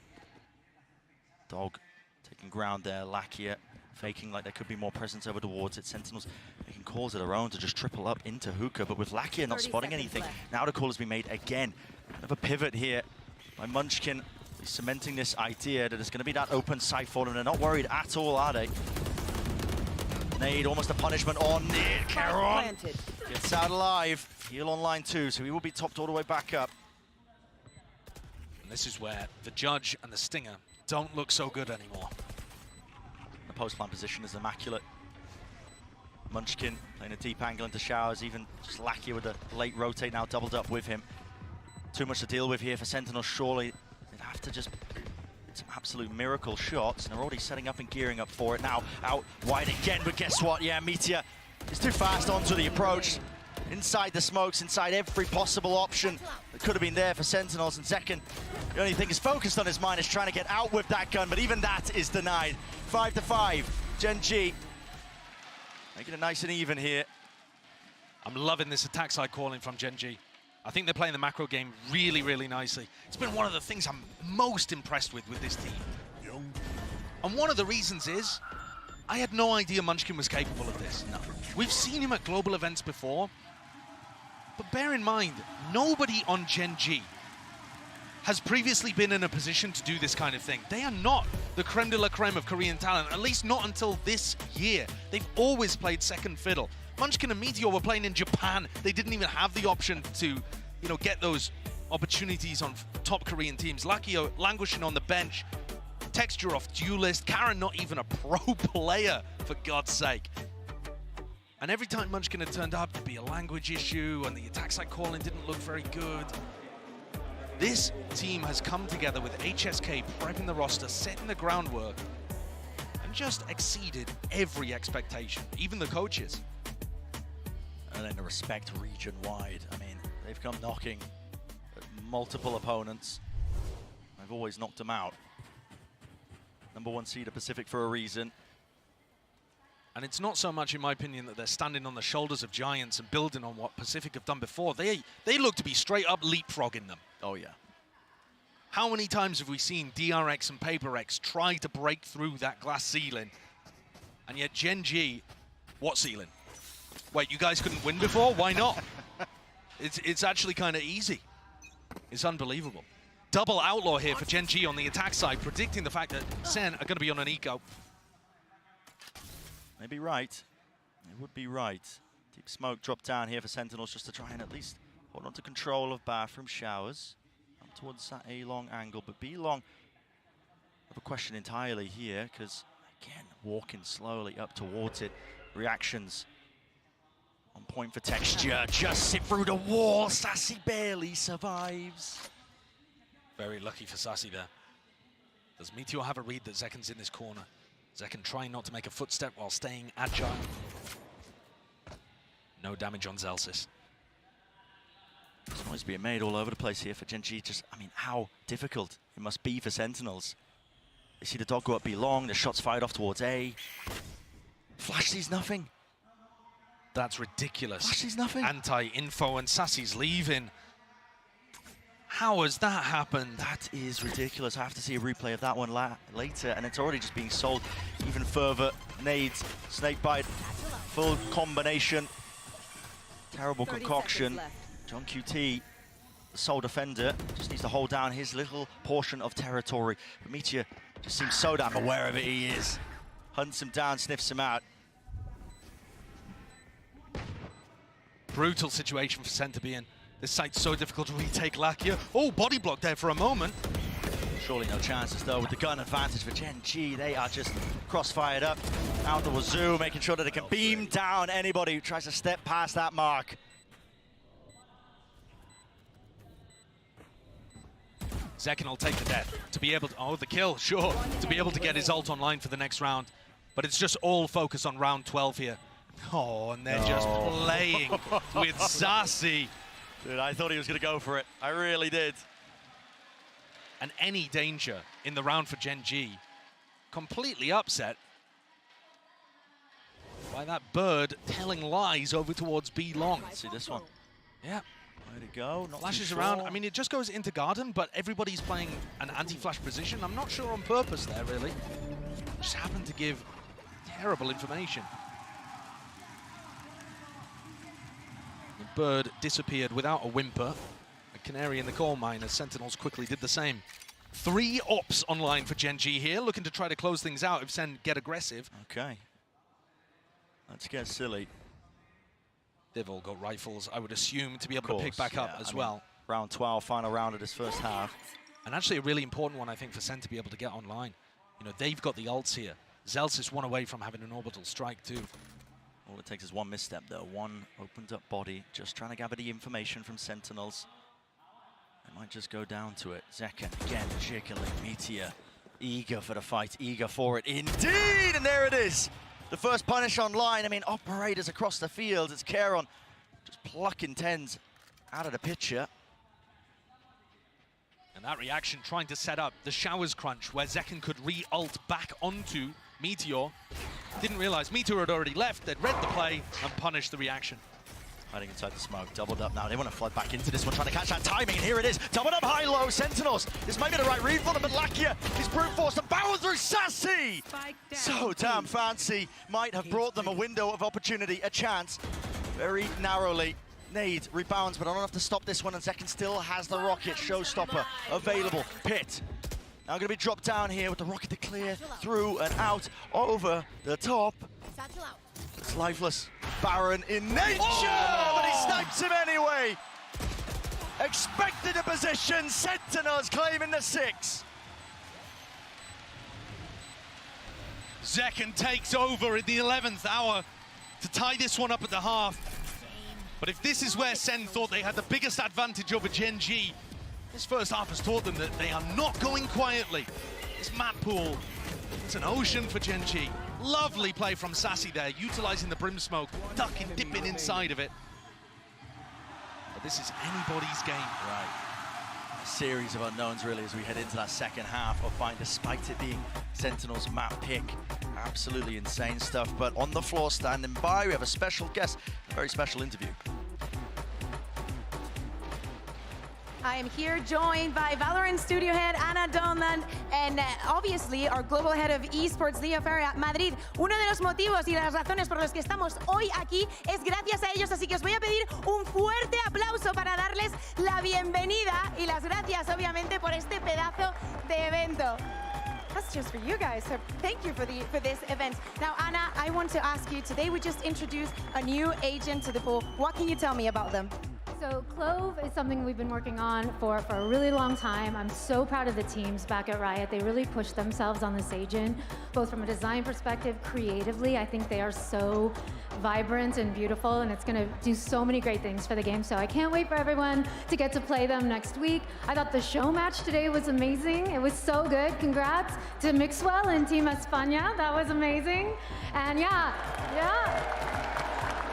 Dog taking ground there. Lakia faking like there could be more presence over towards it. Sentinels making calls of their own to just triple up into hookah, but with Lakia not spotting anything, now the call has been made again. Of a pivot here by Munchkin. He's cementing this idea that it's going to be that open site for them. They're not worried at all, are they? Nade, almost a punishment on it. Caron gets out alive. Heal on line 2, so he will be topped all the way back up. And this is where the Judge and the Stinger don't look so good anymore. The post-plan position is immaculate. Munchkin playing a deep angle into Showers, even just Lakia with a late rotate now doubled up with him. Too much to deal with here for Sentinels, surely. They'd have to just some absolute miracle shots, and they're already setting up and gearing up for it now. Out wide again, but guess what? Yeah, Meteor is too fast onto the approach. Inside the smokes, inside every possible option that could have been there for Sentinels. And second, the only thing is focused on his mind is trying to get out with that gun, but even that is denied. 5-5, Gen G making it nice and even here. I'm loving this attack side calling from Gen G. I think they're playing the macro game really, really nicely. It's been one of the things I'm most impressed with this team. And one of the reasons is, I had no idea Munchkin was capable of this. No. We've seen him at global events before, but bear in mind, nobody on Gen G has previously been in a position to do this kind of thing. They are not the creme de la creme of Korean talent, at least not until this year. They've always played second fiddle. Munchkin and Meteor were playing in Japan. They didn't even have the option to, you know, get those opportunities on top Korean teams. Lakio languishing on the bench. Texture off Duelist. Karen not even a pro player, for God's sake. And every time Munchkin had turned up, there'd be a language issue and the attack side calling didn't look very good. This team has come together with HSK prepping the roster, setting the groundwork, and just exceeded every expectation, even the coaches. And then the respect region-wide. I mean, they've come knocking at multiple opponents. They've always knocked them out. #1 seed of Pacific for a reason. And it's not so much, in my opinion, that they're standing on the shoulders of giants and building on what Pacific have done before. They look to be straight up leapfrogging them. Oh, yeah. How many times have we seen DRX and PaperX try to break through that glass ceiling? And yet Gen G, what ceiling? Wait, you guys couldn't win before? Why not? It's actually kind of easy. It's unbelievable. Double outlaw here for Gen G on the attack side, predicting the fact that SEN are going to be on an eco. Maybe right. It would be right. Deep smoke dropped down here for Sentinels just to try and at least hold on to control of bathroom Showers. Up towards that A-long angle, but B-long, I have a question entirely here, because again, walking slowly up towards it. Reactions on point for Texture. Just sit through the wall. Sassy barely survives. Very lucky for Sassy there. Does Meteor have a read that Zekan's in this corner? Zekan trying not to make a footstep while staying agile. No damage on Zelsis. There's noise being made all over the place here for Gen G. Just, I mean, how difficult it must be for Sentinels. They see the dog go up B long, the shots fired off towards A. Flash sees nothing. That's ridiculous. Flash sees nothing. Anti-info and Sassy's leaving. How has that happened? That is ridiculous. I have to see a replay of that one later, and it's already just being sold even further. Nades, snake bite, full combination. Terrible concoction. John QT, the sole defender, just needs to hold down his little portion of territory. But Meteor just seems so damn aware of it, he is. Hunts him down, sniffs him out. Brutal situation for SEN to be in. This site's so difficult to retake Lakia. Oh, body block there for a moment. Surely no chances though with the gun advantage for Gen G. They are just cross-fired up out the wazoo, making sure that they can beam down anybody who tries to step past that mark. Zekan will take the death to be able to, oh, the kill, sure, to be able to get his ult online for the next round. But it's just all focus on round 12 here. Oh, and they're just playing with Sassy. Dude, I thought he was going to go for it. I really did. And any danger in the round for Gen G, completely upset by that bird telling lies over towards B long. Let's see this one. Yeah. Way to go. Not Flashes too around. sure. I mean, it just goes into garden, but everybody's playing an anti-flash position. I'm not sure on purpose there, really. Just happened to give terrible information. The bird disappeared without a whimper. A canary in the coal mine as Sentinels quickly did the same. 3 ops online for Gen G here, looking to try to close things out if Sen get aggressive. Okay. Let's get silly. They've all got rifles, I would assume, to be able to pick back up as well. Round 12, final round of this first half. And actually a really important one, I think, for Sen to be able to get online. You know, they've got the ults here. Zels is one away from having an orbital strike too. All it takes is one misstep though. One opened up body, just trying to gather the information from Sentinels. It might just go down to it. Zekken again, jiggling. Meteor, eager for the fight, eager for it indeed! And there it is! The first punish online. I mean, operators across the field. It's Kieron just plucking tenz out of the picture. And that reaction trying to set up the showers crunch where Zekken could re-ult back onto Meteor. Didn't realize Meteor had already left. They'd read the play and punished the reaction. Hiding inside the smoke, doubled up now. They want to flood back into this one, trying to catch that timing, and here it is. Doubled up high-low, Sentinels. This might be the right read for them, but Lakia is brute forced and barrel through Sassy. So damn fancy. Might have brought them a window of opportunity, a chance, very narrowly. Nade rebounds, but not enough to stop this one, and Zekken still has the rocket showstopper available. Pit now going to be dropped down here with the rocket to clear through and out over the top. It's lifeless. Baron in nature, but he snipes him anyway. Expected a position, Sentinels claiming the 6. Zekken takes over in the 11th hour to tie this one up at the half. But if this is where Sen thought they had the biggest advantage over Gen G, this first half has taught them that they are not going quietly. This map pool, it's an ocean for Gen G. Lovely play from Sassy there, utilizing the brim smoke, ducking, dipping inside of it. But this is anybody's game. Right. A series of unknowns really as we head into that second half of Bind, despite it being Sentinel's map pick. Absolutely insane stuff, but on the floor standing by, we have a special guest, a very special interview. I am here joined by Valorant studio head Ana Donlan and obviously our global head of Esports, Leo Ferreira, Madrid. Uno de los motivos y las razones por los que estamos hoy aquí es gracias a ellos, así que os voy a pedir un fuerte aplauso para darles la bienvenida y las gracias obviamente por este pedazo de evento. That's just for you guys, so thank you for this event. Now, Ana, I want to ask you, today we just introduced a new agent to the pool. What can you tell me about them? So CLOVE is something we've been working on for a really long time. I'm so proud of the teams back at Riot. They really pushed themselves on this agent, both from a design perspective, creatively. I think they are so vibrant and beautiful, and it's going to do so many great things for the game. So I can't wait for everyone to get to play them next week. I thought the show match today was amazing. It was so good. Congrats to Mixwell and Team España. That was amazing. And yeah.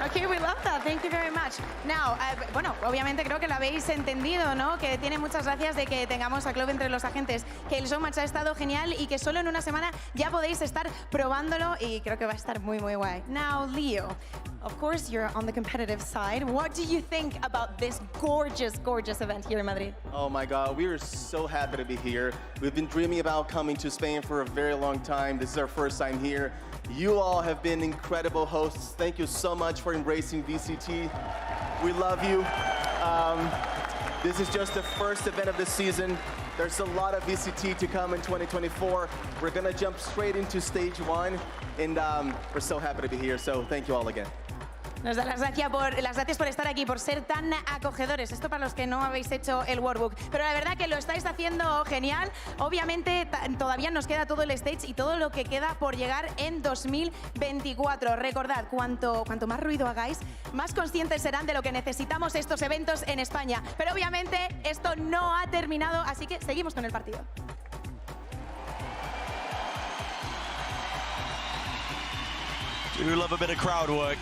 Okay, we love that. Thank you very much. Now, bueno, obviamente creo que lo habéis entendido, ¿no? Que tiene muchas gracias de que tengamos a CLOVE entre los agentes, que el showmatch ha estado genial y que solo en una semana ya podéis estar probándolo y creo que va a estar muy, muy guay. Now, Leo, of course you're on the competitive side. What do you think about this gorgeous, gorgeous event here in Madrid? Oh my God, we are so happy to be here. We've been dreaming about coming to Spain for a very long time. This is our first time here. You all have been incredible hosts. Thank you so much for embracing VCT. We love you. This is just the first event of the season. There's a lot of VCT to come in 2024. We're gonna jump straight into stage 1, and we're so happy to be here, so thank you all again. Nos da las gracias por estar aquí, por ser tan acogedores. Esto para los que no habéis hecho el workbook. Pero la verdad que lo estáis haciendo genial. Obviamente todavía nos queda todo el stage y todo lo que queda por llegar en 2024. Recordad, cuanto más ruido hagáis, más conscientes serán de lo que necesitamos estos eventos en España. Pero obviamente esto no ha terminado, así que seguimos con el partido. Do love a bit of crowd work.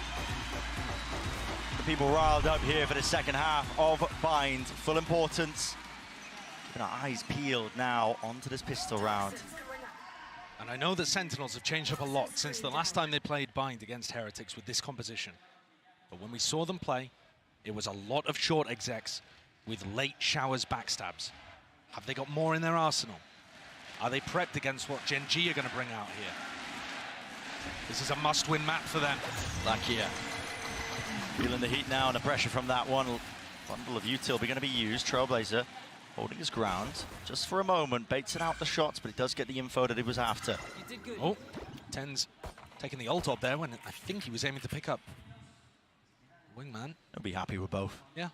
People riled up here for the second half of Bind. Full importance. Keeping our eyes peeled now onto this pistol round. And I know that Sentinels have changed up a lot since the last time they played Bind against Heretics with this composition. But when we saw them play, it was a lot of short execs with late showers backstabs. Have they got more in their arsenal? Are they prepped against what Gen G are going to bring out here? This is a must-win map for them. Redgear feeling the heat now and the pressure from that one. Bundle of util going to be used. Trailblazer holding his ground just for a moment, baits it out the shots, but he does get the info that he was after. Oh, tenz taking the ult up there when I think he was aiming to pick up Wingman. He'll be happy with both. Yeah,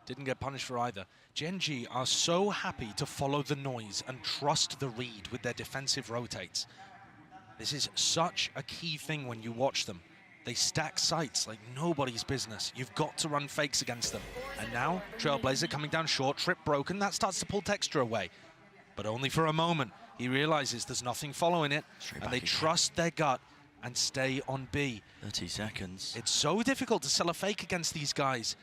didn't get punished for either. Gen.G are so happy to follow the noise and trust the read with their defensive rotates. This is such a key thing when you watch them. They stack sites like nobody's business. You've got to run fakes against them. And now, Trailblazer coming down short, trip broken, that starts to pull texture away. But only for a moment. He realizes there's nothing following it, and they trust their gut and stay on B. 30 seconds. It's so difficult to sell a fake against these guys.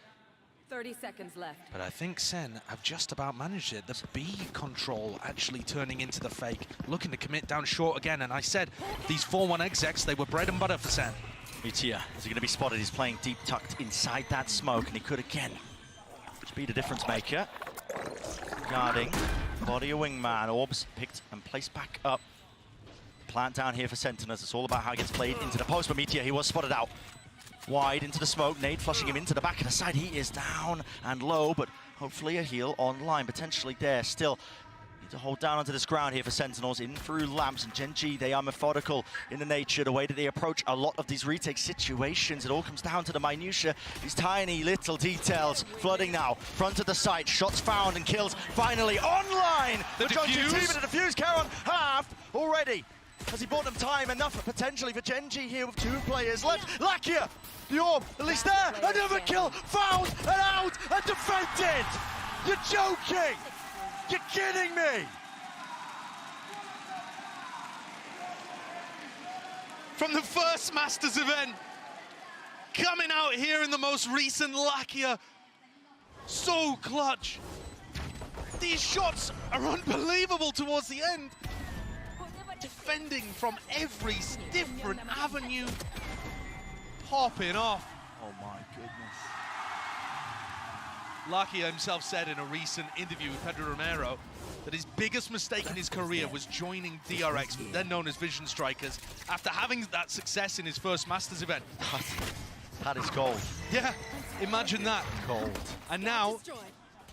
30 seconds left. But I think SEN have just about managed it. The B control actually turning into the fake, looking to commit down short again. And I said, these 4-1 execs, they were bread and butter for SEN. Redgear, is he going to be spotted? He's playing deep tucked inside that smoke, and he could again be the difference maker. Guarding, body of Wingman, orbs picked and placed back up. Plant down here for Sentinels. It's all about how he gets played into the post, but Redgear, he was spotted out. Wide into the smoke, nade flushing him into the back of the side. He is down and low, but hopefully a heal online, potentially there still. Need to hold down onto this ground here for Sentinels, in through lamps, and Gen.G, they are methodical in the nature, the way that they approach a lot of these retake situations. It all comes down to the minutiae, these tiny little details. Flooding now, front of the site, shots found and kills finally online. The Gen.G team in the defuse, Karon half already. Has he bought them time enough potentially for Gen.G here with 2 players left? Redgear, the orb, at least there, another kill, found and out and defended. You're joking. You're kidding me! From the first Masters event, coming out here in the most recent Redgear, so clutch. These shots are unbelievable towards the end. Defending from every different avenue, popping off. Oh my goodness. Redgear himself said in a recent interview with Pedro Romero that his biggest mistake in his career was joining DRX, then known as Vision Strikers, after having that success in his first Masters event. That is gold. Yeah, imagine that. Gold. And now,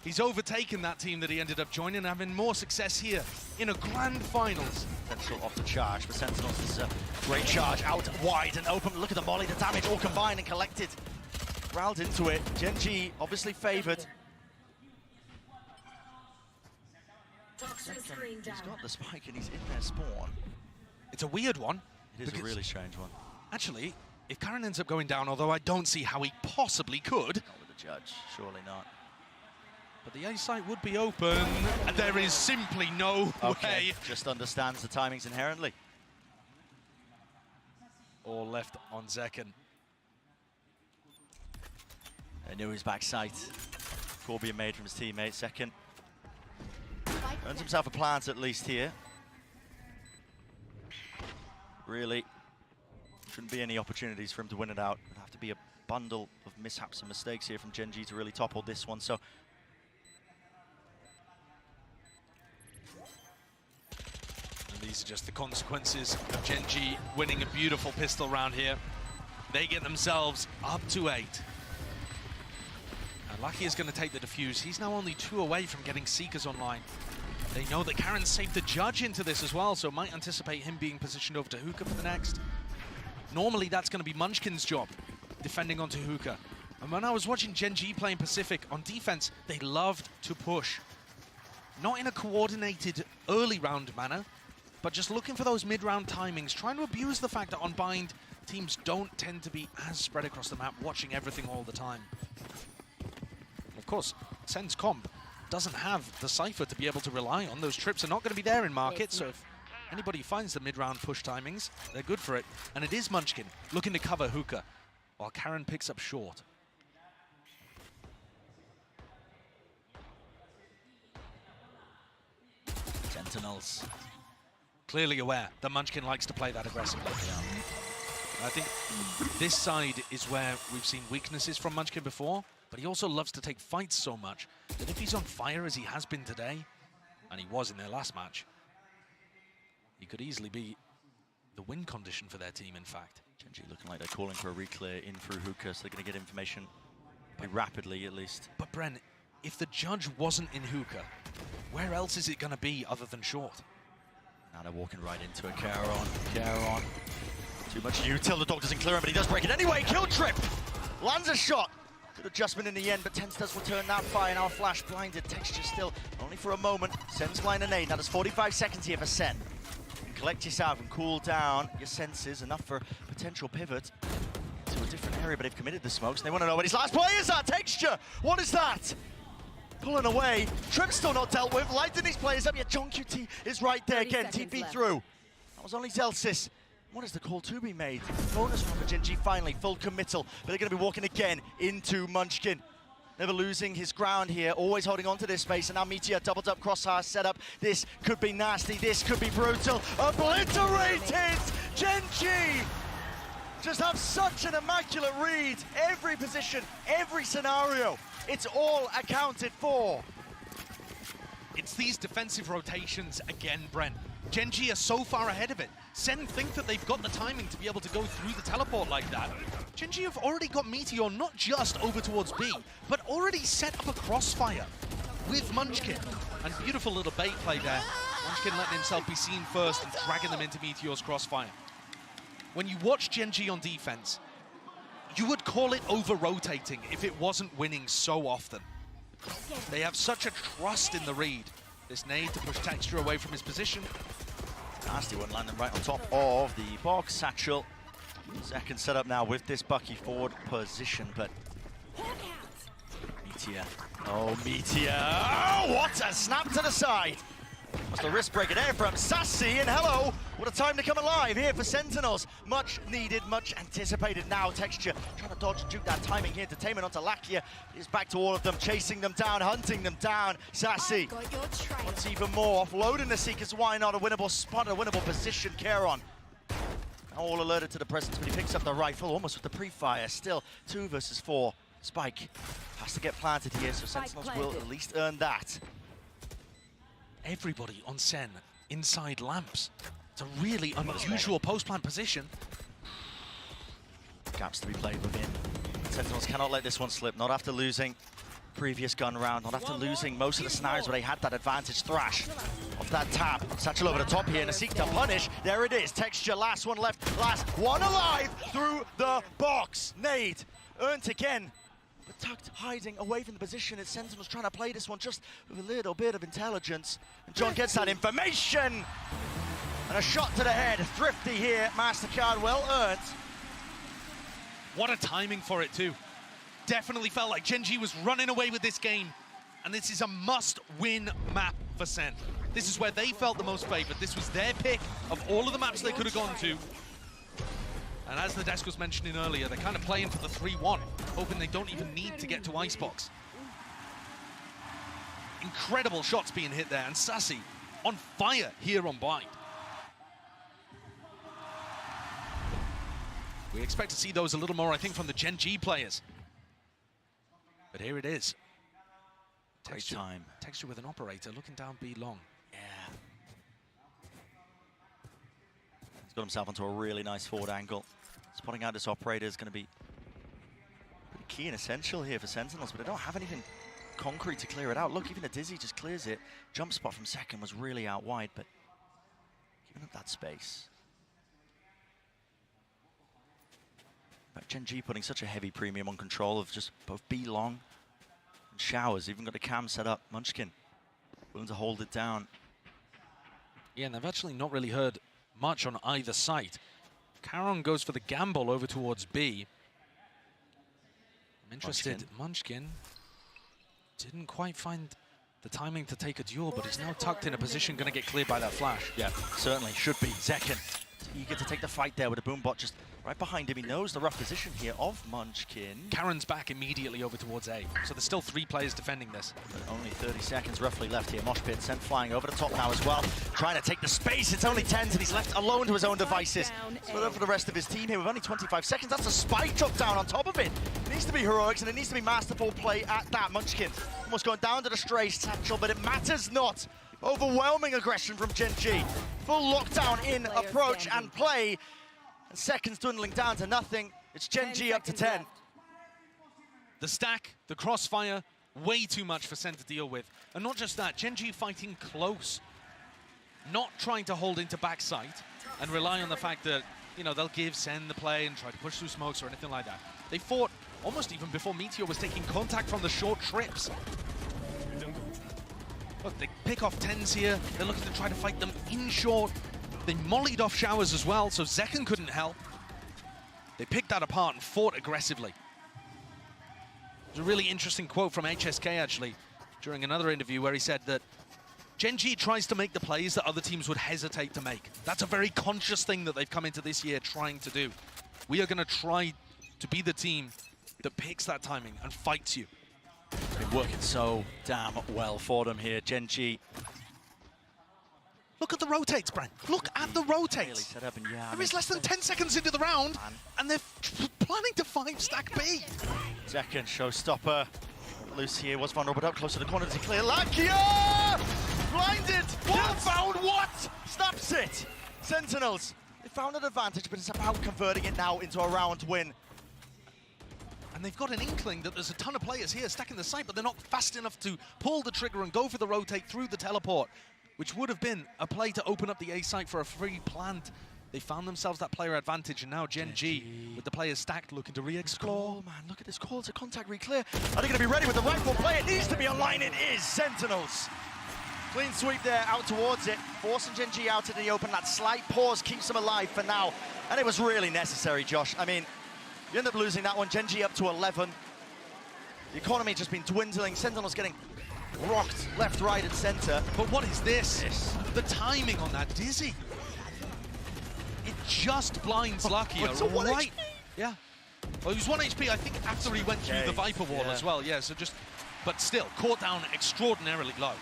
he's overtaken that team that he ended up joining and having more success here in a grand finals. Potential off the charge, but Sentinels is a great charge out wide and open. Look at the volley, the damage all combined and collected. Rallied into it. Gen.G obviously favoured. He's got the spike and he's in their spawn. It's a weird one. It is a really strange one. Actually, if Karon ends up going down, although I don't see how he possibly could. Not with the judge, surely not. But the A site would be open. And there is simply no way. Just understands the timings inherently. All left on Zekken. I knew his back sight. Call being made from his teammate. Second. Earns himself a plant at least here. Really, shouldn't be any opportunities for him to win it out. It'd have to be a bundle of mishaps and mistakes here from Gen.G to really topple this one. So. And these are just the consequences of Gen.G winning a beautiful pistol round here. They get themselves up to 8. Redgear is going to take the defuse. He's now only 2 away from getting Seekers online. They know that Karon saved the judge into this as well, so might anticipate him being positioned over to Hookah for the next. Normally, that's going to be Munchkin's job, defending onto Hookah. And when I was watching Gen.G playing Pacific on defense, they loved to push. Not in a coordinated early round manner, but just looking for those mid-round timings, trying to abuse the fact that on bind, teams don't tend to be as spread across the map, watching everything all the time. Of course, SEN's comp doesn't have the Cypher to be able to rely on. Those trips are not going to be there in market, so if anybody finds the mid-round push timings, they're good for it. And it is Munchkin looking to cover Hookah, while Karon picks up short. Sentinels. Clearly aware that Munchkin likes to play that aggressively. I think this side is where we've seen weaknesses from Munchkin before, but he also loves to take fights so much that if he's on fire as he has been today, and he was in their last match, he could easily be the win condition for their team, in fact. Gen.G looking like they're calling for a re-clear in through hookah, so they're going to get information pretty rapidly, at least. But Bren, if the judge wasn't in hookah, where else is it going to be other than short? Now they're walking right into it. Caron. Too much util. The dog doesn't clear him, but he does break it anyway. Kill trip. Lands a shot. Good adjustment in the end, but tenz does return that fire. Now flash blinded. Texture still only for a moment. Sen's blind and 8. Now there's 45 seconds here for Sen. Collect yourself and cool down your senses. Enough for potential pivot to a different area, but they've committed the smokes. And they want to know what his last play is. That Texture. What is that? Pulling away. Trip's still not dealt with. Lighting these players up. Yeah, John QT is right there again. TP through. That was only Zelsis. What is the call to be made? Bonus round for Gen.G finally. Full committal. But they're going to be walking again into Munchkin. Never losing his ground here. Always holding on to this space. And now Meteor doubled up crosshair setup. This could be nasty. This could be brutal. Obliterated! Gen.G just have such an immaculate read. Every position, every scenario. It's all accounted for. It's these defensive rotations again, Brent. Gen.G are so far ahead of it. Sen think that they've got the timing to be able to go through the teleport like that. Gen.G have already got Meteor not just over towards B, but already set up a crossfire with Munchkin. And beautiful little bait play there. Munchkin letting himself be seen first and dragging them into Meteor's crossfire. When you watch Gen.G on defense, you would call it over-rotating if it wasn't winning so often. They have such a trust in the read. This nade to push Texture away from his position. Nasty one landing right on top of the box. Satchel. Second setup now with this Bucky forward position, but Meteor. Oh, Meteor. Oh, what a snap to the side. What's the wrist breaker there from Sassy, and hello, what a time to come alive here for Sentinels. Much needed, much anticipated now. Texture trying to dodge and juke that timing here. Entertainment onto Lakia. He's back to all of them, chasing them down, hunting them down. Sassy wants even more, offloading the Seekers. Why not? A winnable spot, a winnable position. Caron all alerted to the presence, but he picks up the rifle almost with the pre-fire. Still 2 versus 4. Spike has to get planted here, so Sentinels will at least earn that. Everybody on Sen inside lamps. It's a really unusual post-plant position. Gaps to be played within. Sentinels cannot let this one slip, not after losing previous gun round, not after losing most of the scenarios where they had that advantage. Thrash off that tap. Satchel over the top here and a seek to punish. There it is. Texture, last one left, last one alive through the box. Nade earned again. But tucked, hiding away from the position. It's Sentinels trying to play this one just with a little bit of intelligence. And John gets that information. And a shot to the head. Thrifty here. MasterCard well earned. What a timing for it too. Definitely felt like Gen.G was running away with this game. And this is a must-win map for Sen. This is where they felt the most favored. This was their pick of all of the maps they could have gone to. And as the desk was mentioning earlier, they're kind of playing for the 3-1, hoping they don't even need to get to Icebox. Incredible shots being hit there, and Sassy on fire here on Blind. We expect to see those a little more, I think, from the Gen.G players. But here it is. Texture, time. Texture with an operator looking down B long. Yeah. He's got himself onto a really nice forward angle. Spotting out this operator is going to be pretty key and essential here for Sentinels, but they don't have anything concrete to clear it out. Look, even the Dizzy just clears it. Jump spot from second was really out wide, but giving up that space. But Gen.G putting such a heavy premium on control of just both B long and showers. Even got the cam set up. Munchkin willing to hold it down. Yeah, and they've actually not really heard much on either side. Caron goes for the gamble over towards B. I'm interested. Munchkin didn't quite find the timing to take a duel, but he's now tucked in a position going to get cleared by that flash. Yeah, certainly should be. Zekin eager to take the fight there with a boombot just right behind him. He knows the rough position here of Munchkin. Caron's back immediately over towards A, so there's still 3 players defending this. But only 30 seconds roughly left here. Mosh Pit sent flying over the top now as well. Trying to take the space. It's only tenz, and he's left alone to his own devices. Split up for the rest of his team here with only 25 seconds. That's a spike drop down on top of it. It needs to be heroics, and it needs to be masterful play at that. Munchkin almost going down to the stray Satchel, but it matters not. Overwhelming aggression from Gen.G. Full lockdown in approach and play. And seconds dwindling down to nothing. It's Gen.G up to 10. The stack, the crossfire, way too much for Sen to deal with. And not just that, Gen.G fighting close. Not trying to hold into backside and rely on the fact that, you know, they'll give Sen the play and try to push through smokes or anything like that. They fought almost even before Meteor was taking contact from the short trips. Look, they pick off tenz here. They're looking to try to fight them in short. They mollied off showers as well, so Zekken couldn't help. They picked that apart and fought aggressively. There's a really interesting quote from HSK, actually, during another interview where he said that Gen.G tries to make the plays that other teams would hesitate to make. That's a very conscious thing that they've come into this year trying to do. We are going to try to be the team that picks that timing and fights you. Been working so damn well for them here, Gen.G. Look at the rotates, Brent. Look at the rotates. Set up and There is less than 10 seconds into the round, and they're planning to 5-stack B. Second showstopper. Loose here, was vulnerable, but up close to the corner to clear. Lakia! Blinded! What? Found what? Snaps it! Sentinels. They found an advantage, but it's about converting it now into a round win. And they've got an inkling that there's a ton of players here stacking the site, but they're not fast enough to pull the trigger and go for the rotate through the teleport, which would have been a play to open up the A site for a free plant. They found themselves that player advantage, and now Gen.G, with the players stacked, looking to re-explore. Oh man, look at this call to contact re-clear. Are they going to be ready with the rightful play? It needs to be online. It is Sentinels. Clean sweep there, out towards it, forcing Gen.G out into the open. That slight pause keeps them alive for now, and it was really necessary, Josh. I mean, you end up losing that one. Gen.G up to 11. The economy just been dwindling. Sentinels getting rocked left, right, and center. But what is this? The timing on that dizzy. It just blinds Lakia right. Yeah. Well, he was 1 HP, I think, after he went through the Viper wall as well. Yeah, so just, but still, caught down extraordinarily low.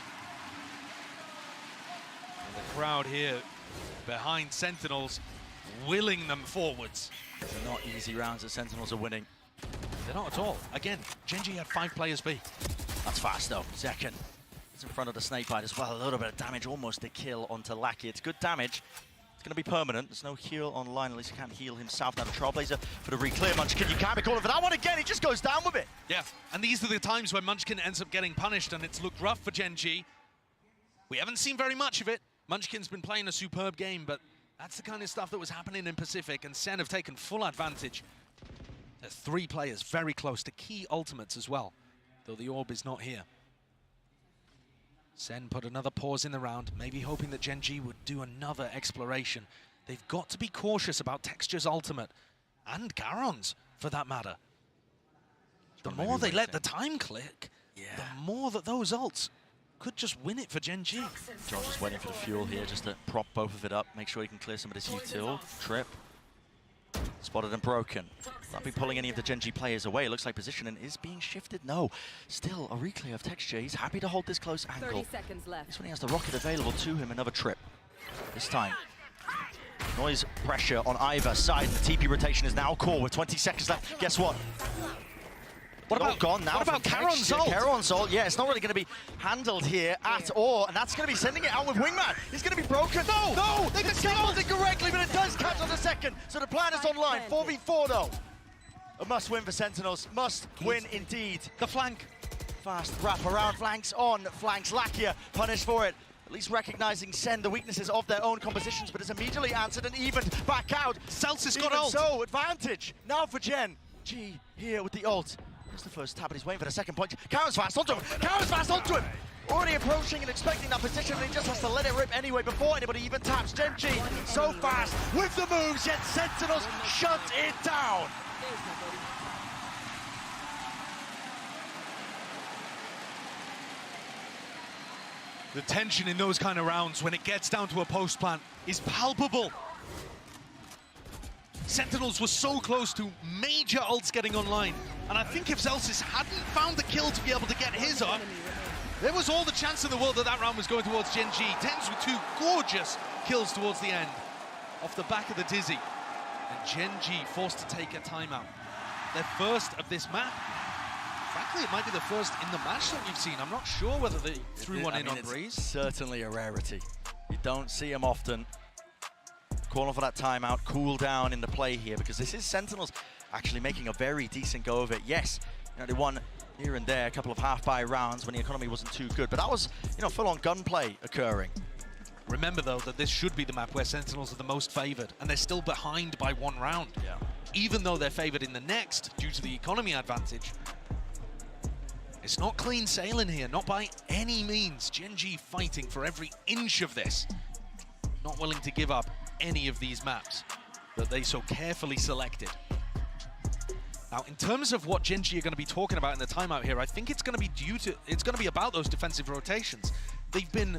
And the crowd here behind Sentinels, willing them forwards. They're not easy rounds that Sentinels are winning. They're not at all. Again, Gen.G had 5 players B. That's fast though. Zekken is in front of the snakebite as well. A little bit of damage, almost a kill onto Lakia. It's good damage. It's going to be permanent. There's no heal online. At least he can't heal himself. Now the Trailblazer for the re-clear. Munchkin, you can't be calling for that one again. He just goes down with it. Yeah, and these are the times when Munchkin ends up getting punished, and it's looked rough for Gen.G. We haven't seen very much of it. Munchkin's been playing a superb game, but that's the kind of stuff that was happening in Pacific, and SEN have taken full advantage. There's 3 players very close to key ultimates as well, though the orb is not here. SEN put another pause in the round, maybe hoping that Gen.G would do another exploration. They've got to be cautious about Texture's ultimate, and Garon's, for that matter. The more they let the time click, the more that those ults could just win it for Gen.G. Josh is waiting for the fuel here, just to prop both of it up, make sure he can clear some of this util. Trip. Spotted and broken. Not be pulling any of the Gen.G players away. It looks like positioning is being shifted. No, still a reclear of Texture. He's happy to hold this close angle. 30 seconds left. This one he has the rocket available to him. Another trip. This time. Noise pressure on either side. The TP rotation is now core with 20 seconds left. Guess what? What about gone now? What about Karon's ult? Karon's ult, yeah, it's not really going to be handled here at all, and that's going to be sending it out with Wingman. He's going to be broken. No, they can scaled it correctly, but it does catch on the second. So the plan is online. 4v4 though. A must win for Sentinels. Must win indeed. The flank. Fast wrap around flanks on flanks. Lakia punished for it. At least recognizing SEN the weaknesses of their own compositions, but it's immediately answered and evened back out. Celsius got ult. So advantage now for Gen.G here with the ult. That's the first tap, but he's waiting for the second point. Karon's fast onto him. Karon's fast onto him. Already approaching and expecting that position, and he just has to let it rip anyway before anybody even taps. Gen.G so fast with the moves, yet Sentinels shut it down. The tension in those kind of rounds when it gets down to a post plant is palpable. Sentinels were so close to major ults getting online, and I think if Celsius hadn't found the kill to be able to get his up, there was all the chance in the world that that round was going towards Gen.G. tenz with 2 gorgeous kills towards the end, off the back of the dizzy, and Gen.G forced to take a timeout. Their first of this map, frankly, it might be the first in the match that we've seen. I'm not sure whether they threw one in on Breeze. It's certainly a rarity. You don't see them often. Calling for that timeout, cool down in the play here, because this is Sentinels actually making a very decent go of it. Yes, you know, they won here and there a couple of half-buy rounds when the economy wasn't too good, but that was, you know, full-on gunplay occurring. Remember, though, that this should be the map where Sentinels are the most favored, and they're still behind by 1 round. Yeah. Even though they're favored in the next due to the economy advantage. It's not clean sailing here, not by any means. Gen.G fighting for every inch of this. Not willing to give up any of these maps that they so carefully selected. Now, in terms of what Gen.G are going to be talking about in the timeout here, I think it's going to be about those defensive rotations. They've been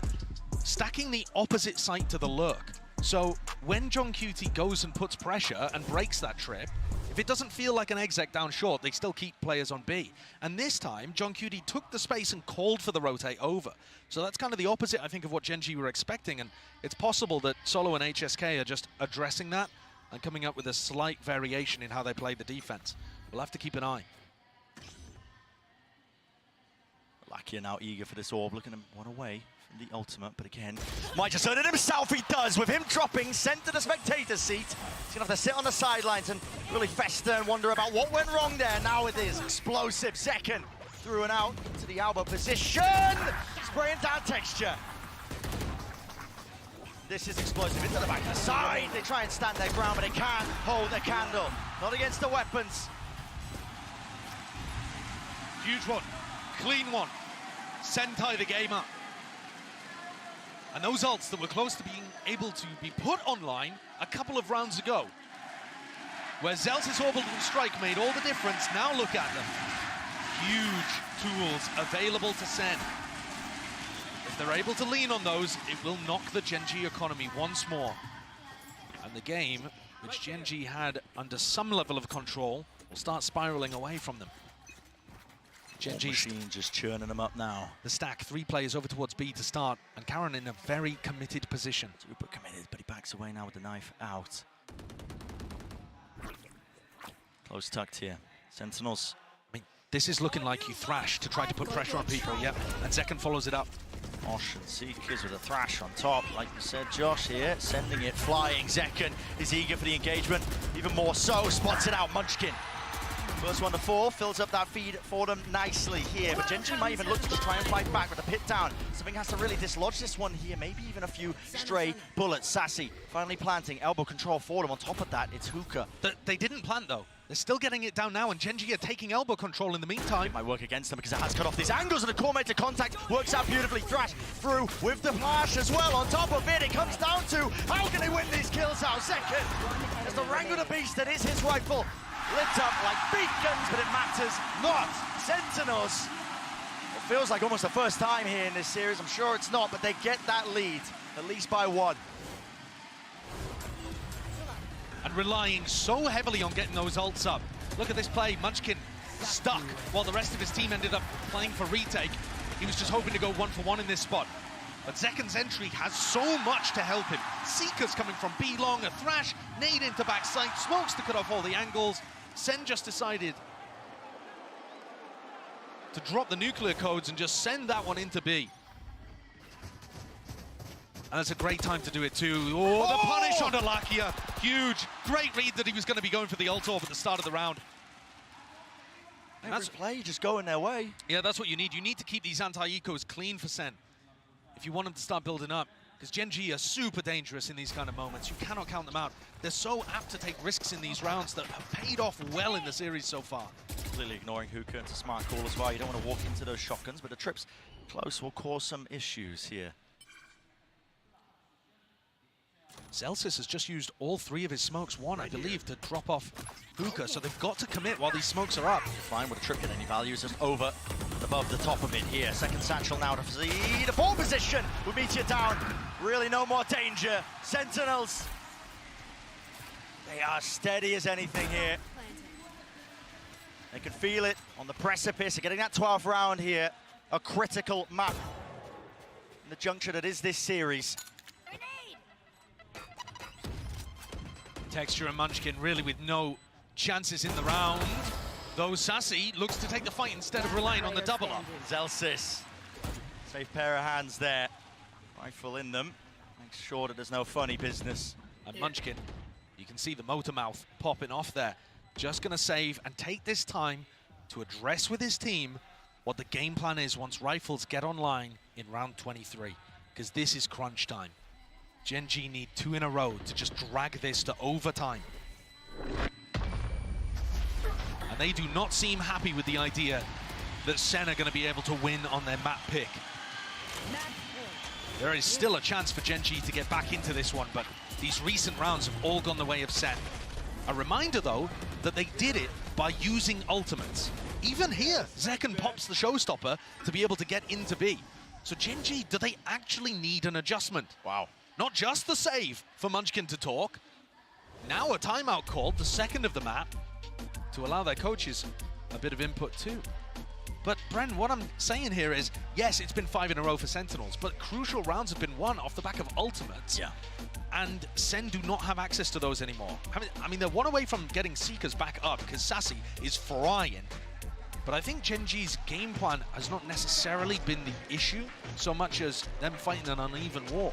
stacking the opposite site to the lurk. So when John QT goes and puts pressure and breaks that trip, if it doesn't feel like an exec down short, they still keep players on B. And this time, John QT took the space and called for the rotate over. So that's kind of the opposite, I think, of what Gen.G were expecting. And it's possible that Solo and HSK are just addressing that and coming up with a slight variation in how they play the defense. We'll have to keep an eye. Lakia now eager for this orb, looking one away from the ultimate, but again, might just earn it himself, he does, with him dropping, sent to the spectator seat. He's gonna have to sit on the sidelines and really fester and wonder about what went wrong there. Now it is explosive second, through and out into the elbow position, spraying down texture. This is explosive into the back of the side. They try and stand their ground, but they can't hold their candle. Not against the weapons. Huge one, clean one. SEN tie the game up. And those ults that were close to being able to be put online a couple of rounds ago, where Zelz's orbital strike made all the difference. Now look at them. Huge tools available to SEN. If they're able to lean on those, it will knock the Gen.G economy once more. And the game, which Gen.G had under some level of control, will start spiraling away from them. Gen.G machine just churning them up now. The stack, 3 players over towards B to start, and Karen in a very committed position. Super committed, but he backs away now with the knife out. Close tucked here. Sentinels. I mean, this is looking like you thrash to try to put pressure on people, yep. And Zekken follows it up. Mosh and Seekers with a thrash on top, like you said, Josh here, sending it flying. Zekken is eager for the engagement, even more so, spots it out, Munchkin. First one to fall, fills up that feed for them nicely here, but Gen.G might even look to just try and fight back with the pit down. Something has to really dislodge this one here, maybe even a few stray bullets. Sassy finally planting, elbow control for them. On top of that, it's Hookah. They didn't plant though. They're still getting it down now, and Gen.G are taking elbow control in the meantime. It might work against them because it has cut off these angles, and the core made to contact works out beautifully. Thrash through with the flash as well. On top of it, it comes down to how can they win these kills out? Second, as the Wrangler the Beast that is his rifle, lit up like beacons, but it matters not. Sentinels. It feels like almost the first time here in this series. I'm sure it's not, but they get that lead, at least by 1. And relying so heavily on getting those ults up. Look at this play, Munchkin stuck while the rest of his team ended up playing for retake. He was just hoping to go 1-for-1 in this spot. But Zekken's entry has so much to help him. Seekers coming from B long, a thrash, nade into backside, smokes to cut off all the angles. SEN just decided to drop the nuclear codes and just send that one into B. And it's a great time to do it too. Oh, the punish on Lakia. Huge. Great read that he was going to be going for the ult orb at the start of the round. And that's play just going their way. Yeah, that's what you need. You need to keep these anti-ecos clean for SEN if you want them to start building up. Because Gen.G are super dangerous in these kind of moments. You cannot count them out. They're so apt to take risks in these rounds that have paid off well in the series so far. Clearly ignoring Hookah. It's a smart call as well. You don't want to walk into those shotguns, but the trips close will cause some issues here. Zelsis has just used all 3 of his smokes, one, I believe, to drop off Hookah, so they've got to commit while these smokes are up. Fine with a trip get any values, just over, above the top of it here. Second satchel now to see the ball position. We'll meet you down. Really no more danger. Sentinels. They are steady as anything here. They can feel it on the precipice of getting that 12th round here. A critical map in the juncture that is this series. Texture and Munchkin really with no chances in the round. Though Sassy looks to take the fight instead of relying on the double up. Zelsis, safe pair of hands there. Rifle in them, make sure that there's no funny business. And Munchkin, you can see the motor mouth popping off there. Just gonna save and take this time to address with his team what the game plan is once rifles get online in round 23, because this is crunch time. Gen G need 2 in a row to just drag this to overtime. And they do not seem happy with the idea that SEN are going to be able to win on their map pick. There is still a chance for Gen G to get back into this one, but these recent rounds have all gone the way of SEN. A reminder, though, that they did it by using ultimates. Even here, Zekken pops the showstopper to be able to get into B. So Gen G, do they actually need an adjustment? Wow. Not just the save for Munchkin to talk, now a timeout called, the second of the map, to allow their coaches a bit of input too. But Bren, what I'm saying here is, yes, it's been 5 in a row for Sentinels, but crucial rounds have been won off the back of ultimates. Yeah. And SEN do not have access to those anymore. I mean, they're one away from getting Seekers back up because Sassy is frying. But I think Gen G's game plan has not necessarily been the issue so much as them fighting an uneven war.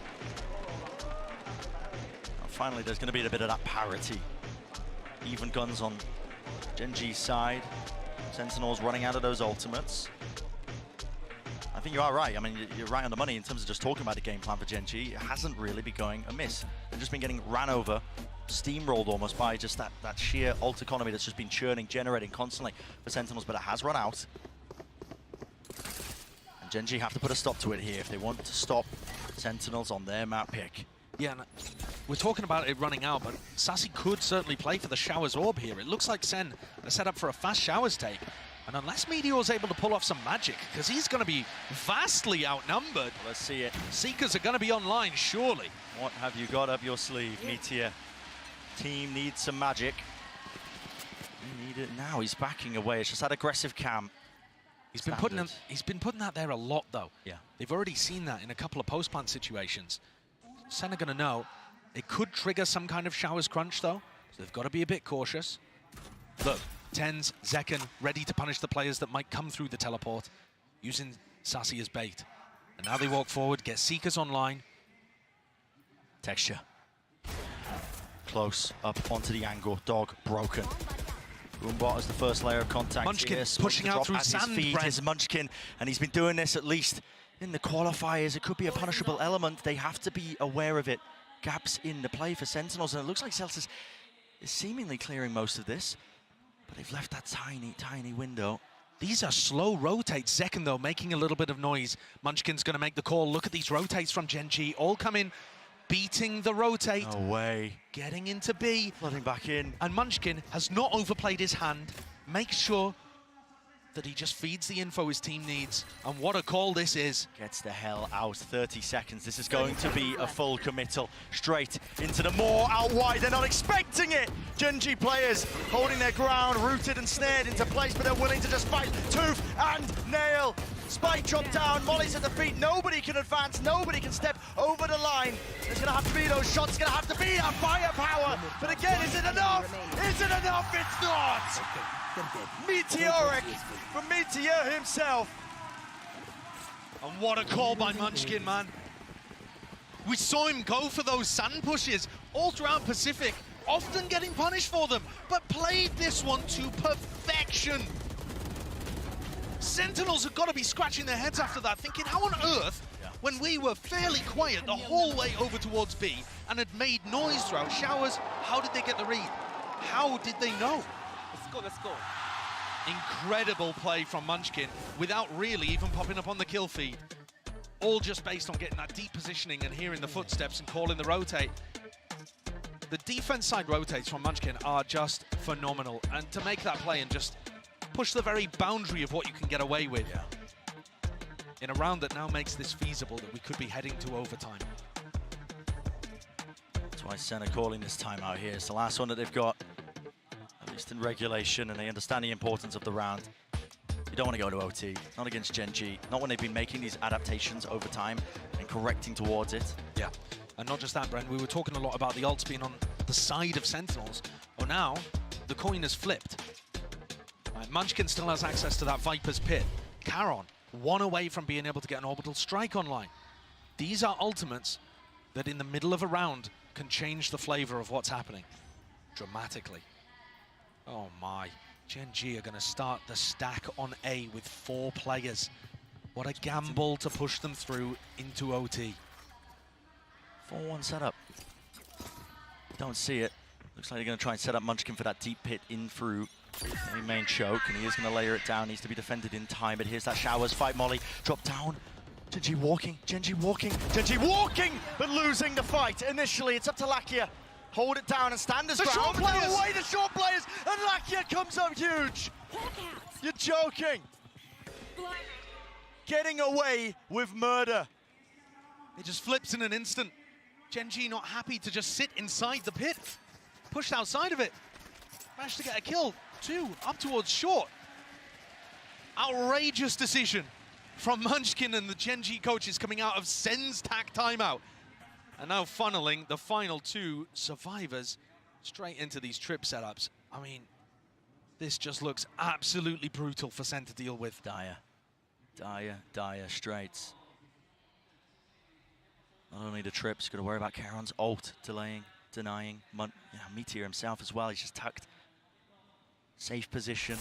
Finally, there's going to be a bit of that parity. Even guns on Gen G's side. Sentinels running out of those ultimates. I think you are right. I mean, you're right on the money in terms of just talking about the game plan for Gen G. It hasn't really been going amiss. They've just been getting ran over, steamrolled almost by just that sheer ult economy that's just been churning, generating constantly for Sentinels, but it has run out. And Gen G have to put a stop to it here if they want to stop Sentinels on their map pick. Yeah, and we're talking about it running out, but Sassy could certainly play for the Showers Orb here. It looks like SEN are set up for a fast Showers take. And unless Meteor's able to pull off some magic, because he's going to be vastly outnumbered. Let's see it. Seekers are going to be online, surely. What have you got up your sleeve, Meteor? Team needs some magic. We need it now. He's backing away. It's just that aggressive cam. He's been putting that there a lot, though. Yeah. They've already seen that in a couple of post-plant situations. SEN are going to know. It could trigger some kind of Showers crunch, though, so they've got to be a bit cautious. Look, Tenz, Zekken, ready to punish the players that might come through the teleport, using Sassy as bait. And now they walk forward, get Seekers online. Texture. Close, up onto the angle, dog broken. Boombot as the first layer of contact. Munchkin here. pushing out through sand, His Munchkin, and he's been doing this at least in the qualifiers. It could be a punishable element. They have to be aware of it. Gaps in the play for Sentinels, and it looks like Celsius is seemingly clearing most of this, but they've left that tiny, tiny window. These are slow rotates. Zekken, though, making a little bit of noise. Munchkin's going to make the call. Look at these rotates from Gen G, all coming, beating the rotate. No way. Getting into B. Flooding back in. And Munchkin has not overplayed his hand. Makes sure that he just feeds the info his team needs. And what a call this is. Gets the hell out. 30 seconds. This is going to be a full committal. Straight into the moor, out wide. They're not expecting it. Gen G players holding their ground, rooted and snared into place, but they're willing to just fight tooth and nail. Spike dropped down, Molly's at the feet. Nobody can advance, nobody can step over the line. There's gonna have to be those shots, gonna have to be that firepower. But again, is it enough? Is it enough? It's not! Meteoric from Meteor himself. And what a call by Munchkin, man. We saw him go for those sand pushes all throughout Pacific, often getting punished for them, but played this one to perfection. Sentinels have got to be scratching their heads after that, thinking, how on earth, when we were fairly quiet the whole way over towards B and had made noise throughout Showers, how did they get the read? How did they know? Let's go. Incredible play from Munchkin without really even popping up on the kill feed. All just based on getting that deep positioning and hearing the footsteps and calling the rotate. The defense side rotates from Munchkin are just phenomenal. And to make that play and just push the very boundary of what you can get away with in a round that now makes this feasible, that we could be heading to overtime. That's why SEN are calling this timeout here. It's the last one that they've got, at least in regulation, and they understand the importance of the round. You don't want to go to OT, not against Gen G, not when they've been making these adaptations over time and correcting towards it. Yeah, and not just that, Brent, we were talking a lot about the ults being on the side of Sentinels. Well, now the coin has flipped. Right, Munchkin still has access to that Viper's Pit. Caron, one away from being able to get an orbital strike online. These are ultimates that in the middle of a round can change the flavor of what's happening dramatically. Oh my, Gen G are gonna start the stack on A with 4 players. What a gamble to push them through into OT. 4-1 setup. Don't see it. Looks like they're going to try and set up Munchkin for that deep pit in through the main choke, and he is going to layer it down. Needs to be defended in time, but here's that Showers fight. Molly drop down. Gen G walking, Gen G walking, Gen G walking, but losing the fight. Initially, it's up to Lakia. Hold it down and stand his ground. Short players! Away the short players, and Lakia comes up huge. You're joking. Getting away with murder. It just flips in an instant. Gen G not happy to just sit inside the pit. Pushed outside of it. Managed to get a kill. 2 up towards short. Outrageous decision from Munchkin and the Gen G coaches coming out of SEN's TAC timeout. And now funneling the final 2 survivors straight into these trip setups. I mean, this just looks absolutely brutal for SEN to deal with. Dire straits. Not only the trips, got to worry about Caron's ult, delaying, denying. Meteor himself as well, he's just tucked. Safe position.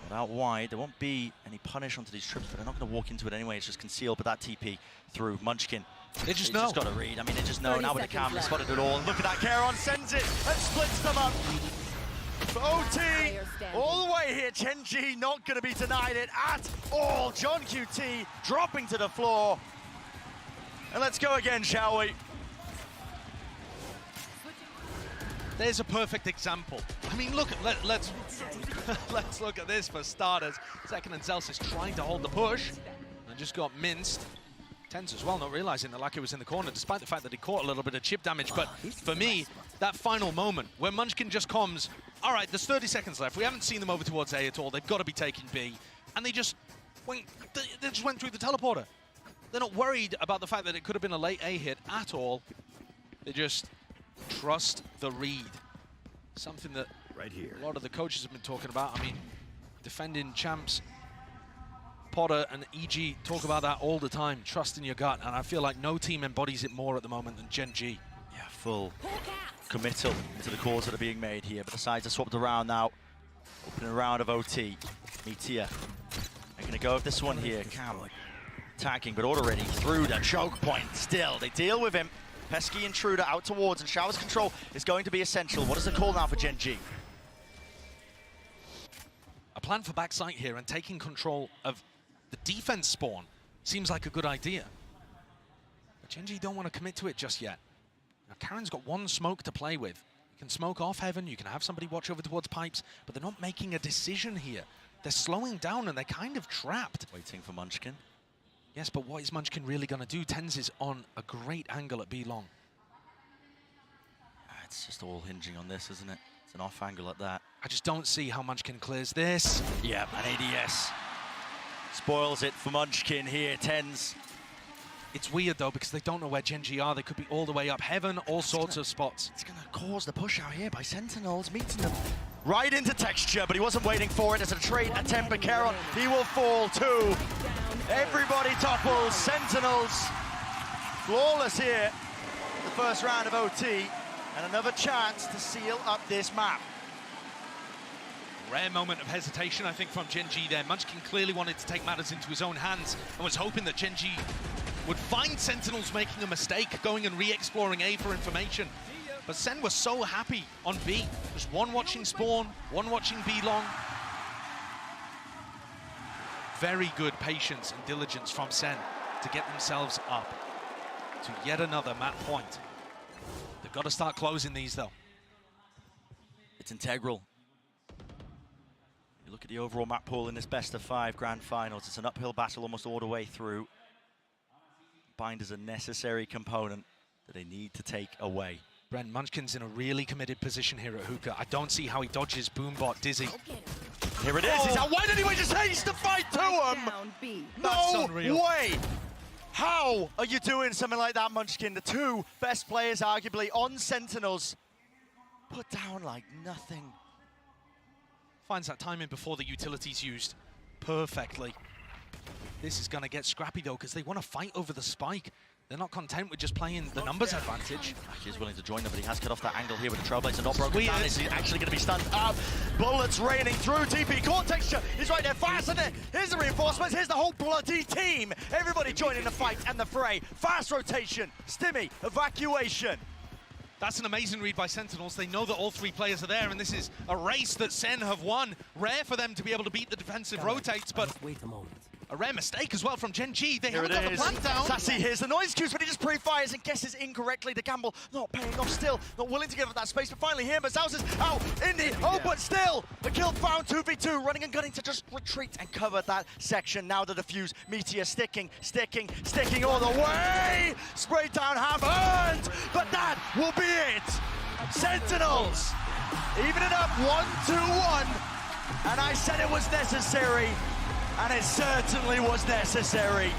But out wide, there won't be any punish onto these trips, but they're not going to walk into it anyway. It's just concealed, but that TP through Munchkin. They just know. know. Just got to read. I mean, they just know. Now with the camera, spotted it all. Look at that, Caron sends it and splits them up. For OT, all the way here, Gen G not going to be denied it at all. John QT dropping to the floor. And let's go again, shall we? There's a perfect example. I mean, look, let's let's look at this for starters. Second and Zelsis trying to hold the push and just got minced. Tenz as well, not realizing that Lucky was in the corner, despite the fact that he caught a little bit of chip damage. But for me, that final moment where Munchkin just comes, all right, there's 30 seconds left. We haven't seen them over towards A at all. They've got to be taking B. And they just went through the teleporter. They're not worried about the fact that it could have been a late A hit at all. They just trust the read. Something that a lot of the coaches have been talking about. I mean, defending champs, Potter and EG talk about that all the time, trust in your gut, and I feel like no team embodies it more at the moment than Gen G. Yeah, full committal into the calls that are being made here, but the sides are swapped around now. Opening round of OT. Meteor. They're going to go with this one here. Cam attacking, but already through the choke point. Still, they deal with him. Pesky intruder out towards, and Showers control is going to be essential. What is the call now for Gen G? A plan for backside here and taking control of the defense spawn seems like a good idea. But Gen G don't want to commit to it just yet. Now, Karen's got one smoke to play with. You can smoke off Heaven, you can have somebody watch over towards pipes, but they're not making a decision here. They're slowing down and they're kind of trapped. Waiting for Munchkin. Yes, but what is Munchkin really going to do? Tenz is on a great angle at B long. It's just all hinging on this, isn't it? It's an off angle at that. I just don't see how Munchkin clears this. Yeah, an ADS. Spoils it for Munchkin here, Tenz. It's weird though, because they don't know where Gen G are. They could be all the way up Heaven, all sorts of spots. It's going to cause the push out here by Sentinels, meeting them right into texture, but he wasn't waiting for it. It's a trade attempt by Caron. He will fall too. Everybody topples. Sentinels flawless here. The first round of OT, and another chance to seal up this map. Rare moment of hesitation, I think, from Gen G there. Munchkin clearly wanted to take matters into his own hands and was hoping that Gen G would find Sentinels making a mistake, going and re-exploring A for information. But Sen was so happy on B. Just one watching spawn, one watching B long. Very good patience and diligence from Sen to get themselves up to yet another map point. They've got to start closing these, though. It's integral. You look at the overall map pool in this best-of-5 grand finals. It's an uphill battle almost all the way through. Bind is a necessary component that they need to take away. Brent, Munchkin's in a really committed position here at Hookah. I don't see how he dodges Boombot Dizzy. Here it is. He's out wide anyway. Just hates to fight to him. No way. How are you doing something like that, Munchkin? The two best players, arguably, on Sentinels. Put down like nothing. Finds that timing before the utility's used perfectly. This is going to get scrappy though, because they want to fight over the spike. They're not content with just playing the numbers advantage. He's willing to join them, but he has cut off that angle here with the Trailblazer not broken down. Is he actually going to be stunned up? Bullets raining through. TP core texture is right there, fast in it. Here's the reinforcements. Here's the whole bloody team. Everybody joining the fight and the fray. Fast rotation, stimmy, evacuation. That's an amazing read by Sentinels. They know that all three players are there, and this is a race that SEN have won. Rare for them to be able to beat the defensive rotates, but wait a moment. A rare mistake as well from Gen G. They Here haven't got the plant down. Sassy hears the noise cues, but he just pre-fires and guesses incorrectly. The gamble not paying off still, not willing to give up that space, but finally here, Mazaus is out in the but still, the kill found 2v2, running and gunning to just retreat and cover that section. Now the defuse, Meteor sticking all the way! Sprayed down, hand-burned, but that will be it! Sentinels, even it up 1-2-1, and I said it was necessary. And it certainly was necessary.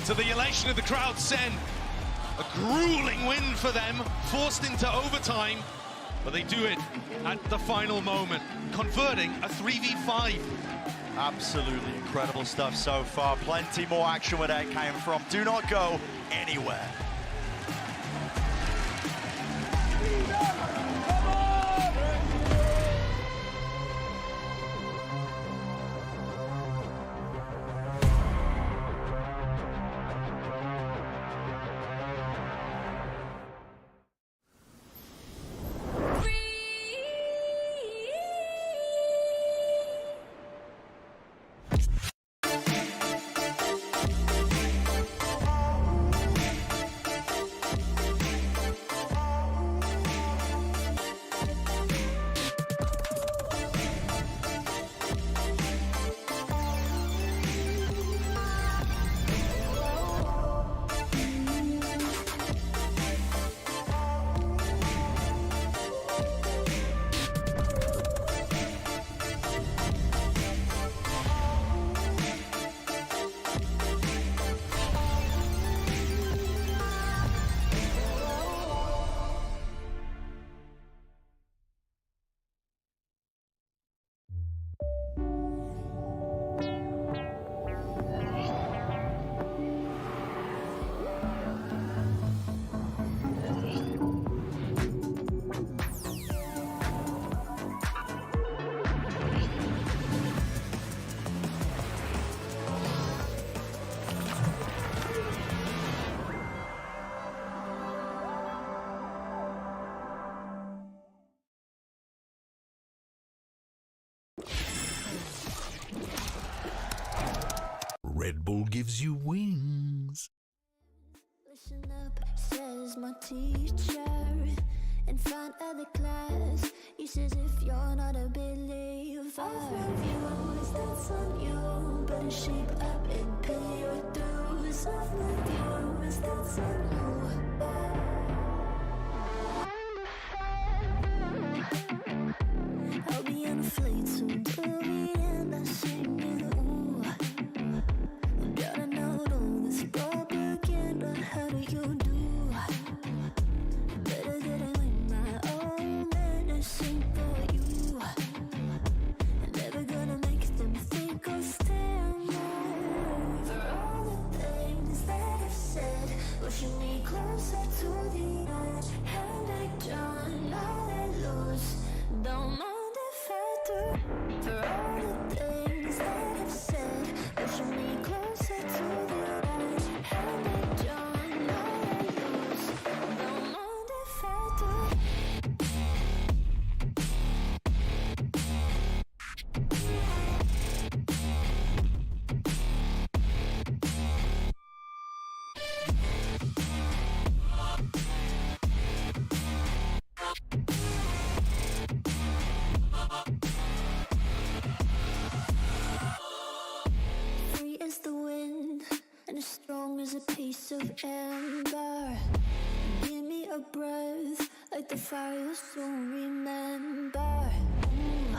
To the elation of the crowd, SEN, a grueling win for them, forced into overtime, but they do it at the final moment, converting a 3v5. Absolutely incredible stuff so far. Plenty more action where that came from. Do not go anywhere. Red Bull gives you wings. Listen up, says my teacher. In front of the class, he says if you're not a believer, of you is that's on you. Better shape up and pay your dues. Of you is that's on you. I'll be on a flight soon to the end. I sing you. Gotta know all this propaganda. How do you do? Better get in my own medicine for you. Never gonna make them think I'll stand there. For all the things that I've said, pushing me closer to the edge. And I don't know I lose. Don't mind if I do. For all the things that I've said, pushing me closer to the edge. And I don't know I lose. Don't mind if I do. Free as the wind, and as strong as a piece of amber. Give me a breath, like the fire you'll soon remember. Ooh.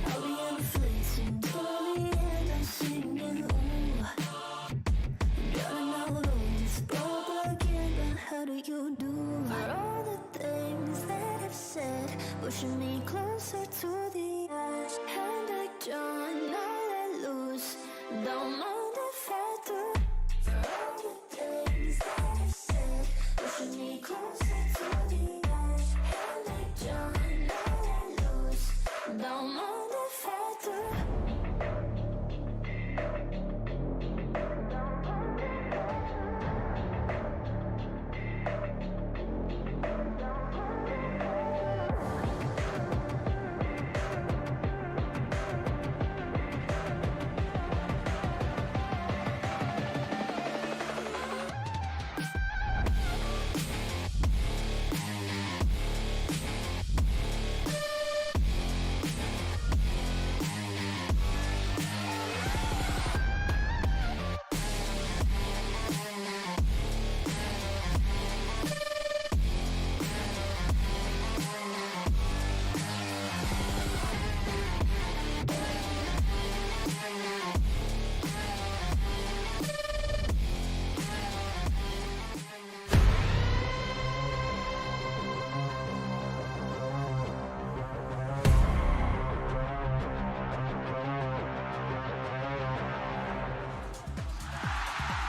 I'll be on a fleece until the end. I'm singing. Ooh. Gotta know all this propaganda. How do you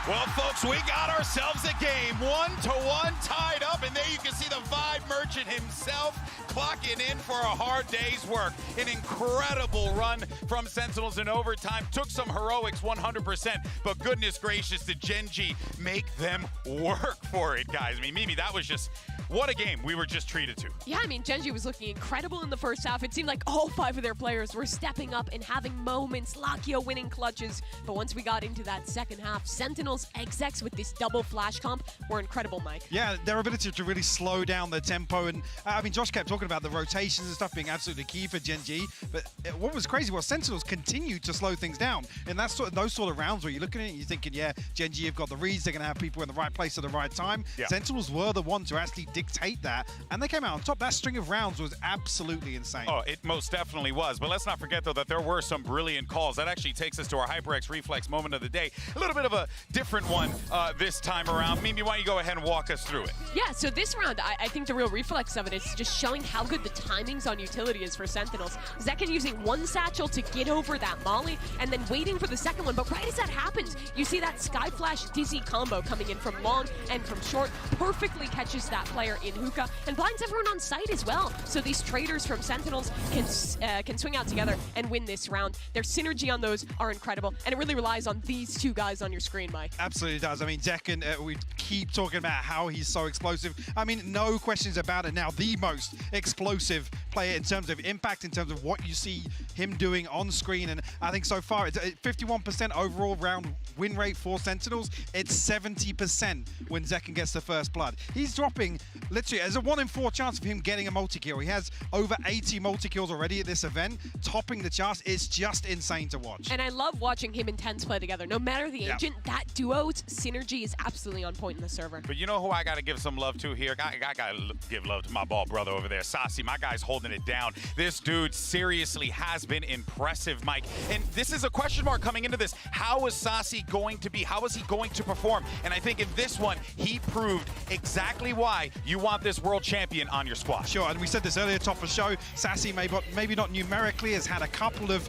Well, folks, we got ourselves a game, 1-1 tied up, and there you can see the Vibe Merchant himself clocking in for a hard day's work. An incredible run from Sentinels in overtime. Took some heroics, 100%, but goodness gracious, did Gen.G make them work for it, guys. I mean, Mimi, that was just, what a game we were just treated to. Yeah, I mean, Gen.G was looking incredible in the first half. It seemed like all 5 of their players were stepping up and having moments, Lakio winning clutches. But once we got into that second half, Sentinels execs with this double flash comp were incredible, Mike. Yeah, their ability to really slow down the tempo. And I mean, Josh kept talking about the rotations and stuff being absolutely key for Gen.G. But what was crazy was Sentinels continued to slow things down. And that's those sort of rounds where you're looking at it and you're thinking, yeah, Gen.G have got the reads, they're going to have people in the right place at the right time. Yeah. Sentinels were the ones who actually dictate that, and they came out on top. That string of rounds was absolutely insane. Oh, it most definitely was. But let's not forget, though, that there were some brilliant calls. That actually takes us to our HyperX Reflex moment of the day. A little bit of a different one this time around. Mimi, why don't you go ahead and walk us through it? Yeah, so this round, I think the real reflex of it is just showing how good the timings on utility is for Sentinels. Zekken using one satchel to get over that molly, and then waiting for the second one. But right as that happens, you see that Sky Flash Dizzy combo coming in from long and from short. Perfectly catches that player in hookah and blinds everyone on site as well. So these traders from Sentinels can swing out together and win this round. Their synergy on those are incredible, and it really relies on these two guys on your screen, Mike. Absolutely does. I mean, Zekken, we keep talking about how he's so explosive. I mean, no questions about it now. The most explosive player in terms of impact, in terms of what you see him doing on screen. And I think so far, it's 51% overall round win rate for Sentinels. It's 70% when Zekken gets the first blood. He's dropping, literally, there's a 1 in 4 chance of him getting a multi-kill. He has over 80 multi-kills already at this event, topping the charts. It's just insane to watch. And I love watching him and tenz play together. No matter the agent, that duo's synergy is absolutely on point in the server. But you know who I got to give some love to here? I got to give love to my ball brother over there, Sassy. My guy's holding it down. This dude seriously has been impressive, Mike. And this is a question mark coming into this. How is Sassy going to be? How is he going to perform? And I think in this one, he proved exactly why you want this world champion on your squad. Sure, and we said this earlier, top of the show, Sassy maybe not numerically has had a couple of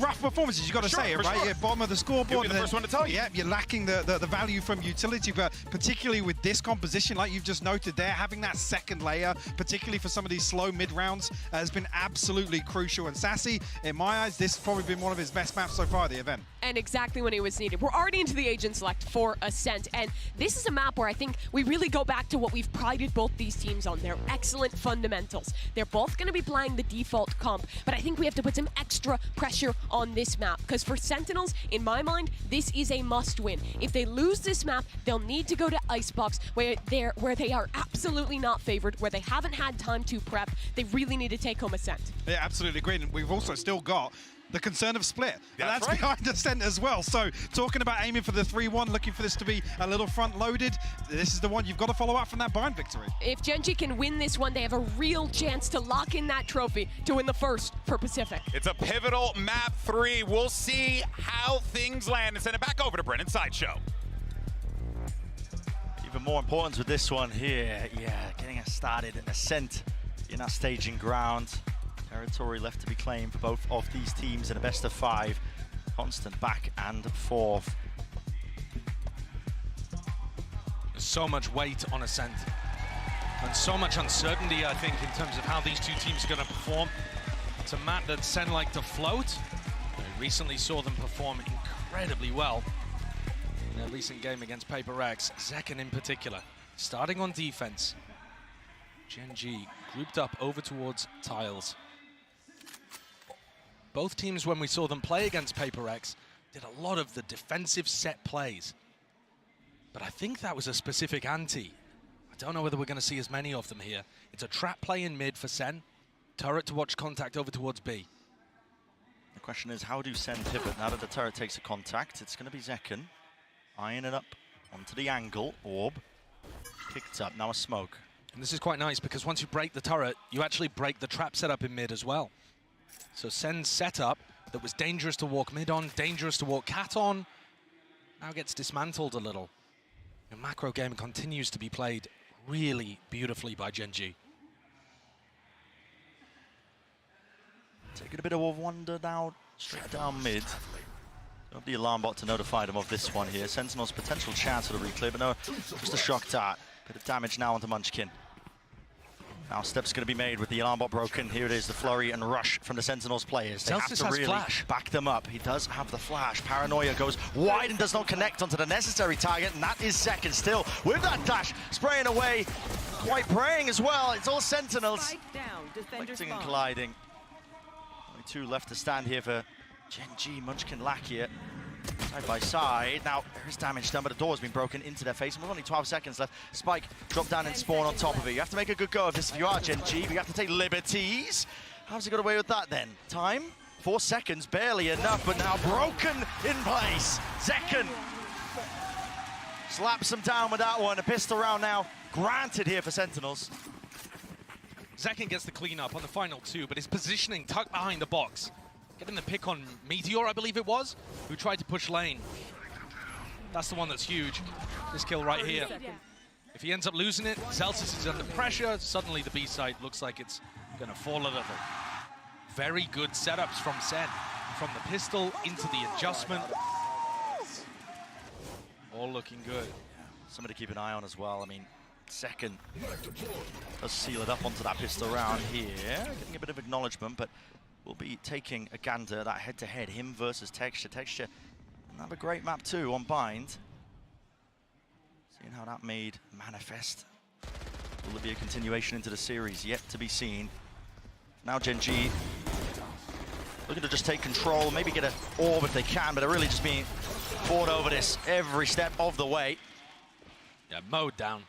rough performances, you got to say it, right? Sure. You're bottom of the scoreboard. You'll be the first one to tell you. Yeah, you're lacking the value from utility, but particularly with this composition, like you've just noted there, having that second layer, particularly for some of these slow mid rounds, has been absolutely crucial. And Sassy, in my eyes, this has probably been one of his best maps so far at the event. And exactly when it was needed. We're already into the agent select for Ascent, and this is a map where I think we really go back to what we've prided both these teams on, their excellent fundamentals. They're both going to be playing the default comp, but I think we have to put some extra pressure on this map, because for Sentinels, in my mind, this is a must-win. If they lose this map, they'll need to go to Icebox, where they are absolutely not favored, where they haven't had time to prep. They really need to take home Ascent. Yeah, absolutely agreed. And we've also still got the concern of split. That's right. Behind Ascent as well. So talking about aiming for the 3-1, looking for this to be a little front-loaded, this is the one you've got to follow up from that bind victory. If Gen.G can win this one, they have a real chance to lock in that trophy to win the first for Pacific. It's a pivotal map 3. We'll see how things land and send it back over to Brennan Sideshow. Even more important with this one here, getting us started. Ascent in our staging ground. Territory left to be claimed for both of these teams in a best of 5. Constant back and forth. There's so much weight on Ascent. And so much uncertainty, I think, in terms of how these two teams are going to perform. It's a map that SEN like to float. I recently saw them perform incredibly well in their recent game against Peripherals, Zekken in particular. Starting on defense, Gen.G grouped up over towards tiles. Both teams, when we saw them play against Peripherals, did a lot of the defensive set plays. But I think that was a specific ante. I don't know whether we're going to see as many of them here. It's a trap play in mid for SEN. Turret to watch contact over towards B. The question is, how do SEN pivot now that the turret takes a contact? It's going to be Zekken. Eyeing it up onto the angle. Orb. Picked up. Now a smoke. And this is quite nice because once you break the turret, you actually break the trap setup in mid as well. So SEN's setup that was dangerous to walk mid on, dangerous to walk cat on, now gets dismantled a little. The macro game continues to be played really beautifully by Gen.G. Taking a bit of a wander now, straight down mid. Don't have the alarm bot to notify them of this one here. Sentinel's potential chance of the reclear, but no, just a shock dart. Bit of damage now onto Munchkin. Now steps going to be made with the alarm bot broken. Here it is, the flurry and rush from the Sentinels players. They have to really flash. Back them up. He does have the flash. Paranoia goes wide and does not connect onto the necessary target, and that is Zekken still with that dash, spraying away, quite praying as well. It's all Sentinels. Collecting and colliding. Only two left to stand here for Gen.G. Munchkin Lakia. Side by side. Now, there is damage done, but the door has been broken into their face, and we've only 12 seconds left. Spike, drop down and spawn on top of it. You have to make a good go of this if you are Gen.G. You have to take liberties. How's he got away with that then? Time? 4 seconds, barely enough, but now broken in place. Zekken slaps him down with that one. A pistol round now granted here for Sentinels. Zekken gets the cleanup on the final two, but his positioning tucked behind the box. Getting the pick on Meteor, I believe it was, who tried to push lane. That's the one that's huge. This kill right here. If he ends up losing it, Celsius is under pressure. Suddenly the B side looks like it's going to fall a little. Very good setups from SEN. From the pistol into the adjustment. All looking good. Somebody to keep an eye on as well. I mean, Zekken does seal it up onto that pistol round here. Getting a bit of acknowledgement, but we'll be taking a gander, that head-to-head, him versus Texture. Texture, another great map too on Bind. Seeing how that made manifest. Will there be a continuation into the series? Yet to be seen. Now Gen.G looking to just take control, maybe get an orb if they can, but they're really just being fought over this every step of the way. Yeah, mowed down.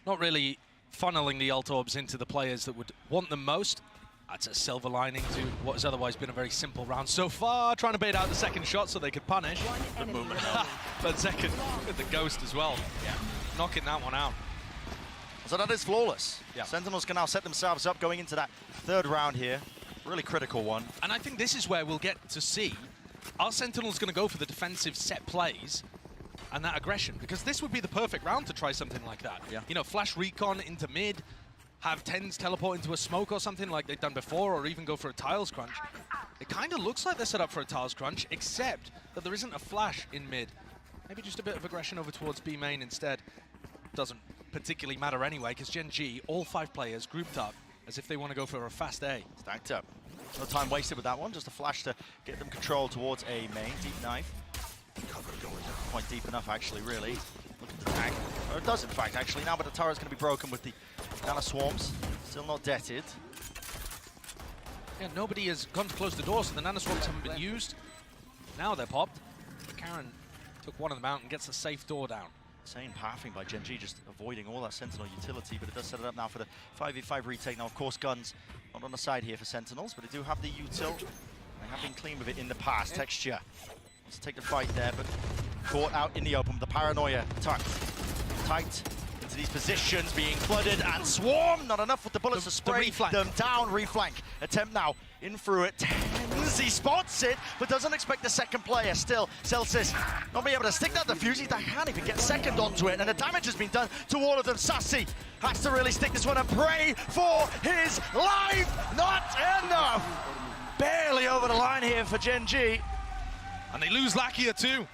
Not really funneling the ult orbs into the players that would want them most. That's a silver lining to what has otherwise been a very simple round so far. Trying to bait out the second shot so they could punish. Good movement. But Zekken with the ghost as well. Yeah, knocking that one out. So that is flawless. Yeah. Sentinels can now set themselves up going into that third round here. Really critical one. And I think this is where we'll get to see, are Sentinels going to go for the defensive set plays and that aggression? Because this would be the perfect round to try something like that. Yeah. You know, flash recon into mid, have tenz teleport into a smoke or something like they've done before, or even go for a tiles crunch. It kind of looks like they're set up for a tiles crunch, except that there isn't a flash in mid. Maybe just a bit of aggression over towards B main instead. Doesn't particularly matter anyway, because Gen.G, all 5 players grouped up as if they want to go for a fast A. Stacked up. No time wasted with that one, just a flash to get them control towards A main. Deep knife. Quite deep enough, actually, really. Looking to tag. Or it does, in fact, actually, now, but the turret's going to be broken with the Nana Swarms. Still not deaded. Yeah, nobody has gone to close the door, so the Nana Swarms haven't been used. Now they're popped. Karen took one of them out and gets a safe door down. Insane pathing by Gen.G, just avoiding all that Sentinel utility, but it does set it up now for the 5v5 retake. Now, of course, guns not on the side here for Sentinels, but they do have the util. They have been clean with it in the past. Texture wants to take the fight there, but caught out in the open with the Paranoia tucked tight into these positions, being flooded and swarmed. Not enough with the bullets to spray them down. Reflank attempt now in through it. tenz, he spots it, but doesn't expect the second player. Still, Celsius not be able to stick that defuse. He can't even get second onto it, and the damage has been done to all of them. Sassy has to really stick this one and pray for his life. Not enough. Barely over the line here for Gen.G. And they lose Lakia too.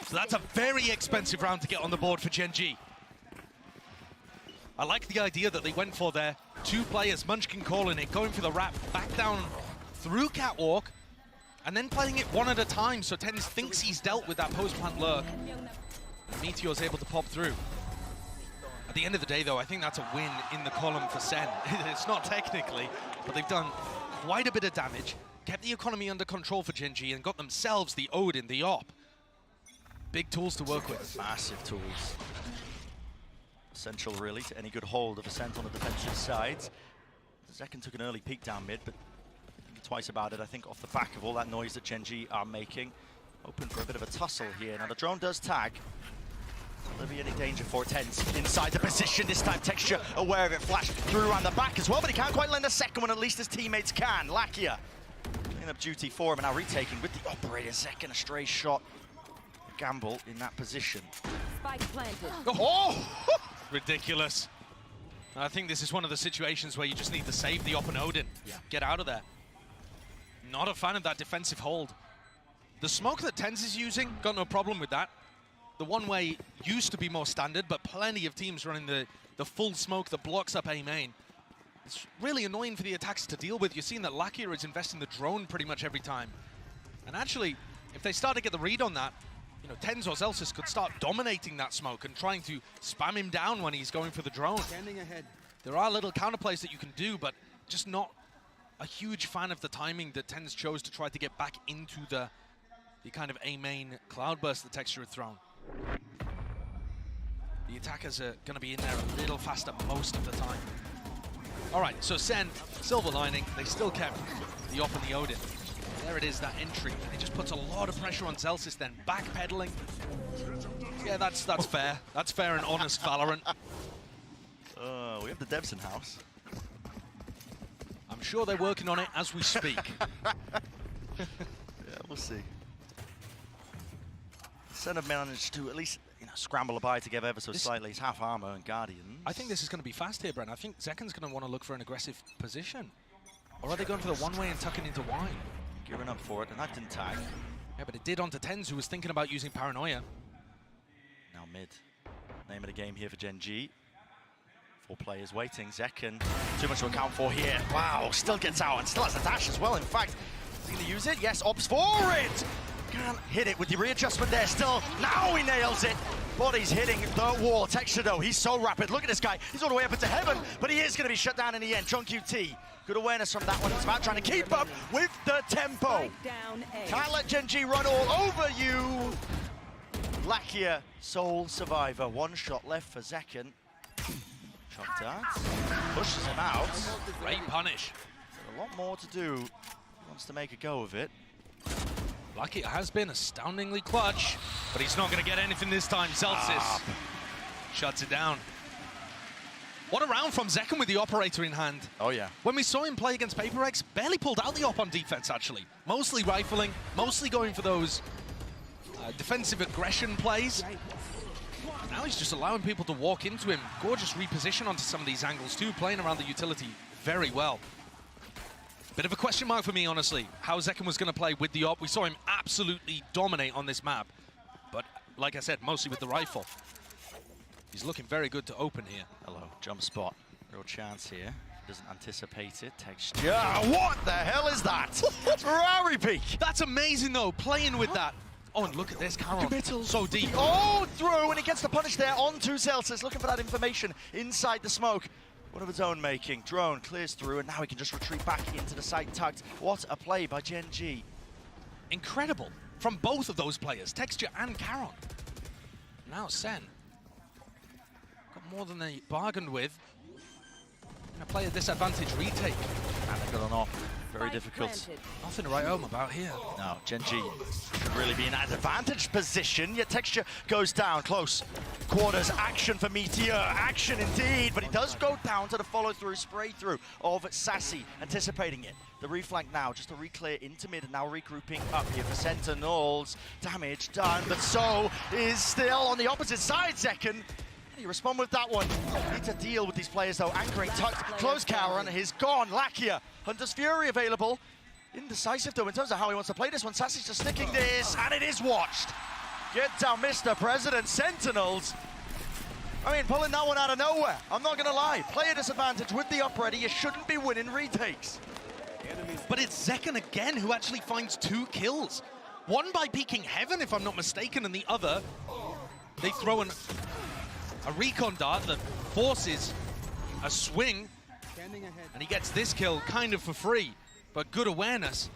So that's a very expensive round to get on the board for Gen.G. I like the idea that they went for there. 2 players, Munchkin calling it, going for the wrap, back down through Catwalk, and then playing it one at a time, so tenz thinks he's dealt with that post-plant lurk. And Meteor's able to pop through. At the end of the day, though, I think that's a win in the column for SEN. It's not technically, but they've done quite a bit of damage, kept the economy under control for Gen.G, and got themselves the Odin, the op. Big tools to work with. Massive tools. Essential, really, to any good hold of Ascent on the defensive side. Zekken took an early peek down mid, but thinking twice about it, I think, off the back of all that noise that Gen.G are making. Open for a bit of a tussle here. Now, the drone does tag. Will there be any danger for tenz? Inside the position, this time Texture aware of it, flashed through around the back as well, but he can't quite lend a second one, at least his teammates can. Lakia cleaning up duty for him, and now retaking with the operator. Zekken, a stray shot. A gamble in that position. Spike planted. Oh! Ridiculous. I think this is one of the situations where you just need to save the op and Odin. Yeah. Get out of there. Not a fan of that defensive hold. The smoke that tenz is using, got no problem with that. The one-way used to be more standard, but plenty of teams running the full smoke that blocks up A main. It's really annoying for the attacks to deal with. You're seeing that Lakia is investing the drone pretty much every time. And actually, if they start to get the read on that, you know, tenz or Celsius could start dominating that smoke and trying to spam him down when he's going for the drone. Standing ahead. There are little counterplays that you can do, but just not a huge fan of the timing that tenz chose to try to get back into the kind of A main cloudburst that Texture had thrown. The attackers are going to be in there a little faster most of the time. All right, so SEN, silver lining, they still kept the op and the Odin. There it is, that entry. It just puts a lot of pressure on Celsius then. Backpedaling. Yeah, that's fair. That's fair and honest Valorant. We have the devs in house. I'm sure they're working on it as we speak. Yeah, we'll see. SEN have managed to at least, you know, scramble a buy together ever so slightly. It's half armor and Guardians. I think this is going to be fast here, Brent. I think Zekken's going to want to look for an aggressive position. Or are they going for the one-way and tucking into Y? Gearing up for it, and that didn't tag. Yeah, but it did onto tenz, who was thinking about using Paranoia. Now mid. Name of the game here for Gen.G. 4 players waiting. Zekken, too much to account for here. Wow, still gets out and still has a dash as well. In fact, is he going to use it? Yes, opts for it! Can't hit it with the readjustment there still. Now he nails it. Body's hitting the wall. Texture though, he's so rapid. Look at this guy. He's all the way up into heaven, but he is going to be shut down in the end. John QT, good awareness from that one. It's about trying to keep up with the tempo. Can't let Gen.G run all over you. Lakia, sole survivor. 1 shot left for Zekken. Shot dance. Pushes him out. Great punish. Got a lot more to do. He wants to make a go of it. Lakia has been astoundingly clutch, but he's not going to get anything this time. Celsius shuts it down. What a round from Zekken with the operator in hand. Oh, yeah. When we saw him play against PaperX, barely pulled out the op on defense, actually. Mostly rifling, mostly going for those defensive aggression plays. Now he's just allowing people to walk into him. Gorgeous reposition onto some of these angles, too, playing around the utility very well. Bit of a question mark for me, honestly, how Zekken was going to play with the op. We saw him absolutely dominate on this map. But, like I said, mostly with the rifle. He's looking very good to open here. Hello, jump spot. Real chance here. Doesn't anticipate it. Texture. What the hell is that? Ferrari peak. That's amazing, though, playing with that. Oh, and look at this, Caron. So deep. Oh, through, and he gets the punish there onto Celsius, looking for that information inside the smoke. One of his own making. Drone clears through, and now he can just retreat back into the site tucked. What a play by Gen.G. Incredible from both of those players, Texture and Caron. Now SEN got more than they bargained with. And a player disadvantage retake. And they got on off. Very difficult. Nothing to write home about here. No, Gen.G should really be in an advantage position, yet Texture goes down. Close quarters action for Meteor. Action indeed, but he does go down to the follow-through, spray-through of Sassy, anticipating it. The reflank now, just a re-clear into mid, and now regrouping up here for Sentinels. Damage done, but so is still on the opposite side, Zekken. You respond with that one. Need to deal with these players though. Anchoring, tucked, close Caron, he's gone. Lakia, Hunter's Fury available. Indecisive though in terms of how he wants to play this one. Sassy's just sticking this, and it is watched. Get down, Mr. President. Sentinels I mean, pulling that one out of nowhere. I'm not going to lie. Player disadvantage with the up ready. You shouldn't be winning retakes. But it's Zekken again who actually finds 2 kills. One by peeking Heaven, if I'm not mistaken, and the other, they throw a recon dart that forces a swing, and he gets this kill kind of for free, but good awareness.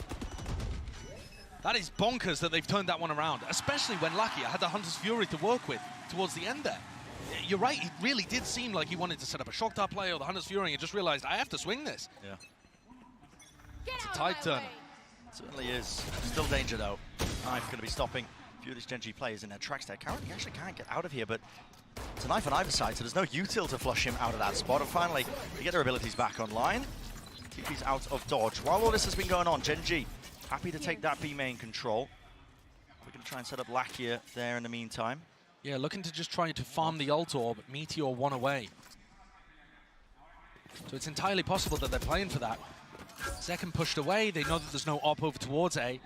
That is bonkers that they've turned that one around, especially when Lakia had the Hunter's Fury to work with towards the end there. You're right, it really did seem like he wanted to set up a shock dart play or the Hunter's Fury and just realized, I have to swing this. Yeah. It's a tide turn. It certainly is. Still danger though. Knife going to be stopping a few of these Gen G players in their tracks there. Currently, actually can't get out of here, but it's a knife on either side, so there's no util to flush him out of that spot. And finally, they get their abilities back online. TP's out of dodge. While all this has been going on, Gen G happy to take that B main control. We're going to try and set up Lakia there in the meantime. Yeah, looking to just try to farm the ult orb, Meteor 1 away. So it's entirely possible that they're playing for that. Zekken pushed away, they know that there's no op over towards A.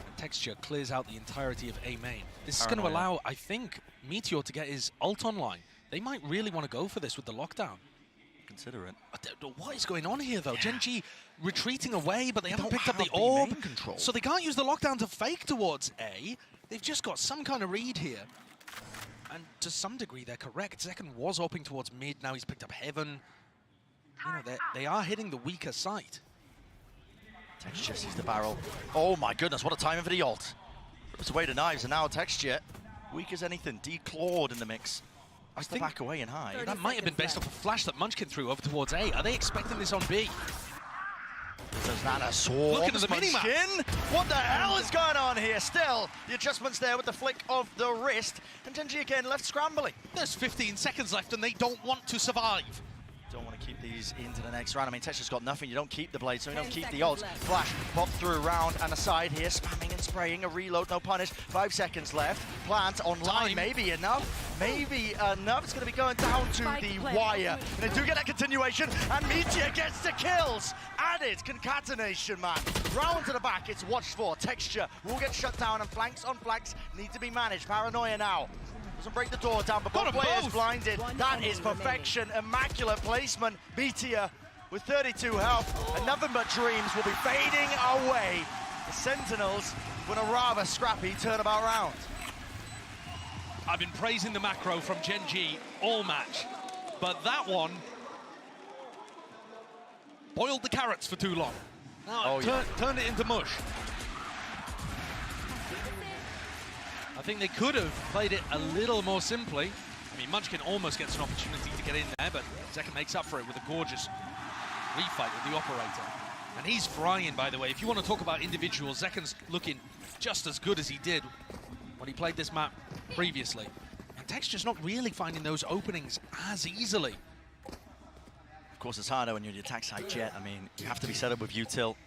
And Texture clears out the entirety of A main. This is going to allow, I think, Meteor to get his ult online. They might really want to go for this with the lockdown. Consider it. What is going on here, though? Yeah. Gen G retreating away, but they haven't picked up the orb. So they can't use the lockdown to fake towards A. They've just got some kind of read here. And to some degree, they're correct. Zekken was hoping towards mid, now he's picked up Heaven. You know, they are hitting the weaker site. Texture sees the barrel. Oh my goodness, what a timing for the ult. Rips away the knives, and now Texture, weak as anything, declawed in the mix. I think back away and high. That might have been based off a flash that Munchkin threw over towards A. Are they expecting this on B? There's Nana swarms. Look at the minimap. What the hell is going on here? Still, the adjustments there with the flick of the wrist. And Gen G again left scrambling. There's 15 seconds left and they don't want to survive. Don't want to keep these into the next round. I mean, Texture's got nothing. You don't keep the blade, so you don't keep the ult. Flash, pop through round and aside here, spamming and spraying. A reload, no punish. 5 seconds left. Plant online, maybe enough. Maybe enough. It's going to be going down to the wire. And they do get that continuation, and Meteor gets the kills. Added concatenation, man. Round to the back, it's watched for. Texture will get shut down, and flanks on flanks need to be managed. Paranoia now. Doesn't break the door down, but both players blinded. That is perfection, immaculate placement. Meteor with 32 health, and nothing but dreams will be fading away. The Sentinels with a rather scrappy turnabout round. I've been praising the macro from Gen G all match, but that one boiled the carrots for too long. Now turned it into mush. I think they could have played it a little more simply. I mean, Munchkin almost gets an opportunity to get in there, but Zekken makes up for it with a gorgeous refight with the operator. And he's frying, by the way. If you want to talk about individuals, Zekken's looking just as good as he did when he played this map previously. And Texture's not really finding those openings as easily. Of course, it's harder when you're in the attack side jet. I mean, you have to be set up with util.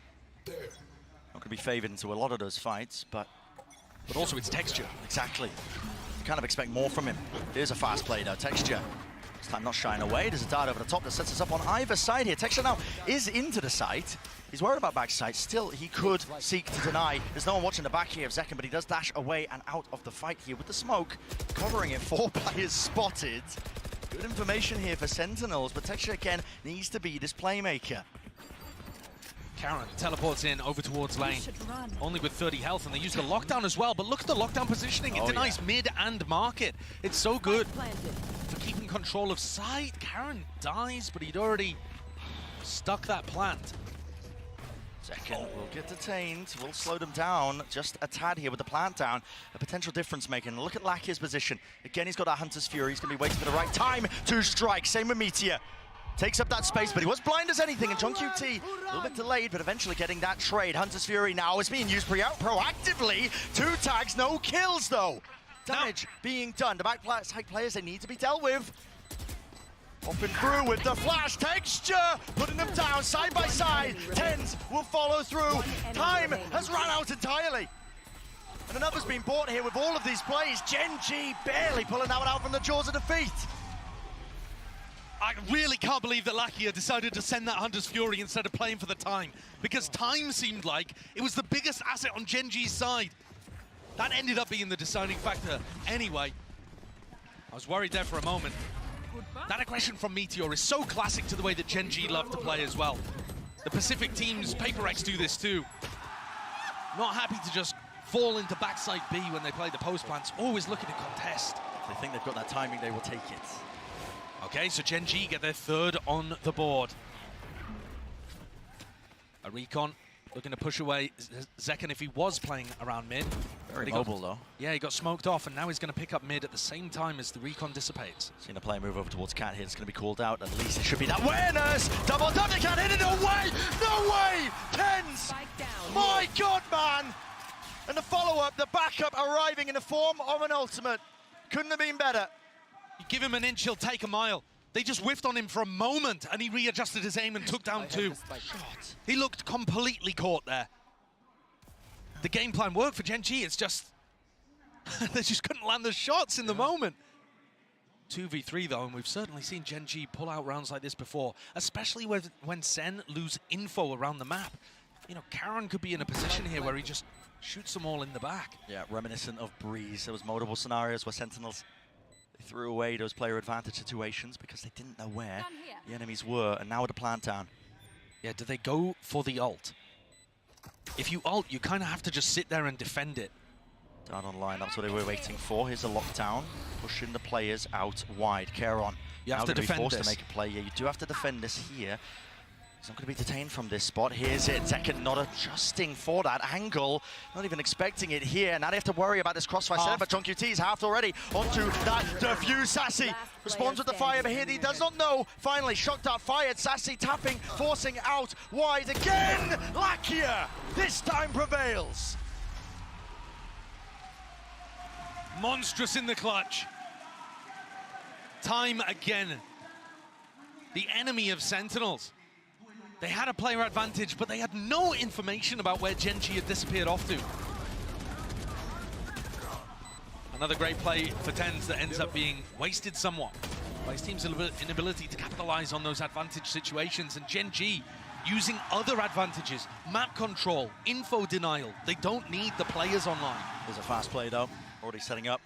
Not going to be favored into a lot of those fights, but also it's Texture. Exactly. You kind of expect more from him. Here's a fast play though, Texture. This time not shying away. There's a dart over the top that sets us up on either side here. Texture now is into the site. He's worried about back sight. Still, he could seek to deny. There's no one watching the back here of Zekken, but he does dash away and out of the fight here with the smoke. Covering it, 4 players spotted. Good information here for Sentinels, but Texture again needs to be this playmaker. Karen teleports in over towards lane, only with 30 health, and they use the lockdown as well, but look at the lockdown positioning. It denies mid and market. It's so good for keeping control of site. Karen dies, but he'd already stuck that plant. Zekken will get detained, will slow them down just a tad here with the plant down. A potential difference maker. And look at Lakia's position. Again, he's got that Hunter's Fury. He's going to be waiting for the right time to strike. Same with Meteor. Takes up that space, but he was blind as anything, and John QT a little bit delayed, but eventually getting that trade. Hunter's Fury now is being used proactively. 2 tags, no kills though. Damage being done. The back side players, they need to be dealt with. Popping through with the flash. Texture putting them down side by side. Tenz will follow through. Time has run out entirely. And another's been bought here with all of these plays. Gen G barely pulling that one out from the jaws of defeat. I really can't believe that Lakia decided to send that Hunter's Fury instead of playing for the time, because time seemed like it was the biggest asset on Gen G's side. That ended up being the deciding factor anyway. I was worried there for a moment. That aggression from Meteor is so classic to the way that Gen G love to play as well. The Pacific teams, PaperX do this too. Not happy to just fall into backside B when they play the post plants, always looking to contest. If they think they've got that timing, they will take it. Okay, so Gen G get their third on the board. A recon looking to push away Zekken if he was playing around mid. Very mobile though. Yeah, he got smoked off and now he's going to pick up mid at the same time as the recon dissipates. Seen a player move over towards Cat here. It's going to be called out. At least it should be that awareness. Double tap, they can't hit it. No way! No way! Tenz! My God, man! And the follow-up, the backup arriving in the form of an ultimate. Couldn't have been better. You give him an inch, he'll take a mile. They just whiffed on him for a moment and he readjusted his aim and took down two. He looked completely caught there. The game plan worked for Gen G, it's just... they just couldn't land the shots in the moment. 2v3 though, and we've certainly seen Gen G pull out rounds like this before, especially when SEN lose info around the map. You know, Karen could be in a position here where he just shoots them all in the back. Yeah, reminiscent of Breeze. There was multiple scenarios where Sentinels threw away those player advantage situations because they didn't know where the enemies were, and now at the plant down. Yeah, do they go for the ult? If you ult, you kind of have to just sit there and defend it. Down on line, that's what they were waiting for. Here's a lockdown, pushing the players out wide. Karon, you have to defend forced this. to make a play. Yeah, you do have to defend this here. He's not going to be detained from this spot. Here's it. Zekken not adjusting for that angle. Not even expecting it here. Now they have to worry about this crossfire setup, but John QT is halved already. Onto that defuse. Sassy responds with the fire, but here he does not know. Finally, shot dart fired. Sassy tapping, forcing out wide again. Lakia this time prevails. Monstrous in the clutch. Time again. The enemy of Sentinels. They had a player advantage, but they had no information about where Gen G had disappeared off to. Another great play for tenz that ends up being wasted somewhat by his team's inability to capitalize on those advantage situations, and Gen G using other advantages, map control, info denial. They don't need the players online. There's a fast play though, already setting up.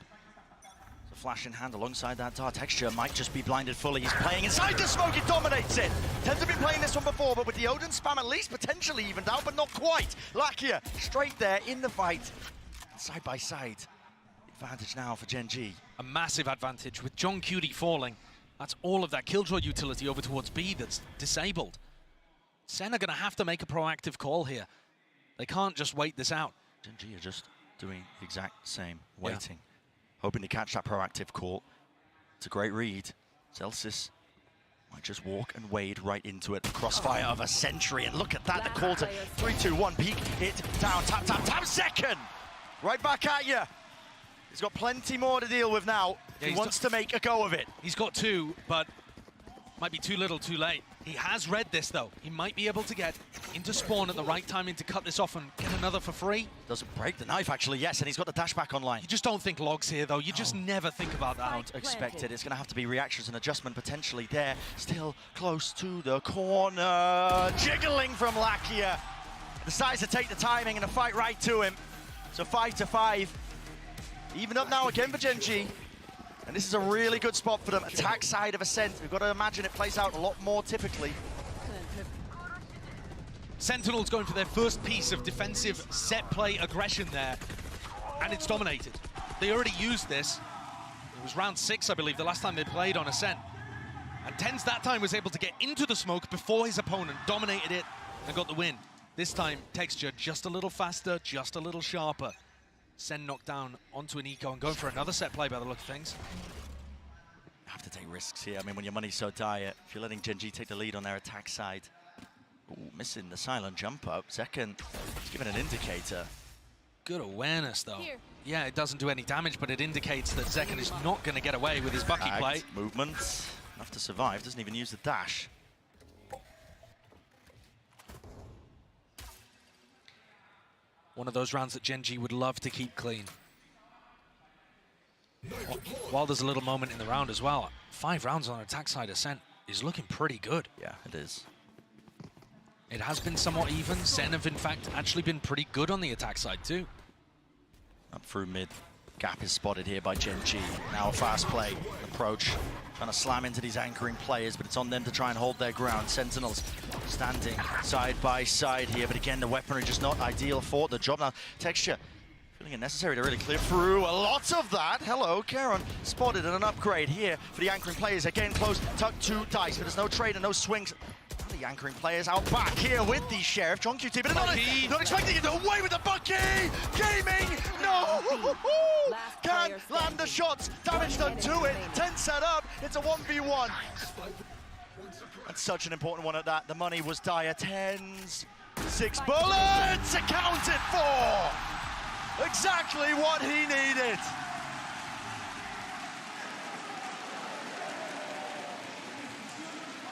It's a flash in hand alongside that dart. Texture might just be blinded fully. He's playing inside the smoke, he dominates it. tenz have been playing this one before, but with the Odin spam at least potentially evened out, but not quite. Lakia straight there in the fight, side by side. Advantage now for Gen G. A massive advantage with John Cutie falling. That's all of that Killjoy utility over towards B that's disabled. SEN are going to have to make a proactive call here. They can't just wait this out. Gen G are just doing the exact same, waiting. Hoping to catch that proactive call. It's a great read. Celsius might just walk and wade right into it. The crossfire of a century, and look at that, the call to 3, 2, 1, peek it down, tap, tap, tap, Zekken! Right back at you. He's got plenty more to deal with now. Yeah, he wants to make a go of it. He's got two, but might be too little, too late. He has read this, though. He might be able to get into spawn at the right timing to cut this off and get another for free. Doesn't break the knife, actually, yes, and he's got the dash back online. You just don't think logs here, though. You just never think about that. Don't expect it. It's going to have to be reactions and adjustment potentially there. Still close to the corner. Jiggling from Lakia. Decides to take the timing and a fight right to him. So 5-5. Even up now again for Gen G. And this is a really good spot for them. Attack side of Ascent. We've got to imagine it plays out a lot more typically. Sentinels going for their first piece of defensive set play aggression there. And it's dominated. They already used this. It was round 6, I believe, the last time they played on Ascent. And tenz that time was able to get into the smoke before his opponent, dominated it, and got the win. This time, Texture just a little faster, just a little sharper. SEN knocked down onto an eco and going for another set play by the look of things. You have to take risks here. I mean, when your money's so dire, if you're letting Gen G take the lead on their attack side. Ooh, missing the silent jump up. Zekken, it's given an indicator. Good awareness, though. Here. Yeah, it doesn't do any damage, but it indicates that Zekken is not going to get away with his bucky play. Movement, enough to survive, doesn't even use the dash. One of those rounds that Gen G would love to keep clean. While there's a little moment in the round as well, 5 rounds on attack side Ascent is looking pretty good. Yeah, it is. It has been somewhat even. SEN have, in fact, actually been pretty good on the attack side, too. Up through mid. Gap is spotted here by Gen G. Now a fast play approach, trying to slam into these anchoring players, but it's on them to try and hold their ground. Sentinels standing side by side here, but again, the weaponry just not ideal for the job. Now, Texture feeling it necessary to really clear through a lot of that. Hello, Karon spotted and an upgrade here for the anchoring players. Again, close, tuck to Dice, but there's no trade and no swings. The anchoring players out back here with the Sheriff. John QT, but not expecting it away with the Bucky! Gaming! No! Can't land the shots. Damage done to it. tenz set up. It's a 1v1. And such an important one at that. The money was dire. tenz. 6 bullets accounted for! Exactly what he needed.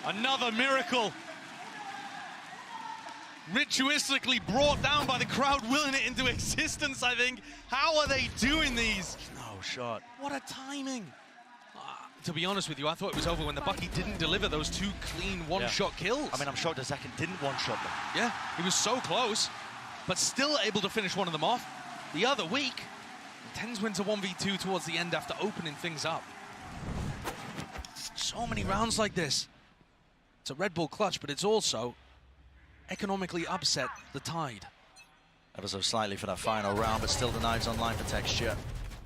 Another miracle. Ritualistically brought down by the crowd, willing it into existence, I think. How are they doing these? No shot. What a timing. To be honest with you, I thought it was over when the Bucky didn't deliver those 2 clean one-shot kills. I mean, I'm shocked the second didn't one-shot them. Yeah, he was so close, but still able to finish one of them off. The other week, tenz wins a 1v2 towards the end after opening things up. So many rounds like this. It's a Red Bull clutch, but it's also economically upset the tide. Ever so slightly for that final round, but still the knives online for Texture.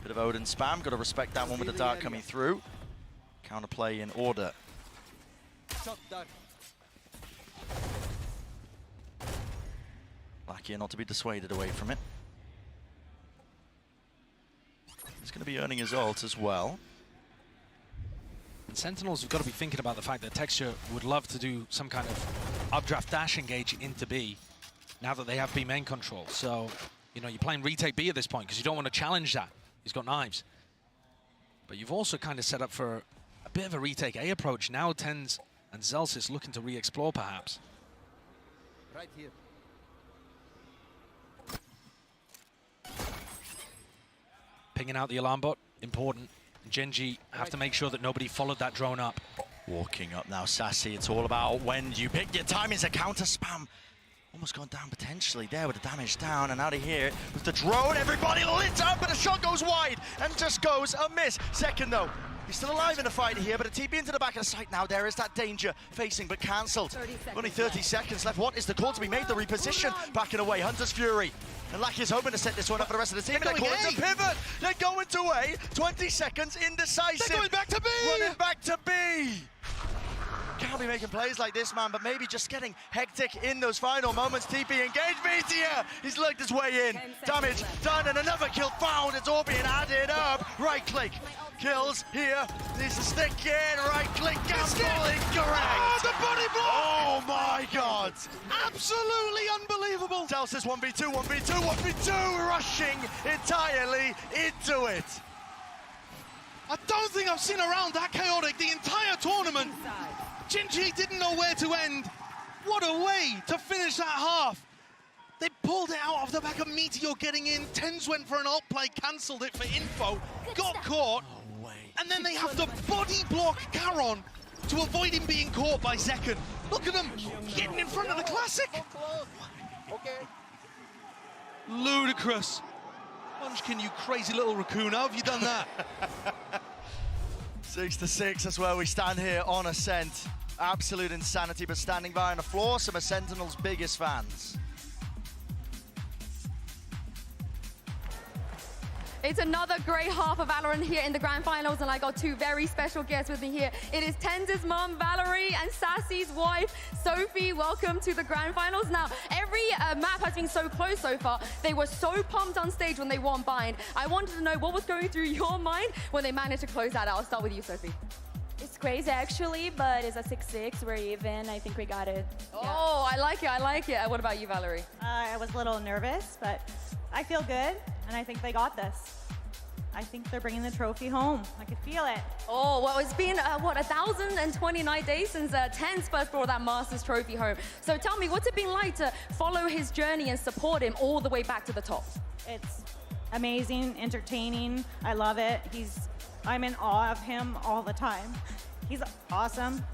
Bit of Odin spam, got to respect that one with the dart coming through. Counterplay in order. Luckier not to be dissuaded away from it. He's going to be earning his ult as well. And Sentinels have got to be thinking about the fact that Texture would love to do some kind of updraft dash engage into B now that they have B main control. So, you know, you're playing retake B at this point because you don't want to challenge that. He's got knives. But you've also kind of set up for a bit of a retake A approach. Now tenz and Zelsis looking to re-explore perhaps. Right here. Pinging out the alarm bot, important. Gen G have to make sure that nobody followed that drone up. Walking up now, Sassy. It's all about when you pick your time. It's a counter spam. Almost gone down potentially there with the damage down, and out of here with the drone. Everybody lit up, but a shot goes wide and just goes a miss. Second though, he's still alive in the fight here, but a TP into the back of the site now. There is that danger facing, but cancelled. Only 30 seconds left. What is the call to be made? The reposition backing away. Hunter's Fury. And Lucky is hoping to set this one up for the rest of the team. They're going to pivot. They're going to A. 20 seconds, indecisive. They're going back to B. Running back to B. Can't be making plays like this, man, but maybe just getting hectic in those final moments. TP engaged. Meteor. He's lurked his way in. Damage done, and another kill found. It's all being added up. Right click. Kills here. Needs to stick in. Right click. Gamble incorrect. Oh, the body block. Oh my God. Absolutely unbelievable. Zelsis 1v2, 1v2, 1v2. Rushing entirely into it. I don't think I've seen a round that chaotic the entire tournament. Gen G didn't know where to end. What a way to finish that half. They pulled it out of the back of Meteor getting in. tenz went for an alt play, cancelled it for info, got caught. And then they have to body block Karon to avoid him being caught by Zekken. Look at them getting in front of the Classic. Ludicrous. Munchkin, you crazy little raccoon, how have you done that? 6-6, that's where we stand here on Ascent. Absolute insanity, but standing by on the floor, some of Sentinel's biggest fans. It's another great half of Valorant here in the grand finals, and I got 2 very special guests with me here. It is tenz's mom, Valerie, and Sassy's wife, Sophie. Welcome to the grand finals. Now, every map has been so close so far. They were so pumped on stage when they won bind. I wanted to know what was going through your mind when they managed to close that out. I'll start with you, Sophie. It's crazy, actually, but it's a 6-6. We're even. I think we got it. Oh, I like it. I like it. What about you, Valerie? I was a little nervous, but I feel good, and I think they got this. I think they're bringing the trophy home. I can feel it. Oh, well, it's been, 1,029 days since tenz first brought that Masters trophy home. So tell me, what's it been like to follow his journey and support him all the way back to the top? It's amazing, entertaining. I love it. I'm in awe of him all the time. He's awesome.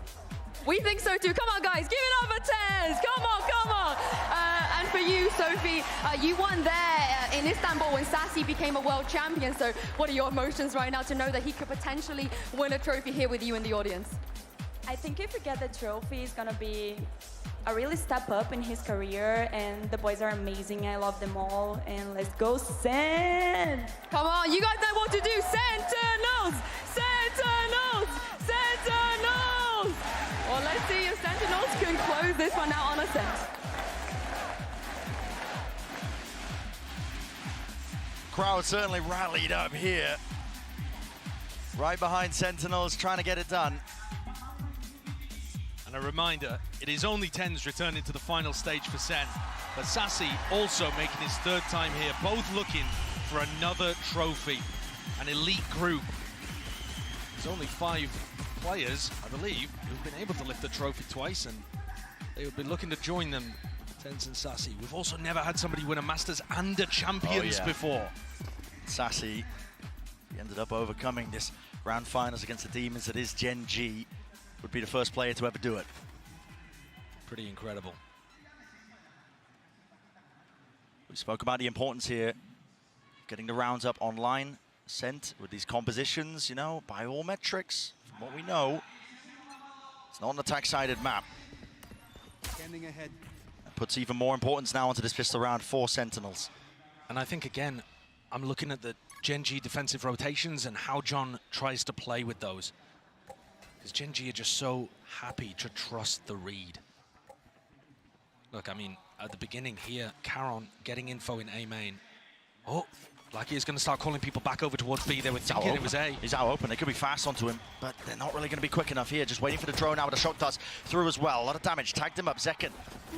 We think so too. Come on, guys, give it up for tenz. Come on, come on. And for you, Sophie, you won there in Istanbul when Sassy became a world champion. So what are your emotions right now to know that he could potentially win a trophy here with you in the audience? I think if we get the trophy, it's gonna be a really step up in his career, and the boys are amazing. I love them all, and let's go SEN! Come on, you guys know what to do. Sentinels! Sentinels! Sentinels! Well, let's see if Sentinels can close this one out on a set. Crowd certainly rallied up here. Right behind Sentinels, trying to get it done. And a reminder, it is only tenz returning to the final stage for SEN, but Sassy also making his third time here, both looking for another trophy. An elite group. There's only 5 players, I believe, who've been able to lift the trophy twice, and they would be looking to join them, tenz and Sassy. We've also never had somebody win a Masters and a Champions before. Sassy, he ended up overcoming this round finals against the demons that is Gen G. Would be the first player to ever do it. Pretty incredible. We spoke about the importance here, getting the rounds up online, sent with these compositions, you know, by all metrics, from what we know, it's not an attack-sided map. Scanning ahead. That puts even more importance now onto this pistol round for Sentinels. And I think, again, I'm looking at the Gen G defensive rotations and how John tries to play with those. Because Gen G are just so happy to trust the read. Look, I mean, at the beginning here, Caron getting info in A main. Oh, like he's going to start calling people back over towards B. They were thinking it was A. He's out open. They could be fast onto him, but they're not really going to be quick enough here. Just waiting for the drone now with a shot dust through as well. A lot of damage. Tagged him up. Zekken.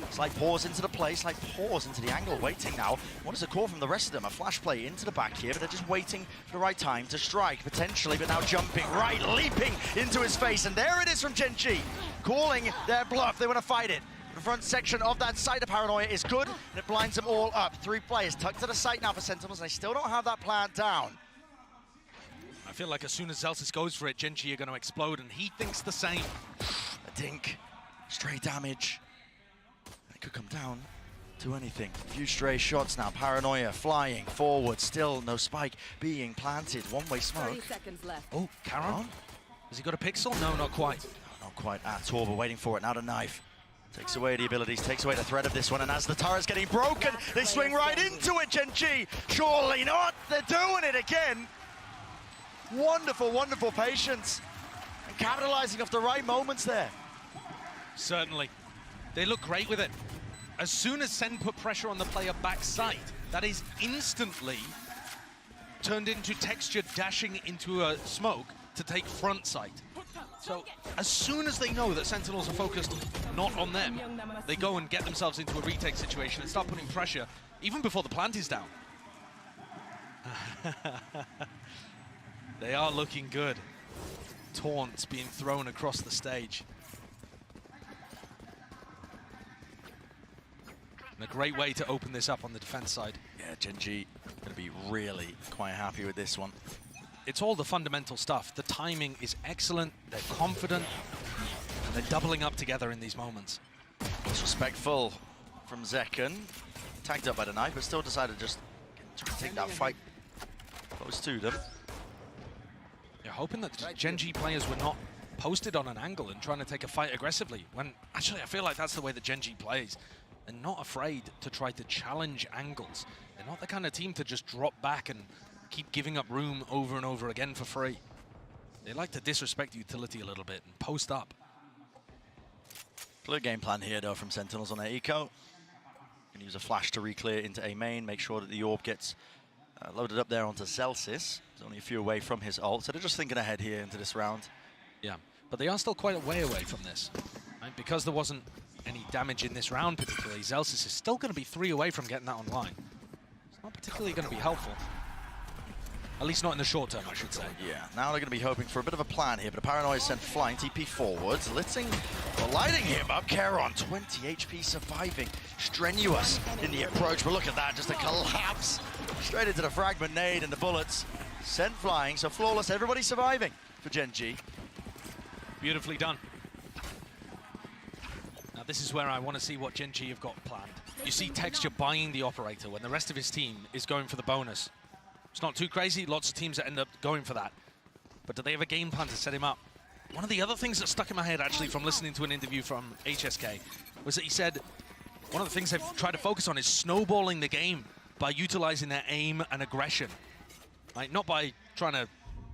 Slight pause into the play. Slight pause into the angle. Waiting now. What is the call from the rest of them? A flash play into the back here, but they're just waiting for the right time to strike, potentially, but now jumping right, leaping into his face. And there it is from Gen G, calling their bluff. They want to fight it. The front section of that site of Paranoia is good, and it blinds them all up. 3 players tucked to the site now for Sentinels, and they still don't have that plan down. I feel like as soon as Zelsis goes for it, Gen G are going to explode, and he thinks the same. A dink, stray damage. It could come down to anything. A few stray shots now. Paranoia flying forward, still no spike being planted. One-way smoke. 30 seconds left. Oh, Caron? Has he got a pixel? No, not quite. No, not quite at all, but waiting for it. Now the knife. Takes away the abilities, takes away the threat of this one, and as the turret's getting broken, they swing right into it, Gen G. Surely not, they're doing it again. Wonderful, wonderful patience. And capitalizing off the right moments there. Certainly. They look great with it. As soon as SEN put pressure on the player backside, that is instantly turned into texture dashing into a smoke to take front sight. So as soon as they know that Sentinels are focused not on them, they go and get themselves into a retake situation and start putting pressure even before the plant is down. They are looking good. Taunts being thrown across the stage. And a great way to open this up on the defense side. Yeah, Gen G going to be really quite happy with this one. It's all the fundamental stuff. The timing is excellent, they're confident, and they're doubling up together in these moments. Disrespectful from Zekken. Tagged up by the knife, but still decided to just take that fight close to them. You're hoping that the Gen G players were not posted on an angle and trying to take a fight aggressively, when actually I feel like that's the way that Gen G plays. They're not afraid to try to challenge angles. They're not the kind of team to just drop back and keep giving up room over and over again for free. They like to disrespect utility a little bit and post up. Clear game plan here though from Sentinels on their eco. Gonna use a flash to re-clear into A main, make sure that the orb gets loaded up there onto Zelsis. He's only a few away from his ult, so they're just thinking ahead here into this round. Yeah, but they are still quite a way away from this. Right? Because there wasn't any damage in this round particularly, Zelsis is still going to be 3 away from getting that online. It's not particularly going to be helpful. At least not in the short term, I should say. Yeah, now they're going to be hoping for a bit of a plan here, but a Paranoia sent flying, TP forwards, lighting him up. Caron, 20 HP surviving, strenuous in the approach, but look at that, just a collapse. Straight into the fragment nade and the bullets. Sent flying, so flawless, everybody surviving for Gen G. Beautifully done. this is where I want to see what Gen G have got planned. You see Texture buying the operator when the rest of his team is going for the bonus. It's not too crazy, lots of teams that end up going for that. But do they have a game plan to set him up? One of the other things that stuck in my head, actually, from listening to an interview from HSK, was that he said one of the things they've tried to focus on is snowballing the game by utilizing their aim and aggression. Right? Not by trying to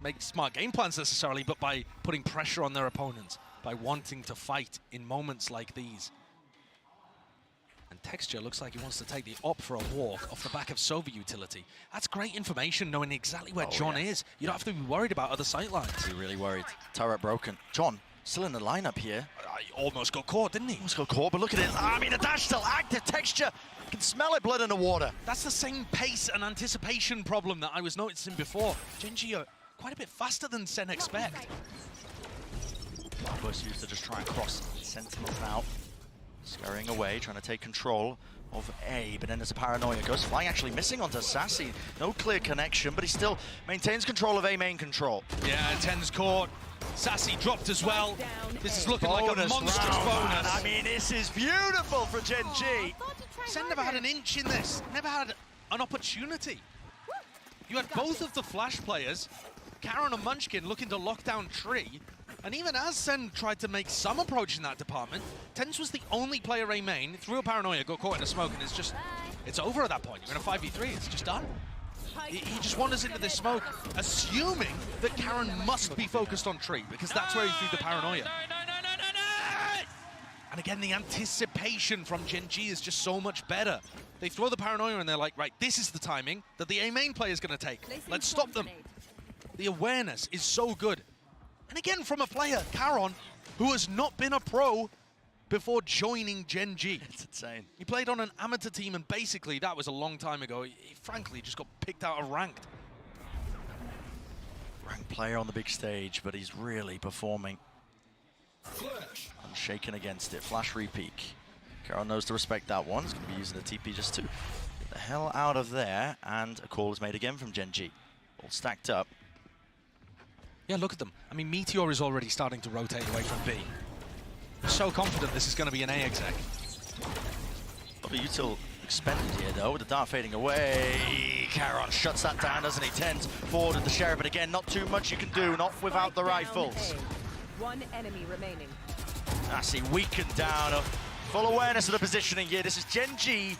make smart game plans necessarily, but by putting pressure on their opponents, by wanting to fight in moments like these. And Texture looks like he wants to take the op for a walk off the back of Sova utility. That's great information, knowing exactly where John is. You don't have to be worried about other sightlines. You're really worried. Turret broken. John, still in the lineup here. He almost got caught, didn't he? Almost got caught, but look at it. I mean, the dash still active. Texture, you can smell it, blood in the water. That's the same pace and anticipation problem that I was noticing before. Gen G are quite a bit faster than SEN expect. Marcos used to just try and cross Sentinels now. Scurrying away, trying to take control of A, but then there's a paranoia. Goes flying, actually missing onto Sassy. No clear connection, but he still maintains control of A main control. Yeah, tenz caught. Sassy dropped as well. This is looking like a monstrous bonus. I mean, this is beautiful for Gen G. SEN never had an inch in this, never had an opportunity. You had both of the Flash players, Karen and Munchkin, looking to lock down Tree. And even as SEN tried to make some approach in that department, tenz was the only player A main, threw a paranoia, got caught in a smoke, and it's over at that point. You're in a 5v3, it's just done. He just wanders into this smoke, assuming that Karen must be focused on Tree, because that's where he threw the paranoia. And again, the anticipation from Gen G is just so much better. They throw the paranoia and they're like, right, this is the timing that the A main player is going to take. Let's stop them. The awareness is so good. And again, from a player, Karon, who has not been a pro before joining Gen G. It's insane. He played on an amateur team, and basically that was a long time ago. He frankly just got picked out of ranked. Ranked player on the big stage, but he's really performing. Unshaken against it. Flash repeat. Karon knows to respect that one. He's going to be using the TP just to get the hell out of there. And a call is made again from Gen G. All stacked up. Yeah, look at them. I mean, Meteor is already starting to rotate away from B. I'm so confident this is going to be an A exec. A lot of util expended here, though, with the dart fading away. Karon shuts that down, doesn't he? tenz forward with the Sheriff, but again, not too much you can do, not without the rifles. One enemy remaining. Sassy weakened down. Full awareness of the positioning here. This is Gen G,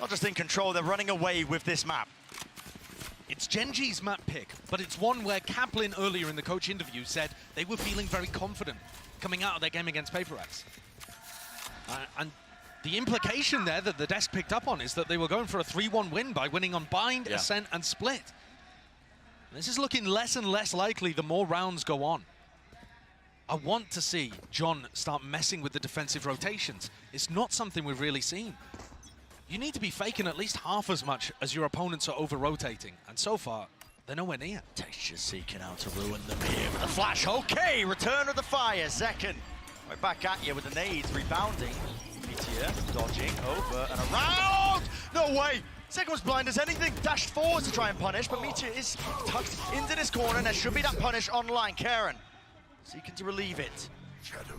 not just in control, they're running away with this map. It's Gen G's map pick, but it's one where Kaplan earlier in the coach interview said they were feeling very confident coming out of their game against Peripherals. And the implication there that the desk picked up on is that they were going for a 3-1 win by winning on Bind, Ascent, and Split. And this is looking less and less likely the more rounds go on. I want to see John start messing with the defensive rotations. It's not something we've really seen. You need to be faking at least half as much as your opponents are over-rotating. And so far, they're nowhere near. Texture seeking out to ruin them here with the flash. Okay, return of the fire. Second. Right back at you with the nades, rebounding. Meteor dodging over and around. No way. Second was blind as anything. Dashed forward to try and punish, but Meteor is tucked into this corner, and there should be that punish online. Karen seeking to relieve it.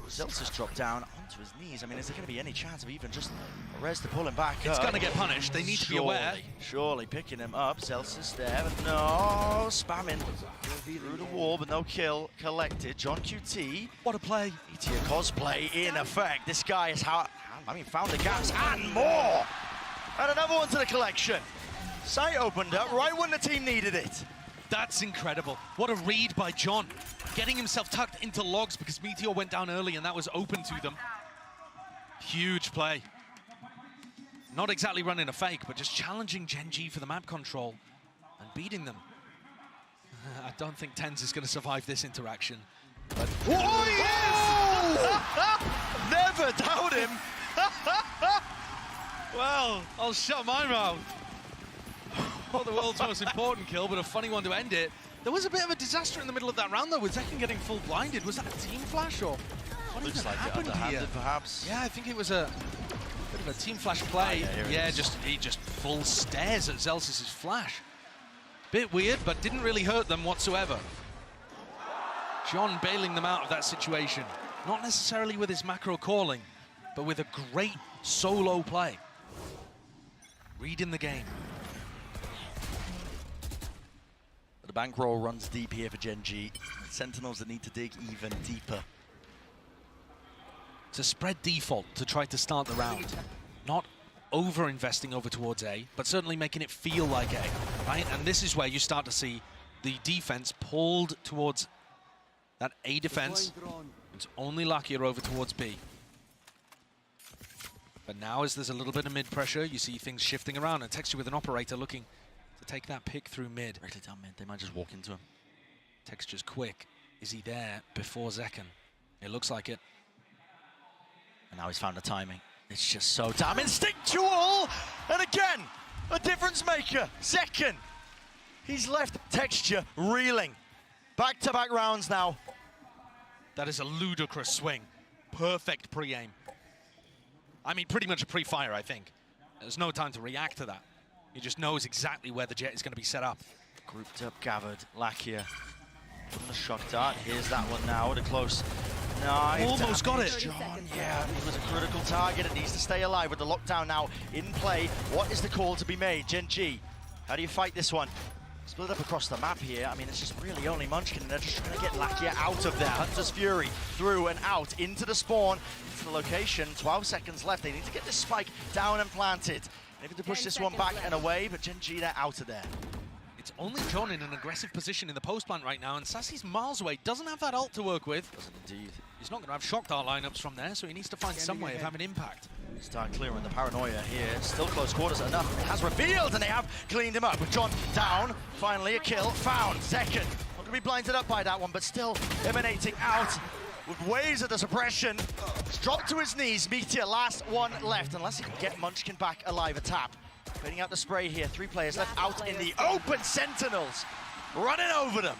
Zelt's dropped down onto his knees. I mean, is there going to be any chance of even just a res to pull him back It's up? going to get punished. They need to be aware. Surely picking him up. Zelt's there, but no. Spamming through the wall, but no kill collected. John QT. What a play. Meteor cosplay in effect. This guy has found the gaps and more. And another one to the collection. Sight opened up right when the team needed it. That's incredible. What a read by John. Getting himself tucked into logs because Meteor went down early and that was open to them. Huge play. Not exactly running a fake, but just challenging Gen G for the map control and beating them. I don't think tenz is going to survive this interaction. But Oh, yes! Never doubt him. Well, I'll shut my mouth. Not the world's most important kill, but a funny one to end it. There was a bit of a disaster in the middle of that round, though, with Zekken getting full blinded. Was that a team flash, or what Looks even like happened it underhanded, here? perhaps. Yeah, I think it was a bit of a team flash play. He just full stares at Zelsis' flash. Bit weird, but didn't really hurt them whatsoever. John bailing them out of that situation. Not necessarily with his macro calling, but with a great solo play. Reading the game. The bankroll runs deep here for Gen G. Sentinels that need to dig even deeper. It's a spread default to try to start the round. Not over-investing over towards A, but certainly making it feel like A, right? And this is where you start to see the defense pulled towards that A defense. It's only Luckier over towards B. But now as there's a little bit of mid pressure, you see things shifting around, and Texture with an operator looking to take that pick through mid. Directly down mid, they might just walk into him. Texture's quick. Is he there before Zekken? It looks like it. And now he's found the timing. It's just so damn instinctual! And again, a difference maker, Zekken. He's left Texture reeling. Back-to-back rounds now. That is a ludicrous swing. Perfect pre-aim. I mean, pretty much a pre-fire, I think. There's no time to react to that. He just knows exactly where the jet is going to be set up. Grouped up, gathered, Lakia. From the shock dart, here's that one now, the close. Nice. Almost got it. John, yeah, it was a critical target. It needs to stay alive with the lockdown now in play. What is the call to be made? Gen G, how do you fight this one? Split up across the map here. I mean, it's just really only Munchkin, and they're just trying to get Lakia out of there. Hunter's Fury through and out into the spawn, into the location. 12 seconds left. They need to get this spike down and planted. Maybe to push this one back and away, but Gen G, they're out of there. It's only John in an aggressive position in the post plant right now, and Sassy's miles away. Doesn't have that ult to work with. Doesn't indeed. He's not going to have shock dart lineups from there, so he needs to find some way of having impact. Start clearing the paranoia here. Still close quarters enough. It has revealed, and they have cleaned him up. With John down, finally a kill found. Zekken, not going to be blinded up by that one, but still emanating out with waves of the suppression. He's dropped to his knees. Meteor, last one left, unless he can get Munchkin back alive. A tap. Putting out the spray here. 3 players left out in the open. Sentinels running over them.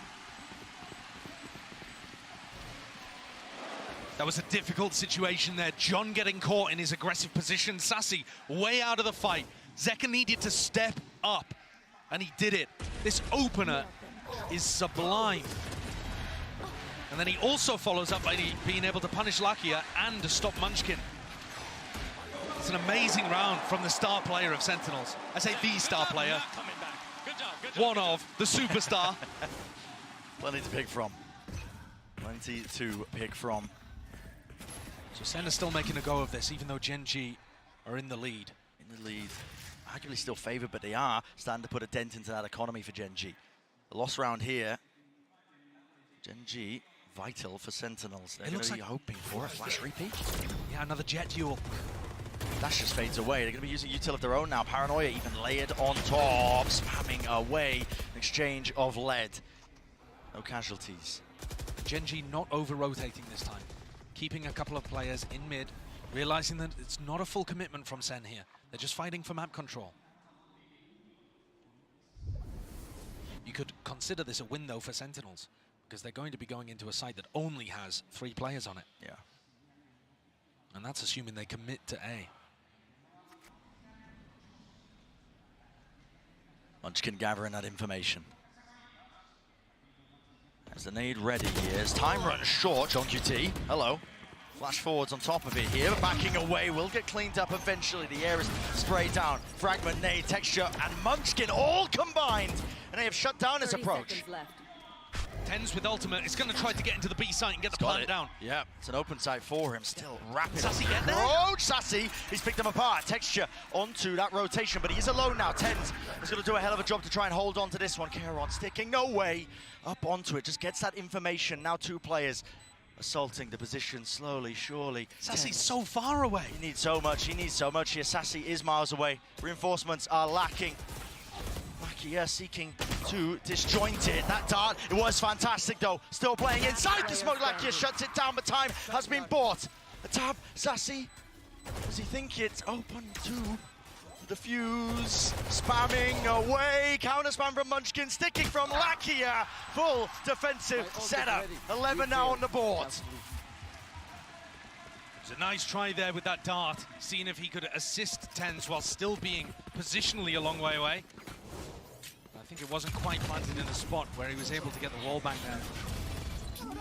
That was a difficult situation there. John getting caught in his aggressive position. Sassy way out of the fight. Zekken needed to step up, and he did it. This opener is sublime. And then he also follows up by being able to punish Lakia and to stop Munchkin. It's an amazing round from the star player of Sentinels. I say the star player. One of, the superstar. Plenty to pick from. Plenty to pick from. So Sen is still making a go of this, even though Gen G are in the lead. In the lead. Arguably still favored, but they are starting to put a dent into that economy for Gen G. The lost round here. Gen G, vital for Sentinels. They're going to be hoping for a flash repeat. Yeah, another jet duel. Dash just fades away. They're going to be using util of their own now. Paranoia even layered on top, spamming away. An exchange of lead. No casualties. Gen G not over-rotating this time. Keeping a couple of players in mid, realizing that it's not a full commitment from Sen here. They're just fighting for map control. You could consider this a win, though, for Sentinels, because they're going to be going into a site that only has 3 players on it. Yeah. And that's assuming they commit to A. Munchkin gathering that information. As the nade ready here, as time runs short, John QT, hello. Flash forwards on top of it here, but backing away, will get cleaned up eventually. The air is sprayed down. Fragment, nade, Texture, and Munchkin all combined. And they have shut down his approach. Tenz with ultimate is going to try to get into the B site and get the plant down. Yeah, it's an open site for him. Still rapid Sassy get there? approach. Sassy, he's picked them apart. Texture onto that rotation, but he is alone now. Tenz is going to do a hell of a job to try and hold on to this one. Kieran sticking, no way. Up onto it, just gets that information. Now 2 players assaulting the position slowly, surely. Sassy's so far away. He needs so much here. Sassy is miles away. Reinforcements are lacking. Lakia seeking to disjoint it. That dart, it was fantastic though. Still playing inside the smoke. Lakia shuts it down, but time has been bought. A tap, Sassy. Does he think it's open to the fuse? Spamming away. Counter spam from Munchkin, sticking from Lakia. Full defensive setup. 11 now on the board. It's a nice try there with that dart, seeing if he could assist Tenz while still being positionally a long way away. I think it wasn't quite planted in the spot where he was able to get the wall bang there.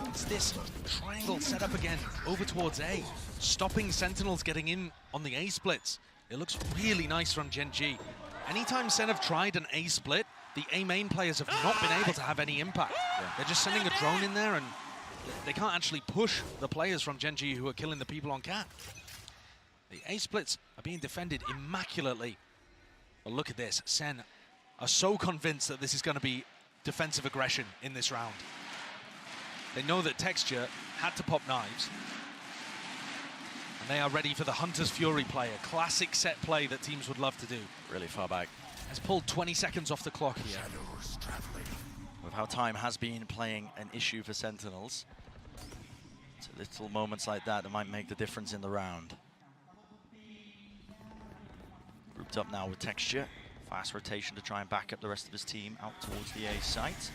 It's this triangle set up again over towards A, stopping Sentinels getting in on the A splits. It looks really nice from Gen G. Anytime Sen have tried an A split, the A main players have not been able to have any impact. They're just sending a drone in there and they can't actually push the players from Gen G who are killing the people on cat. The A splits are being defended immaculately. But look at this, Sen are so convinced that this is going to be defensive aggression in this round. They know that Texture had to pop knives. And they are ready for the Hunter's Fury play, a classic set play that teams would love to do. Really far back. Has pulled 20 seconds off the clock here. With how time has been playing an issue for Sentinels. It's little moments like that might make the difference in the round. Grouped up now with Texture. Fast rotation to try and back up the rest of his team out towards the A site.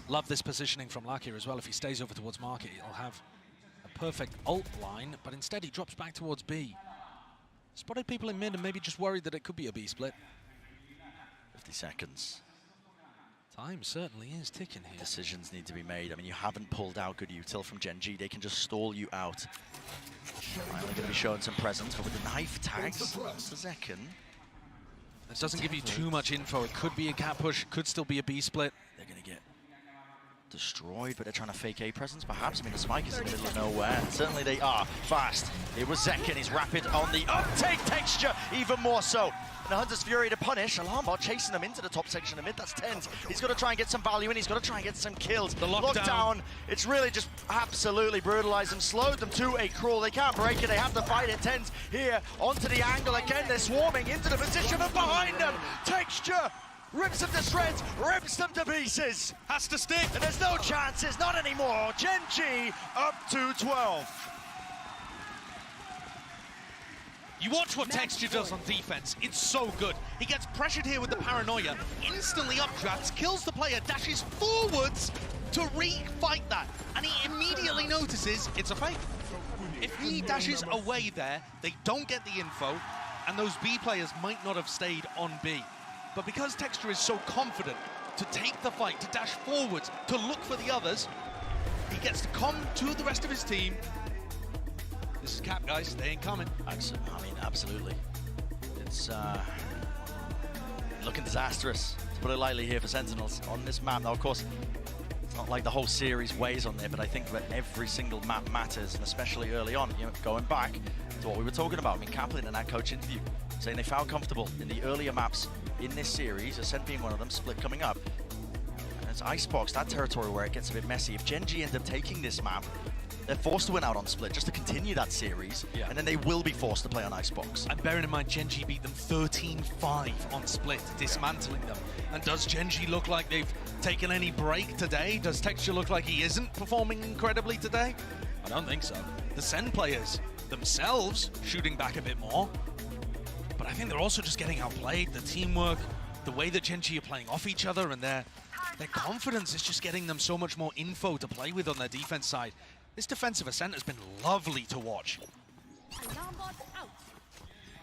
Love this positioning from Lack here as well. If he stays over towards Market, he'll have a perfect ult line, but instead he drops back towards B. Spotted people in mid and maybe just worried that it could be a B split. 50 seconds. Time certainly is ticking here. Decisions need to be made. I mean, you haven't pulled out good util from Gen G. They can just stall you out. Finally going to be showing some presence, but with the knife tags, it's a second. It doesn't give you too much info. It could be a cat push, could still be a B split. They're going to get destroyed, but they're trying to fake A presence, perhaps. I mean, the spike is in the middle of nowhere. Certainly they are fast. It was Zekin. He's rapid on the uptake. Texture, even more so. And the Hunter's Fury to punish. Alarmbot chasing them into the top section of mid. That's tenz. He's got to try and get some value in. He's got to try and get some kills. The lockdown. It's really just absolutely brutalized them, slowed them to a crawl. They can't break it. They have to fight it. tenz here onto the angle again. They're swarming into the position and behind them. Texture rips them to shreds, rips them to pieces. Has to stick. And there's no chances, not anymore. Gen G up to 12. You watch what Texture does on defense, it's so good. He gets pressured here with the paranoia, instantly updrafts, kills the player, dashes forwards to re-fight that. And he immediately notices it's a fake. If he dashes away there, they don't get the info, and those B players might not have stayed on B. But because Texture is so confident to take the fight, to dash forwards, to look for the others, he gets to come to the rest of his team. This is Cap, guys. They ain't coming. Absolutely. It's looking disastrous, to put it lightly, here for Sentinels on this map. Now, of course, it's not like the whole series weighs on there, but I think that every single map matters, and especially early on, you know, going back to what we were talking about. I mean, Kaplan in that coach interview saying they found comfortable in the earlier maps in this series, SEN being one of them, Split coming up. And it's Icebox, that territory where it gets a bit messy. If Gen G end up taking this map, they're forced to win out on Split just to continue that series, and then they will be forced to play on Icebox. And bearing in mind, Gen G beat them 13-5 on Split, dismantling them. And does Gen G look like they've taken any break today? Does Texture look like he isn't performing incredibly today? I don't think so. The SEN players themselves shooting back a bit more, but I think they're also just getting outplayed. The teamwork, the way that Gen G are playing off each other, and their confidence is just getting them so much more info to play with on their defense side. This defensive ascent has been lovely to watch.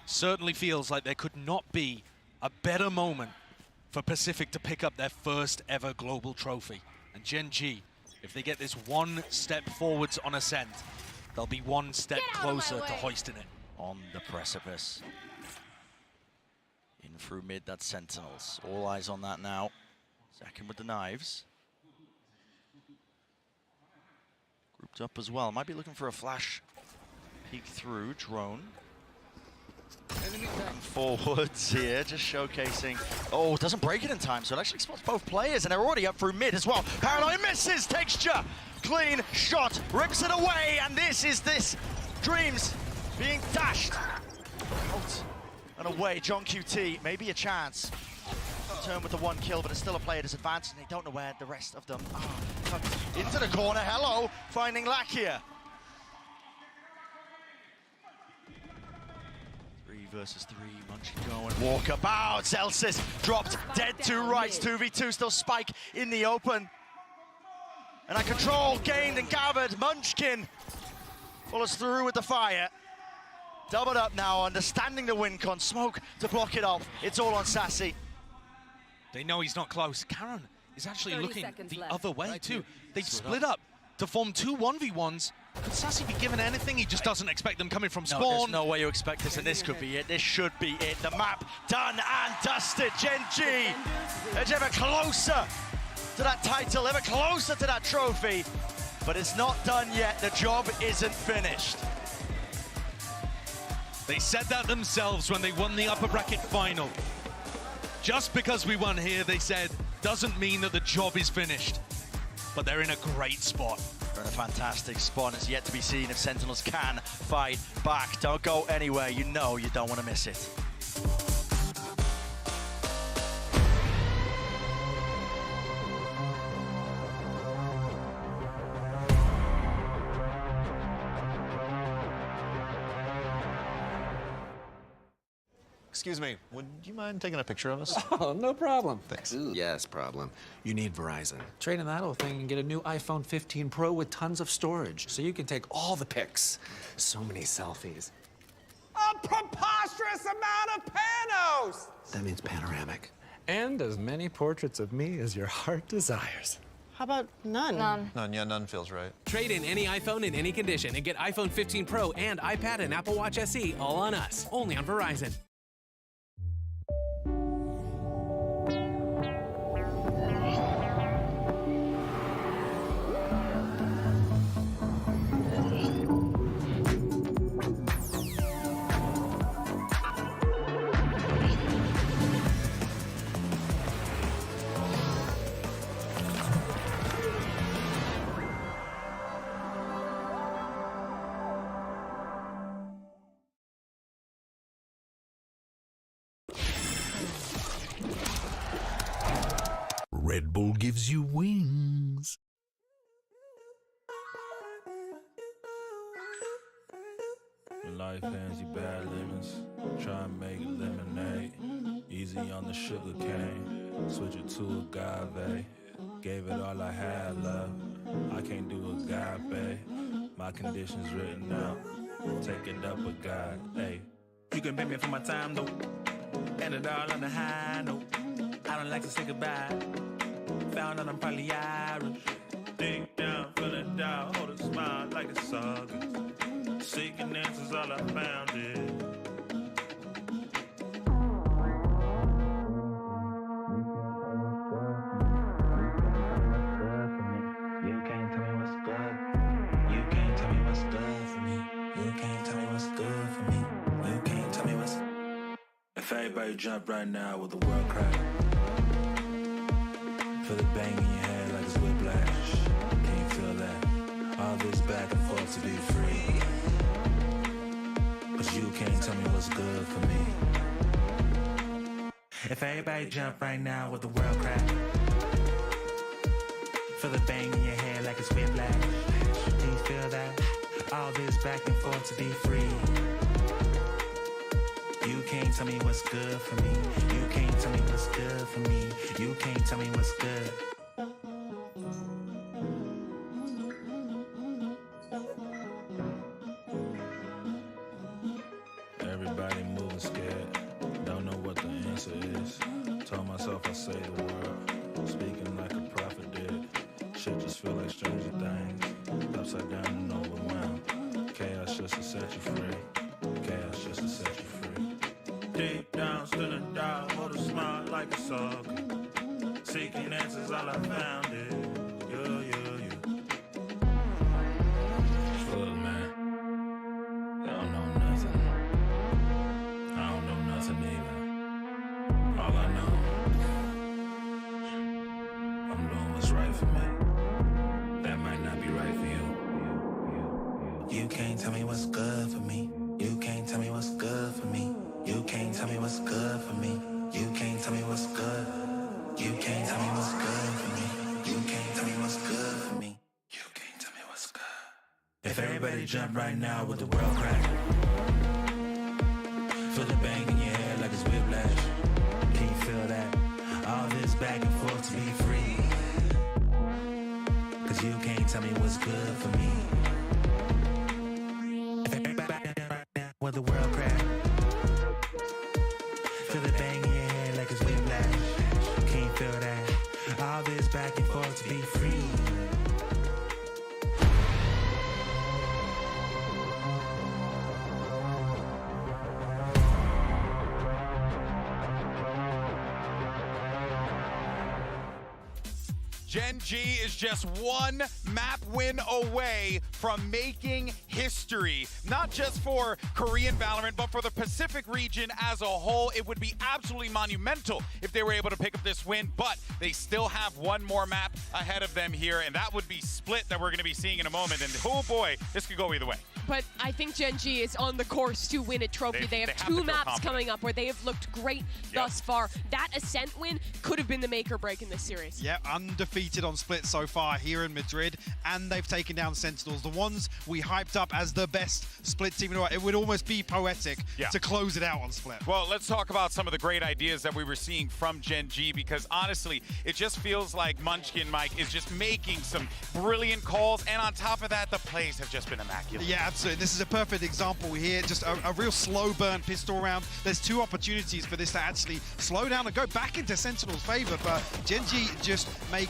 Certainly feels like there could not be a better moment for Pacific to pick up their first ever global trophy. And Gen G, if they get this one step forwards on ascent, they'll be one step closer to hoisting it. On the precipice. In through mid, that's Sentinels. All eyes on that now. Second with the knives. Grouped up as well. Might be looking for a flash peek through. Drone. Forwards here, just showcasing. Oh, doesn't break it in time, so it actually spots both players, and they're already up through mid as well. Paranoid misses. Texture. Clean shot. Rips it away, and this Dreams being dashed. Out and away. John QT, maybe a chance. Turn with the one kill, but it's still a player disadvantage, and they don't know where the rest of them are. Into the corner, hello, finding Lack here. 3 versus 3, Munchkin going, walkabout. Celsius dropped dead to rights, 2v2, still Spike in the open. And a control gained and gathered. Munchkin follows through with the fire. Doubled up now, understanding the win con. Smoke to block it off. It's all on Sassy. They know he's not close. Karen is actually looking the other way too. They've split up to form two 1v1s. Could Sassy be given anything? He just doesn't expect them coming from No, spawn. there's no way you expect this, and this could be it. This should be it. The map done and dusted. Gen G is ever closer to that title, ever closer to that trophy. But it's not done yet. The job isn't finished. They said that themselves when they won the upper bracket final. Just because we won here, they said, doesn't mean that the job is finished. But they're in a great spot. They're in a fantastic spot. It's yet to be seen if Sentinels can fight back. Don't go anywhere. You know you don't want to miss it. Excuse me, would you mind taking a picture of us? Oh, no problem. Thanks. Ooh, yes, problem. You need Verizon. Trade in that old thing and get a new iPhone 15 Pro with tons of storage, so you can take all the pics. So many selfies. A preposterous amount of panos! That means panoramic. And as many portraits of me as your heart desires. How about none? None, yeah, none feels right. Trade in any iPhone in any condition and get iPhone 15 Pro and iPad and Apple Watch SE all on us. Only on Verizon. Red Bull gives you wings. Life hands you bad lemons, try and make lemonade. Easy on the sugar cane, switch it to agave. Gave it all I had left, I can't do agape. My conditions written out, take it up with God. Hey, you can pay me for my time though, and it all on the high note. I don't like to say goodbye, found out I'm probably Irish. Dig down, feeling down, hold a smile like it's all good. Seeking answers, all I found is you can't tell me what's good. You can't tell me what's good for me. You can't tell me what's good for me. You can't tell me what's. If everybody jump right now with the world crack, feel the bang in your head like it's whiplash. Can you feel that? All this back and forth to be free. But you can't tell me what's good for me. If everybody jump right now with the world crack, feel the bang in your head like it's whiplash. Can you feel that? All this back and forth to be free. You can't tell me what's good for me. You can't tell me what's good for me. You can't tell me what's good. Everybody moving scared, don't know what the answer is. Told myself I say the word, speaking like a prophet did. Shit just feel like stranger things, upside down and overwhelmed. Chaos just to set you free, chaos just to set you free. Deep down, still in doubt, hold a smile like it's all good. Seeking answers, all I found is you. Look, man, they don't know nothing. I don't know nothing either. All I know, I'm doing what's right for me. That might not be right for you. You can't tell me what's good for me. You can't tell me what's good for me. You can't tell me what's good for me. You can't tell me what's good. You can't tell me what's good for me. You can't tell me what's good for me. You can't tell me what's good. If everybody jump right now with the world crack, feel the bang in your head like it's whiplash. Can you feel that? All this back and forth to be free. Cause you can't tell me what's good for me. If everybody jump right now with the world crack, feel the bang in your head like it's whiplash. Can you feel that? All this back and forth to be free. Gen G is just one map win away from making history. Not just for Korean Valorant, but for the Pacific region as a whole. It would be absolutely monumental if they were able to pick up this win, but they still have one more map ahead of them here, and that would be Split that we're going to be seeing in a moment. And oh boy, this could go either way. But I think Gen G is on the course to win a trophy. They have two maps coming up where they have looked great thus far. That Ascent win could have been the make or break in this series. Yeah, undefeated on Split so far here in Madrid, and they've taken down Sentinels, the ones we hyped up as the best Split team in the world. It would almost be poetic to close it out on Split. Well, let's talk about some of the great ideas that we were seeing from Gen G, because honestly, it just feels like Munchkin Mike is just making some brilliant calls, and on top of that, the plays have just been immaculate. Yeah, absolutely. This is a perfect example here, just a real slow burn pistol round. There's two opportunities for this to actually slow down and go back into Sentinel's favor, but Gen G just make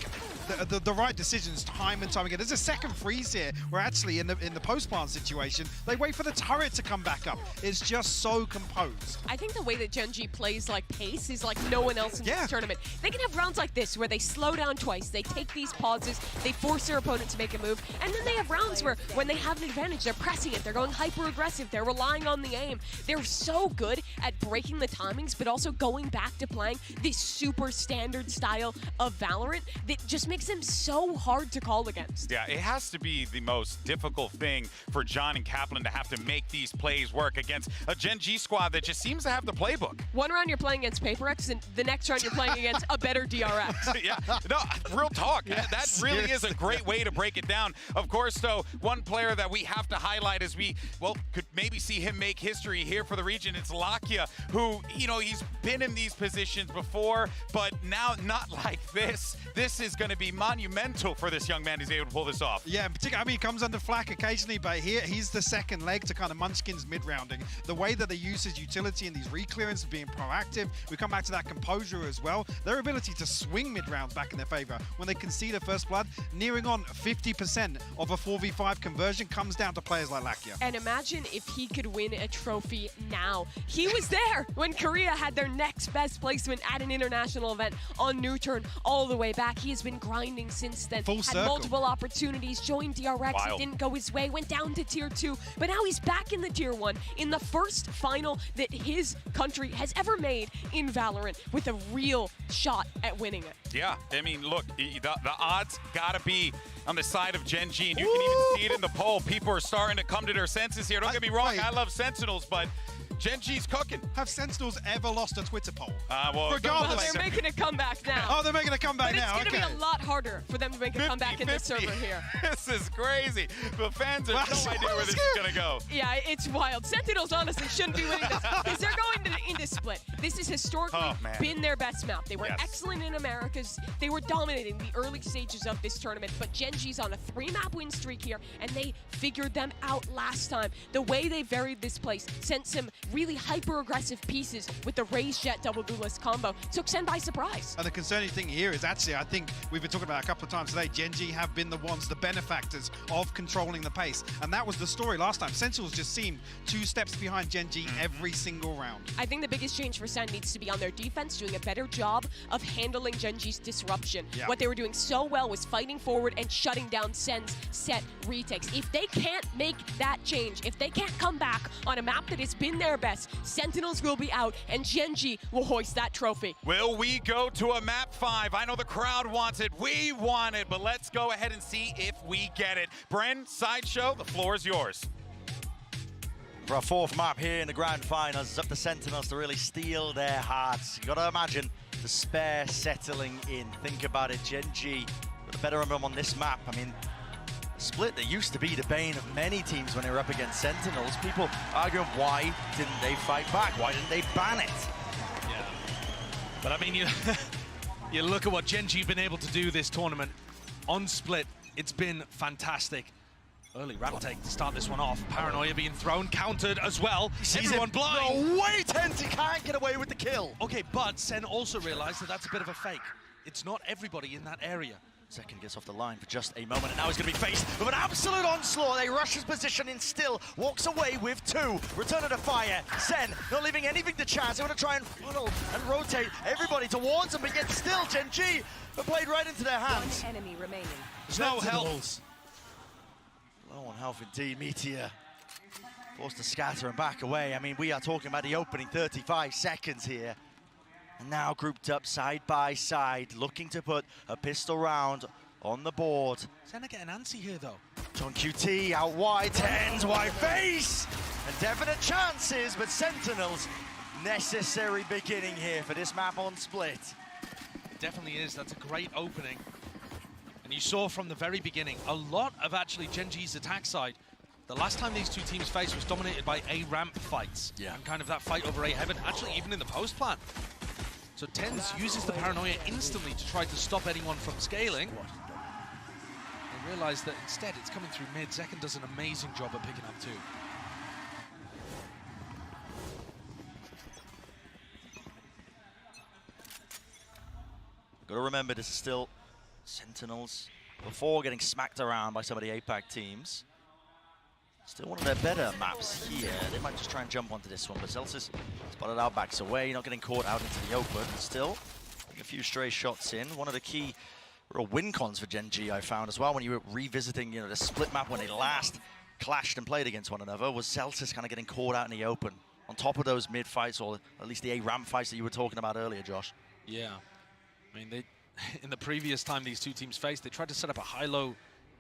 the right decisions time and time again. There's a second freeze here where actually in the post-plant situation, they wait for the turret to come back up. It's just so composed. I think the way that Gen G plays like pace is like no one else in this tournament. They can have rounds like this where they slow down twice, they take these pauses, they force their opponent to make a move, and then they have rounds where when they have an advantage, they're pressing it, they're going hyper-aggressive, they're relying on the aim. They're so good at breaking the timings, but also going back to playing this super standard style of Valorant that just makes them so hard to call against. Yeah, it has to be the most difficult thing for John and Kaplan to have to make these plays work against a Gen G squad that just seems to have the playbook. One round you're playing against PaperX, and the next round you're playing against a better DRX. Yeah, no, real talk. That really is a great way to break it down. Of course, though, one player that we have to highlight as we, well, could maybe see him make history here for the region. It's Lakia, who, you know, he's been in these positions before, but now not like this. This is going to be monumental for this young man who's able to pull this off. Yeah, in particular, I mean, he comes under flak occasionally, but here he's the second leg to kind of Munchkin's mid-rounding. The way that they use his utility in these reclearances, being proactive, we come back to that composure as well. Their ability to swing mid-rounds back in their favor. When they concede a first blood, nearing on 50% of a 4v5 conversion comes down to players like Lakia. And imagine if he could win a trophy now. He was there when Korea had their next best placement at an international event on New Turn all the way back. He has been grinding since then. Full had circle. Multiple opportunities, joined DRX, it didn't go his way, went down to Tier 2, but now he's back in the Tier 1 in the first final that his country has ever made in Valorant with a real shot at winning it. Yeah, I mean, look, the odds gotta be on the side of Gen G, and you can even see it in the poll. People are starting to come to their senses here. Don't get me wrong, I love Sentinels, but Gen G's cooking. Have Sentinels ever lost a Twitter poll? Well, regardless. They're making a comeback now. Oh, they're making a comeback now. But it's going to be a lot harder for them to make a comeback in this server here. This is crazy. The fans have no idea where this is going to go. Yeah, it's wild. Sentinels honestly shouldn't be winning this because they're going into Split. This has historically been their best map. They were excellent in Americas. They were dominating the early stages of this tournament, but Gen G's on a 3-map win streak here, and they figured them out last time. The way they varied this place sent some really hyper-aggressive pieces with the Raise Jet double duelist combo. Took Sen by surprise. And the concerning thing here is actually, I think we've been talking about it a couple of times today, Gen G have been the ones, the benefactors of controlling the pace. And that was the story last time. Sentinels just seemed 2 steps behind Gen G every single round. I think the biggest change for Sen needs to be on their defense, doing a better job of handling Gen G's disruption. What they were doing so well was fighting forward and shutting down Sen's set retakes. If they can't make that change, if they can't come back on a map that has been their best, Sentinels will be out, and Gen G will hoist that trophy. Will we go to a map 5? I know the crowd wants it. We want it, but let's go ahead and see if we get it. Bren, Sideshow, the floor is yours. For our 4th map here in the grand finals, it's up to Sentinels to really steal their hearts. You got to imagine despair settling in. Think about it, Gen G got a better run on this map. I mean, Split that used to be the bane of many teams when they were up against Sentinels. People arguing, why didn't they fight back? Why didn't they ban it? Yeah, but I mean, you look at what Gen G have been able to do this tournament on Split. It's been fantastic. Early ramp take to start this one off. Paranoia being thrown, countered as well. Everyone blind. No way, tenz, he can't get away with the kill. Okay, but Sen also realized that that's a bit of a fake. It's not everybody in that area. Second gets off the line for just a moment, and now he's going to be faced with an absolute onslaught. They rush his position and still walks away with 2. Return of the fire. SEN not leaving anything to chance. They want to try and funnel and rotate everybody towards them, but yet still Gen G have played right into their hands. One enemy remaining. There's no help. Low on health indeed. Meteor forced to scatter and back away. I mean, we are talking about the opening 35 seconds here. And now grouped up side by side, looking to put a pistol round on the board. SEN are getting antsy here, though. John QT out wide, tenz, wide face! And definite chances, but Sentinels, necessary beginning here for this map on split. It definitely is. That's a great opening. And you saw from the very beginning, a lot of actually Gen G's attack side. The last time these two teams faced was dominated by A-ramp fights. Yeah. And kind of that fight over A-heaven, actually even in the post plan. So tenz uses the paranoia instantly to try to stop anyone from scaling. They realize that instead it's coming through mid. Zekken does an amazing job at picking up 2. Got to remember, this is still Sentinels before getting smacked around by some of the APAC teams. Still one of their better maps here. They might just try and jump onto this one, but Celsius spotted out, backs away, not getting caught out into the open. Still, a few stray shots in. One of the key real win cons for Gen G I found as well when you were revisiting, the split map when they last clashed and played against one another, was Celsius kind of getting caught out in the open. On top of those mid fights, or at least the A-ramp fights that you were talking about earlier, Josh. Yeah, I mean, they in the previous time these two teams faced, they tried to set up a high-low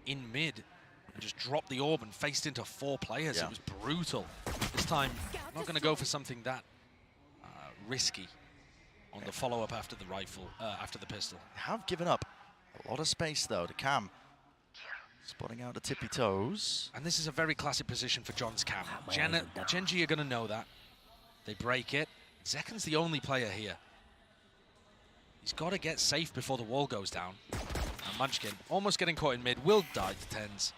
in mid and just dropped the orb and faced into 4 players. Yeah. It was brutal. This time, not going to go for something that risky on the follow-up after the rifle, after the pistol. They have given up a lot of space, though, to Cam. Spotting out the tippy toes. And this is a very classic position for John's Cam. Gen G are going to know that. They break it. Zekken's the only player here. He's got to get safe before the wall goes down. And Munchkin, almost getting caught in mid, will die to tenz.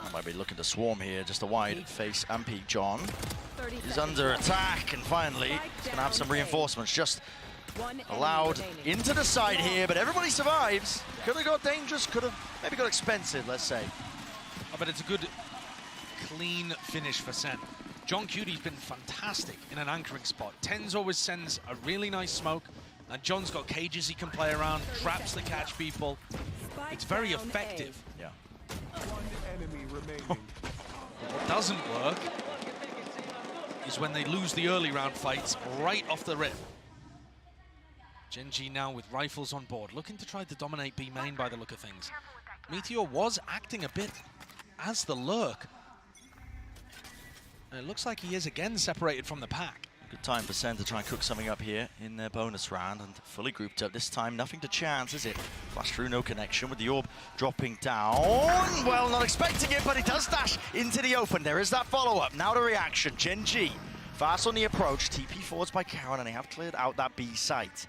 I might be looking to swarm here, just a wide face and peek John. He's under attack, and finally, he's going to have some reinforcements. Just allowed into the side here, but everybody survives. Could have got dangerous, could have maybe got expensive, let's say. Oh, but it's a good, clean finish for SEN. John Cuty's been fantastic in an anchoring spot. tenz always sends a really nice smoke, and John's got cages he can play around, traps to catch people. It's very effective. Yeah. What doesn't work is when they lose the early round fights right off the rip. Gen G now with rifles on board, looking to try to dominate B main by the look of things. Meteor was acting a bit as the lurk. And it looks like he is again separated from the pack. Good time for SEN to try and cook something up here in their bonus round, and fully grouped up this time. Nothing to chance, is it? Flash through, no connection, with the orb dropping down. Well, not expecting it, but he does dash into the open. There is that follow-up. Now the reaction. Gen G fast on the approach. TP forwards by Karen, and they have cleared out that B site.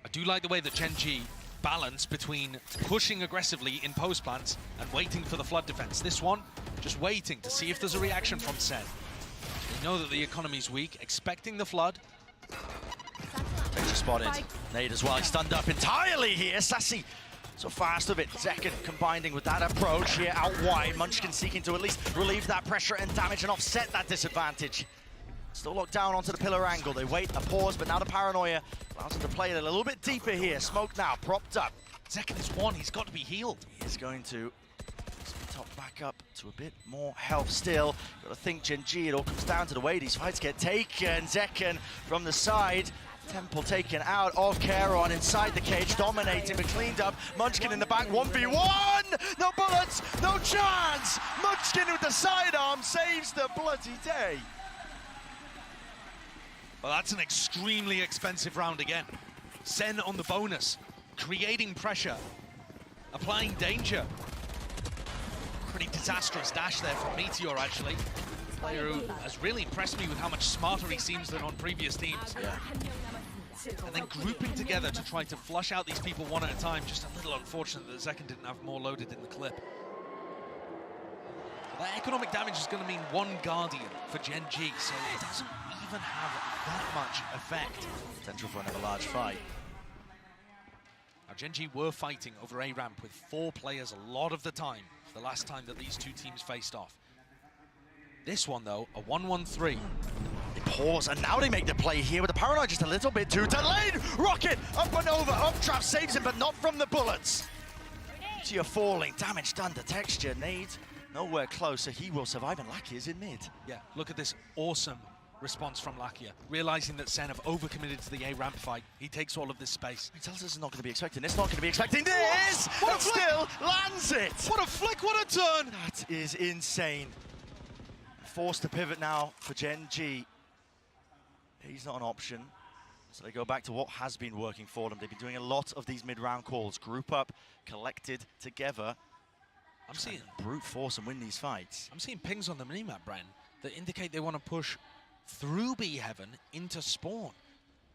I do like the way that Gen G balance between pushing aggressively in post plants and waiting for the flood defense. This one, just waiting to see if there's a reaction from SEN. They know that the economy's weak, expecting the flood. Danger spotted. Nade as well. He's stunned up entirely here. Sassy so fast of it. Zekken combining with that approach here out wide. Munchkin seeking to at least relieve that pressure and damage and offset that disadvantage. Still locked down onto the pillar angle. They wait a pause, but now the paranoia allows him to play it a little bit deeper here. Smoke now, propped up. Zekken is one. He's got to be healed. He is going to top back up to a bit more health still. Got to think Gen G, it all comes down to the way these fights get taken. Zekken from the side. Temple taken out of Charon inside the cage, dominating but cleaned up. Munchkin in the back, 1v1! No bullets, no chance! Munchkin with the sidearm saves the bloody day. Well, that's an extremely expensive round again. SEN on the bonus, creating pressure, applying danger. Pretty disastrous dash there from Meteor, actually. Player who has really impressed me with how much smarter he seems than on previous teams. Yeah. And then grouping together to try to flush out these people one at a time. Just a little unfortunate that Zekken didn't have more loaded in the clip. But that economic damage is going to mean one Guardian for Gen G, so it doesn't even have that much effect. Potential for another large fight. Now Gen G were fighting over A ramp with 4 players a lot of the time, the last time that these two teams faced off. This one, though, a 1-1-3. They pause, and now they make the play here with the paranoid just a little bit too delayed. Rocket up and over, updraft saves him, but not from the bullets. You're falling, damage done to Texture. Nades nowhere close, so he will survive, and Lakia's in mid. Yeah, look at this awesome response from Lakia, realizing that Sen have overcommitted to the A ramp fight. He takes all of this space. He tells us it's not going to be expecting this, not going to be expecting this, but still lands it. What a flick, what a turn. That is insane. Forced to pivot now for Gen G. He's not an option. So they go back to what has been working for them. They've been doing a lot of these mid-round calls. Group up, collected together. I'm seeing brute force and win these fights. I'm seeing pings on the minimap, Bren, that indicate they want to push through B Heaven into spawn.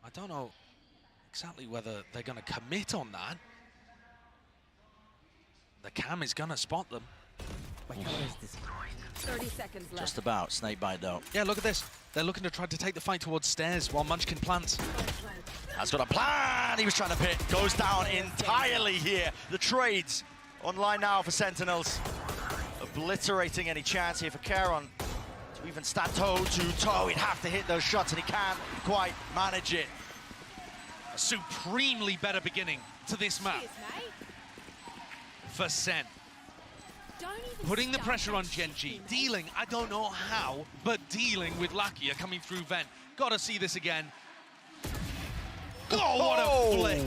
I don't know exactly whether they're going to commit on that. The cam is going to spot them. 30 seconds left. Just about. Snake bite, though. Yeah, look at this. They're looking to try to take the fight towards stairs while Munchkin plants. Has got a plan. He was trying to pit. Goes down entirely here. The trades online now for Sentinels. Obliterating any chance here for Charon to even stand toe to toe. He'd have to hit those shots, and he can't quite manage it. A supremely better beginning to this map for Sen. Putting the pressure on Gen G, dealing, I don't know how, but dealing with Lakia coming through vent. Gotta see this again. Oh, what a flick.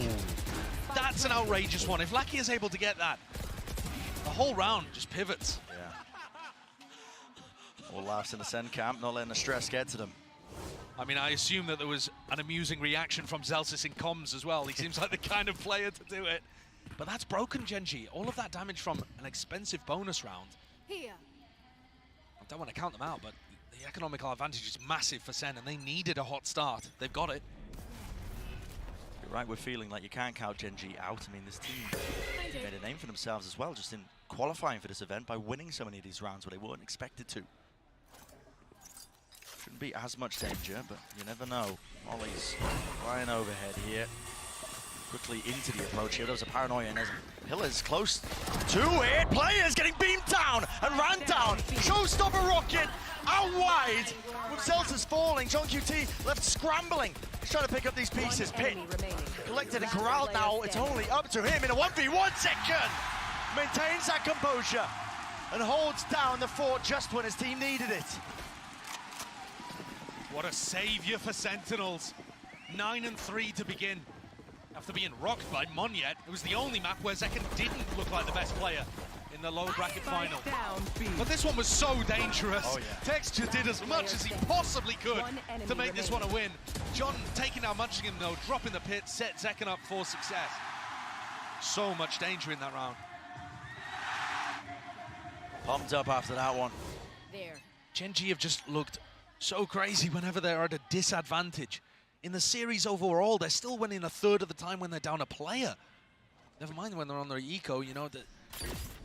That's an outrageous one. If Lakia is able to get that, the whole round just pivots. Yeah. All laughs in the Sen camp, not letting the stress get to them. I mean, I assume that there was an amusing reaction from Zelsis in comms as well. He seems like the kind of player to do it. But that's broken Gen G. All of that damage from an expensive bonus round. Here. I don't want to count them out, but the economical advantage is massive for Sen, and they needed a hot start. They've got it. You're right, we're feeling like you can't count Gen G out. I mean, this team made a name for themselves as well, just in qualifying for this event by winning so many of these rounds where they weren't expected to. Shouldn't be as much danger, but you never know. Ollie's flying overhead here. Quickly into the approach here. There was a paranoia, and there's pillars close to it. Players getting beamed down and ran down. Showstopper rocket out wide with Zelsis falling. John QT left scrambling. He's trying to pick up these pieces. Pit collected and corralled now. It's only up to him in a 1v1 second. Maintains that composure and holds down the fort just when his team needed it. What a savior for Sentinels. 9-3 to begin. After being rocked by Monyet, it was the only map where Zekken didn't look like the best player in the low bracket final. But this one was so dangerous. Oh, yeah. Texture did as much as he possibly could to make this one a win. John taking out Munchkin though, dropping the pit, set Zekken up for success. So much danger in that round. Pumped up after that one. There. Gen G have just looked so crazy whenever they're at a disadvantage. In the series overall, they're still winning a third of the time when they're down a player. Never mind when they're on their eco, you know, that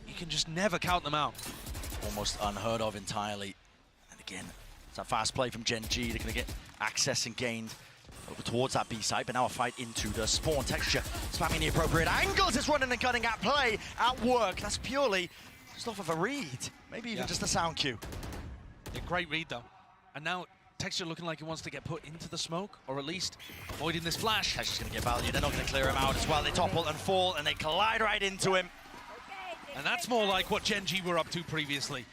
you can just never count them out. Almost unheard of entirely. And again, it's a fast play from Gen G. They're going to get access and gained over towards that B site, but now a fight into the spawn. Texture spamming the appropriate angles. It's running and cutting at play, at work. That's purely just off of a read. Maybe even just a sound cue. Yeah, great read, though. And now Texture looking like he wants to get put into the smoke, or at least avoiding this flash. Texture's going to get value. They're not going to clear him out as well. They topple and fall, and they collide right into him. And that's more like what Gen G were up to previously.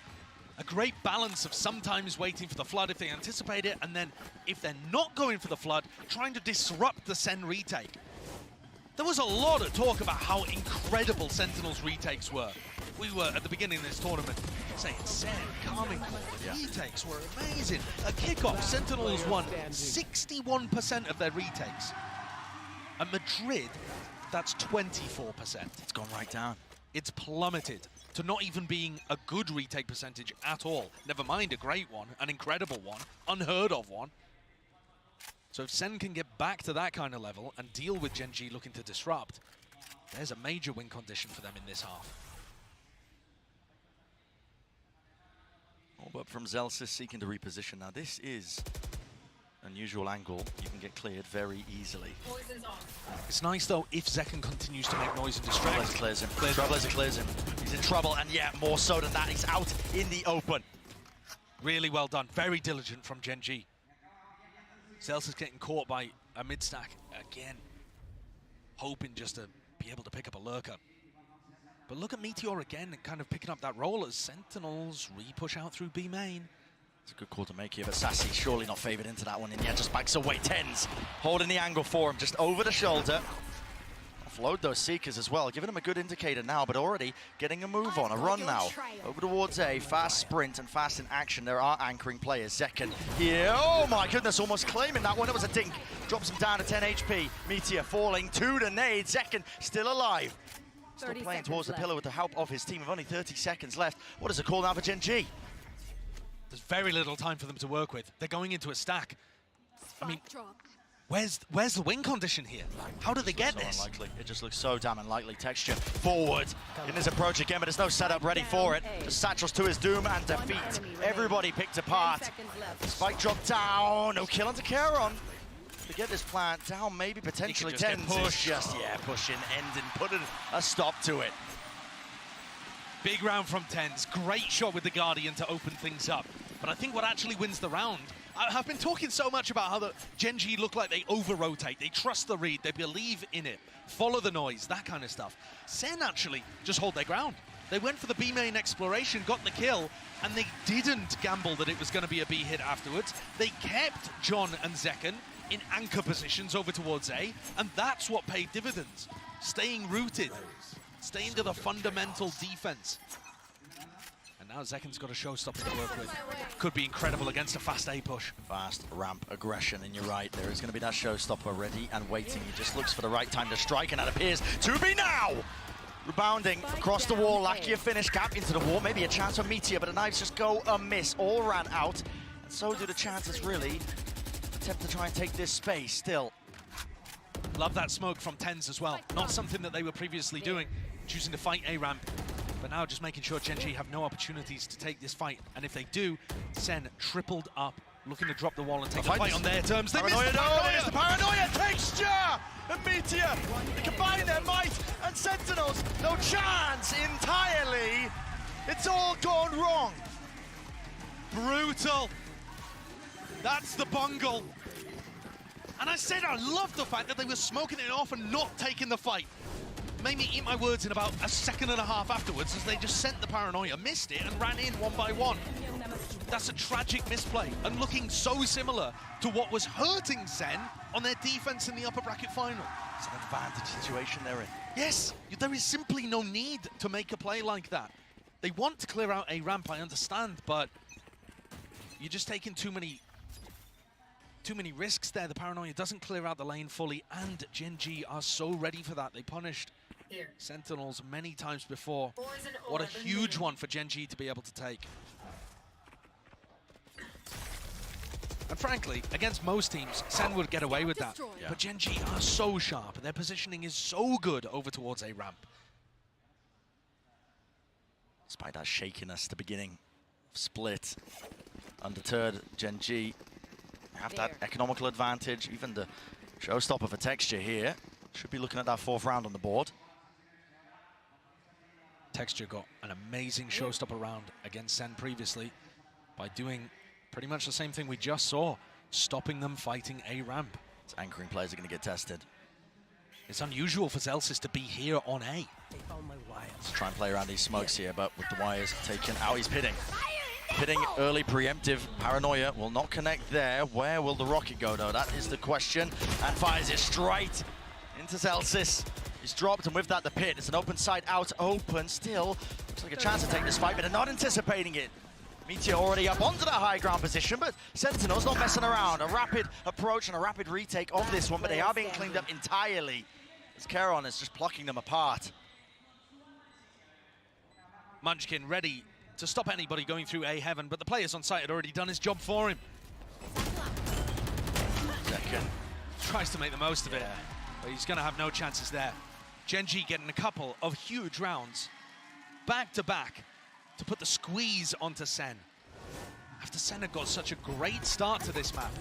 A great balance of sometimes waiting for the flood if they anticipate it, and then if they're not going for the flood, trying to disrupt the Sen retake. There was a lot of talk about how incredible Sentinels retakes were. We were, at the beginning of this tournament, saying Sen, Carming Core, retakes were amazing. At kickoff, Sentinels won 61% of their retakes. At Madrid, that's 24%. It's gone right down. It's plummeted to not even being a good retake percentage at all. Never mind a great one, an incredible one, unheard of one. So if Sen can get back to that kind of level and deal with Gen G looking to disrupt, there's a major win condition for them in this half. All but from Zelsis seeking to reposition. Now this is unusual angle, you can get cleared very easily. It's nice, though, if Zekken continues to make noise and distract. Trailblazer clears him. Trailblazer clears him. He's in trouble, and yeah, more so than that. He's out in the open. Really well done. Very diligent from Gen.G. Zels is getting caught by a mid-stack again. Hoping just to be able to pick up a lurker. But look at Meteor again, kind of picking up that role as Sentinels re-push out through B main. It's a good call to make here, but Sassy surely not favored into that one. And yeah, just backs away. tenz holding the angle for him, just over the shoulder. Offload those Seekers as well, giving him a good indicator now, but already getting a move on, a run now. Over towards A, fast sprint and fast in action. There are anchoring players. Zekken here, oh my goodness, almost claiming that one. It was a dink. Drops him down to 10 HP. Meteor falling to the nade. Zekken still alive. Still playing towards the pillar with the help of his team with only 30 seconds left. What is a call now for Gen.G? There's very little time for them to work with. They're going into a stack. I mean, where's the win condition here? How do they get this? Unlikely. It just looks so damn unlikely. Texture forward in his approach again, but there's no setup ready for it. Just satchels to his doom and defeat. Everybody picked apart. Spike drop down. No kill onto Charon. To get this plant down, maybe potentially tenz. Just pushing, ending, putting a stop to it. Big round from tenz. Great shot with the Guardian to open things up. But I think what actually wins the round, I've been talking so much about how the Gen.G look like they over-rotate. They trust the read. They believe in it. Follow the noise, that kind of stuff. SEN actually just hold their ground. They went for the B main exploration, got the kill, and they didn't gamble that it was going to be a B hit afterwards. They kept John and Zekken in anchor positions over towards A, and that's what paid dividends. Staying rooted, staying to the fundamental defense. And now Zekken's got a showstopper to work with. Could be incredible against a fast A push. Fast ramp aggression, and you're right, there is going to be that showstopper ready and waiting. He just looks for the right time to strike, and that appears to be now! Rebounding across the wall, Lakia finish, gap into the wall, maybe a chance for Meteor, but the knives just go amiss, all ran out. And so do the chances, really. Attempt to try and take this space still. Love that smoke from tenz as well. Not something that they were previously doing, choosing to fight A ramp. But now just making sure Gen.G have no opportunities to take this fight. And if they do, SEN tripled up, looking to drop the wall and take the fight on their terms. They missed the paranoia! There's the paranoia! Texture! And Meteor! They combine their might, and Sentinels, no chance entirely! It's all gone wrong! Brutal! That's the bungle. And I said I love the fact that they were smoking it off and not taking the fight. Made me eat my words in about a second and a half afterwards as they just sent the paranoia, missed it, and ran in one by one. That's a tragic misplay, and looking so similar to what was hurting SEN on their defense in the upper bracket final. It's an advantage situation they're in. Yes, there is simply no need to make a play like that. They want to clear out a ramp, I understand, but you're just taking too many risks there. The paranoia doesn't clear out the lane fully, and Gen.G are so ready for that. They punished Sentinels many times before. What a huge one for Gen.G to be able to take. And frankly, against most teams, SEN would get away with that. Yeah. But Gen.G are so sharp. Their positioning is so good over towards A ramp. Despite that shakiness at the beginning, split, undeterred, Gen.G have that economical advantage. Even the showstopper for Texture here. Should be looking at that fourth round on the board. Texture got an amazing showstopper round against SEN previously by doing pretty much the same thing we just saw, stopping them fighting A ramp. It's anchoring players are going to get tested. It's unusual for Zelsis to be here on A. Let's try and play around these smokes here, but with the wires taken out, he's pitting. Pitting early preemptive. Paranoia will not connect there. Where will the rocket go, though? That is the question. And fires it straight into Zelsis. He's dropped, and with that, the pit. It's an open side out, open. Still, looks like a chance to take this fight, but they're not anticipating it. Meteor already up onto that high ground position, but Sentinels not messing around. A rapid approach and a rapid retake of this one, but they are being cleaned up entirely as Charon is just plucking them apart. Munchkin ready to stop anybody going through A heaven, but the players on site had already done his job for him. Zekken tries to make the most of it, but he's going to have no chances there. Gen.G getting a couple of huge rounds back to back to put the squeeze onto SEN. After SEN had got such a great start to this map,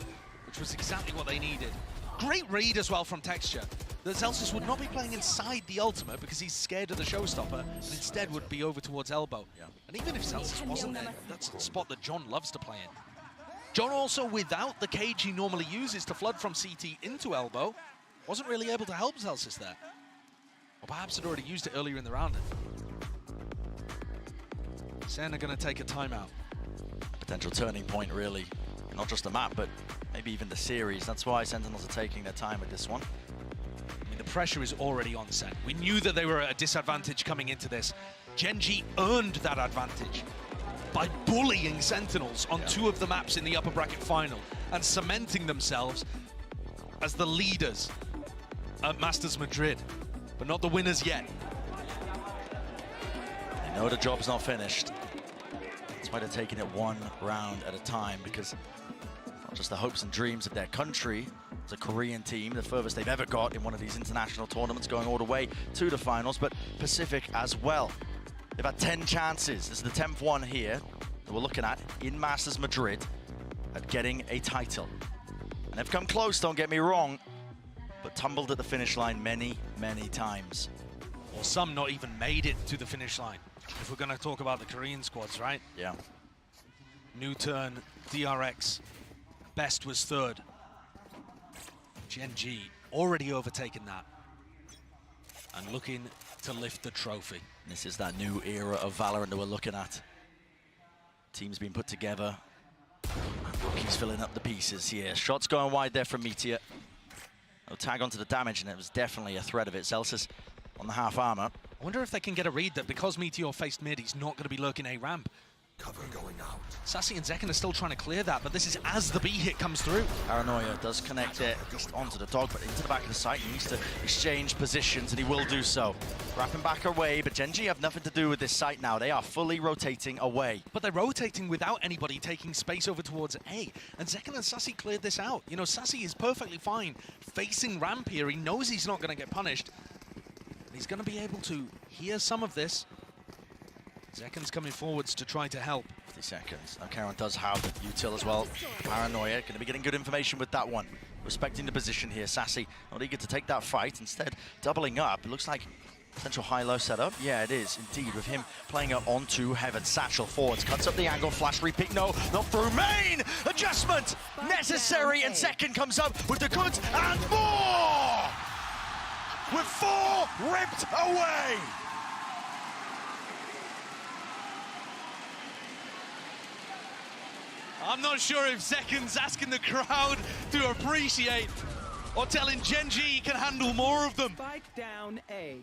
which was exactly what they needed. Great read as well from Texture, that Zelsis would not be playing inside the ultimate because he's scared of the showstopper, and instead would be over towards elbow. And even if Zelsis wasn't there, that's a spot that John loves to play in. John also, without the cage he normally uses to flood from CT into elbow, wasn't really able to help Zelsis there. Or perhaps had already used it earlier in the round. SEN are going to take a timeout. Potential turning point, really. Not just the map, but maybe even the series. That's why Sentinels are taking their time with this one. I mean, the pressure is already on SEN. We knew that they were at a disadvantage coming into this. Gen.G earned that advantage by bullying Sentinels on 2 of the maps in the upper bracket final and cementing themselves as the leaders at Masters Madrid, but not the winners yet. They know the job's not finished. That's why they're taking it 1 round at a time, because not just the hopes and dreams of their country. It's a Korean team, the furthest they've ever got in one of these international tournaments, going all the way to the finals, but Pacific as well. They've had 10 chances. This is the 10th one here that we're looking at in Masters Madrid at getting a title. And they've come close, don't get me wrong, but tumbled at the finish line many, many times. Or some not even made it to the finish line, if we're going to talk about the Korean squads, right? Yeah. New turn, DRX, Best was 3rd. Gen.G already overtaken that and looking to lift the trophy. This is that new era of Valorant that we're looking at. Teams being put together. Rookies filling up the pieces here. Shots going wide there from Meteor. No tag onto the damage, and it was definitely a threat of it. Zelsis on the half armor. I wonder if they can get a read that because Meteor faced mid, he's not going to be lurking A ramp. Cover going out. Sassy and Zekken are still trying to clear that, but this is as the B hit comes through. Paranoia does connect it just onto the dog, but into the back of the site. He needs to exchange positions, and he will do so. Wrapping back away, but Gen.G have nothing to do with this site now. They are fully rotating away. But they're rotating without anybody taking space over towards A. And Zekken and Sassy cleared this out. You know, Sassy is perfectly fine facing ramp here. He knows he's not going to get punished. He's going to be able to hear some of this. Zekken's coming forwards to try to help. 50 seconds. Now Karen does have util as well. Paranoia, going to be getting good information with that one. Respecting the position here. Sassy not eager to take that fight. Instead, doubling up. It looks like potential high-low setup. Yeah, it is indeed, with him playing up onto Heaven. Satchel forwards, cuts up the angle. Flash repick. No, not through. Main adjustment necessary, and Zekken comes up with the goods and more. With 4 ripped away. I'm not sure if Zekken's asking the crowd to appreciate or telling Gen.G he can handle more of them. Spike down A.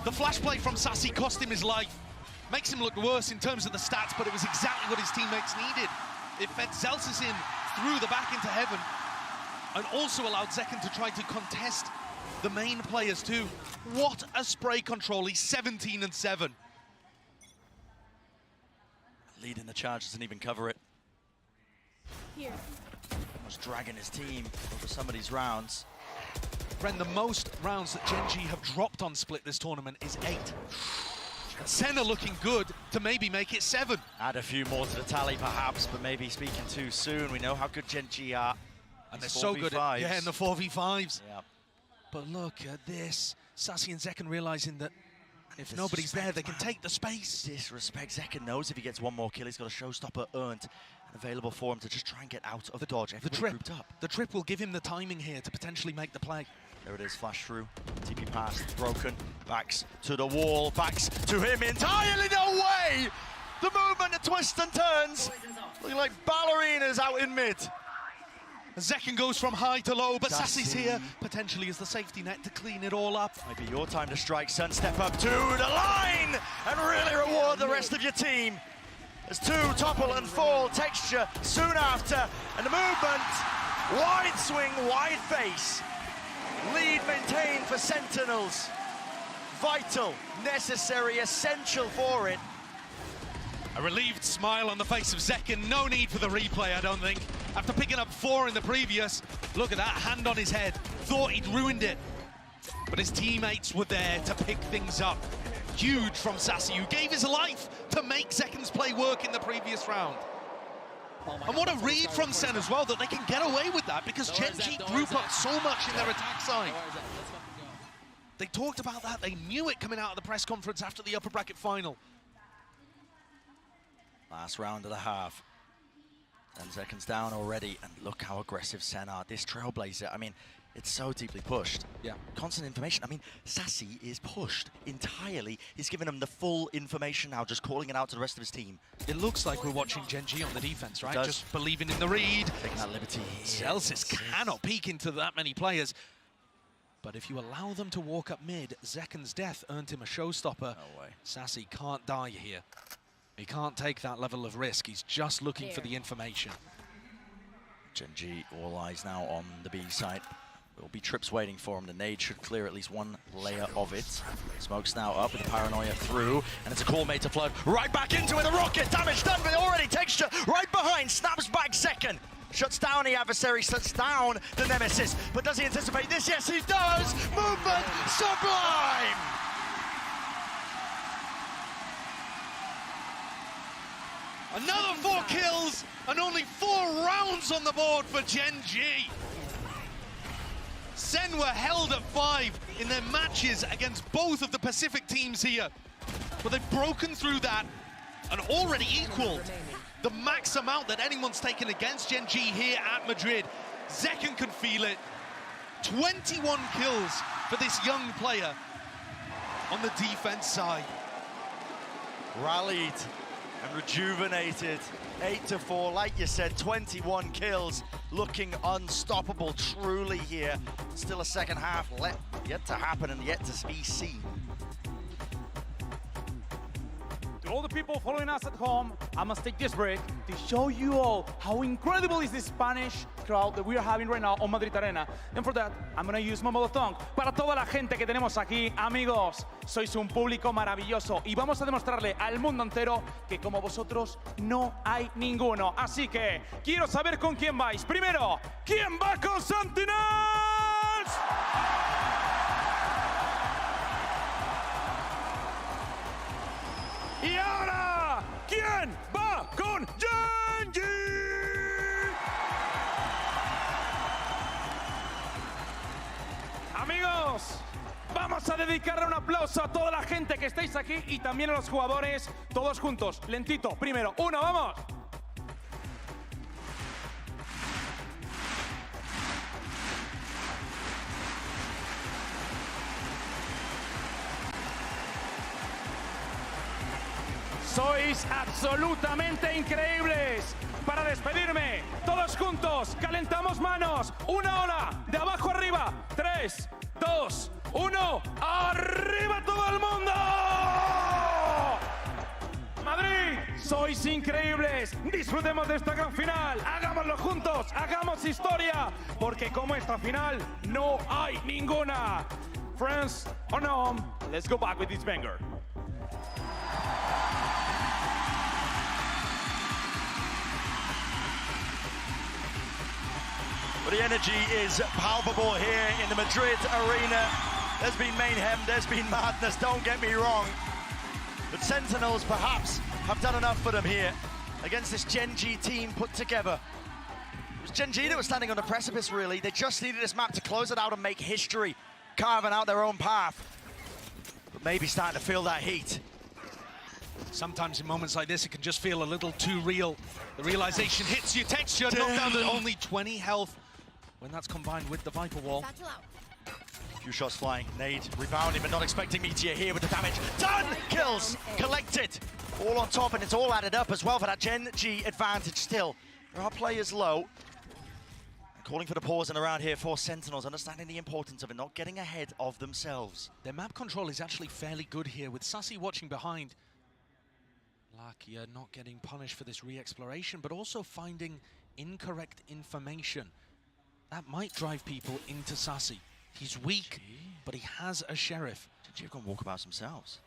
The flash play from Sassy cost him his life. Makes him look worse in terms of the stats, but it was exactly what his teammates needed. It fed Zelsis in through the back into Heaven and also allowed Zekken to try to contest the main players too. What a spray control. He's 17-7. Leading the charge, doesn't even cover it. Here. Almost dragging his team over some of these rounds. Friend, the most rounds that Gen.G have dropped on Split this tournament is 8. SEN are looking good to maybe make it 7. Add a few more to the tally perhaps, but maybe speaking too soon. We know how good Gen.G are. And they're so good at, in the 4v5s. Yeah. But look at this. Sassy and Zekken realizing that if nobody's there, they can take the space. Disrespect. Zekken knows if he gets one more kill, he's got a showstopper earned and available for him to just try and get out of the dodge. The trip will give him the timing here to potentially make the play. There it is, flash through. TP pass, broken. Backs to the wall, backs to him entirely. No way! The movement, the twists and turns. Looking like ballerinas out in mid. Zekken goes from high to low, but Sassy's here, potentially as the safety net to clean it all up. Maybe your time to strike, Son. Step up to the line and really reward the rest of your team. As 2 topple and fall, Texture soon after, and the movement, wide swing, wide face. Lead maintained for Sentinels. Vital, necessary, essential for it. A relieved smile on the face of Zekken. No need for the replay, I don't think. After picking up 4 in the previous, look at that, hand on his head. Thought he'd ruined it. But his teammates were there to pick things up. Huge from Sassy, who gave his life to make Zekken's play work in the previous round. And what a read from Sen as well, that they can get away with that, because Gen G group up so much in their attack side. They talked about that, they knew it coming out of the press conference after the upper bracket final. Last round of the half. 10 seconds down already, and look how aggressive Sen are. This Trailblazer, I mean, it's so deeply pushed. Yeah. Constant information. I mean, Sassy is pushed entirely. He's given him the full information now, just calling it out to the rest of his team. It looks like we're watching Gen G on the defense, right? Just believing in the read. Taking that liberty. Celsius cannot peek into that many players. But if you allow them to walk up mid, Zeken's death earned him a showstopper. No way. Sassy can't die here. He can't take that level of risk. He's just looking for the information. Gen G, all eyes now on the B side. There will be trips waiting for him. The nade should clear at least one layer of it. Smoke's now up with the paranoia through, and it's a call made to flood right back into it. The rocket damage done, but already texture right behind. Snaps back second. Shuts down the adversary, shuts down the nemesis. But does he anticipate this? Yes, he does. Movement sublime. Another 4 kills and only 4 rounds on the board for Gen G. Sen were held at 5 in their matches against both of the Pacific teams here. But they've broken through that and already equaled the max amount that anyone's taken against Gen G here at Madrid. Zeken can feel it. 21 kills for this young player on the defense side. Rallied and rejuvenated. 8-4, like you said, 21 kills, looking unstoppable truly here. Still a second half yet to happen and yet to be seen. To all the people following us at home, I must take this break to show you all how incredible is the Spanish crowd that we are having right now on Madrid Arena. And for that, I'm going to use my mother tongue. Para toda la gente que tenemos aquí, amigos, sois un público maravilloso y vamos a demostrarle al mundo entero que como vosotros no hay ninguno. Así que quiero saber con quién vais. Primero, ¿quién va con sentinels? Y ahora, ¿quién va con Gen G? Amigos, vamos a dedicarle un aplauso a toda la gente que estáis aquí y también a los jugadores, todos juntos, lentito. Primero, uno, vamos. Sois absolutamente increíbles. Para despedirme, todos juntos, calentamos manos. Una ola, de abajo arriba. 3, 2, 1, ¡arriba todo el mundo! Madrid, sois increíbles. Disfrutemos de esta gran final. Hagámoslo juntos, hagamos historia. Porque como esta final, no hay ninguna. Friends, on home, let's go back with this banger. Well, the energy is palpable here in the Madrid arena. There's been mayhem, there's been madness, don't get me wrong. But Sentinels perhaps have done enough for them here against this Gen G team put together. It was Gen G that was standing on the precipice, really. They just needed this map to close it out and make history, carving out their own path. But maybe starting to feel that heat. Sometimes in moments like this, it can just feel a little too real. The realization hits you, texture, knocked down to only 20 health. When that's combined with the Viper Wall. A few shots flying, nade, rebounding, but not expecting Meteor here with the damage. Done! Kills, collected. All on top, and it's all added up as well for that Gen G advantage still. There are players low. And calling for the pause and around here for Sentinels, understanding the importance of it, not getting ahead of themselves. Their map control is actually fairly good here, with Sassy watching behind. Lakia not getting punished for this re-exploration, but also finding incorrect information. That might drive people into Sassy. He's weak, but he has a sheriff. Gen G have gone walkabouts themselves.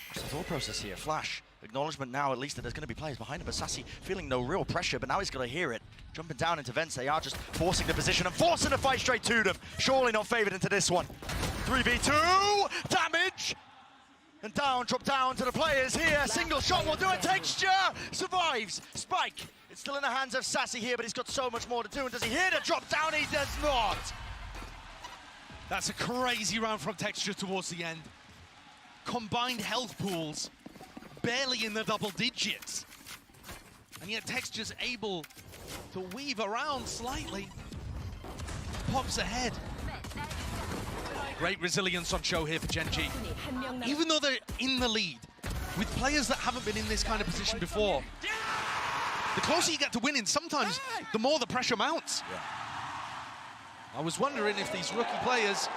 What's the thought process here? Flash, acknowledgement now at least that there's going to be players behind him, but Sassy feeling no real pressure, but now he's got to hear it. Jumping down into vents, they are just forcing the position and forcing the fight straight to them. Surely not favored into this one. 3v2, damage! And down, drop down to the players here. Single shot will do it. Texture survives. Spike. It's still in the hands of Sassy here, but he's got so much more to do. And does he hear the drop down? He does not. That's a crazy round from Texture towards the end. Combined health pools barely in the double digits. And yet Texture's able to weave around slightly. Pops ahead. Great resilience on show here for Gen G. Even though they're in the lead, with players that haven't been in this kind of position before, the closer you get to winning, sometimes the more the pressure mounts. Yeah. I was wondering if these rookie players,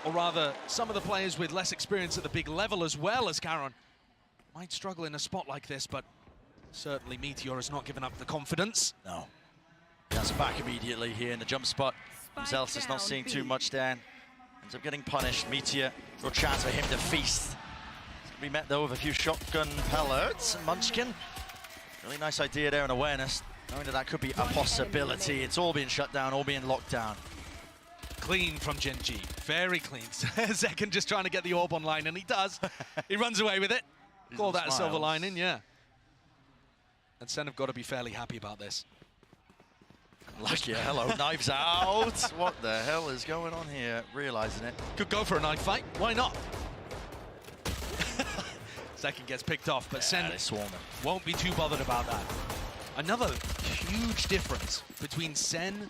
or rather some of the players with less experience at the big level as well as Karon, might struggle in a spot like this, but certainly Meteor has not given up the confidence. No. That's back immediately here in the jump spot. Zelsis is not seeing too much down. Ends up getting punished. Meteor, real chance for him to feast. It's gonna be met though with a few shotgun pellets. Munchkin, really nice idea there and awareness, knowing that that could be a possibility. It's all being shut down, all being locked down. Clean from Gen G, very clean. Zekken just trying to get the orb online, and he does. He runs away with it. Call that a silver lining, yeah. And SEN have got to be fairly happy about this. Lucky, hello, knives out. What the hell is going on here? Realizing it. Could go for a knife fight, why not? Zekken gets picked off, but SEN won't be too bothered about that. Another huge difference between SEN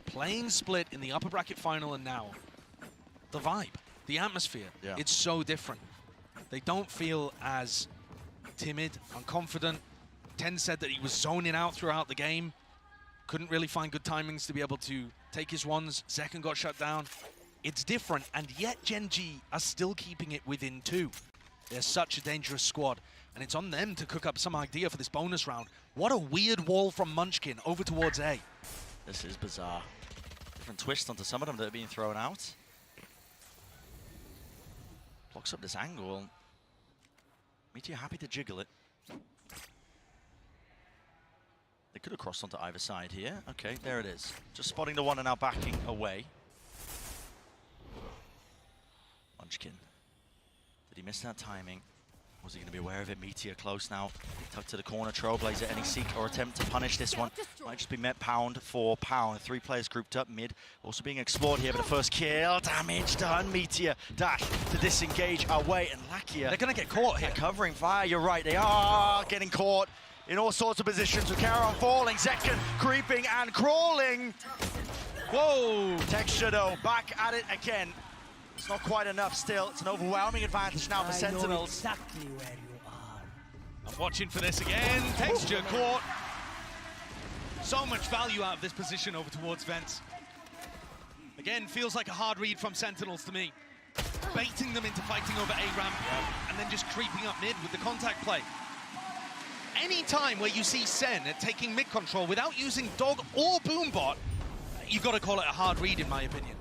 playing split in the upper bracket final and now. The vibe, the atmosphere, it's so different. They don't feel as timid, unconfident. Tenz said that he was zoning out throughout the game. Couldn't really find good timings to be able to take his ones. Zekken got shut down. It's different, and yet Gen G are still keeping it within 2. They're such a dangerous squad, and it's on them to cook up some idea for this bonus round. What a weird wall from Munchkin over towards A. This is bizarre. Different twist onto some of them that are being thrown out. Blocks up this angle. Meteor happy to jiggle it. They could have crossed onto either side here. Okay, there it is. Just spotting the one and now backing away. Munchkin. Did he miss that timing? Was he going to be aware of it? Meteor close now. Tucked to the corner. Trailblazer, any seek or attempt to punish this one. Might just be met pound for pound. 3 players grouped up mid. Also being explored here, but the first kill. Damage done. Meteor dash to disengage away. And Lakia. They're going to get caught here. Covering fire. You're right. They are getting caught in all sorts of positions with Karon falling. Zekken creeping and crawling. Whoa. Texture though. Back at it again. It's not quite enough still. It's an overwhelming advantage now for Sentinels. Exactly where you are. I'm watching for this again. Texture caught. So much value out of this position over towards Vents. Again, feels like a hard read from Sentinels to me. Baiting them into fighting over A ramp and then just creeping up mid with the contact play. Any time where you see SEN taking mid control without using Dog or Boombot, you've got to call it a hard read in my opinion.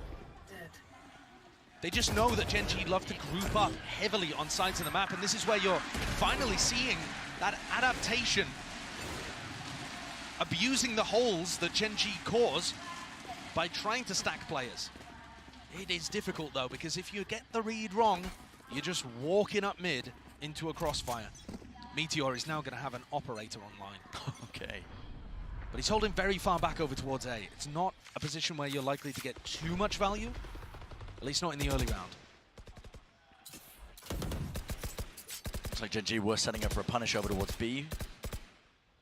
They just know that Gen G love to group up heavily on sides of the map, and this is where you're finally seeing that adaptation, abusing the holes that Gen G cause by trying to stack players. It is difficult though, because if you get the read wrong, you're just walking up mid into a crossfire. Meteor is now going to have an operator online. Okay. But he's holding very far back over towards A. It's not a position where you're likely to get too much value. At least not in the early round. Looks like Gen G were setting up for a punish over towards B.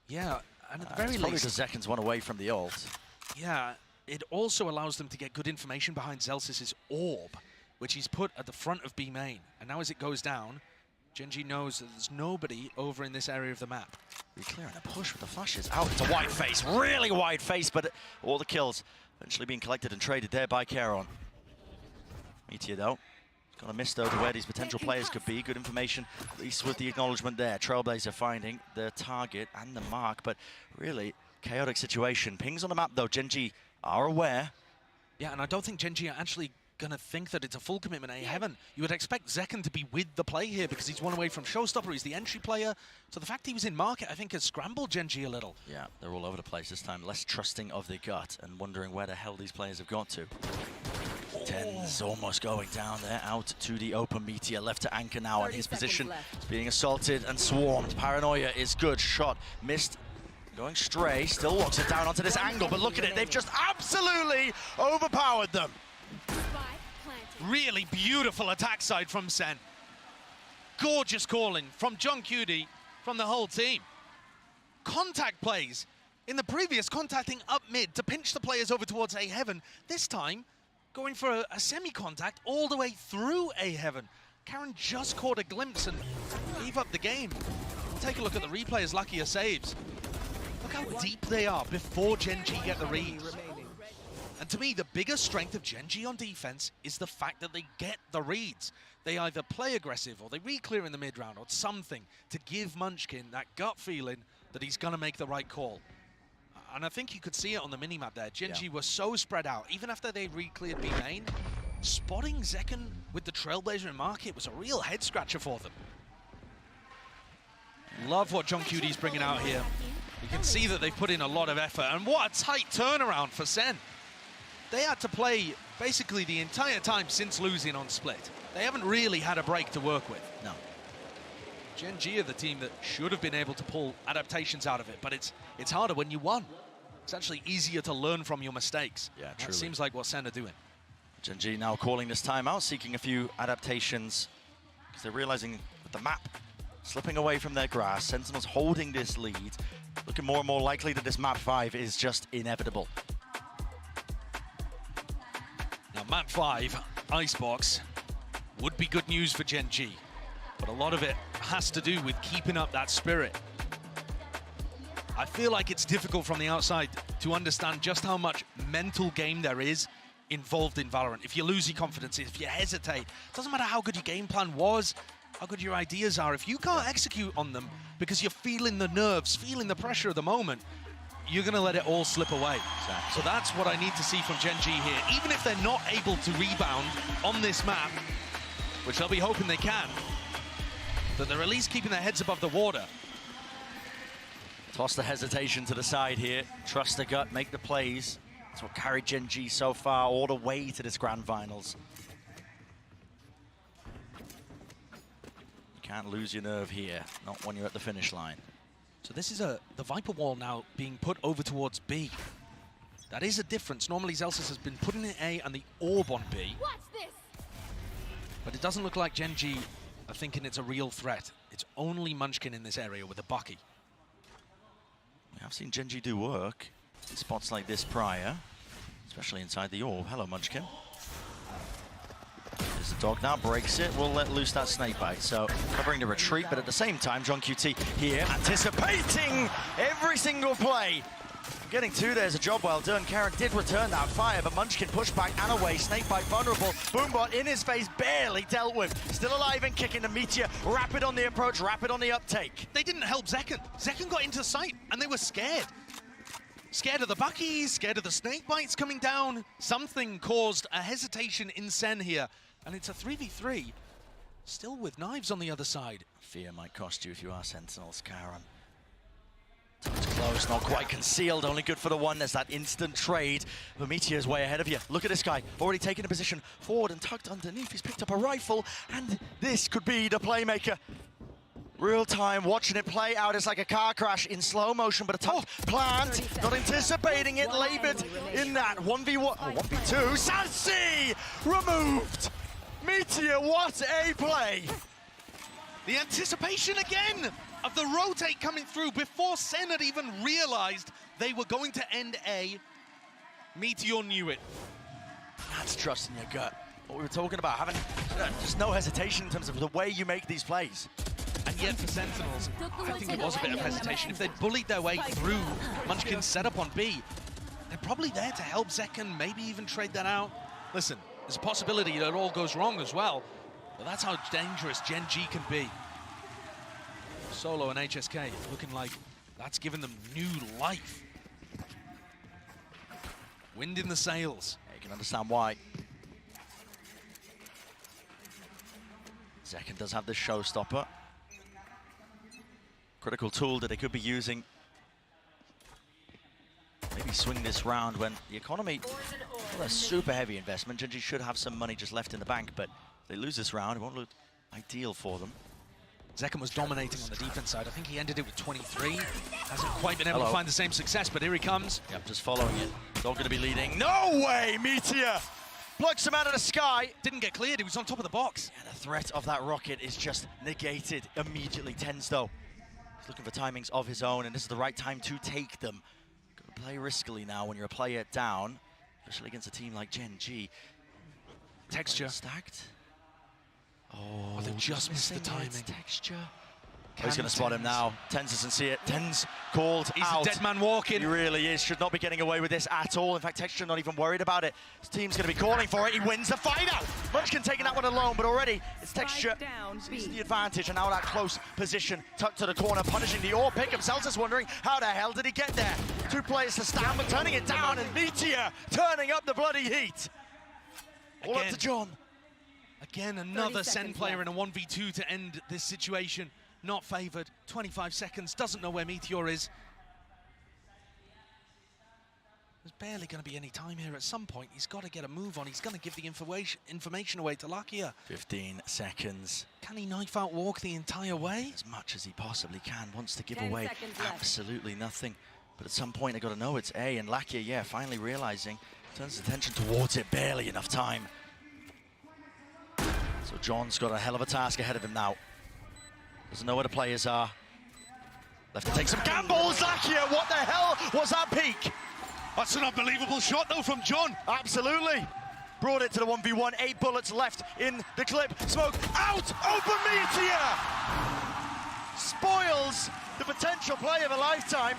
Yeah, and at the very probably least... the Zekken's one away from the ult. Yeah, it also allows them to get good information behind Zelsis's orb, which he's put at the front of B main. And now as it goes down, Gen G knows that there's nobody over in this area of the map. Clearing a push with the flashes out. It's a wide face, really wide face, but all the kills eventually being collected and traded there by Karon. Meteor though, got a miss though to where these potential players could be. Good information, at least with the acknowledgement there. Trailblazer finding the target and the mark, but really chaotic situation. Pings on the map though, Gen G are aware. Yeah, and I don't think Gen G are actually going to think that it's a full commitment A heaven. You would expect Zekken to be with the play here because he's one away from Showstopper, he's the entry player. So the fact he was in market, I think, has scrambled Gen G a little. Yeah, they're all over the place this time, less trusting of the gut and wondering where the hell these players have got to. tenz almost going down there, out to the open. Meteor left to anchor now, and his position is being assaulted and swarmed. Paranoia is good, shot missed, going stray, still walks it down onto this angle, but look at it, they've just absolutely overpowered them. Really beautiful attack side from SEN. Gorgeous calling from John Cutie, from the whole team. Contact plays. In the previous, contacting up mid to pinch the players over towards A heaven. This time, going for a semi-contact all the way through A heaven. Karen just caught a glimpse and gave up the game. We'll take a look at the replay as Luckier saves. Look how deep they are before Gen G get the read. And to me, the biggest strength of Gen G on defense is the fact that they get the reads. They either play aggressive or they re-clear in the mid-round or something to give Munchkin that gut feeling that he's going to make the right call. And I think you could see it on the minimap there. Gen G were so spread out, even after they re-cleared B main, spotting Zekken with the Trailblazer in market was a real head-scratcher for them. Love what John Cutie's bringing out here. You can see that they've put in a lot of effort, and what a tight turnaround for SEN. They had to play basically the entire time since losing on Split. They haven't really had a break to work with. No. Gen G are the team that should have been able to pull adaptations out of it, but it's harder when you won. It's actually easier to learn from your mistakes. Yeah, truly. That seems like what SEN are doing. Gen G now calling this timeout, seeking a few adaptations, because they're realizing with the map slipping away from their grasp, Sentinels holding this lead, looking more and more likely that this map 5 is just inevitable. Now, map 5, Icebox, would be good news for Gen G, but a lot of it has to do with keeping up that spirit. I feel like it's difficult from the outside to understand just how much mental game there is involved in Valorant. If you lose your confidence, if you hesitate, it doesn't matter how good your game plan was, how good your ideas are. If you can't execute on them because you're feeling the nerves, feeling the pressure of the moment, you're going to let it all slip away. Exactly. So that's what I need to see from Gen G here. Even if they're not able to rebound on this map, which they'll be hoping they can, that they're at least keeping their heads above the water. Toss the hesitation to the side here. Trust the gut, make the plays. That's what carried Gen G so far all the way to this grand finals. You can't lose your nerve here, not when you're at the finish line. So this is the Viper wall now being put over towards B. That is a difference. Normally Zelsis has been putting in A and the orb on B. What's this? But it doesn't look like Gen G are thinking it's a real threat. It's only Munchkin in this area with a Bucky. We have seen Gen G do work in spots like this prior, especially inside the orb. Hello, Munchkin. There's the dog now, breaks it, will let loose that snake bite. So covering the retreat, but at the same time, John QT here, anticipating every single play. Getting two, there's a job well done. Karen did return that fire, but Munchkin pushed back and away. Snakebite vulnerable. Boombot in his face, barely dealt with. Still alive and kicking the Meteor. Rapid on the approach, rapid on the uptake. They didn't help Zekken. Zekken got into sight, and they were scared. Scared of the Buckies, scared of the Snakebites coming down. Something caused a hesitation in SEN here, and it's a 3v3. Still with knives on the other side. Fear might cost you if you are Sentinels, Karen. It's close, not quite concealed, only good for the one. There's that instant trade. The Meteor's way ahead of you. Look at this guy, already taking a position forward and tucked underneath. He's picked up a rifle, and this could be the playmaker. Real time, watching it play out. It's like a car crash in slow motion, but a tough plant. Not anticipating it, labored in that 1v1, or 1v2. Sassy removed. Meteor, what a play. The anticipation again of the rotate coming through before SEN had even realized they were going to end A. Meteor knew it. That's trust in your gut. What we were talking about, having just no hesitation in terms of the way you make these plays. And yet for Sentinels, I think it was a bit of hesitation. If they'd bullied their way through Munchkin's setup on B, they're probably there to help Zekken, maybe even trade that out. Listen, there's a possibility that it all goes wrong as well, but that's how dangerous Gen G can be. Solo and HSK looking like that's given them new life. Wind in the sails. Yeah, you can understand why. Zekken does have this showstopper. Critical tool that they could be using maybe swing this round when the economy, well, a super heavy investment. Gen.G should have some money just left in the bank, but if they lose this round, it won't look ideal for them. Zekken was dominating on the defense side. I think he ended it with 23. Hasn't quite been able to find the same success, but here he comes. Yep, just following it. Dog going to be leading. No way, Meteor! Plucks him out of the sky. Didn't get cleared, he was on top of the box. And the threat of that rocket is just negated immediately. tenz, though, he's looking for timings of his own, and this is the right time to take them. Got to play riskily now when you're a player down, especially against a team like Gen.G. Texture. Stacked. Oh, they just missed the timing. Texture. Oh, he's going to spot him now. tenz doesn't see it. tenz called He's out. a dead man walking. He really is. Should not be getting away with this at all. In fact, Texture not even worried about it. His team's going to be calling for it. He wins the fight out. Munchkin taking that one alone, but already it's Texture sees the advantage, and now that close position tucked to the corner, punishing the AWP pick. Himself is wondering how the hell did he get there? 2 players to stand, but turning it down, and Meteor turning up the bloody heat. All up to John. Again, another SEN player in a 1v2 to end this situation. Not favoured. 25 seconds, doesn't know where Meteor is. There's barely going to be any time here. At some point, he's got to get a move on. He's going to give the information away to Lakia. 15 seconds. Can he knife out walk the entire way? As much as he possibly can. Wants to give away absolutely nothing. But at some point, they've got to know it's A. And Lakia, yeah, finally realising. Turns his attention towards it. Barely enough time. So John's got a hell of a task ahead of him now. Doesn't know where the players are. Left to take some gambles. Lakia, what the hell was that peak? That's an unbelievable shot, though, from John. Absolutely. Brought it to the 1v1. 8 bullets left in the clip. Smoke out. Open Meteor. Spoils the potential play of a lifetime.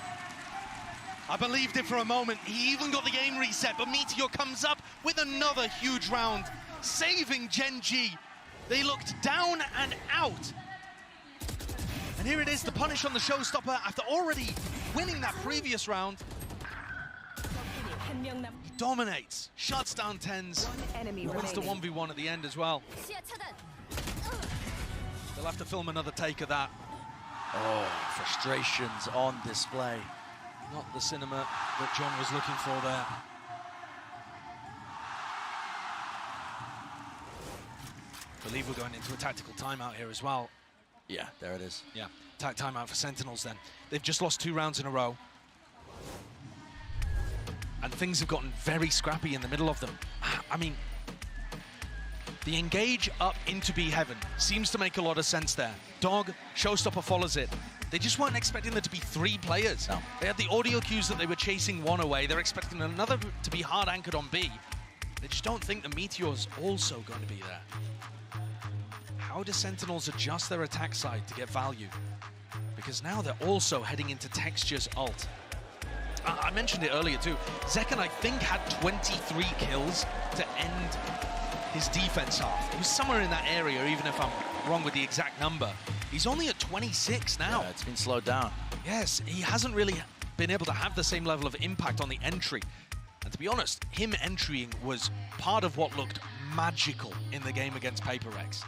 I believed it for a moment. He even got the game reset, but Meteor comes up with another huge round, saving Gen.G. They looked down and out. And here it is, the punish on the showstopper after already winning that previous round. He dominates, shuts down tenz, wins the 1v1 at the end as well. They'll have to film another take of that. Oh, frustrations on display. Not the cinema that John was looking for there. I believe we're going into a tactical timeout here as well. Yeah, there it is. Yeah, timeout for Sentinels then. They've just lost 2 rounds in a row. And things have gotten very scrappy in the middle of them. I mean, the engage up into B heaven seems to make a lot of sense there. Dog, showstopper follows it. They just weren't expecting there to be 3 players. No. They had the audio cues that they were chasing one away. They're expecting another to be hard anchored on B. They just don't think the Meteor's also going to be there. How do Sentinels adjust their attack side to get value? Because now they're also heading into Texture's ult. I mentioned it earlier too. Zekken, I think, had 23 kills to end his defense half. He was somewhere in that area, even if I'm wrong with the exact number. He's only at 26 now. Yeah, it's been slowed down. Yes, he hasn't really been able to have the same level of impact on the entry. And to be honest, him entering was part of what looked magical in the game against PaperX.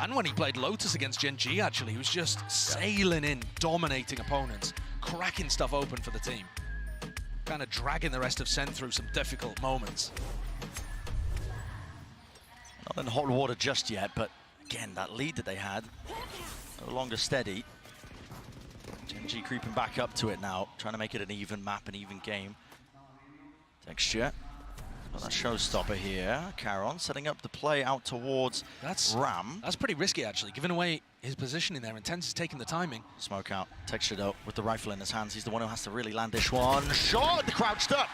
And when he played Lotus against Gen.G, actually, he was just sailing in, dominating opponents, cracking stuff open for the team. Kind of dragging the rest of SEN through some difficult moments. Not in hot water just yet, but again, that lead that they had, no longer steady. Gen.G creeping back up to it now, trying to make it an even map, an even game. Texture. Got that showstopper here. Caron setting up the play out towards Ram. That's pretty risky, actually, giving away his positioning there, and tenz is taking the timing. Smoke out. Texture, though, with the rifle in his hands. He's the one who has to really land this one. Shot! The crouched up.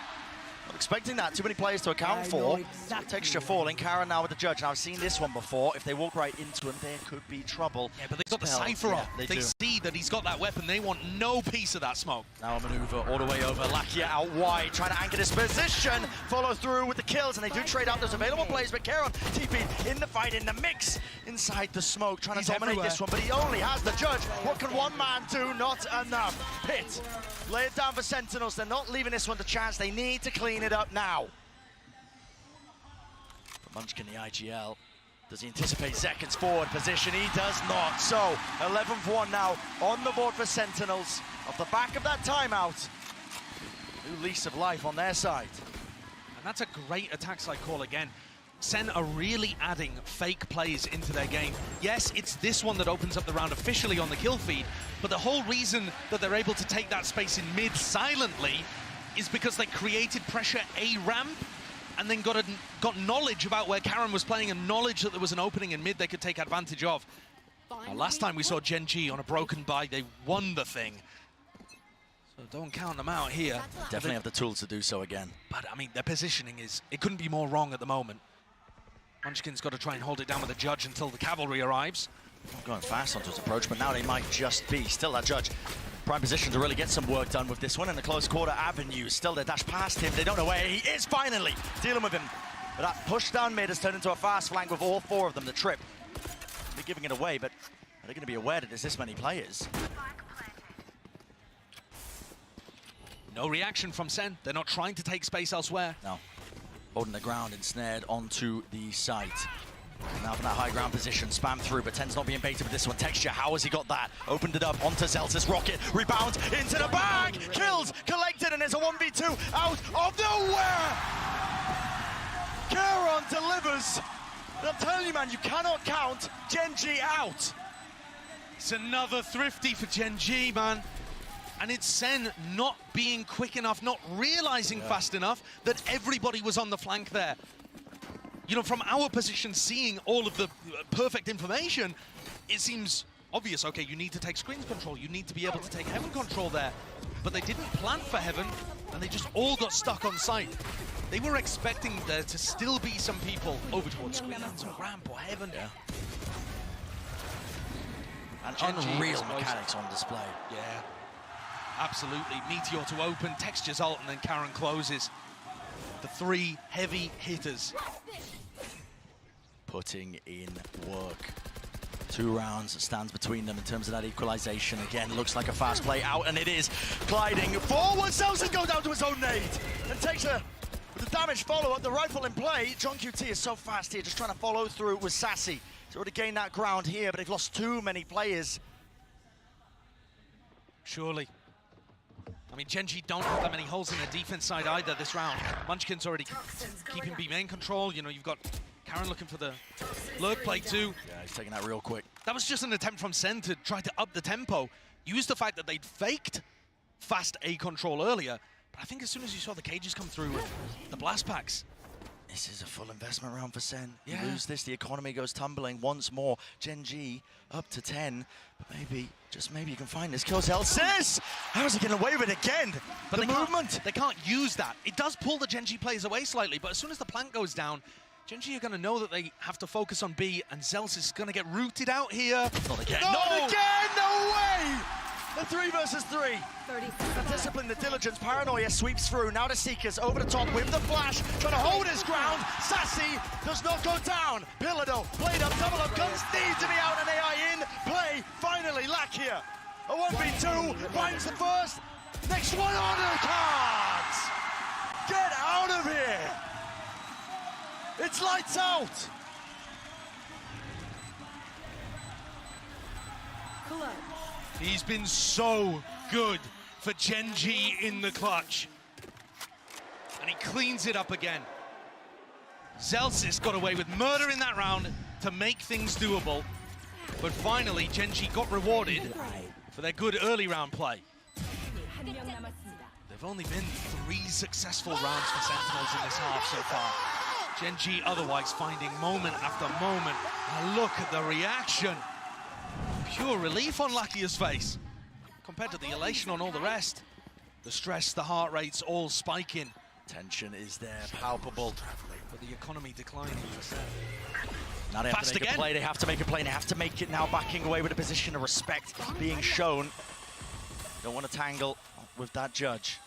Not expecting that. Too many players to account for. Texture falling. Caron now with the judge. Now, I've seen this one before. If they walk right into him, there could be trouble. Yeah, but they've got the Cypher up. They see that he's got that weapon. They want no piece of that smoke. Now a maneuver all the way over. Lakia out wide, trying to anchor this position. Follow through with the kills, and they do trade out those available plays, but Caron TP'd in the fight, in the mix, inside the smoke, trying to dominate this one, but he only has the judge. What can one man do? Not enough. Pit, lay it down for Sentinels. They're not leaving this one to chance. They need to clean it up now. Munchkin, the IGL. Does he anticipate Zekken's forward position? He does not. So, 11th one now on the board for Sentinels. Off the back of that timeout, New lease of life on their side. And that's a great attack side call again. SEN are really adding fake plays into their game. Yes, it's this one that opens up the round officially on the kill feed, but the whole reason that they're able to take that space in mid silently is because they created pressure A ramp and then got knowledge about where Karen was playing and knowledge that there was an opening in mid they could take advantage of. Now, last time we saw Gen G on a broken buy, they won the thing. So don't count them out here. Definitely have the tools to do so again. But, I mean, their positioning is, it couldn't be more wrong at the moment. Munchkin's got to try and hold it down with the Judge until the cavalry arrives. Not going fast onto his approach, but now they might just be. Still that Judge. Prime position to really get some work done with this one in the close quarter avenue. Still they dash past him. They don't know where he is finally. Dealing with him. But that push down mid has turned into a fast flank with all four of them. The trip. They're giving it away, but are they going to be aware that there's this many players? No reaction from SEN. They're not trying to take space elsewhere. No. Holding the ground, ensnared onto the site. Now from that high ground position, spam through, but tenz not being baited with this one. Texture, how has he got that? Opened it up onto Zelsis, rocket, rebound into the bag, kills, collected, and there's a 1v2 out of nowhere! Karen delivers. I'm telling you, man, you cannot count Gen G out. It's another thrifty for Gen G, man. And it's SEN not being quick enough, not realizing fast enough that everybody was on the flank there. You know, from our position, seeing all of the perfect information, it seems obvious. Okay, you need to take screens control. You need to be able to take heaven control there. But they didn't plan for heaven, and they just all got stuck on site. They were expecting there to still be some people over towards screens or ramp or heaven. Yeah. And unreal mechanics on display. Yeah. Absolutely. Meteor to open, Texture's ult, and then Karen closes. The three heavy hitters. Putting in work. 2 rounds stands between them in terms of that equalization. Again, looks like a fast play out, and it is. Gliding forward, Zelsis go down to his own nade. And Texture with the damage follow-up, the rifle in play. John QT is so fast here, just trying to follow through with Sassy. He's already gained that ground here, but they've lost too many players. Surely. I mean, Gen G don't have that many holes in their defense side either this round. Munchkin's already keeping B main control. You know, you've got Karen looking for the lurk play too. Yeah, he's taking that real quick. That was just an attempt from SEN to try to up the tempo. Use the fact that they'd faked fast A control earlier. But I think as soon as you saw the cages come through with the blast packs, this is a full investment round for SEN. Yeah. You lose this, the economy goes tumbling once more. Gen G up to 10, but maybe, just maybe you can find this kill. Zelsis! How's he getting away with it again? But the movement! They can't use that. It does pull the Gen G players away slightly, but as soon as the plant goes down, Gen G are going to know that they have to focus on B, and Zelsis is going to get rooted out here. Not again. No! Not again! No way! The 3 versus 3. The discipline, the diligence, paranoia sweeps through. Now the Seekers over the top with the flash, trying to hold his ground. Sassy does not go down. Pillado, blade up, double up, guns need to be out, and AI in play. Finally, Lakia. A 1v2, finds the first. Next one on the cards. Get out of here. It's lights out. He's been so good for Gen G in the clutch. And he cleans it up again. Zelsis got away with murder in that round to make things doable. But finally, Gen G got rewarded for their good early round play. They've only been 3 successful rounds for Sentinels in this half so far. Gen G otherwise finding moment after moment. And look at the reaction. Pure relief on Lakia's face compared to the elation on all the rest. The stress, the heart rates all spiking. Tension is there, palpable. But the economy declining. Now they have to make a play, they have to make a play, and they have to make it now, backing away with a position of respect being shown. Don't want to tangle with that Judge.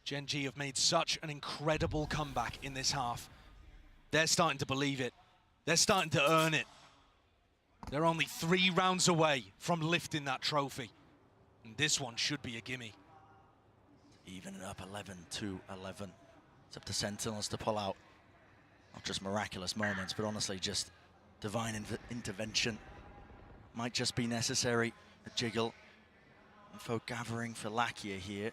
Gen G have made such an incredible comeback in this half. They're starting to believe it. They're starting to earn it. They're only 3 rounds away from lifting that trophy. And this one should be a gimme. Even up 11-11. It's up to Sentinels to pull out not just miraculous moments, but honestly just divine intervention. Might just be necessary. A jiggle and folk gathering for Lakia here.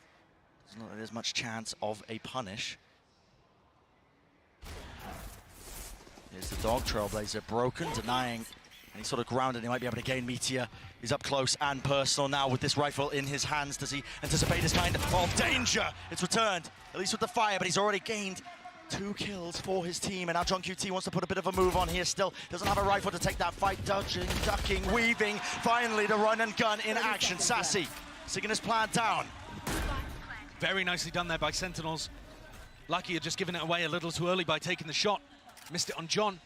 Doesn't look like there's much chance of a punish. Here's the dog, Trailblazer broken, denying any sort of ground, and he might be able to gain. Meteor is up close and personal now with this rifle in his hands. Does he anticipate this kind of danger? It's returned, at least with the fire, but he's already gained 2 kills for his team, and now John QT wants to put a bit of a move on here still. Doesn't have a rifle to take that fight, dodging, ducking, weaving. Finally, the run and gun in action. Sassy, singing his plan down. Very nicely done there by Sentinels. Lucky had just given it away a little too early by taking the shot. Missed it on John.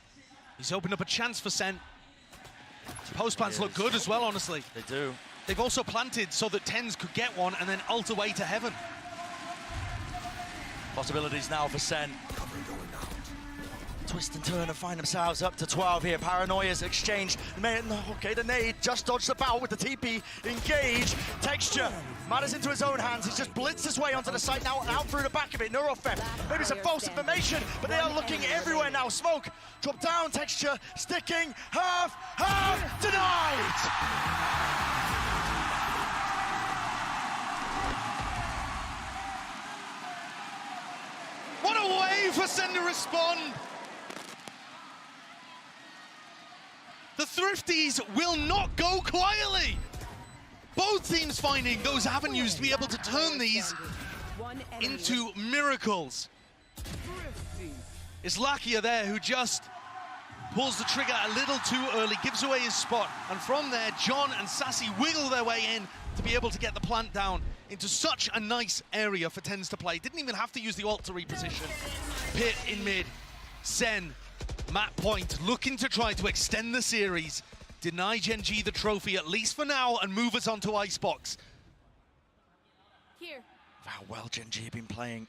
He's opened up a chance for Sen. Post plants look good as well, honestly. They do. They've also planted so that tenz could get one and then ult away to heaven. Possibilities now for Sen. Twist and turn and find themselves up to 12 here. Paranoia's exchanged. Okay, the nade just dodged the bow with the TP. Engage. Texture. Matters into his own hands. He's just blitzed his way onto the site now and out through the back of it. Neurofem. Maybe it's a false information, but they are looking everywhere now. Smoke. Drop down. Texture. Sticking. Half. Denied. What a way for Sen to respond! The Thrifties will not go quietly! Both teams finding those avenues to be able to turn these into miracles. It's Lakia there who just pulls the trigger a little too early, gives away his spot, and from there, John and Sassy wiggle their way in to be able to get the plant down into such a nice area for tenz to play. Didn't even have to use the ult to reposition. Pit in mid, Sen, map point, looking to try to extend the series, deny Gen G the trophy, at least for now, and move us on to Icebox. Here. How well Gen G have been playing.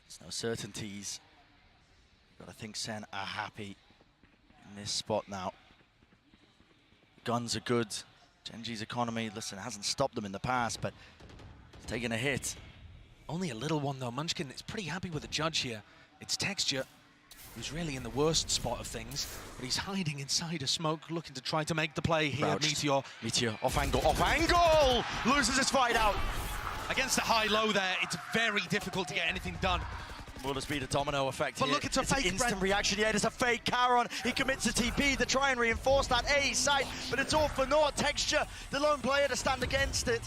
There's no certainties. But I think Sen are happy in this spot now. Guns are good. Gen G's economy, listen, hasn't stopped them in the past, but it's taking a hit. Only a little one though. Munchkin is pretty happy with the judge here. It's Texture, who's really in the worst spot of things, but he's hiding inside a smoke, looking to try to make the play here. Crouched. Meteor, off angle! Loses his fight out. Against the high-low there, it's very difficult to get anything done. Will this be the domino effect But here? look, it's a fake instant reaction. Yeah, there's a fake Charon. He commits a TP to try and reinforce that A side, but it's all for naught. Texture, the lone player to stand against it.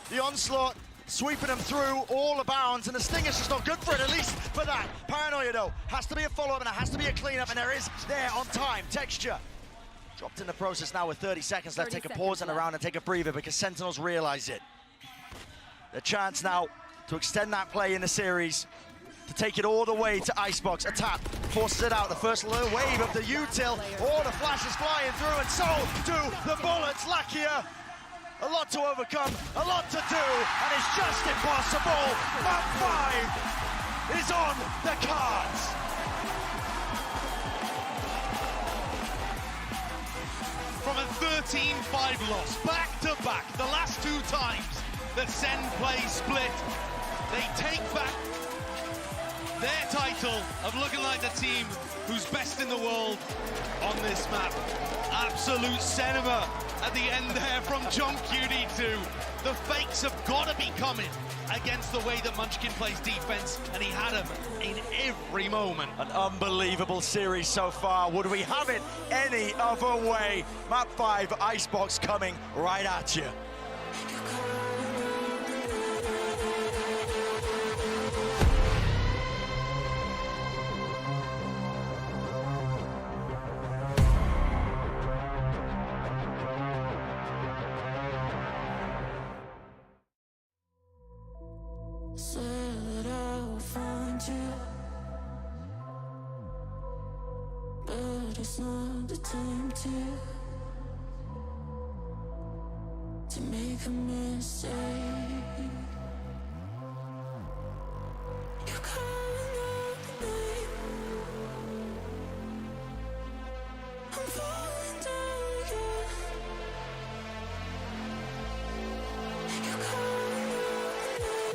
The onslaught sweeping him through all the bounds, and the Stinger's just not good for it, at least for that. Paranoia, though, has to be a follow-up, and it has to be a clean-up, and there is there on time. Texture dropped in the process now with 30 seconds left. Take a pause in the round and take a breather because Sentinels realize it. The chance now to extend that play in the series, to take it all the way to Icebox. A tap forces it out. The first little wave of the util. All the flashes flying through, and so do the bullets. Lakia, a lot to overcome, a lot to do, and it's just impossible. Map 5 is on the cards. From a 13-5 loss, back to back, the last 2 times that Sen play split, they take back their title of looking like the team who's best in the world on this map. Absolute cinema at the end there from John QD2. The fakes have got to be coming against the way that Munchkin plays defense, and he had them in every moment. An unbelievable series so far. Would we have it any other way? Map 5, Icebox coming right at you. Said I'll find you, but it's not the time to make a mistake. You're calling out the name. I'm falling down again. You're calling out the name.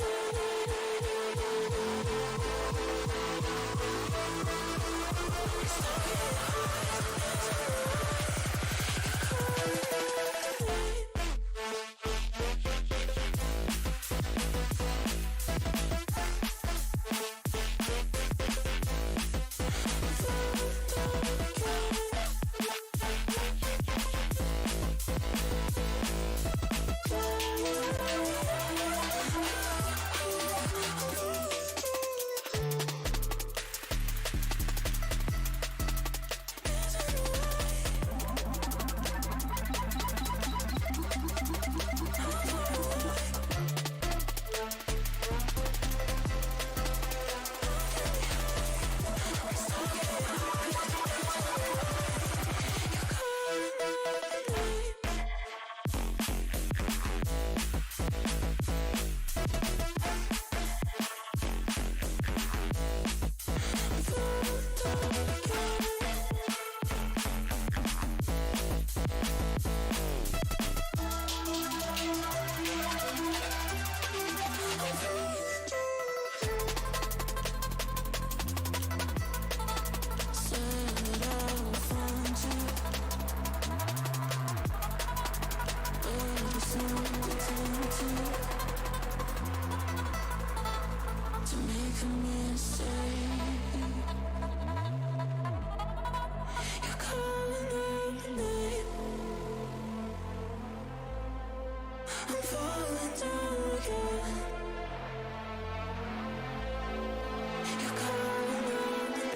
I'm falling down again. You're coming on the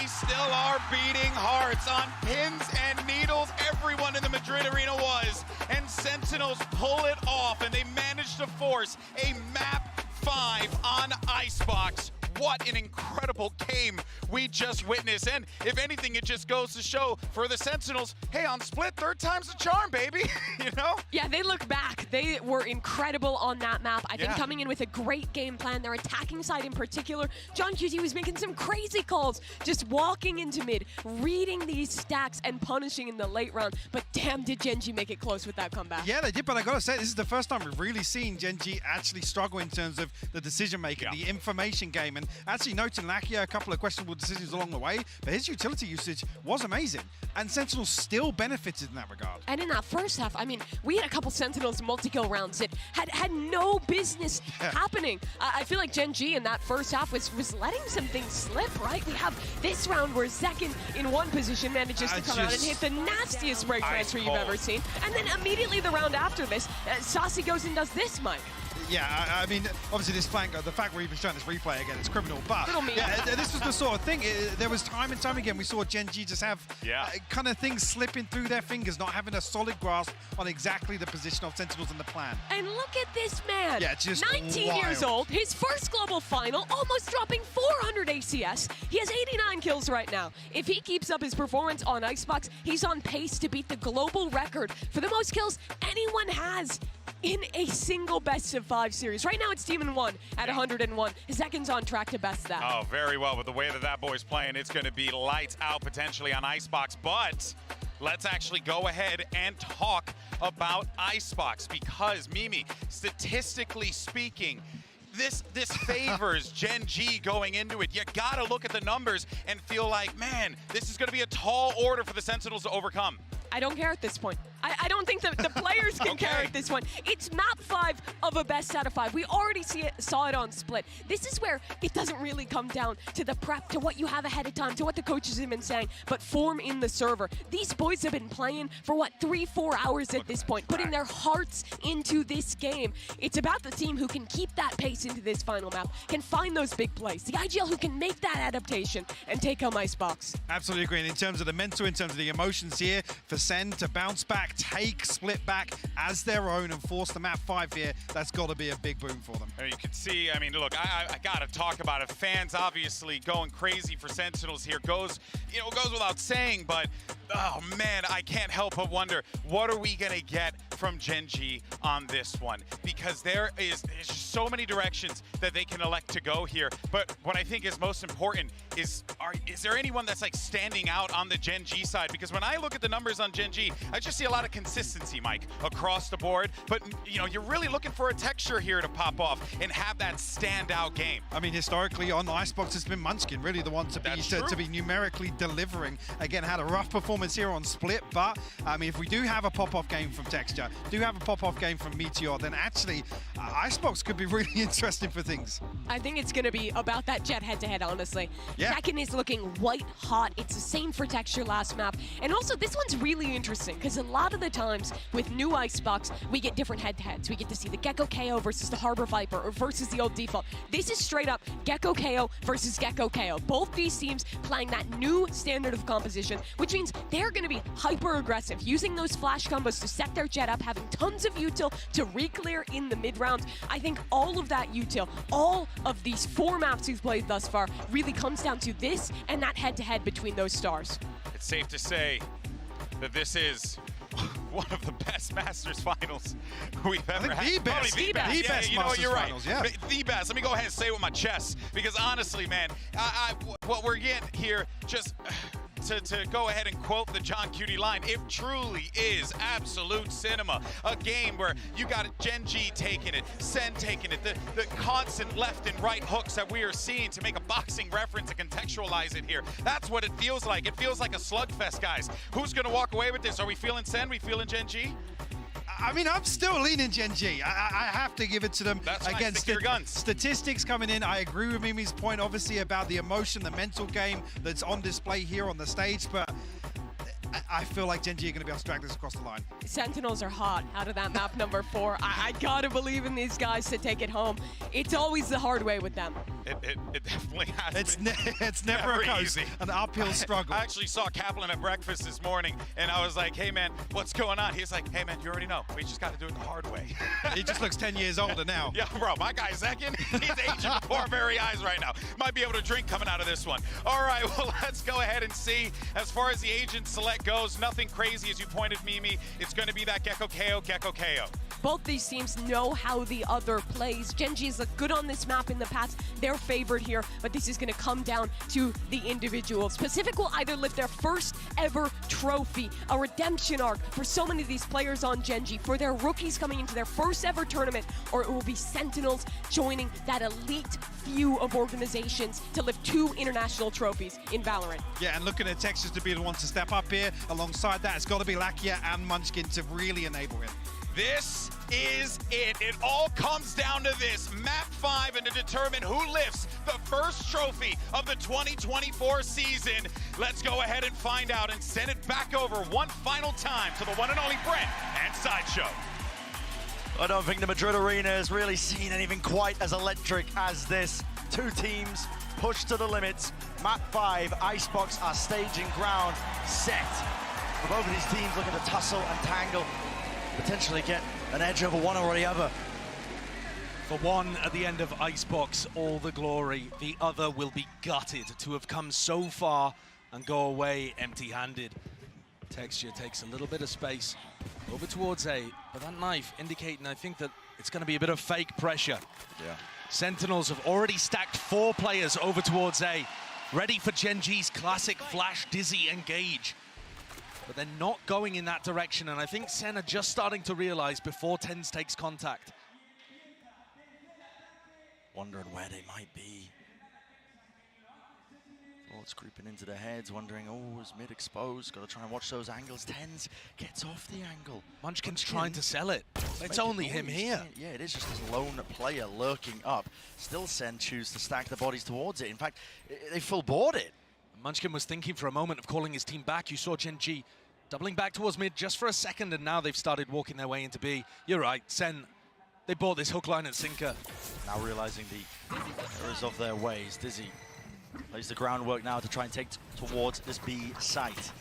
Still are beating hearts on pins and needles. Everyone in the Madrid arena was. And Sentinels pull it off, and they managed to force a map 5 on Icebox. What an incredible game we just witnessed. And if anything, it just goes to show for the Sentinels, hey, on Split, third time's the charm, baby. You know? Yeah, they look back. They were incredible on that map. I think coming in with a great game plan. Their attacking side in particular, John QT was making some crazy calls, just walking into mid, reading these stacks and punishing in the late round. But damn, did Gen.G make it close with that comeback. Yeah, they did, but I gotta say, this is the first time we've really seen Gen.G actually struggle in terms of the decision-making, the information game, and actually noting Lakia a couple of questionable decisions along the way, but his utility usage was amazing, and Sentinels still benefited in that regard. And in that first half, I mean, we had a couple Sentinels multi-kill rounds that had no business happening. I feel like Gen.G in that first half was letting some things slip, right? We have this round where Zekin in one position manages to come out and hit the nastiest break transfer you've ever seen, and then immediately the round after this, Saucy goes and does this, Mike. Yeah, I mean, obviously this flank, the fact we're even showing this replay again, it's criminal, but this was the sort of thing, there was time and time again we saw Gen.G just have kind of things slipping through their fingers, not having a solid grasp on exactly the position of Sentinels and the plan. And look at this man, just 19 wild. years old, his first global final, almost dropping 400 ACS. He has 89 kills right now. If he keeps up his performance on Icebox, he's on pace to beat the global record for the most kills anyone has in a single best of 5 series. Right now it's Demon 1 at 101. Zekin's on track to best that. Oh, very well. With the way that boy's playing, it's going to be lights out potentially on Icebox. But let's actually go ahead and talk about Icebox, because Mimi, statistically speaking, this favors Gen.G going into it. You gotta look at the numbers and feel like, man, this is gonna be a tall order for the Sentinels to overcome. I don't care at this point. I don't think the players can care at this one. It's map 5 of a best out of 5. We already saw it on Split. This is where it doesn't really come down to the prep, to what you have ahead of time, to what the coaches have been saying, but form in the server. These boys have been playing for, what, 3-4 hours at this point, putting their hearts into this game. It's about the team who can keep that pace into this final map, can find those big plays. The IGL who can make that adaptation and take home Icebox. Absolutely agree. And in terms of the mental, in terms of the emotions here, for SEN to bounce back, take Split back as their own and force the map 5 here, that's got to be a big boom for them. You can see, I mean, look, I got to talk about it. Fans obviously going crazy for Sentinels here. Goes without saying, but oh man, I can't help but wonder, what are we going to get from Gen.G on this one? Because there's just so many directions that they can elect to go here. But what I think is most important is there anyone that's like standing out on the Gen.G side? Because when I look at the numbers on Gen.G, I just see a lot of consistency, Mike, across the board. But you know, you're really looking for a texture here to pop off and have that standout game. I mean, historically on Icebox, it's been Munchkin really the one to be numerically delivering. Again, had a rough performance here on Split, but I mean, if we do have a pop-off game from Texture, do have a pop-off game from Meteor, then actually Icebox could be really interesting for things. I think it's going to be about that Jet head-to-head, honestly. Yeah. Zekin is looking white hot. It's the same for Texture last map. And also, this one's really interesting, because a lot of the times with new Icebox, we get different head-to-heads. We get to see the Gecko KO versus the Harbor Viper, or versus the old default. This is straight up Gecko KO versus Gecko KO. Both these teams playing that new standard of composition, which means they're going to be hyper aggressive, using those flash combos to set their jet up, having tons of util to re-clear in the mid-round. I think all of that util, all of these 4 maps we've played thus far, really comes down to this and that head-to-head between those stars. It's safe to say that this is one of the best Masters finals we've ever had. The best. The best. The best you know what, you're right. Finals, yeah. The best. Let me go ahead and say it with my chest, because honestly, man, what we're getting here, just to go ahead and quote the John Cutie line, it truly is absolute cinema. A game where you got Gen G taking it, Sen taking it, the constant left and right hooks that we are seeing to make a boxing reference and contextualize it here. That's what it feels like. It feels like a slugfest, guys. Who's going to walk away with this? Are we feeling Sen? We feeling Gen G? I mean, I'm still leaning Gen G. I have to give it to them. That's again. Stick to your guns. Statistics coming in. I agree with Mimi's point, obviously, about the emotion, the mental game that's on display here on the stage. But I feel like Gen G are going to be able to drag this across the line. Sentinels are hot out of that map number 4. I gotta believe in these guys to take it home. It's always the hard way with them. It definitely has been. It's never a coast, an uphill struggle. I actually saw Kaplan at breakfast this morning, and I was like, hey, man, what's going on? He's like, hey, man, you already know. We just got to do it the hard way. He just looks 10 years older now. Yeah, bro, my guy, Zekin, he's aging before our very eyes right now. Might be able to drink coming out of this one. All right, well, let's go ahead and see. As far as the agent select goes, nothing crazy, as you pointed, Mimi. It's going to be that Gecko KO, Gecko KO. Both these teams know how the other plays. Gen G is good on this map in the past. They're favored here, but this is going to come down to the individuals. Pacific will either lift their first ever trophy, a redemption arc for so many of these players on Gen G, for their rookies coming into their first ever tournament, or it will be Sentinels joining that elite few of organizations to lift 2 international trophies in Valorant. Yeah, and looking at Texas to be the one to step up here. Alongside that, it's got to be Lakia and Munchkin to really enable him. This is it. It all comes down to this. Map 5, and to determine who lifts the first trophy of the 2024 season. Let's go ahead and find out and send it back over one final time to the one and only Brent and Sideshow. I don't think the Madrid arena has really seen anything quite as electric as this. 2 teams pushed to the limits. Map 5, Icebox are staging ground set. For both of these teams looking to tussle and tangle, potentially get an edge over one or the other. For one, at the end of Icebox, all the glory. The other will be gutted to have come so far and go away empty-handed. Texture takes a little bit of space over towards A, but that knife indicating, I think, that it's going to be a bit of fake pressure. Yeah. Sentinels have already stacked 4 players over towards A, ready for Gen G's classic flash, dizzy, engage. But they're not going in that direction, and I think Sen are just starting to realize before tenz takes contact. Wondering where they might be. Thoughts creeping into their heads, wondering, oh, is mid exposed? Got to try and watch those angles. tenz gets off the angle. Munchkin's trying to sell it. It's only him here. Yeah, it is just this lone player lurking up. Still Sen choose to stack the bodies towards it. In fact, they full board it. Munchkin was thinking for a moment of calling his team back. You saw Gen G doubling back towards mid just for a second, and now they've started walking their way into B. You're right, Sen, they bought this hook, line, and sinker. Now realizing the errors of their ways. Dizzy lays the groundwork now to try and take towards this B site.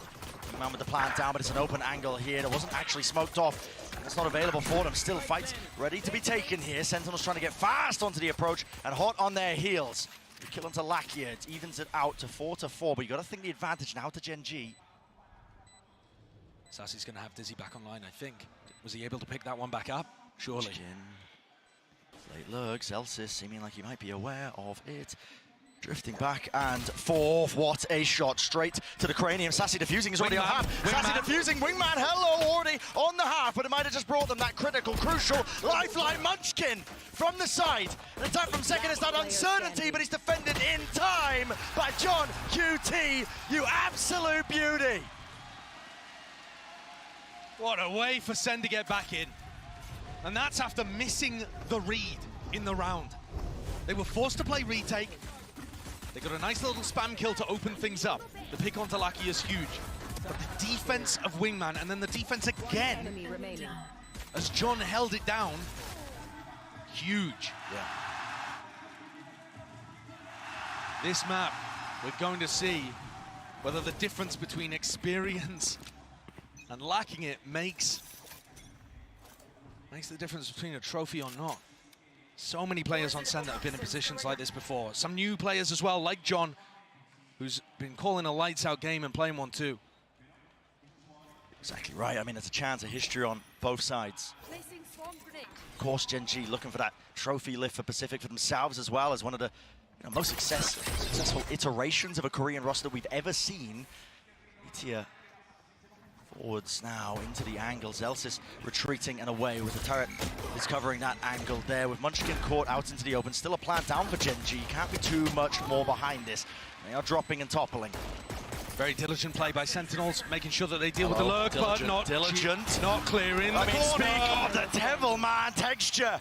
Man with the plant down, but it's an open angle here that wasn't actually smoked off. And it's not available for them. Still fights ready to be taken here. Sentinels trying to get fast onto the approach and hot on their heels. The kill onto Lakia, it evens it out to 4-4, but you got to think the advantage now to Gen G. Sassy's going to have Dizzy back online, I think. Was he able to pick that one back up? Surely. Late lurks, Elsis seeming like he might be aware of it. Drifting back and forth. What a shot straight to the cranium. Sassy defusing is already on half. Sassy defusing. Wingman, hello, already on the half, but it might have just brought them that critical, crucial lifeline. Munchkin from the side. An attack from second is that uncertainty, but he's defended in time by John QT. You absolute beauty. What a way for Sen to get back in. And that's after missing the read in the round. They were forced to play retake. They got a nice little spam kill to open things up. The pick onto Lakia is huge. But the defense of Wingman, and then the defense again, as John held it down, huge. Yeah. This map, we're going to see whether the difference between experience and lacking it makes the difference between a trophy or not. So many players on SEN that have been in positions like this before. Some new players as well, like John, who's been calling a lights-out game and playing one too. Exactly right. I mean, there's a chance of history on both sides. Of course, Gen G looking for that trophy lift for Pacific for themselves as well as one of the most successful iterations of a Korean roster we've ever seen. Redgear forwards now into the angle. Zelsis retreating and away with the turret is covering that angle there with Munchkin caught out into the open. Still a plant down for Gen G. Can't be too much more behind this. They are dropping and toppling. Very diligent play by Sentinels, making sure that they deal with the lurk, but not clearing the corner. Speak of the devil man texture.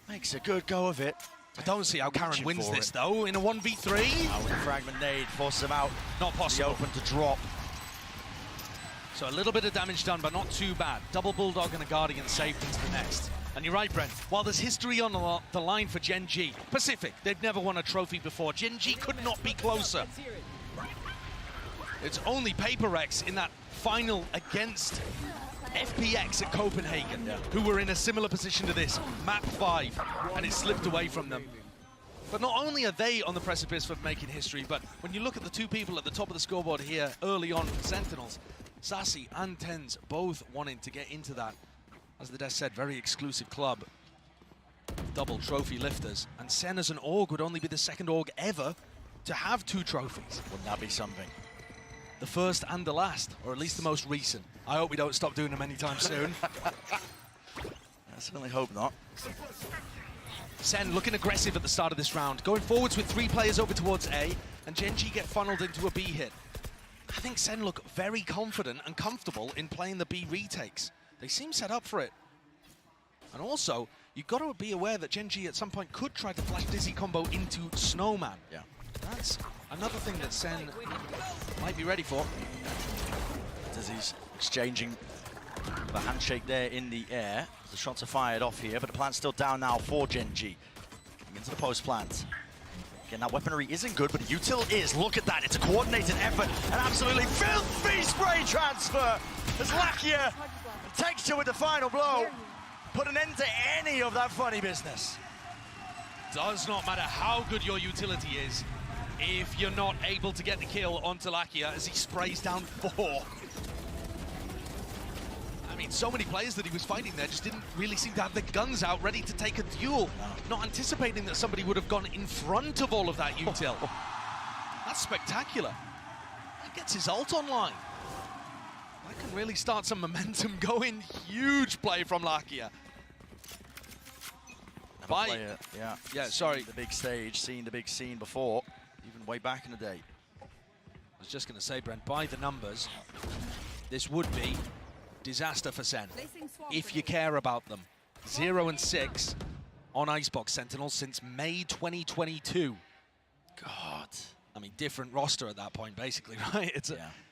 Makes a good go of it. I don't see how Karen wins this though in a 1v3. Now with a fragment nade, force them out. Not possible. The open to drop. So a little bit of damage done, but not too bad. Double Bulldog and a Guardian saved into the next. And you're right, Brent. While there's history on the line for Gen G, Pacific, they've never won a trophy before. Gen G could not be closer. It's only PaperX in that final against FPX at Copenhagen, who were in a similar position to this, map 5, and it slipped away from them. But not only are they on the precipice of making history, but when you look at the two people at the top of the scoreboard here early on for Sentinels, Sassy and Tenz both wanting to get into that, as the desk said, very exclusive club. Double trophy lifters. And SEN as an org would only be the second org ever to have 2 trophies. Wouldn't that be something? The first and the last, or at least the most recent. I hope we don't stop doing them anytime soon. I certainly hope not. SEN looking aggressive at the start of this round, going forwards with 3 players over towards A, and Gen G get funneled into a B hit. I think SEN look very confident and comfortable in playing the B retakes. They seem set up for it. And also, you've got to be aware that Gen G at some point could try to flash Dizzy combo into Snowman. Yeah. That's another thing that SEN might be ready for. Dizzy's exchanging the handshake there in the air. The shots are fired off here, but the plant's still down now for Gen G. Into the post plant. Again, that weaponry isn't good, but the util is. Look at that. It's a coordinated effort. An absolutely filthy spray transfer. As Lakia, texture with the final blow, put an end to any of that funny business. Does not matter how good your utility is if you're not able to get the kill onto Lakia as he sprays down 4. I mean, so many players that he was fighting there just didn't really seem to have their guns out ready to take a duel. Not anticipating that somebody would have gone in front of all of that util. That's spectacular. He gets his ult online. That can really start some momentum going. Huge play from Lakia. Yeah, sorry. The big stage, seen the big scene before, even way back in the day. I was just going to say, Brent, by the numbers, this would be disaster for SEN, if you care about them. 0-6 on Icebox Sentinels since May 2022. God. I mean, different roster at that point, basically, right?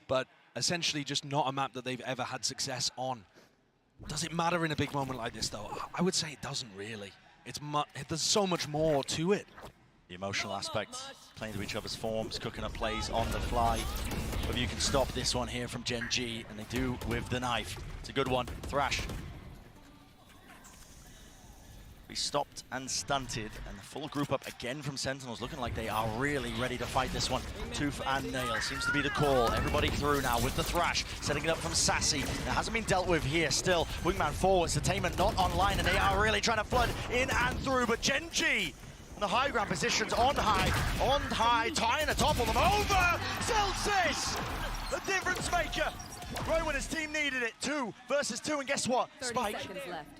But essentially just not a map that they've ever had success on. Does it matter in a big moment like this, though? I would say it doesn't really. There's so much more to it. The emotional aspect, playing to each other's forms, cooking up plays on the fly. But you can stop this one here from Gen G, and they do with the knife. It's a good one. Thrash. We stopped and stunted, and the full group up again from Sentinels, looking like they are really ready to fight this one. Tooth and nail seems to be the call. Everybody through now with the Thrash, setting it up from Sassy. That hasn't been dealt with here still. Wingman forwards, Entertainment not online, and they are really trying to flood in and through, but Gen G in the high ground positions on high, trying to topple them over. Celsius, the difference maker. Right when his team needed it, 2 versus 2, and guess what? Spike,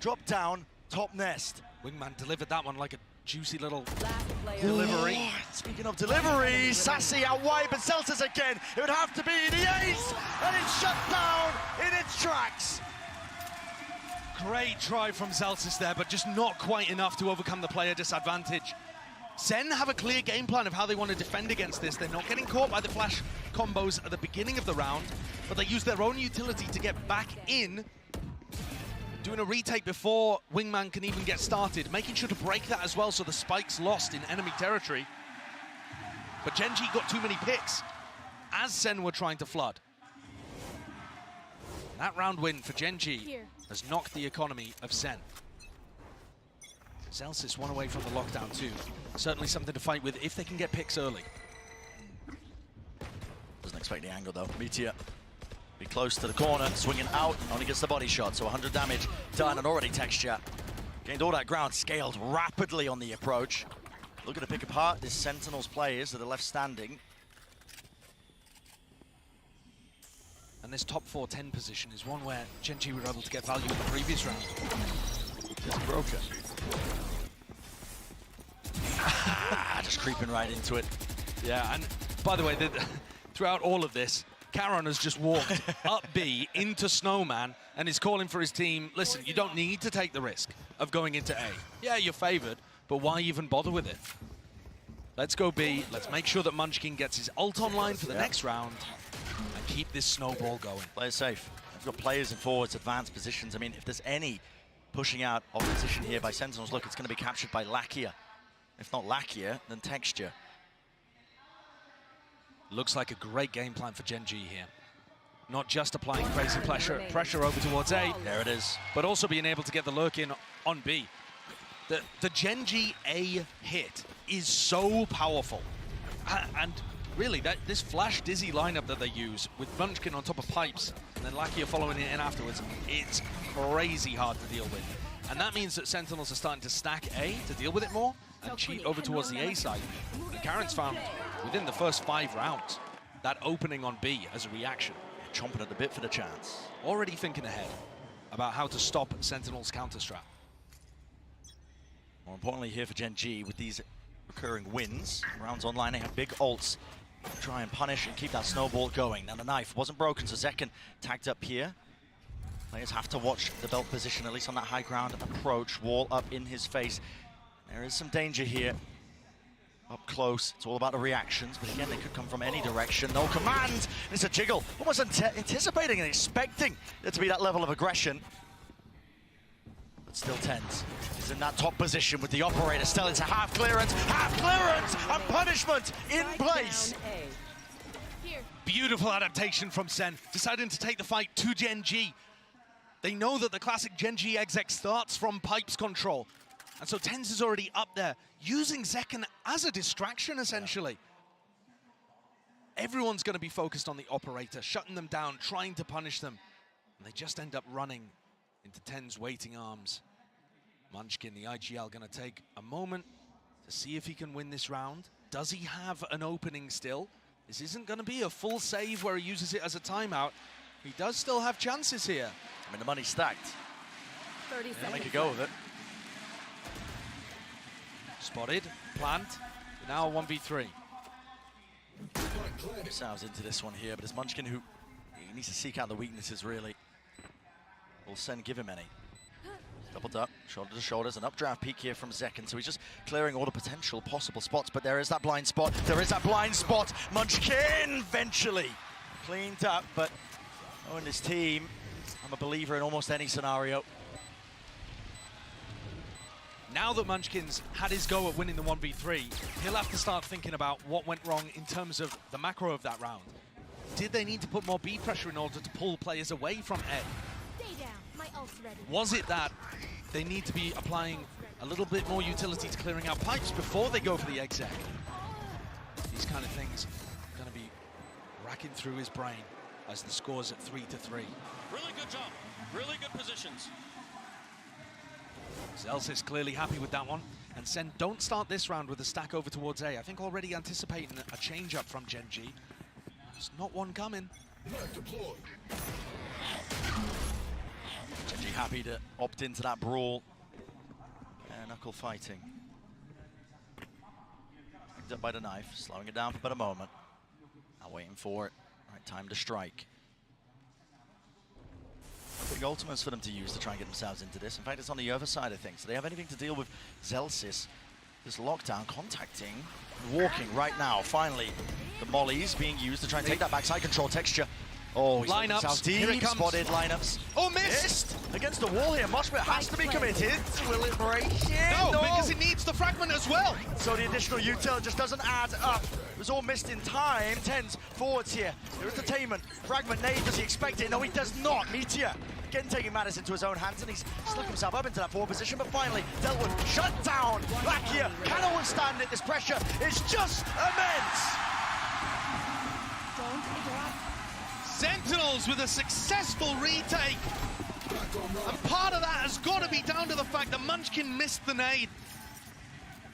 drop down, top nest. Wingman delivered that one like a juicy little delivery. Speaking of delivery, Sassy out wide, but Celsius again. It would have to be the ace, and it's shut down in its tracks. Great try from Celsius there, but just not quite enough to overcome the player disadvantage. SEN have a clear game plan of how they want to defend against this. They're not getting caught by the flash combos at the beginning of the round, but they use their own utility to get back in, doing a retake before Wingman can even get started, making sure to break that as well so the spike's lost in enemy territory. But Gen G got too many picks. as SEN were trying to flood. That round win for Gen.G has knocked the economy of SEN. Zelsis one away from the lockdown too. Certainly something to fight with if they can get picks early. Doesn't expect the angle though. Meteor be close to the corner, swinging out, only gets the body shot, so 100 damage done, and already Texture gained all that ground, scaled rapidly on the approach. Looking to pick apart this Sentinels players that are left standing. And this top 4-10 position is one where Gen.G were able to get value in the previous round. Just broken. Just creeping right into it. Yeah, and by the way, throughout all of this, Caron has just walked up B into Snowman and is calling for his team, listen, you don't need to take the risk of going into A. Yeah, you're favored, but why even bother with it? Let's go B, let's make sure that Munchkin gets his ult online for the next round and keep this snowball going. Play it safe. We've got players in forwards, advanced positions. I mean, if there's any pushing out of position here by Sentinels, look, it's going to be captured by Lakia. If not Lakia, then Texture. Looks like a great game plan for Gen.G here. Not just applying crazy pressure over towards A. There it is. But also being able to get the lurk in on B. The Gen.G A hit is so powerful. And really, this Flash Dizzy lineup that they use with Munchkin on top of pipes and then Lakia following it in afterwards, it's crazy hard to deal with. And that means that Sentinels are starting to stack A to deal with it more and cheat over towards the A side. And Karen's found within the first 5 rounds that opening on B as a reaction. Chomping at the bit for the chance. Already thinking ahead about how to stop Sentinel's counter-strat. More importantly here for Gen.G, with these recurring wins, rounds online, they have big ults to try and punish and keep that snowball going. Now the knife wasn't broken, so Zekken tagged up here. Players have to watch the belt position, at least on that high ground approach. Wall up in his face. There is some danger here. Up close, it's all about the reactions, but again, they could come from any direction. No command, it's a jiggle. Almost anticipating and expecting there to be that level of aggression. But still tenz. He's in that top position with the operator still into half clearance, and punishment in place. Beautiful adaptation from SEN, deciding to take the fight to Gen.G. They know that the classic Gen.G exec starts from pipes control. And so tenz is already up there, using Zekken as a distraction, essentially. Everyone's going to be focused on the operator, shutting them down, trying to punish them. And they just end up running into tenz waiting arms. Munchkin, the IGL, going to take a moment to see if he can win this round. Does he have an opening still? This isn't going to be a full save where he uses it as a timeout. He does still have chances here. I mean, the money's stacked. 30 seconds. Make a go of it. Spotted, plant, now 1v3. Sounds into this one here, but it's Munchkin who he needs to seek out the weaknesses, really. Will SEN give him any? Doubled up, shoulder to shoulders, an updraft peek here from Zekken, so he's just clearing all the potential possible spots, but there is that blind spot. There is that blind spot. Munchkin eventually cleaned up, but knowing this team, I'm a believer in almost any scenario. Now that Munchkin's had his go at winning the 1v3, he'll have to start thinking about what went wrong in terms of the macro of that round. Did they need to put more B pressure in order to pull players away from A? Stay down. My ult's ready. Was it that they need to be applying a little bit more utility to clearing out pipes before they go for the exec? These kind of things are going to be racking through his brain as the score's at 3-3. Really good job. Really good positions. Zelsis clearly happy with that one. And SEN don't start this round with a stack over towards A. I think already anticipating a change-up from Gen.G. There's not one coming. Gen.G happy to opt into that brawl. Knuckle fighting. Picked up by the knife, slowing it down for but a moment. Now waiting for it. Right time to strike. Big ultimates for them to use to try and get themselves into this. In fact, it's on the other side of things. Do they have anything to deal with Zelsis? This lockdown contacting, walking right now. Finally, the mollies being used to try and take that backside control. Texture Oh, he's lineups. south Here it deep, comes. spotted lineups. Oh, missed! Against the wall here. Moshpit has to be committed. Will it break? Yeah, No, because it needs the fragment as well. So the additional util just doesn't add up. It was all missed in time. tenz forwards here. There is entertainment. Fragment nade, does he expect it? No, he does not. Meteor again taking matters into his own hands, and he's stuck himself up into that forward position, but finally dealt with. Shut down. Back here. Cannot withstand it. This pressure is just immense. Don't interrupt. Sentinels with a successful retake. And part of that has got to be down to the fact that Munchkin missed the nade.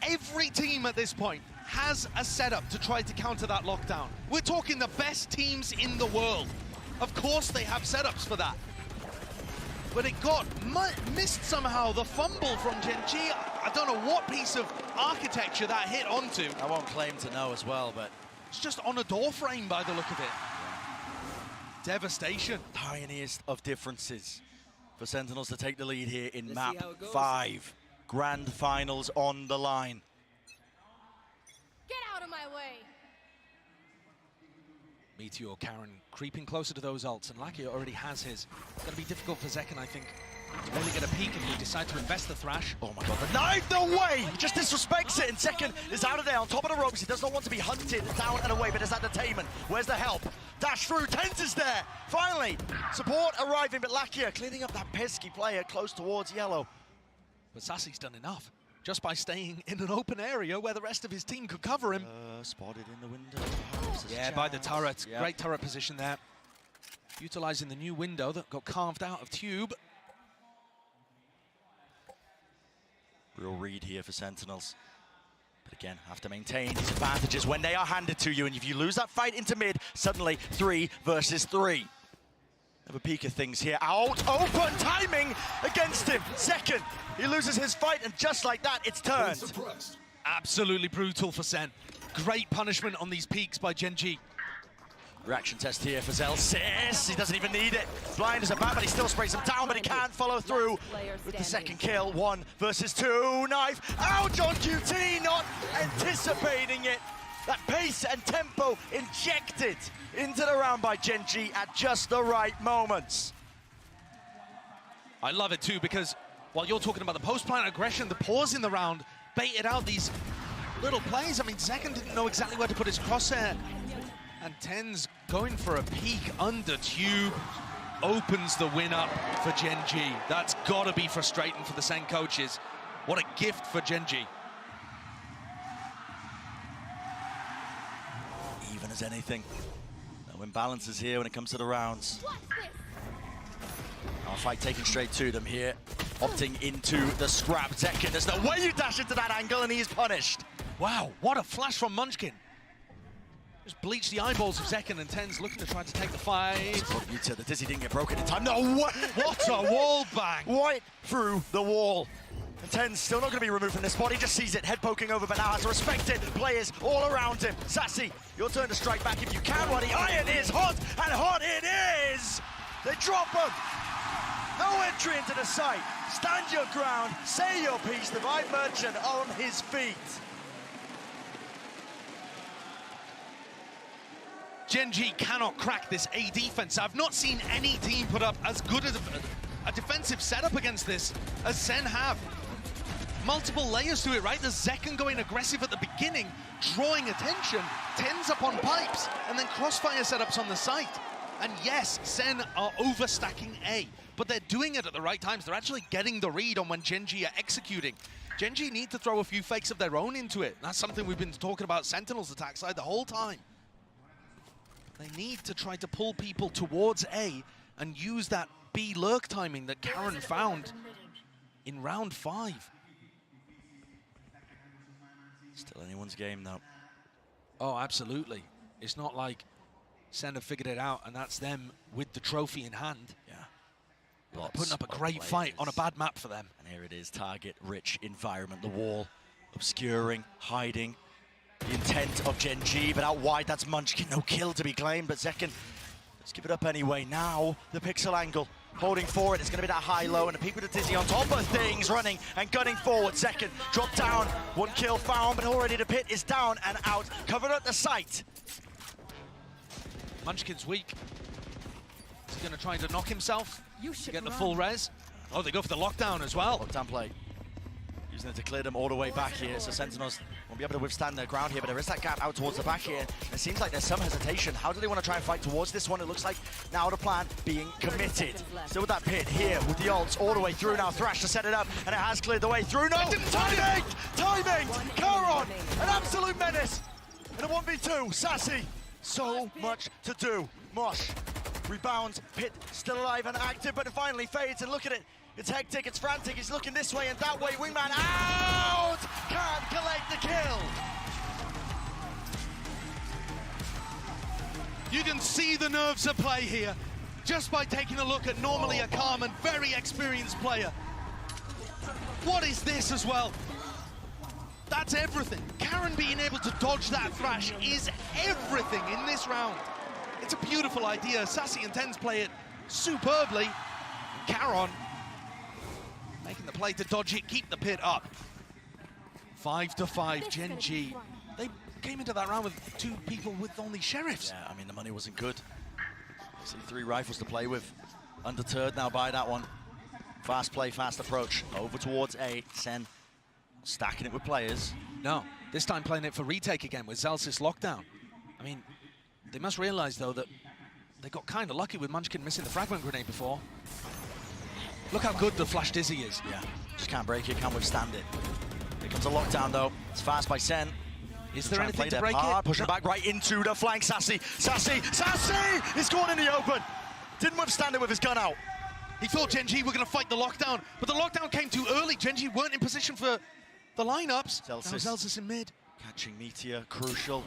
Every team at this point has a setup to try to counter that lockdown. We're talking the best teams in the world. Of course they have setups for that. But it got missed somehow, the fumble from Gen.G. I don't know what piece of architecture that hit onto. I won't claim to know as well, but it's just on a door frame by the look of it. Devastation. Tiniest of differences for Sentinels to take the lead here in map 5. Grand finals on the line. Get out of my way. Meteor, Karen creeping closer to those ults, and Lakia already has his. It's going to be difficult for Zekken, I think, to really get a peek if he decides to invest the Thrash. Oh my god, the knife, no way! He just disrespects it, and Zekken is out of there on top of the ropes. He does not want to be hunted down and away, but there's that detainment. Where's the help? Dash through, tenz is there! Finally, support arriving, but Lakia cleaning up that pesky player close towards yellow. But Sassy's done enough, just by staying in an open area where the rest of his team could cover him. Spotted in the window. Yeah, by the turret. Yep. Great turret position there. Utilizing the new window that got carved out of Tube. Real read here for Sentinels. But again, have to maintain these advantages when they are handed to you. And if you lose that fight into mid, suddenly 3 versus 3. Have a peek of things here. Out, open, timing against him. Zekken, he loses his fight, and just like that, it's turned. Absolutely brutal for Sen. Great punishment on these peaks by Gen.G. Reaction test here for Zelsis. He doesn't even need it. Blind as a bat, but he still sprays him down, but he can't follow through with the second kill. 1 versus 2. Knife. Ouch on QT, not anticipating it. That pace and tempo injected into the round by Gen.G at just the right moments. I love it too, because while you're talking about the post-plant aggression, the pause in the round baited out these little plays. I mean, Zekken didn't know exactly where to put his crosshair. And tenz going for a peek under Tube opens the win up for Gen.G. That's got to be frustrating for the Sen coaches. What a gift for Gen.G. Even as anything. No imbalances here when it comes to the rounds. Our fight taken straight to them here. Opting into the scrap. Zekken, there's no way you dash into that angle, and he is punished. Wow, what a flash from Munchkin. Just bleach the eyeballs of Zekken, and tenz looking to try to take the fight. The dizzy didn't get broken in time. No way! What a wall bang! Right through the wall. And tenz still not going to be removed from this spot. He just sees it, head poking over, but now has to respect it. Players all around him. Sassy, your turn to strike back if you can. While the iron is hot, and hot it is! They drop him! No entry into the site. Stand your ground, say your piece. Divide Merchant on his feet. Gen.G cannot crack this A defense. I've not seen any team put up as good as a defensive setup against this as Sen have. Multiple layers to it, right? The Zekken going aggressive at the beginning, drawing attention, tenz up on pipes, and then crossfire setups on the site. And yes, Sen are overstacking A, but they're doing it at the right times. They're actually getting the read on when Gen.G are executing. Gen.G need to throw a few fakes of their own into it. That's something we've been talking about Sentinels attack side the whole time. They need to try to pull people towards A and use that B lurk timing that Karen found in round 5. Still anyone's game, though. Oh, absolutely. It's not like Sen have figured it out and that's them with the trophy in hand. Yeah. They're putting up a great fight on a bad map for them. And here it is, target-rich environment. The wall obscuring, hiding. The intent of Gen.G, but out wide, that's Munchkin. No kill to be claimed, but Zekken, let's give it up anyway. Now, the pixel angle, holding forward. It's going to be that high-low, and a peek with the dizzy on top of things, running and gunning forward. Zekken, drop down, 1 kill found, but already the pit is down and out, covered at the site. Munchkin's weak. going to try to knock himself to get the full res. Oh, they go for the lockdown as well. Lockdown play. Using it to clear them all the way back here, so Sentinels won't be able to withstand their ground here, but there is that gap out towards the back here. It seems like there's some hesitation. How do they want to try and fight towards this one? It looks like now the plan being committed. Still with that pit here with the ults all the way through now. Thrash to set it up, and it has cleared the way through. No! Timing! Timing! Karon! An absolute menace! In a 1v2, Sassy. So much to do. Mosh rebounds, Pit still alive and active, but it finally fades, and look at it. It's hectic, it's frantic, he's looking this way and that way. Wingman out! Can't collect the kill! You can see the nerves at play here, just by taking a look at normally a calm and very experienced player. What is this as well? That's everything. Karon being able to dodge that Thrash is everything in this round. It's a beautiful idea. Sassy and tenz play it superbly. Karon making the play to dodge it, keep the pit up. 5-5, Gen G. They came into that round with 2 people with only sheriffs. Yeah, I mean, the money wasn't good. See 3 rifles to play with. Undeterred now by that one. Fast play, fast approach. Over towards A. SEN stacking it with players. No, this time playing it for retake again with Zelsys lockdown. I mean, they must realize, though, that they got kind of lucky with Munchkin missing the fragment grenade before. Look how good the Flash Dizzy is. Yeah, just can't break it, can't withstand it. Here comes a lockdown, though. It's fast by SEN. Is there anything to break it? Pushing back right into the flank. Sassy! Sassy! Sassy! He's gone in the open. Didn't withstand it with his gun out. He thought Gen G were going to fight the lockdown, but the lockdown came too early. Gen G weren't in position for the lineups. Zelsys in mid. Catching Meteor, crucial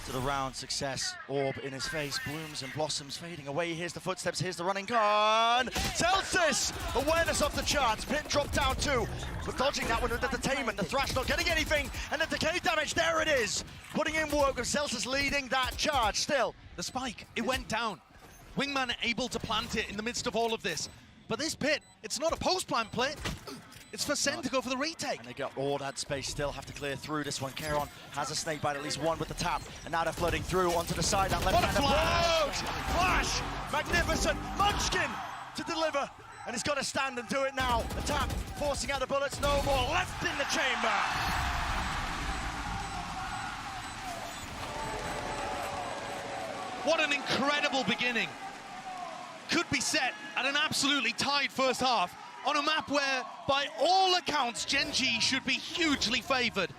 to the round. Success. Orb in his face, blooms and blossoms fading away. Here's the footsteps, here's the running gun. Zelsys! Awareness off the charts. Pit dropped down 2. But dodging that one with the detainment. The Thrash not getting anything. And the decay damage, there it is. Putting in work with Zelsys leading that charge still. The spike, it went down. Wingman able to plant it in the midst of all of this. But this pit, it's not a post-plant play. It's for SEN to go for the retake. And they got all that space, still have to clear through this one. Karon has a snake bite, at least one with the tap. And now they're floating through onto the side. That left hand flash! Magnificent! Munchkin to deliver. And he's got to stand and do it now. The tap, forcing out the bullets, no more. Left in the chamber. What an incredible beginning. Could be set at an absolutely tied first half on a map where, by all accounts, Gen G should be hugely favored.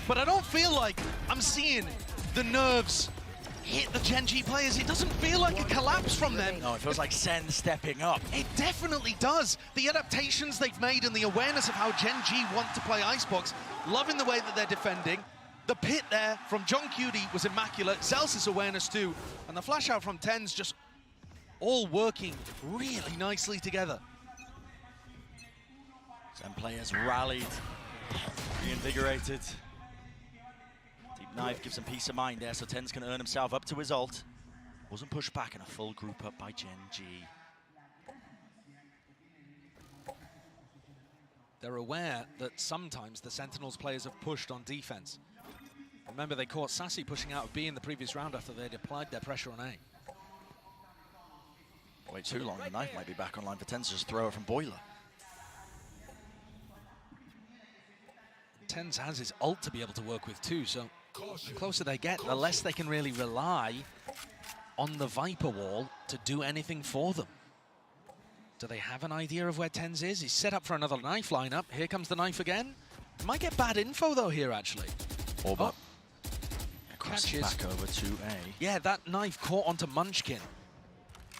But I don't feel like I'm seeing the nerves hit the Gen G players. It doesn't feel like a collapse from them. No, it feels like SEN stepping up. It definitely does. The adaptations they've made and the awareness of how Gen G want to play Icebox, loving the way that they're defending. The pit there from John Cutie was immaculate. Zelsys' awareness too. And the flash out from tenz just all working really nicely together. SEN players rallied, reinvigorated. Deep knife gives him peace of mind there, so tenz can earn himself up to his ult. Wasn't pushed back, and a full group up by Gen G. They're aware that sometimes the Sentinels players have pushed on defense. Remember, they caught Sassy pushing out of B in the previous round after they'd applied their pressure on A. Wait too long, the knife might be back online for tenz to just throw it from Boiler. tenz has his ult to be able to work with too, so the closer they get, the less they can really rely on the Viper wall to do anything for them. Do they have an idea of where tenz is? He's set up for another knife lineup. Here comes the knife again. Might get bad info though here, actually. Orb up. Crosses back over to A. Yeah, that knife caught onto Munchkin.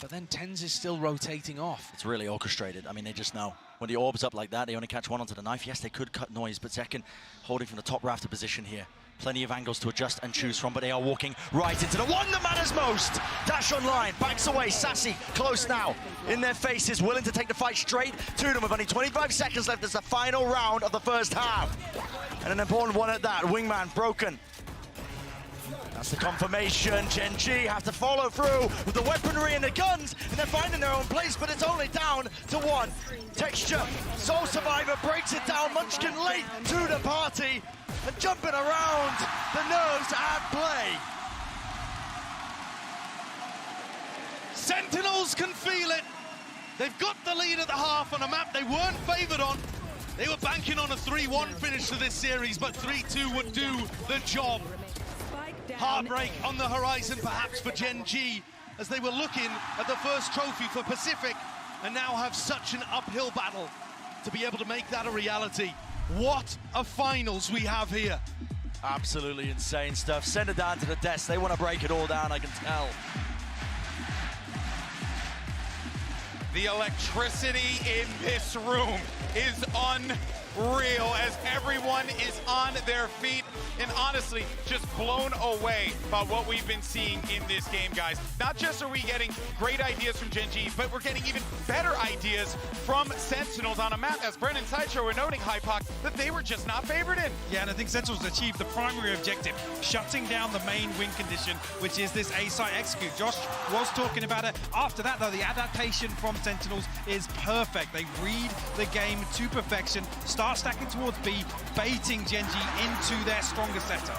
But then tenz is still rotating off. It's really orchestrated. I mean, they just know. When the orb's up like that, they only catch one onto the knife. Yes, they could cut noise, but Zekken holding from the top rafter position here. Plenty of angles to adjust and choose from, but they are walking right into the one that matters most. Dash online, backs away, Sassy, close now. In their faces, willing to take the fight straight to them with only 25 seconds left as the final round of the first half. And an important one at that, Wingman broken. That's the confirmation. Gen G have to follow through with the weaponry and the guns, and they're finding their own place, but it's only down to one. Texture, Soul Survivor breaks it down. Munchkin late to the party and jumping around. The nerves at play. Sentinels can feel it. They've got the lead at the half on a map they weren't favoured on. They were banking on a 3-1 finish to this series, but 3-2 would do the job. Heartbreak on the horizon, perhaps, for Gen G, as they were looking at the first trophy for Pacific, and now have such an uphill battle to be able to make that a reality. What a finals we have here. Absolutely insane stuff. Send it down to the desk. They want to break it all down, I can tell. The electricity in this room is unreal as everyone is on their feet and honestly just blown away by what we've been seeing in this game, guys. Not just are we getting great ideas from Gen G, but we're getting even better ideas from Sentinels on a map, as Brennan Sideshow were noting, Hypoc, that they were just not favored in. Yeah, and I think Sentinels achieved the primary objective, shutting down the main win condition, which is this A-site execute. Josh was talking about it. After that, though, the adaptation from Sentinels is perfect. They read the game to perfection, start stacking towards B, baiting Gen G into their stronger setup.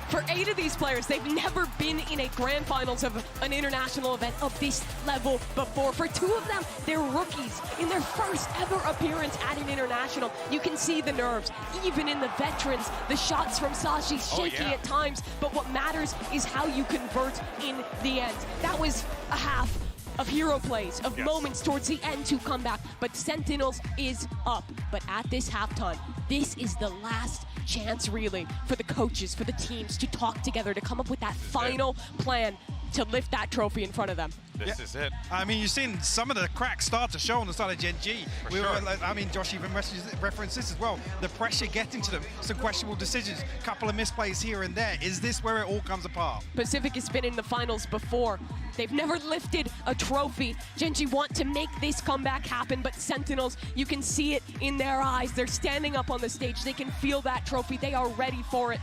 For 8 of these players, they've never been in a grand finals of an international event of this level before. For 2 of them, they're rookies in their first ever appearance at an international. You can see the nerves, even in the veterans. The shots from Sashi shaky at times, but what matters is how you convert in the end. That was a half of hero plays, of moments towards the end to come back, but Sentinels is up. But at this halftime, this is the last chance really for the coaches, for the teams to talk together, to come up with that final plan to lift that trophy in front of them. This is it. I mean, you've seen some of the cracks start to show on the side of Gen G. I mean, Josh even referenced this as well. The pressure getting to them, some questionable decisions, couple of misplays here and there. Is this where it all comes apart? Pacific has been in the finals before. They've never lifted a trophy. Gen G want to make this comeback happen, but Sentinels, you can see it in their eyes. They're standing up on the stage. They can feel that trophy. They are ready for it.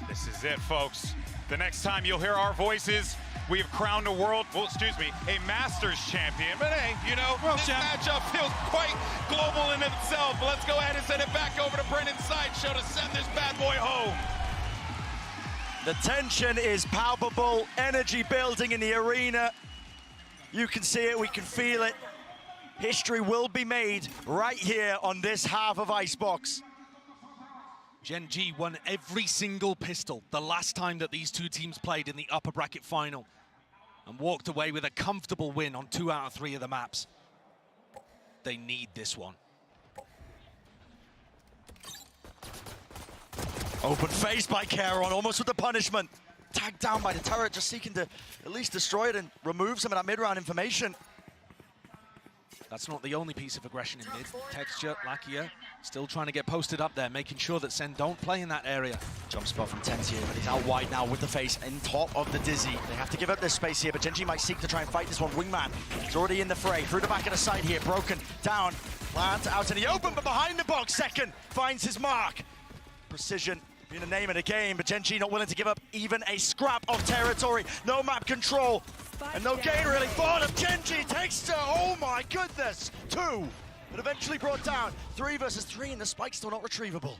This is it, folks. The next time you'll hear our voices, we have crowned a a Masters champion. But hey, you know, this matchup feels quite global in itself. Let's go ahead and send it back over to Brennan Sideshow to send this bad boy home. The tension is palpable, energy building in the arena. You can see it, we can feel it. History will be made right here on this half of Icebox. Gen G won every single pistol the last time that these 2 teams played in the upper bracket final and walked away with a comfortable win on 2 out of 3 of the maps. They need this one. Open face by Caron, almost with the punishment. Tagged down by the turret, just seeking to at least destroy it and remove some of that mid-round information. That's not the only piece of aggression in mid. Texture, Lakia, still trying to get posted up there, making sure that Sen don't play in that area. Jump spot from tenz here, but he's out wide now with the face in top of the Dizzy. They have to give up this space here, but Gen G might seek to try and fight this one. Wingman, he's already in the fray. Through the back of the side here, broken, down, plant out in the open, but behind the box, second, finds his mark. Precision being the name of the game, but Gen G not willing to give up even a scrap of territory. No map control, and no gain really for them. Gen G takes to, oh my goodness, 2, but eventually brought down. 3 versus 3, and the spike's still not retrievable.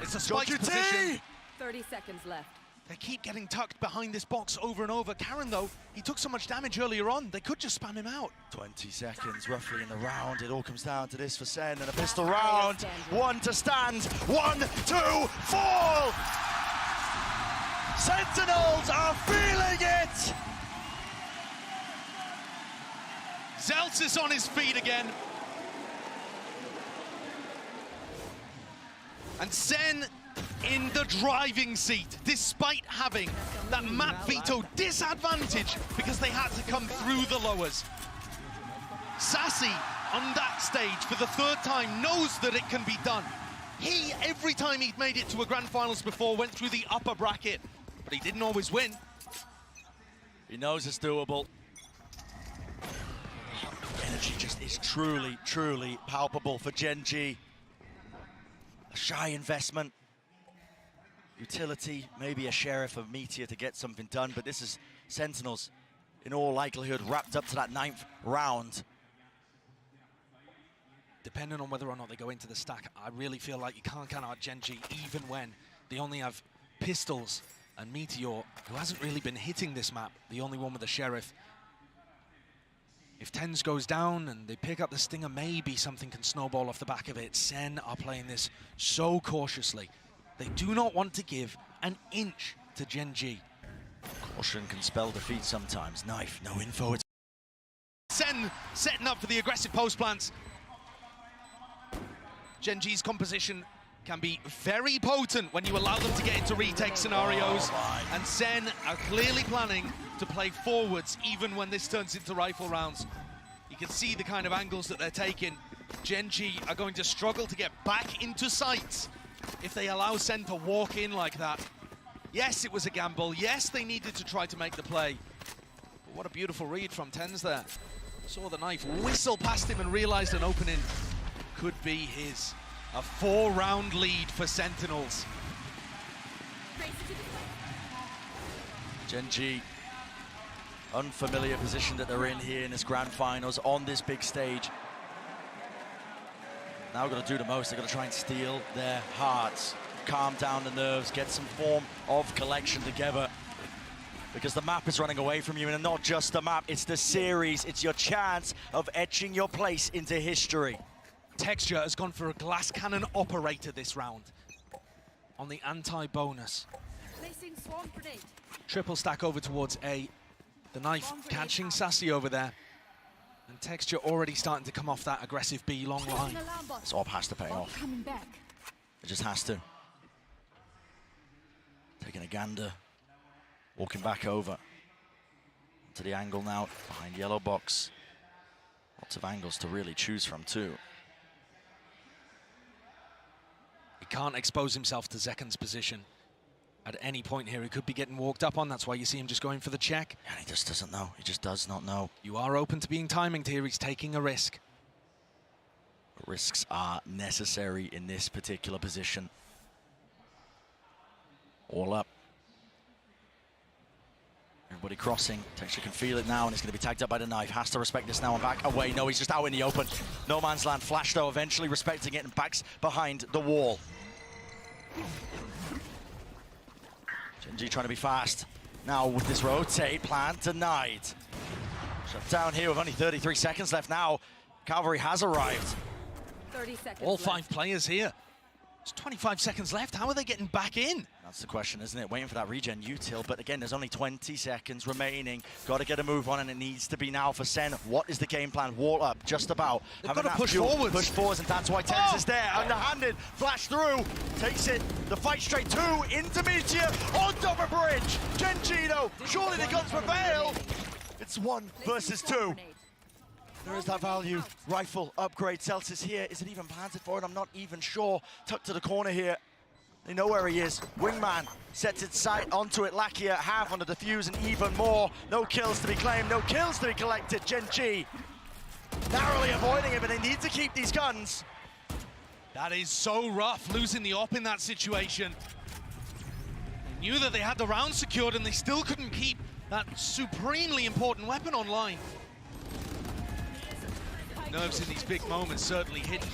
It's a spike position. 30 seconds left. They keep getting tucked behind this box over and over. Caron, though, he took so much damage earlier on, they could just spam him out. 20 seconds roughly in the round. It all comes down to this for Sen, and a pistol round. 1 to stand, 1, 2, fall! Sentinels are feeling it! Zeltz on his feet again. And Sen in the driving seat, despite having that map veto disadvantage because they had to come through the lowers. Sassy on that stage for the 3rd time knows that it can be done. He, every time he'd made it to a grand finals before, went through the upper bracket, but he didn't always win. He knows it's doable. Energy just is truly, truly palpable for Gen G. A shy investment. Utility, maybe a sheriff of Meteor to get something done, but this is Sentinels, in all likelihood, wrapped up to that 9th round. Depending on whether or not they go into the stack, I really feel like you can't count out Gen G even when they only have pistols And Meteor, who hasn't really been hitting this map, the only one with the Sheriff. If tenz goes down and they pick up the Stinger, maybe something can snowball off the back of it. SEN are playing this so cautiously. They do not want to give an inch to Gen.G. Caution can spell defeat sometimes. Knife, no info. It's SEN setting up for the aggressive post plants. Gen.G's composition can be very potent when you allow them to get into retake scenarios. And SEN are clearly planning to play forwards even when this turns into rifle rounds. You can see the kind of angles that they're taking. Gen.G are going to struggle to get back into sights if they allow SEN to walk in like that. Yes, it was a gamble. Yes, they needed to try to make the play. But what a beautiful read from tenz there. Saw the knife whistle past him and realized an opening could be his. A 4-round lead for Sentinels. Gen.G, unfamiliar position that they're in here in this grand finals on this big stage. Now got to do the most. They're going to try and steal their hearts, calm down the nerves, get some form of collection together. Because the map is running away from you, and not just the map, it's the series. It's your chance of etching your place into history. Texture has gone for a glass cannon operator this round on the anti-bonus. Triple stack over towards A. The knife catching Sassy over there. And Texture already starting to come off that aggressive B long line. This AWP has to pay off. It just has to. Taking a gander. Walking back over to the angle now behind yellow box. Lots of angles to really choose from too. He can't expose himself to Zekan's position. At any point here, he could be getting walked up on. That's why you see him just going for the check. And he just doesn't know. He just does not know. You are open to being timinged here. He's taking a risk. Risks are necessary in this particular position. All up. Everybody crossing. Texture can feel it now, and it's going to be tagged up by the knife. Has to respect this now and back away. No, he's just out in the open. No man's land. Flash, though, eventually respecting it and backs behind the wall. Gen.G trying to be fast. Now with this rotate plan denied. Shut down here with only 33 seconds left now. Cavalry has arrived. 30 seconds All 5 players here. There's 25 seconds left. How are they getting back in? That's the question, isn't it? Waiting for that regen util, but again, there's only 20 seconds remaining. Got to get a move on, and it needs to be now for SEN. What is the game plan? Wall up, just about. They've got to push forwards. Push forwards, and that's why tenz is there. Underhanded, flash through, takes it. The fight straight to into Meteor on top of bridge. Gen.G, though, surely the guns prevail. It's 1 versus 2. There is that value. Rifle upgrade. Celsius here. Is it even planted for it? I'm not even sure. Tucked to the corner here. They know where he is. Wingman sets its sight onto it. Lakia half on the defuse and even more. No kills to be claimed. No kills to be collected. Gen.G narrowly avoiding it, but they need to keep these guns. That is so rough, losing the op in that situation. They knew that they had the round secured, and they still couldn't keep that supremely important weapon online. Nerves in these big moments certainly hit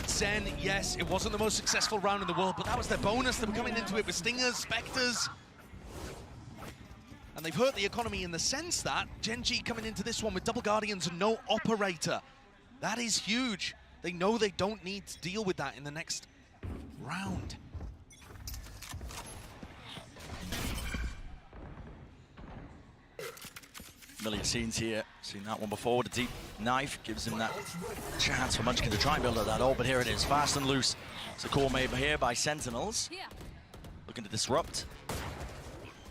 SEN. Yes, it wasn't the most successful round in the world, but that was their bonus. They were coming into it with Stingers, Spectres. And they've hurt the economy in the sense that Gen.G coming into this one with double Guardians and no operator. That is huge. They know they don't need to deal with that in the next round. Familiar scenes here. Seen that one before. The deep knife gives him that chance for Munchkin to try and build up that ult, but here it is, fast and loose. It's a call made here by Sentinels. Looking to disrupt.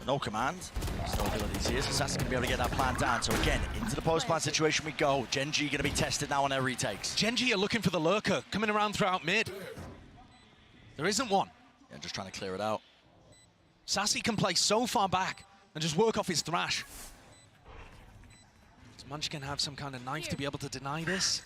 No command. There's no abilities here, so Sassy going to be able to get that plan down. So again, into the post-plan situation we go. Gen.G going to be tested now on their retakes. Gen.G are looking for the lurker, coming around throughout mid. There isn't one. Yeah, just trying to clear it out. Sassy can play so far back and just work off his thrash. Does Munchkin have some kind of knife to be able to deny this?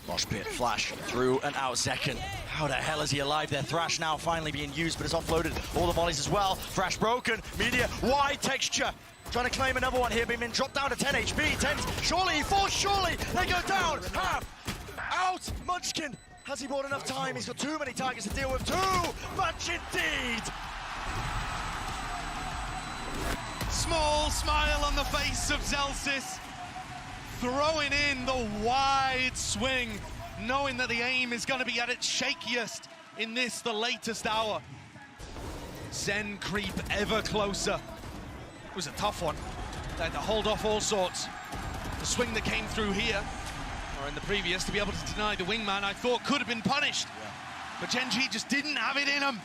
Mosh pit, flash, through and out second. How the hell is he alive there? Thrash now finally being used, but it's offloaded. All the mollies as well. Thrash broken. Media, wide texture. Trying to claim another one here, being dropped down to 10 HP. tenz, surely he falls, surely they go down. Half, out, Munchkin. Has he bought enough time? He's got too many targets to deal with. Too much indeed! Small smile on the face of Zelsis, throwing in the wide swing, knowing that the aim is going to be at its shakiest in this, the latest hour. SEN creep ever closer. It was a tough one. They had to hold off all sorts. The swing that came through here, or in the previous, to be able to deny the wingman, I thought could have been punished. Yeah. But Gen.G just didn't have it in them.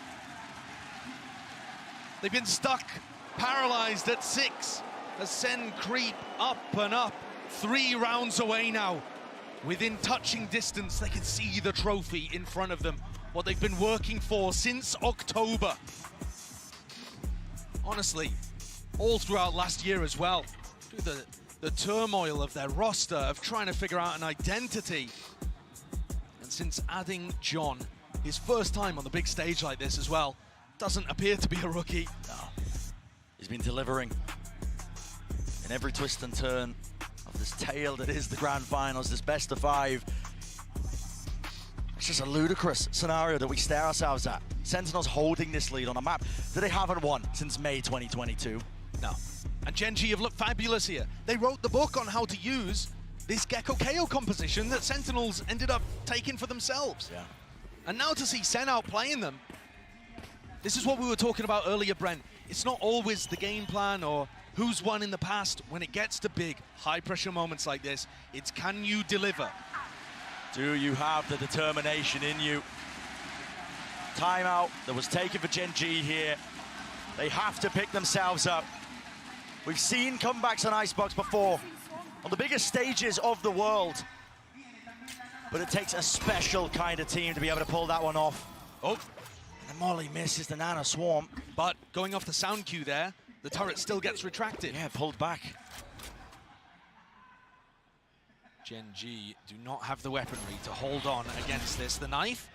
They've been stuck, paralyzed at 6 as SEN creep up and up. 3 rounds away now. Within touching distance, they can see the trophy in front of them. What they've been working for since October. Honestly, all throughout last year as well. Through the turmoil of their roster, of trying to figure out an identity. And since adding John, his first time on the big stage like this as well, doesn't appear to be a rookie. No. He's been delivering in every twist and turn of this tale that is the grand finals, this best of 5. It's just a ludicrous scenario that we stare ourselves at. Sentinels holding this lead on a map that they haven't won since May 2022. No. And Gen.G have looked fabulous here. They wrote the book on how to use this Gecko KO composition that Sentinels ended up taking for themselves. Yeah. And now to see SEN outplaying them, this is what we were talking about earlier, Brent. It's not always the game plan or who's won in the past. When it gets to big, high-pressure moments like this, it's can you deliver? Do you have the determination in you? Timeout that was taken for Gen.G here. They have to pick themselves up. We've seen comebacks on Icebox before, on the biggest stages of the world. But it takes a special kind of team to be able to pull that one off. Oh. And Molly misses the Nano Swarm. But going off the sound cue there, the turret still gets retracted. Yeah, pulled back. Gen.G do not have the weaponry to hold on against this. The knife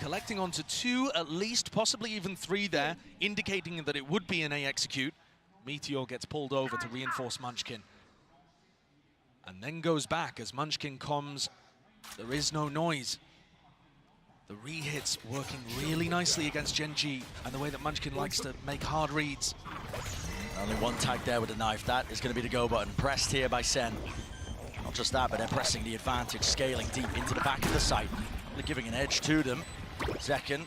collecting onto 2, at least, possibly even 3 there, indicating that it would be an A execute. Meteor gets pulled over to reinforce Munchkin. And then goes back as Munchkin comes. There is no noise. The re-hits working really nicely against Gen.G and the way that Munchkin likes to make hard reads. Only one tag there with the knife. That is going to be the go button. Pressed here by SEN. Not just that, but they're pressing the advantage, scaling deep into the back of the site. They're giving an edge to them. Zekken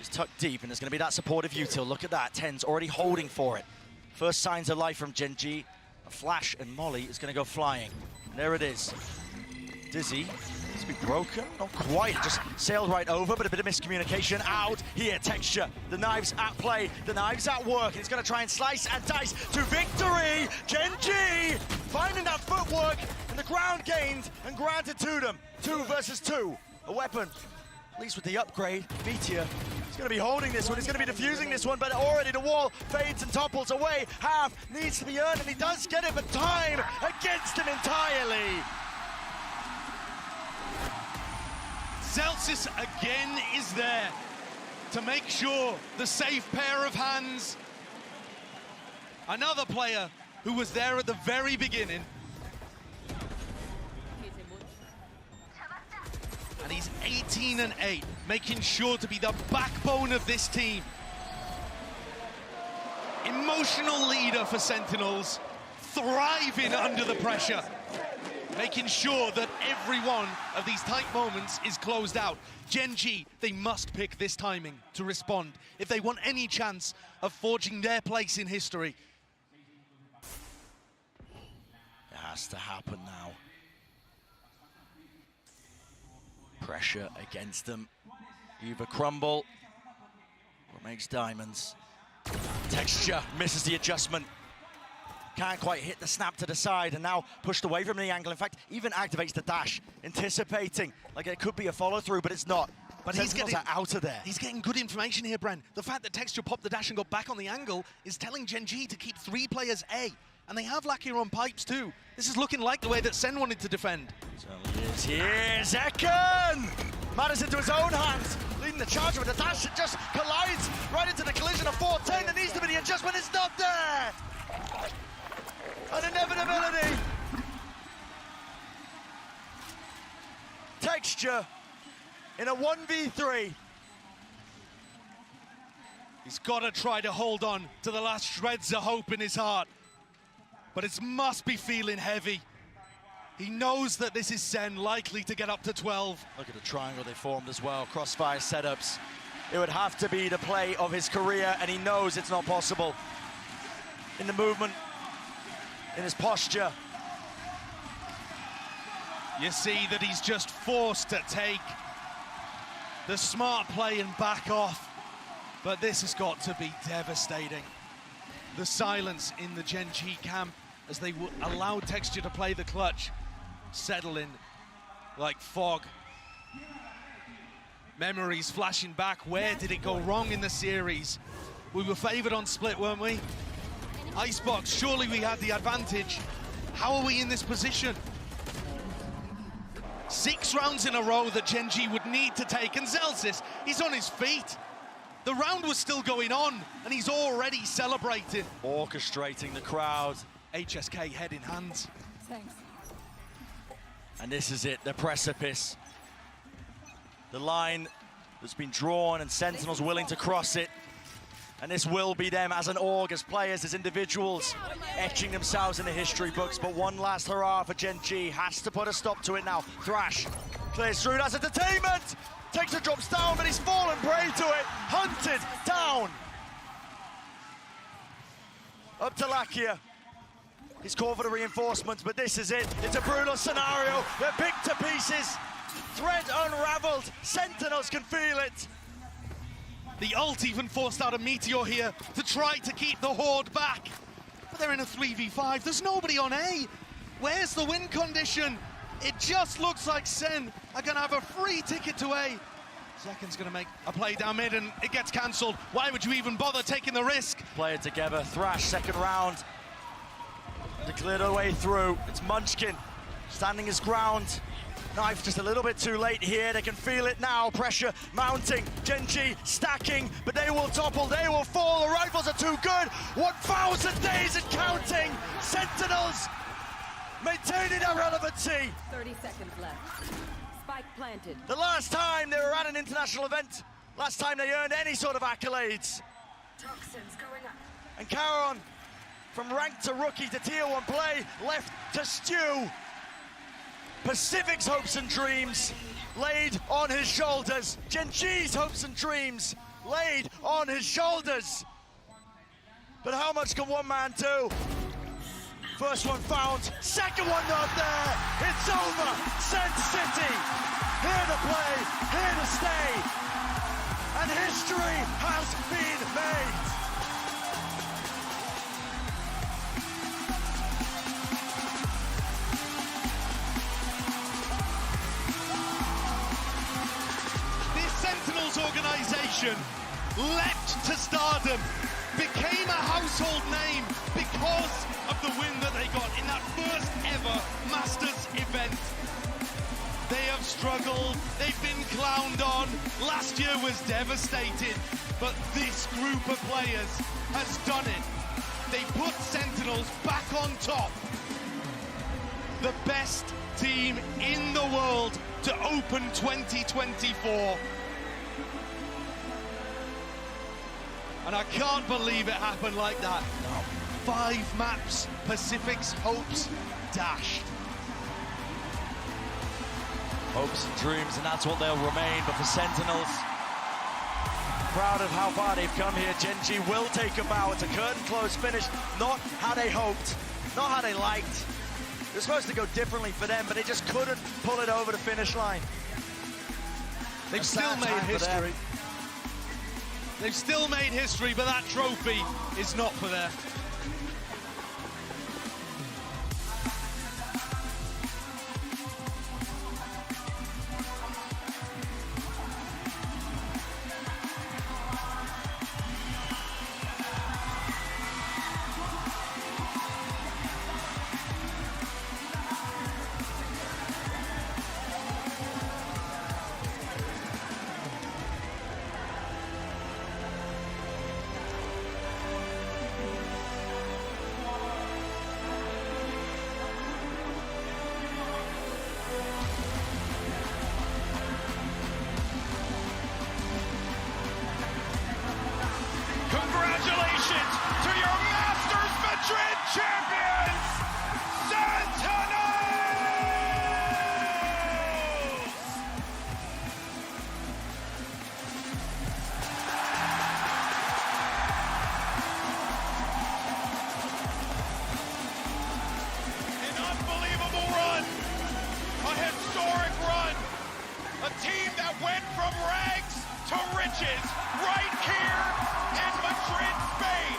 is tucked deep, and there's going to be that supportive util. Look at that. tenz already holding for it. First signs of life from Gen.G. A flash, and Molly is going to go flying. And there it is. Dizzy needs to be broken. Not quite. Just sailed right over, but a bit of miscommunication out here. Texture. The knife's at play. The knife's at work. He's going to try and slice and dice to victory. Gen.G finding that footwork and the ground gained and granted to them. 2 versus 2. A weapon. At least with the upgrade. Meteor is going to be holding this one. He's going to be defusing this one, but already the wall fades and topples away. Half needs to be earned, and he does get it, but time against him entirely. Zelsis again is there to make sure the safe pair of hands. Another player who was there at the very beginning. And he's 18-8, making sure to be the backbone of this team. Emotional leader for Sentinels, thriving under the pressure. Making sure that every one of these tight moments is closed out. Gen.G, they must pick this timing to respond if they want any chance of forging their place in history. It has to happen now. Pressure against them. Either crumble or makes diamonds. Texture misses the adjustment. Can't quite hit the snap to the side, and now pushed away from the angle. In fact, even activates the dash, anticipating like it could be a follow-through, but it's not. But he's getting out of there. He's getting good information here, Bren. The fact that Texture popped the dash and got back on the angle is telling Gen.G to keep 3 players A. And they have Lackey on pipes too. This is looking like the way that SEN wanted to defend. Certainly is. Here, Zekken! Matters into his own hands, leading the charge with the dash. It just collides right into the collision of 410. There needs to be the adjustment. It's not there! An inevitability. Texture in a 1v3. He's got to try to hold on to the last shreds of hope in his heart. But it must be feeling heavy. He knows that this is SEN, likely to get up to 12. Look at the triangle they formed as well, crossfire setups. It would have to be the play of his career, and he knows it's not possible. In the movement, in his posture. You see that he's just forced to take the smart play and back off. But this has got to be devastating. The silence in the Gen G camp as they allow Texture to play the clutch, settle in like fog. Memories flashing back. Where did it go wrong in the series? We were favored on split, weren't we? Icebox, surely we had the advantage. How are we in this position? 6 rounds in a row that Gen G would need to take, and Zelsis, he's on his feet. The round was still going on, and he's already celebrating. Orchestrating the crowd. HSK head in hands. Thanks. And this is it, the precipice. The line that's been drawn, and Sentinels willing to cross it. And this will be them as an org, as players, as individuals, etching themselves in the history books. But one last hurrah for Gen G. Has to put a stop to it now. Thrash clears through, that's entertainment! Takes the drops down, but he's fallen prey to it. Hunted down. Up to Lakia. He's called for the reinforcements, but this is it. It's a brutal scenario. They're picked to pieces. Thread unraveled. Sentinels can feel it. The ult even forced out a Meteor here to try to keep the Horde back. But they're in a 3v5. There's nobody on A. Where's the win condition? It just looks like SEN are going to have a free ticket to A. Zekin's going to make a play down mid, and it gets cancelled. Why would you even bother taking the risk? Play it together. Thrash, second round. To clear the way through. It's Munchkin standing his ground. Knife just a little bit too late here. They can feel it now. Pressure mounting. Gen G stacking, but they will topple. They will fall. The rifles are too good. 1,000 days and counting. Sentinels maintaining their relevancy. 30 seconds left. Spike planted. The last time they were at an international event, last time they earned any sort of accolades. Toxins going up. And Caron, from rank to rookie to tier 1 play, left to stew. Pacific's hopes and dreams laid on his shoulders. Gen G's hopes and dreams laid on his shoulders. But how much can one man do? First one found, second one not there. It's over. Sen City, here to play, here to stay. And history has been made. This Sentinels organization leapt to stardom, became a household name because of the win that they got in that first ever Masters event. They have struggled, they've been clowned on. Last year was devastating, but this group of players has done it. They put Sentinels back on top. The best team in the world to open 2024. And I can't believe it happened like that. 5 maps, Pacific's hopes dashed. Hopes and dreams, and that's what they'll remain. But for Sentinels, proud of how far they've come here. Gen G will take a bow. It's a curtain close finish, not how they hoped, not how they liked. It was supposed to go differently for them, but they just couldn't pull it over the finish line. They've still made history. They've still made history, but that trophy is not for them. matches right here in Madrid, Spain.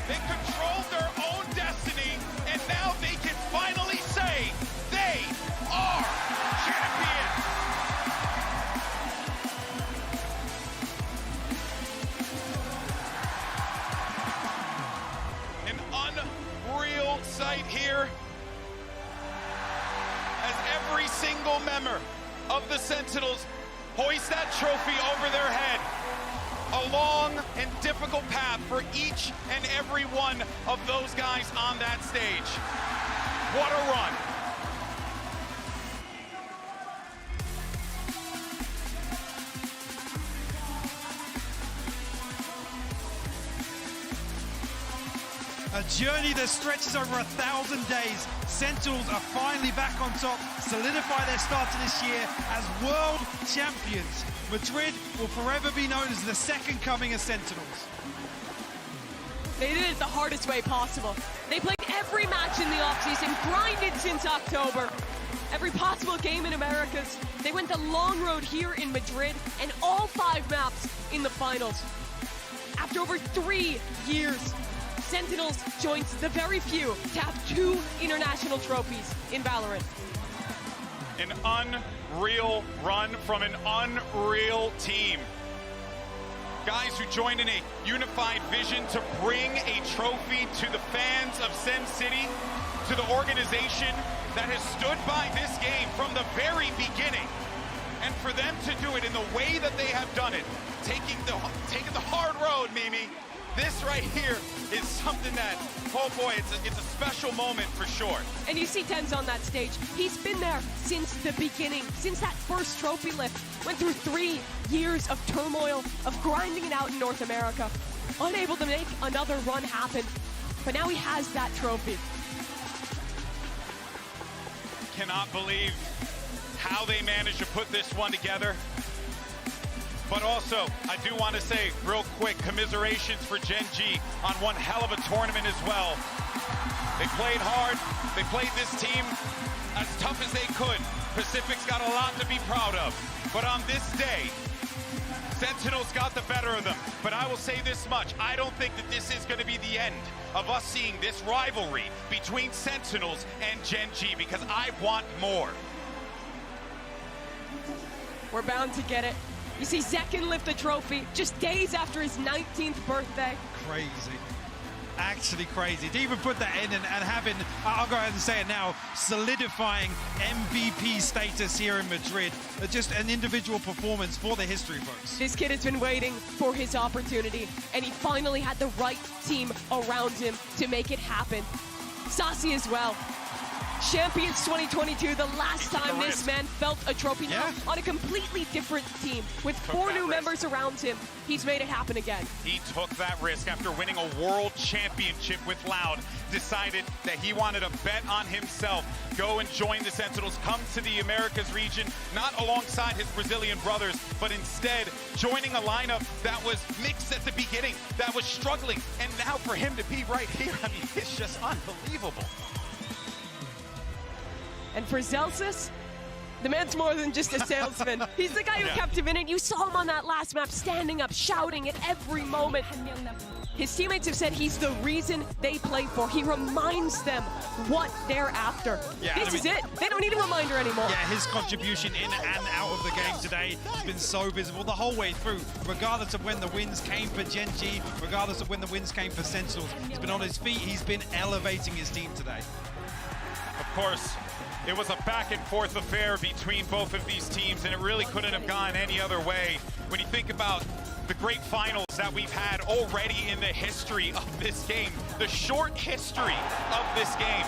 They controlled their own destiny, and now they can finally say they are champions. An unreal sight here as every single member of the Sentinels hoist that trophy over their head. A long and difficult path for each and every one of those guys on that stage. What a run. A journey that stretches over 1,000 days. Sentinels are finally back on top, solidify their start to this year as world champions. Madrid will forever be known as the second coming of Sentinels. They did it the hardest way possible. They played every match in the offseason, grinded since October. Every possible game in Americas. They went the long road here in Madrid and all 5 maps in the finals. After over 3 years, Sentinels joins the very few to have 2 international trophies in Valorant. An unreal run from an unreal team. Guys who joined in a unified vision to bring a trophy to the fans of Sen City, to the organization that has stood by this game from the very beginning. And for them to do it in the way that they have done it, taking the hard road, Mimi, this right here is something that, oh boy, it's a special moment for sure. And you see Tenz on that stage. He's been there since the beginning, since that first trophy lift. Went through 3 years of turmoil, of grinding it out in North America. Unable to make another run happen. But now he has that trophy. Cannot believe how they managed to put this one together. But also, I do want to say real quick, commiserations for Gen G on one hell of a tournament as well. They played hard. They played this team as tough as they could. Pacific's got a lot to be proud of. But on this day, Sentinels got the better of them. But I will say this much. I don't think that this is going to be the end of us seeing this rivalry between Sentinels and Gen G, because I want more. We're bound to get it. You see Zekin lift the trophy just days after his 19th birthday. Crazy. Actually crazy. To even put that in and having, I'll go ahead and say it now, solidifying MVP status here in Madrid. Just an individual performance for the history books. This kid has been waiting for his opportunity, and he finally had the right team around him to make it happen. Saucy as well. Champions 2022, the last time this man felt a trophy, now on a completely different team. With 4 new members around him, he's made it happen again. He took that risk after winning a world championship with Loud, decided that he wanted to bet on himself, go and join the Sentinels, come to the Americas region, not alongside his Brazilian brothers, but instead joining a lineup that was mixed at the beginning, that was struggling, and now for him to be right here, I mean, it's just unbelievable. And for Zelsis, the man's more than just a salesman. He's the guy who kept him in it. You saw him on that last map, standing up, shouting at every moment. His teammates have said he's the reason they play for. He reminds them what they're after. This is it. They don't need a reminder anymore. Yeah, his contribution in and out of the game today has been so visible the whole way through, regardless of when the wins came for Gen G, regardless of when the wins came for Sentinels. He's been on his feet. He's been elevating his team today. Of course, it was a back and forth affair between both of these teams, and it really couldn't have gone any other way. When you think about the great finals that we've had already in the history of this game, the short history of this game,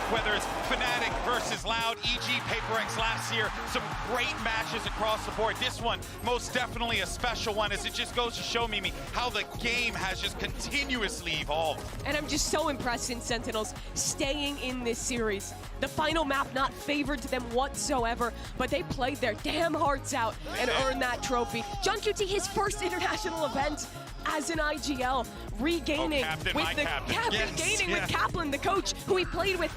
whether it's Fnatic versus Loud, EG, PaperX last year, some great matches across the board. This one, most definitely a special one, as it just goes to show me how the game has just continuously evolved. And I'm just so impressed in Sentinels staying in this series. The final map not favored to them whatsoever, but they played their damn hearts out and earned that trophy. John QT, his first international event as an IGL, regaining with the captain, regaining with Kaplan, the coach who he played with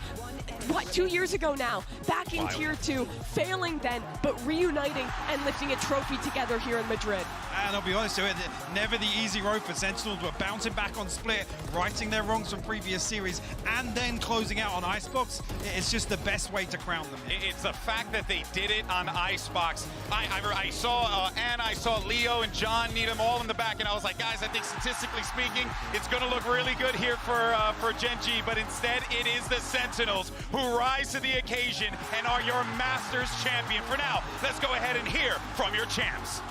what, 2 years ago now, back in Tier 2, failing then, but reuniting and lifting a trophy together here in Madrid. And I'll be honest, never the easy road for Sentinels, but bouncing back on Split, righting their wrongs from previous series, and then closing out on Icebox, it's just the best way to crown them. It's the fact that they did it on Icebox. I saw Anna, I saw Leo and John need them all in the back, and I was like, guys, I think statistically speaking, it's going to look really good here for Gen G, but instead it is the Sentinels who rise to the occasion and are your Masters champion. For now, let's go ahead and hear from your champs.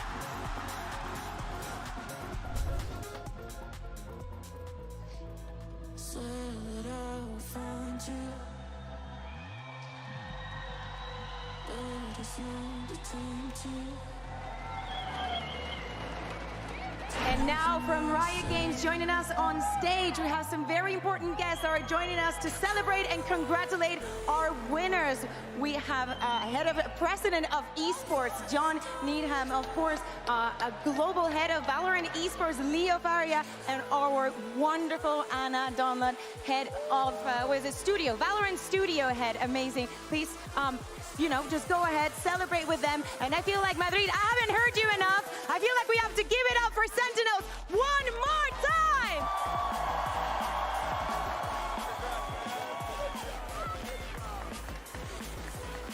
And now from Riot Games, joining us on stage, we have some very important guests that are joining us to celebrate and congratulate our winners. We have head of president of Esports, John Needham, of course, a global head of Valorant Esports, Leo Faria, and our wonderful Anna Donlan, head of, studio, Valorant studio head, amazing. Please, just go ahead, celebrate with them. And I feel like, Madrid, I haven't heard you enough. I feel like we have to give it up for Sentinels one more time.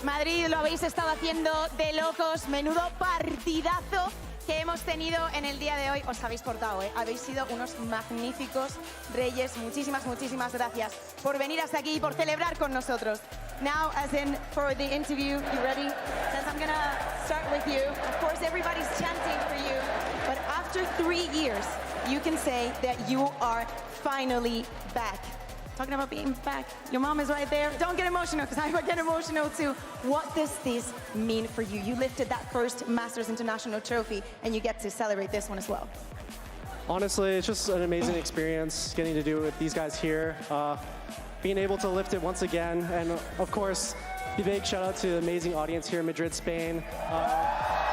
Madrid, lo habéis estado haciendo de locos. Menudo partidazo que hemos tenido en el día de hoy. Os habéis portado, ¿eh? Habéis sido unos magníficos reyes. Muchísimas, muchísimas gracias por venir hasta aquí y por celebrar con nosotros. Now, as in for the interview, you ready? Since I'm gonna start with you. Of course, everybody's chanting for you. But after 3 years, you can say that you are finally back. Talking about being back. Your mom is right there. Don't get emotional, because I get emotional too. What does this mean for you? You lifted that first Masters International trophy, and you get to celebrate this one as well. Honestly, it's just an amazing experience getting to do it with these guys here. Being able to lift it once again, and of course, a big shout out to the amazing audience here in Madrid, Spain.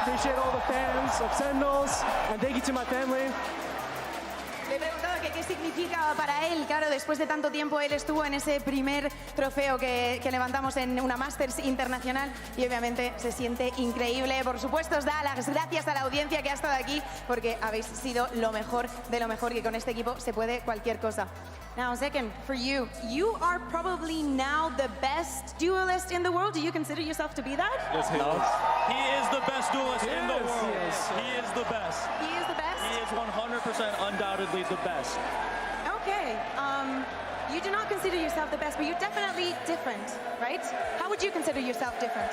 Appreciate all the fans of Sentinels, and thank you to my family. Le he preguntado que qué significa para él. Claro, después de tanto tiempo él estuvo en ese primer trofeo que levantamos en una Masters internacional y obviamente se siente increíble. Por supuesto, os da las gracias a la audiencia que ha estado aquí porque habéis sido lo mejor de lo mejor, que con este equipo se puede cualquier cosa. Now, second, for you, you are probably now the best duelist in the world. Do you consider yourself to be that? Yes, he is. He is the best duelist in the world. He is the best. He is the best? He is 100% undoubtedly the best. Okay. You do not consider yourself the best, but you're definitely different, right? How would you consider yourself different?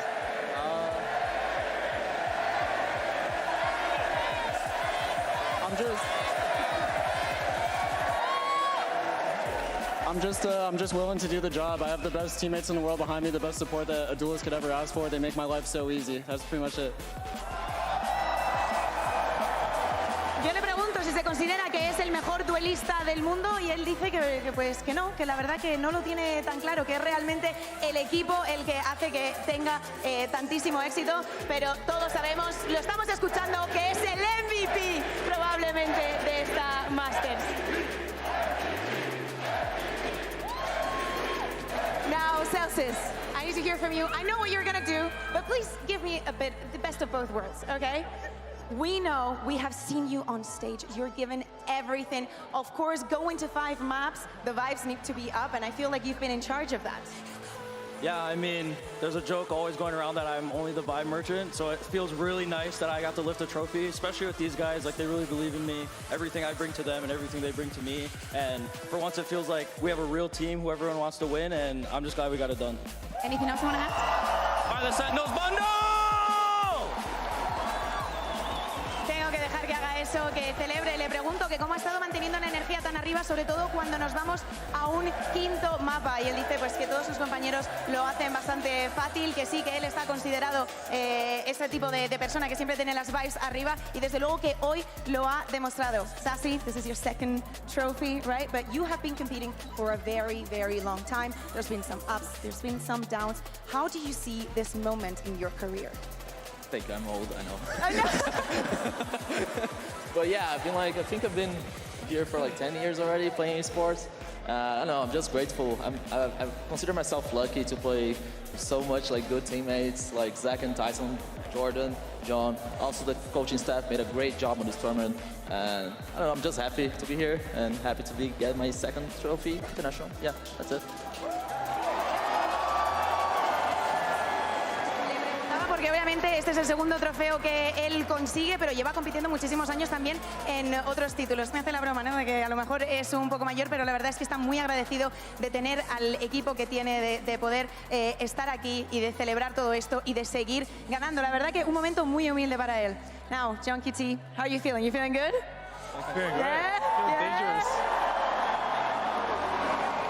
I'm just willing to do the job. I have the best teammates in the world behind me, the best support that a duelist could ever ask for. They make my life so easy. That's pretty much it. Yo le pregunto si se considera que es el mejor duelista del mundo y él dice que no, que la verdad que no lo tiene tan claro, que es realmente el equipo el que hace que tenga tantísimo éxito, pero todos sabemos, lo estamos escuchando, que es el MVP probablemente de esta Masters. Now, Celsius, I need to hear from you. I know what you're going to do, but please give me the best of both worlds, okay? We know, we have seen you on stage. You're given everything. Of course, going to 5 maps, the vibes need to be up, and I feel like you've been in charge of that. Yeah, I mean, there's a joke always going around that I'm only the vibe merchant, so it feels really nice that I got to lift a trophy, especially with these guys. Like, they really believe in me, everything I bring to them and everything they bring to me. And for once, it feels like we have a real team who everyone wants to win, and I'm just glad we got it done. Anything else you want to add? By the Sentinels bundle! Tengo que dejar que haga eso, que celebre. Le pregunto que cómo ha estado manteniendo la energía tan arriba, sobre todo cuando nos vamos a un 5º mapa. Y él dice pues que todos sus compañeros lo hacen bastante fácil, que sí, que él está considerado ese tipo de persona que siempre tiene las vibes arriba. Y desde luego que hoy lo ha demostrado. Sassy, this is your 2nd trophy, right? But you have been competing for a very, very long time. There's been some ups, there's been some downs. How do you see this moment in your career? Think I'm old, I know. But yeah, I think I've been here for like 10 years already playing esports. I don't know, I'm just grateful. I consider myself lucky to play with so much like good teammates like Zach and Tyson, Jordan, John. Also the coaching staff made a great job on this tournament. And I don't know, I'm just happy to be here and happy to get my second trophy international. Yeah, that's it. Porque obviamente este es el segundo trofeo que él consigue, pero lleva compitiendo muchísimos años también en otros títulos. Me hace la broma, ¿no?, de que a lo mejor es un poco mayor, pero la verdad es que está muy agradecido de tener al equipo que tiene, de poder estar aquí y de celebrar todo esto y de seguir ganando. La verdad que un momento muy humilde para él. Now, John Kitty, how are you feeling? You feeling good? Feeling great. Yeah? Feeling dangerous.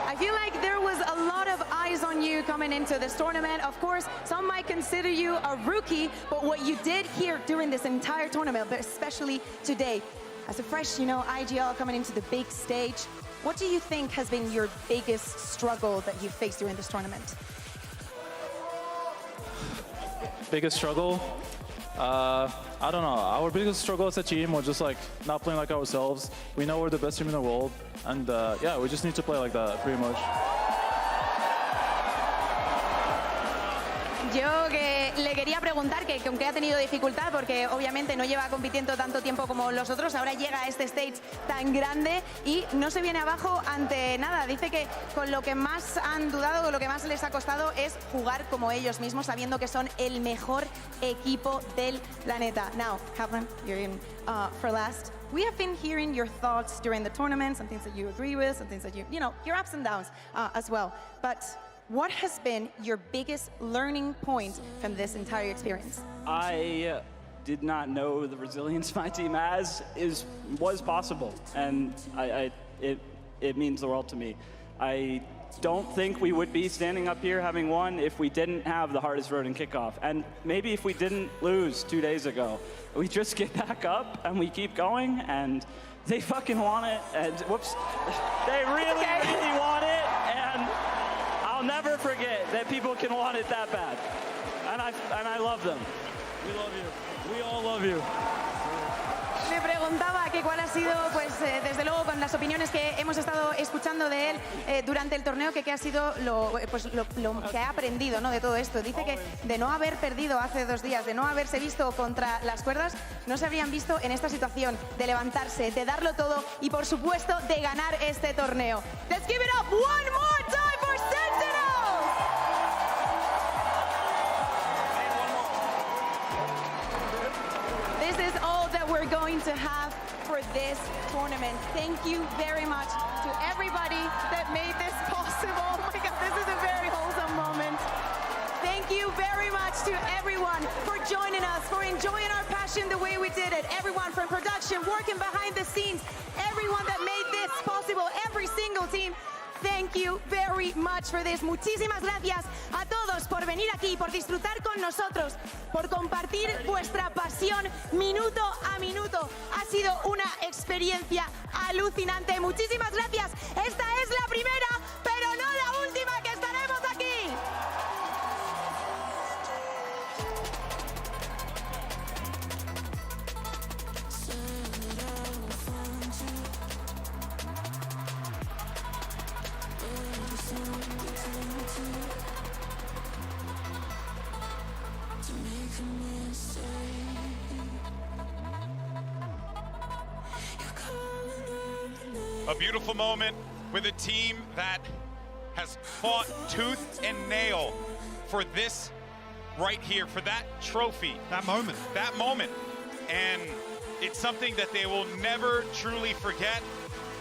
I feel like there was a lot of eyes on you coming into this tournament. Of course, some might consider you a rookie, but what you did here during this entire tournament, but especially today, as a fresh, IGL coming into the big stage, what do you think has been your biggest struggle that you faced during this tournament? Biggest struggle? I don't know. Our biggest struggle as a team was just like not playing like ourselves. We know we're the best team in the world, and yeah, we just need to play like that, pretty much. Yo que le quería preguntar que aunque ha tenido dificultad porque obviamente no lleva compitiendo tanto tiempo como los otros, ahora llega a este stage tan grande y no se viene abajo ante nada. Dice que con lo que más han dudado, con lo que más les ha costado es jugar como ellos mismos, sabiendo que son el mejor equipo del planeta. Now, Kaplan, you're in for last. We have been hearing your thoughts during the tournament, some things that you agree with, some things that your ups and downs as well. But what has been your biggest learning point from this entire experience? I did not know the resilience my team has was possible, and it means the world to me. I don't think we would be standing up here having won if we didn't have the hardest road in kickoff, and maybe if we didn't lose 2 days ago. We just get back up and we keep going, and they fucking want it, and whoops, they really, really want it, and I'll never forget that people can want it that bad, and I love them. We love you. We all love you. Me preguntaba que cuál ha sido, pues desde luego con las opiniones que hemos estado escuchando de él durante el torneo, que ha sido lo que ha aprendido, ¿no?, de todo esto. Dice que de no haber perdido hace 2 días, de no haberse visto contra las cuerdas, no se habrían visto en esta situación de levantarse, de darlo todo y por supuesto de ganar este torneo. Let's give it up one more time for Sentinels! This is all that we're going to have for this tournament. Thank you very much to everybody that made this possible. Oh my God, this is a very wholesome moment. Thank you very much to everyone for joining us, for enjoying our passion the way we did it. Everyone from production, working behind the scenes, everyone that made this possible, every single team. Thank you very much for this. Muchísimas gracias a todos por venir aquí, por disfrutar con nosotros, por compartir vuestra pasión minuto a minuto. Ha sido una experiencia alucinante. Muchísimas gracias. Esta es la primera, pero no la última que estaremos aquí. A beautiful moment with a team that has fought tooth and nail for this right here, for that trophy. That moment. That moment. And it's something that they will never truly forget.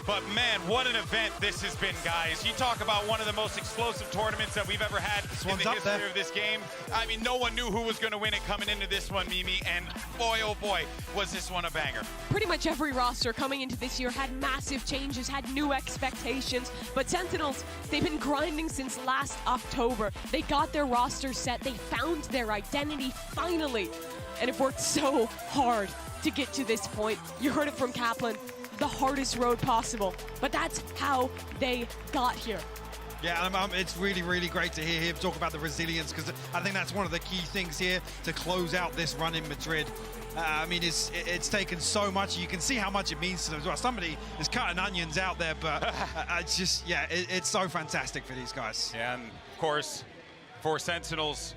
But man, what an event this has been, guys. You talk about one of the most explosive tournaments that we've ever had in the history of this game. I mean, no one knew who was going to win it coming into this one, Mimi, and boy, oh boy, was this one a banger. Pretty much every roster coming into this year had massive changes, had new expectations, but Sentinels, they've been grinding since last October. They got their roster set, they found their identity finally, and it worked so hard to get to this point. You heard it from Kaplan. The hardest road possible, but that's how they got here. Yeah, it's really, really great to hear him talk about the resilience, because I think that's one of the key things here to close out this run in Madrid. I mean, it's taken so much. You can see how much it means to them as well. Somebody is cutting onions out there, but it's just, yeah, it's so fantastic for these guys. Yeah, and of course, for Sentinels,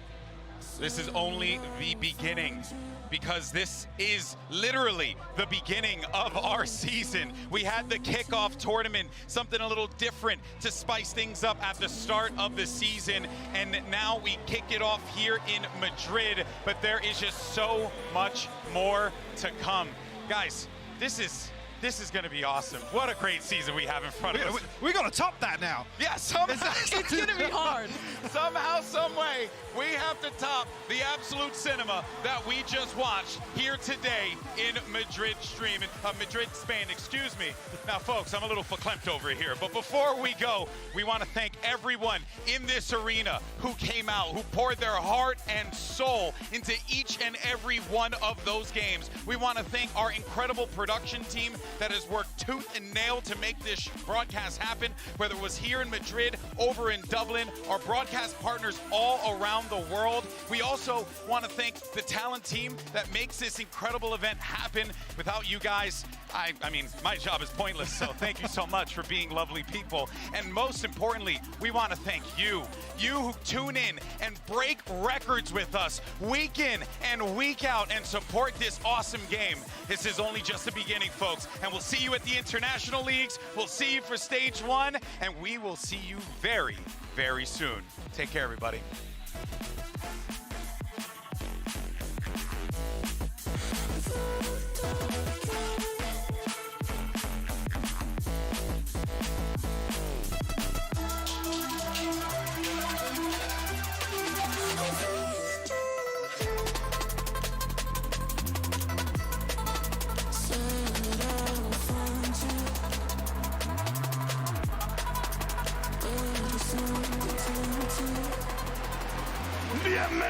this is only the beginning, because this is literally the beginning of our season. We had the kickoff tournament, something a little different to spice things up at the start of the season, and now we kick it off here in Madrid, but there is just so much more to come. Guys, this is going to be awesome. What a great season we have in front of us. We got to top that now. Yeah, somehow. It's going to be hard. Somehow, some way, we have to top the absolute cinema that we just watched here today in Madrid, Spain, excuse me. Now, folks, I'm a little verklempt over here, but before we go, we want to thank everyone in this arena who came out, who poured their heart and soul into each and every one of those games. We want to thank our incredible production team that has worked tooth and nail to make this broadcast happen, whether it was here in Madrid, over in Dublin, our broadcast partners all around the world. We also want to thank the talent team that makes this incredible event happen. Without you guys, I mean, my job is pointless, so thank you so much for being lovely people. And most importantly, we want to thank you who tune in and break records with us week in and week out and support this awesome game. This is only just the beginning, folks, and we'll see you at the international leagues. We'll see you for stage 1, and we will see you very, very soon. Take care, everybody. Bienvenido.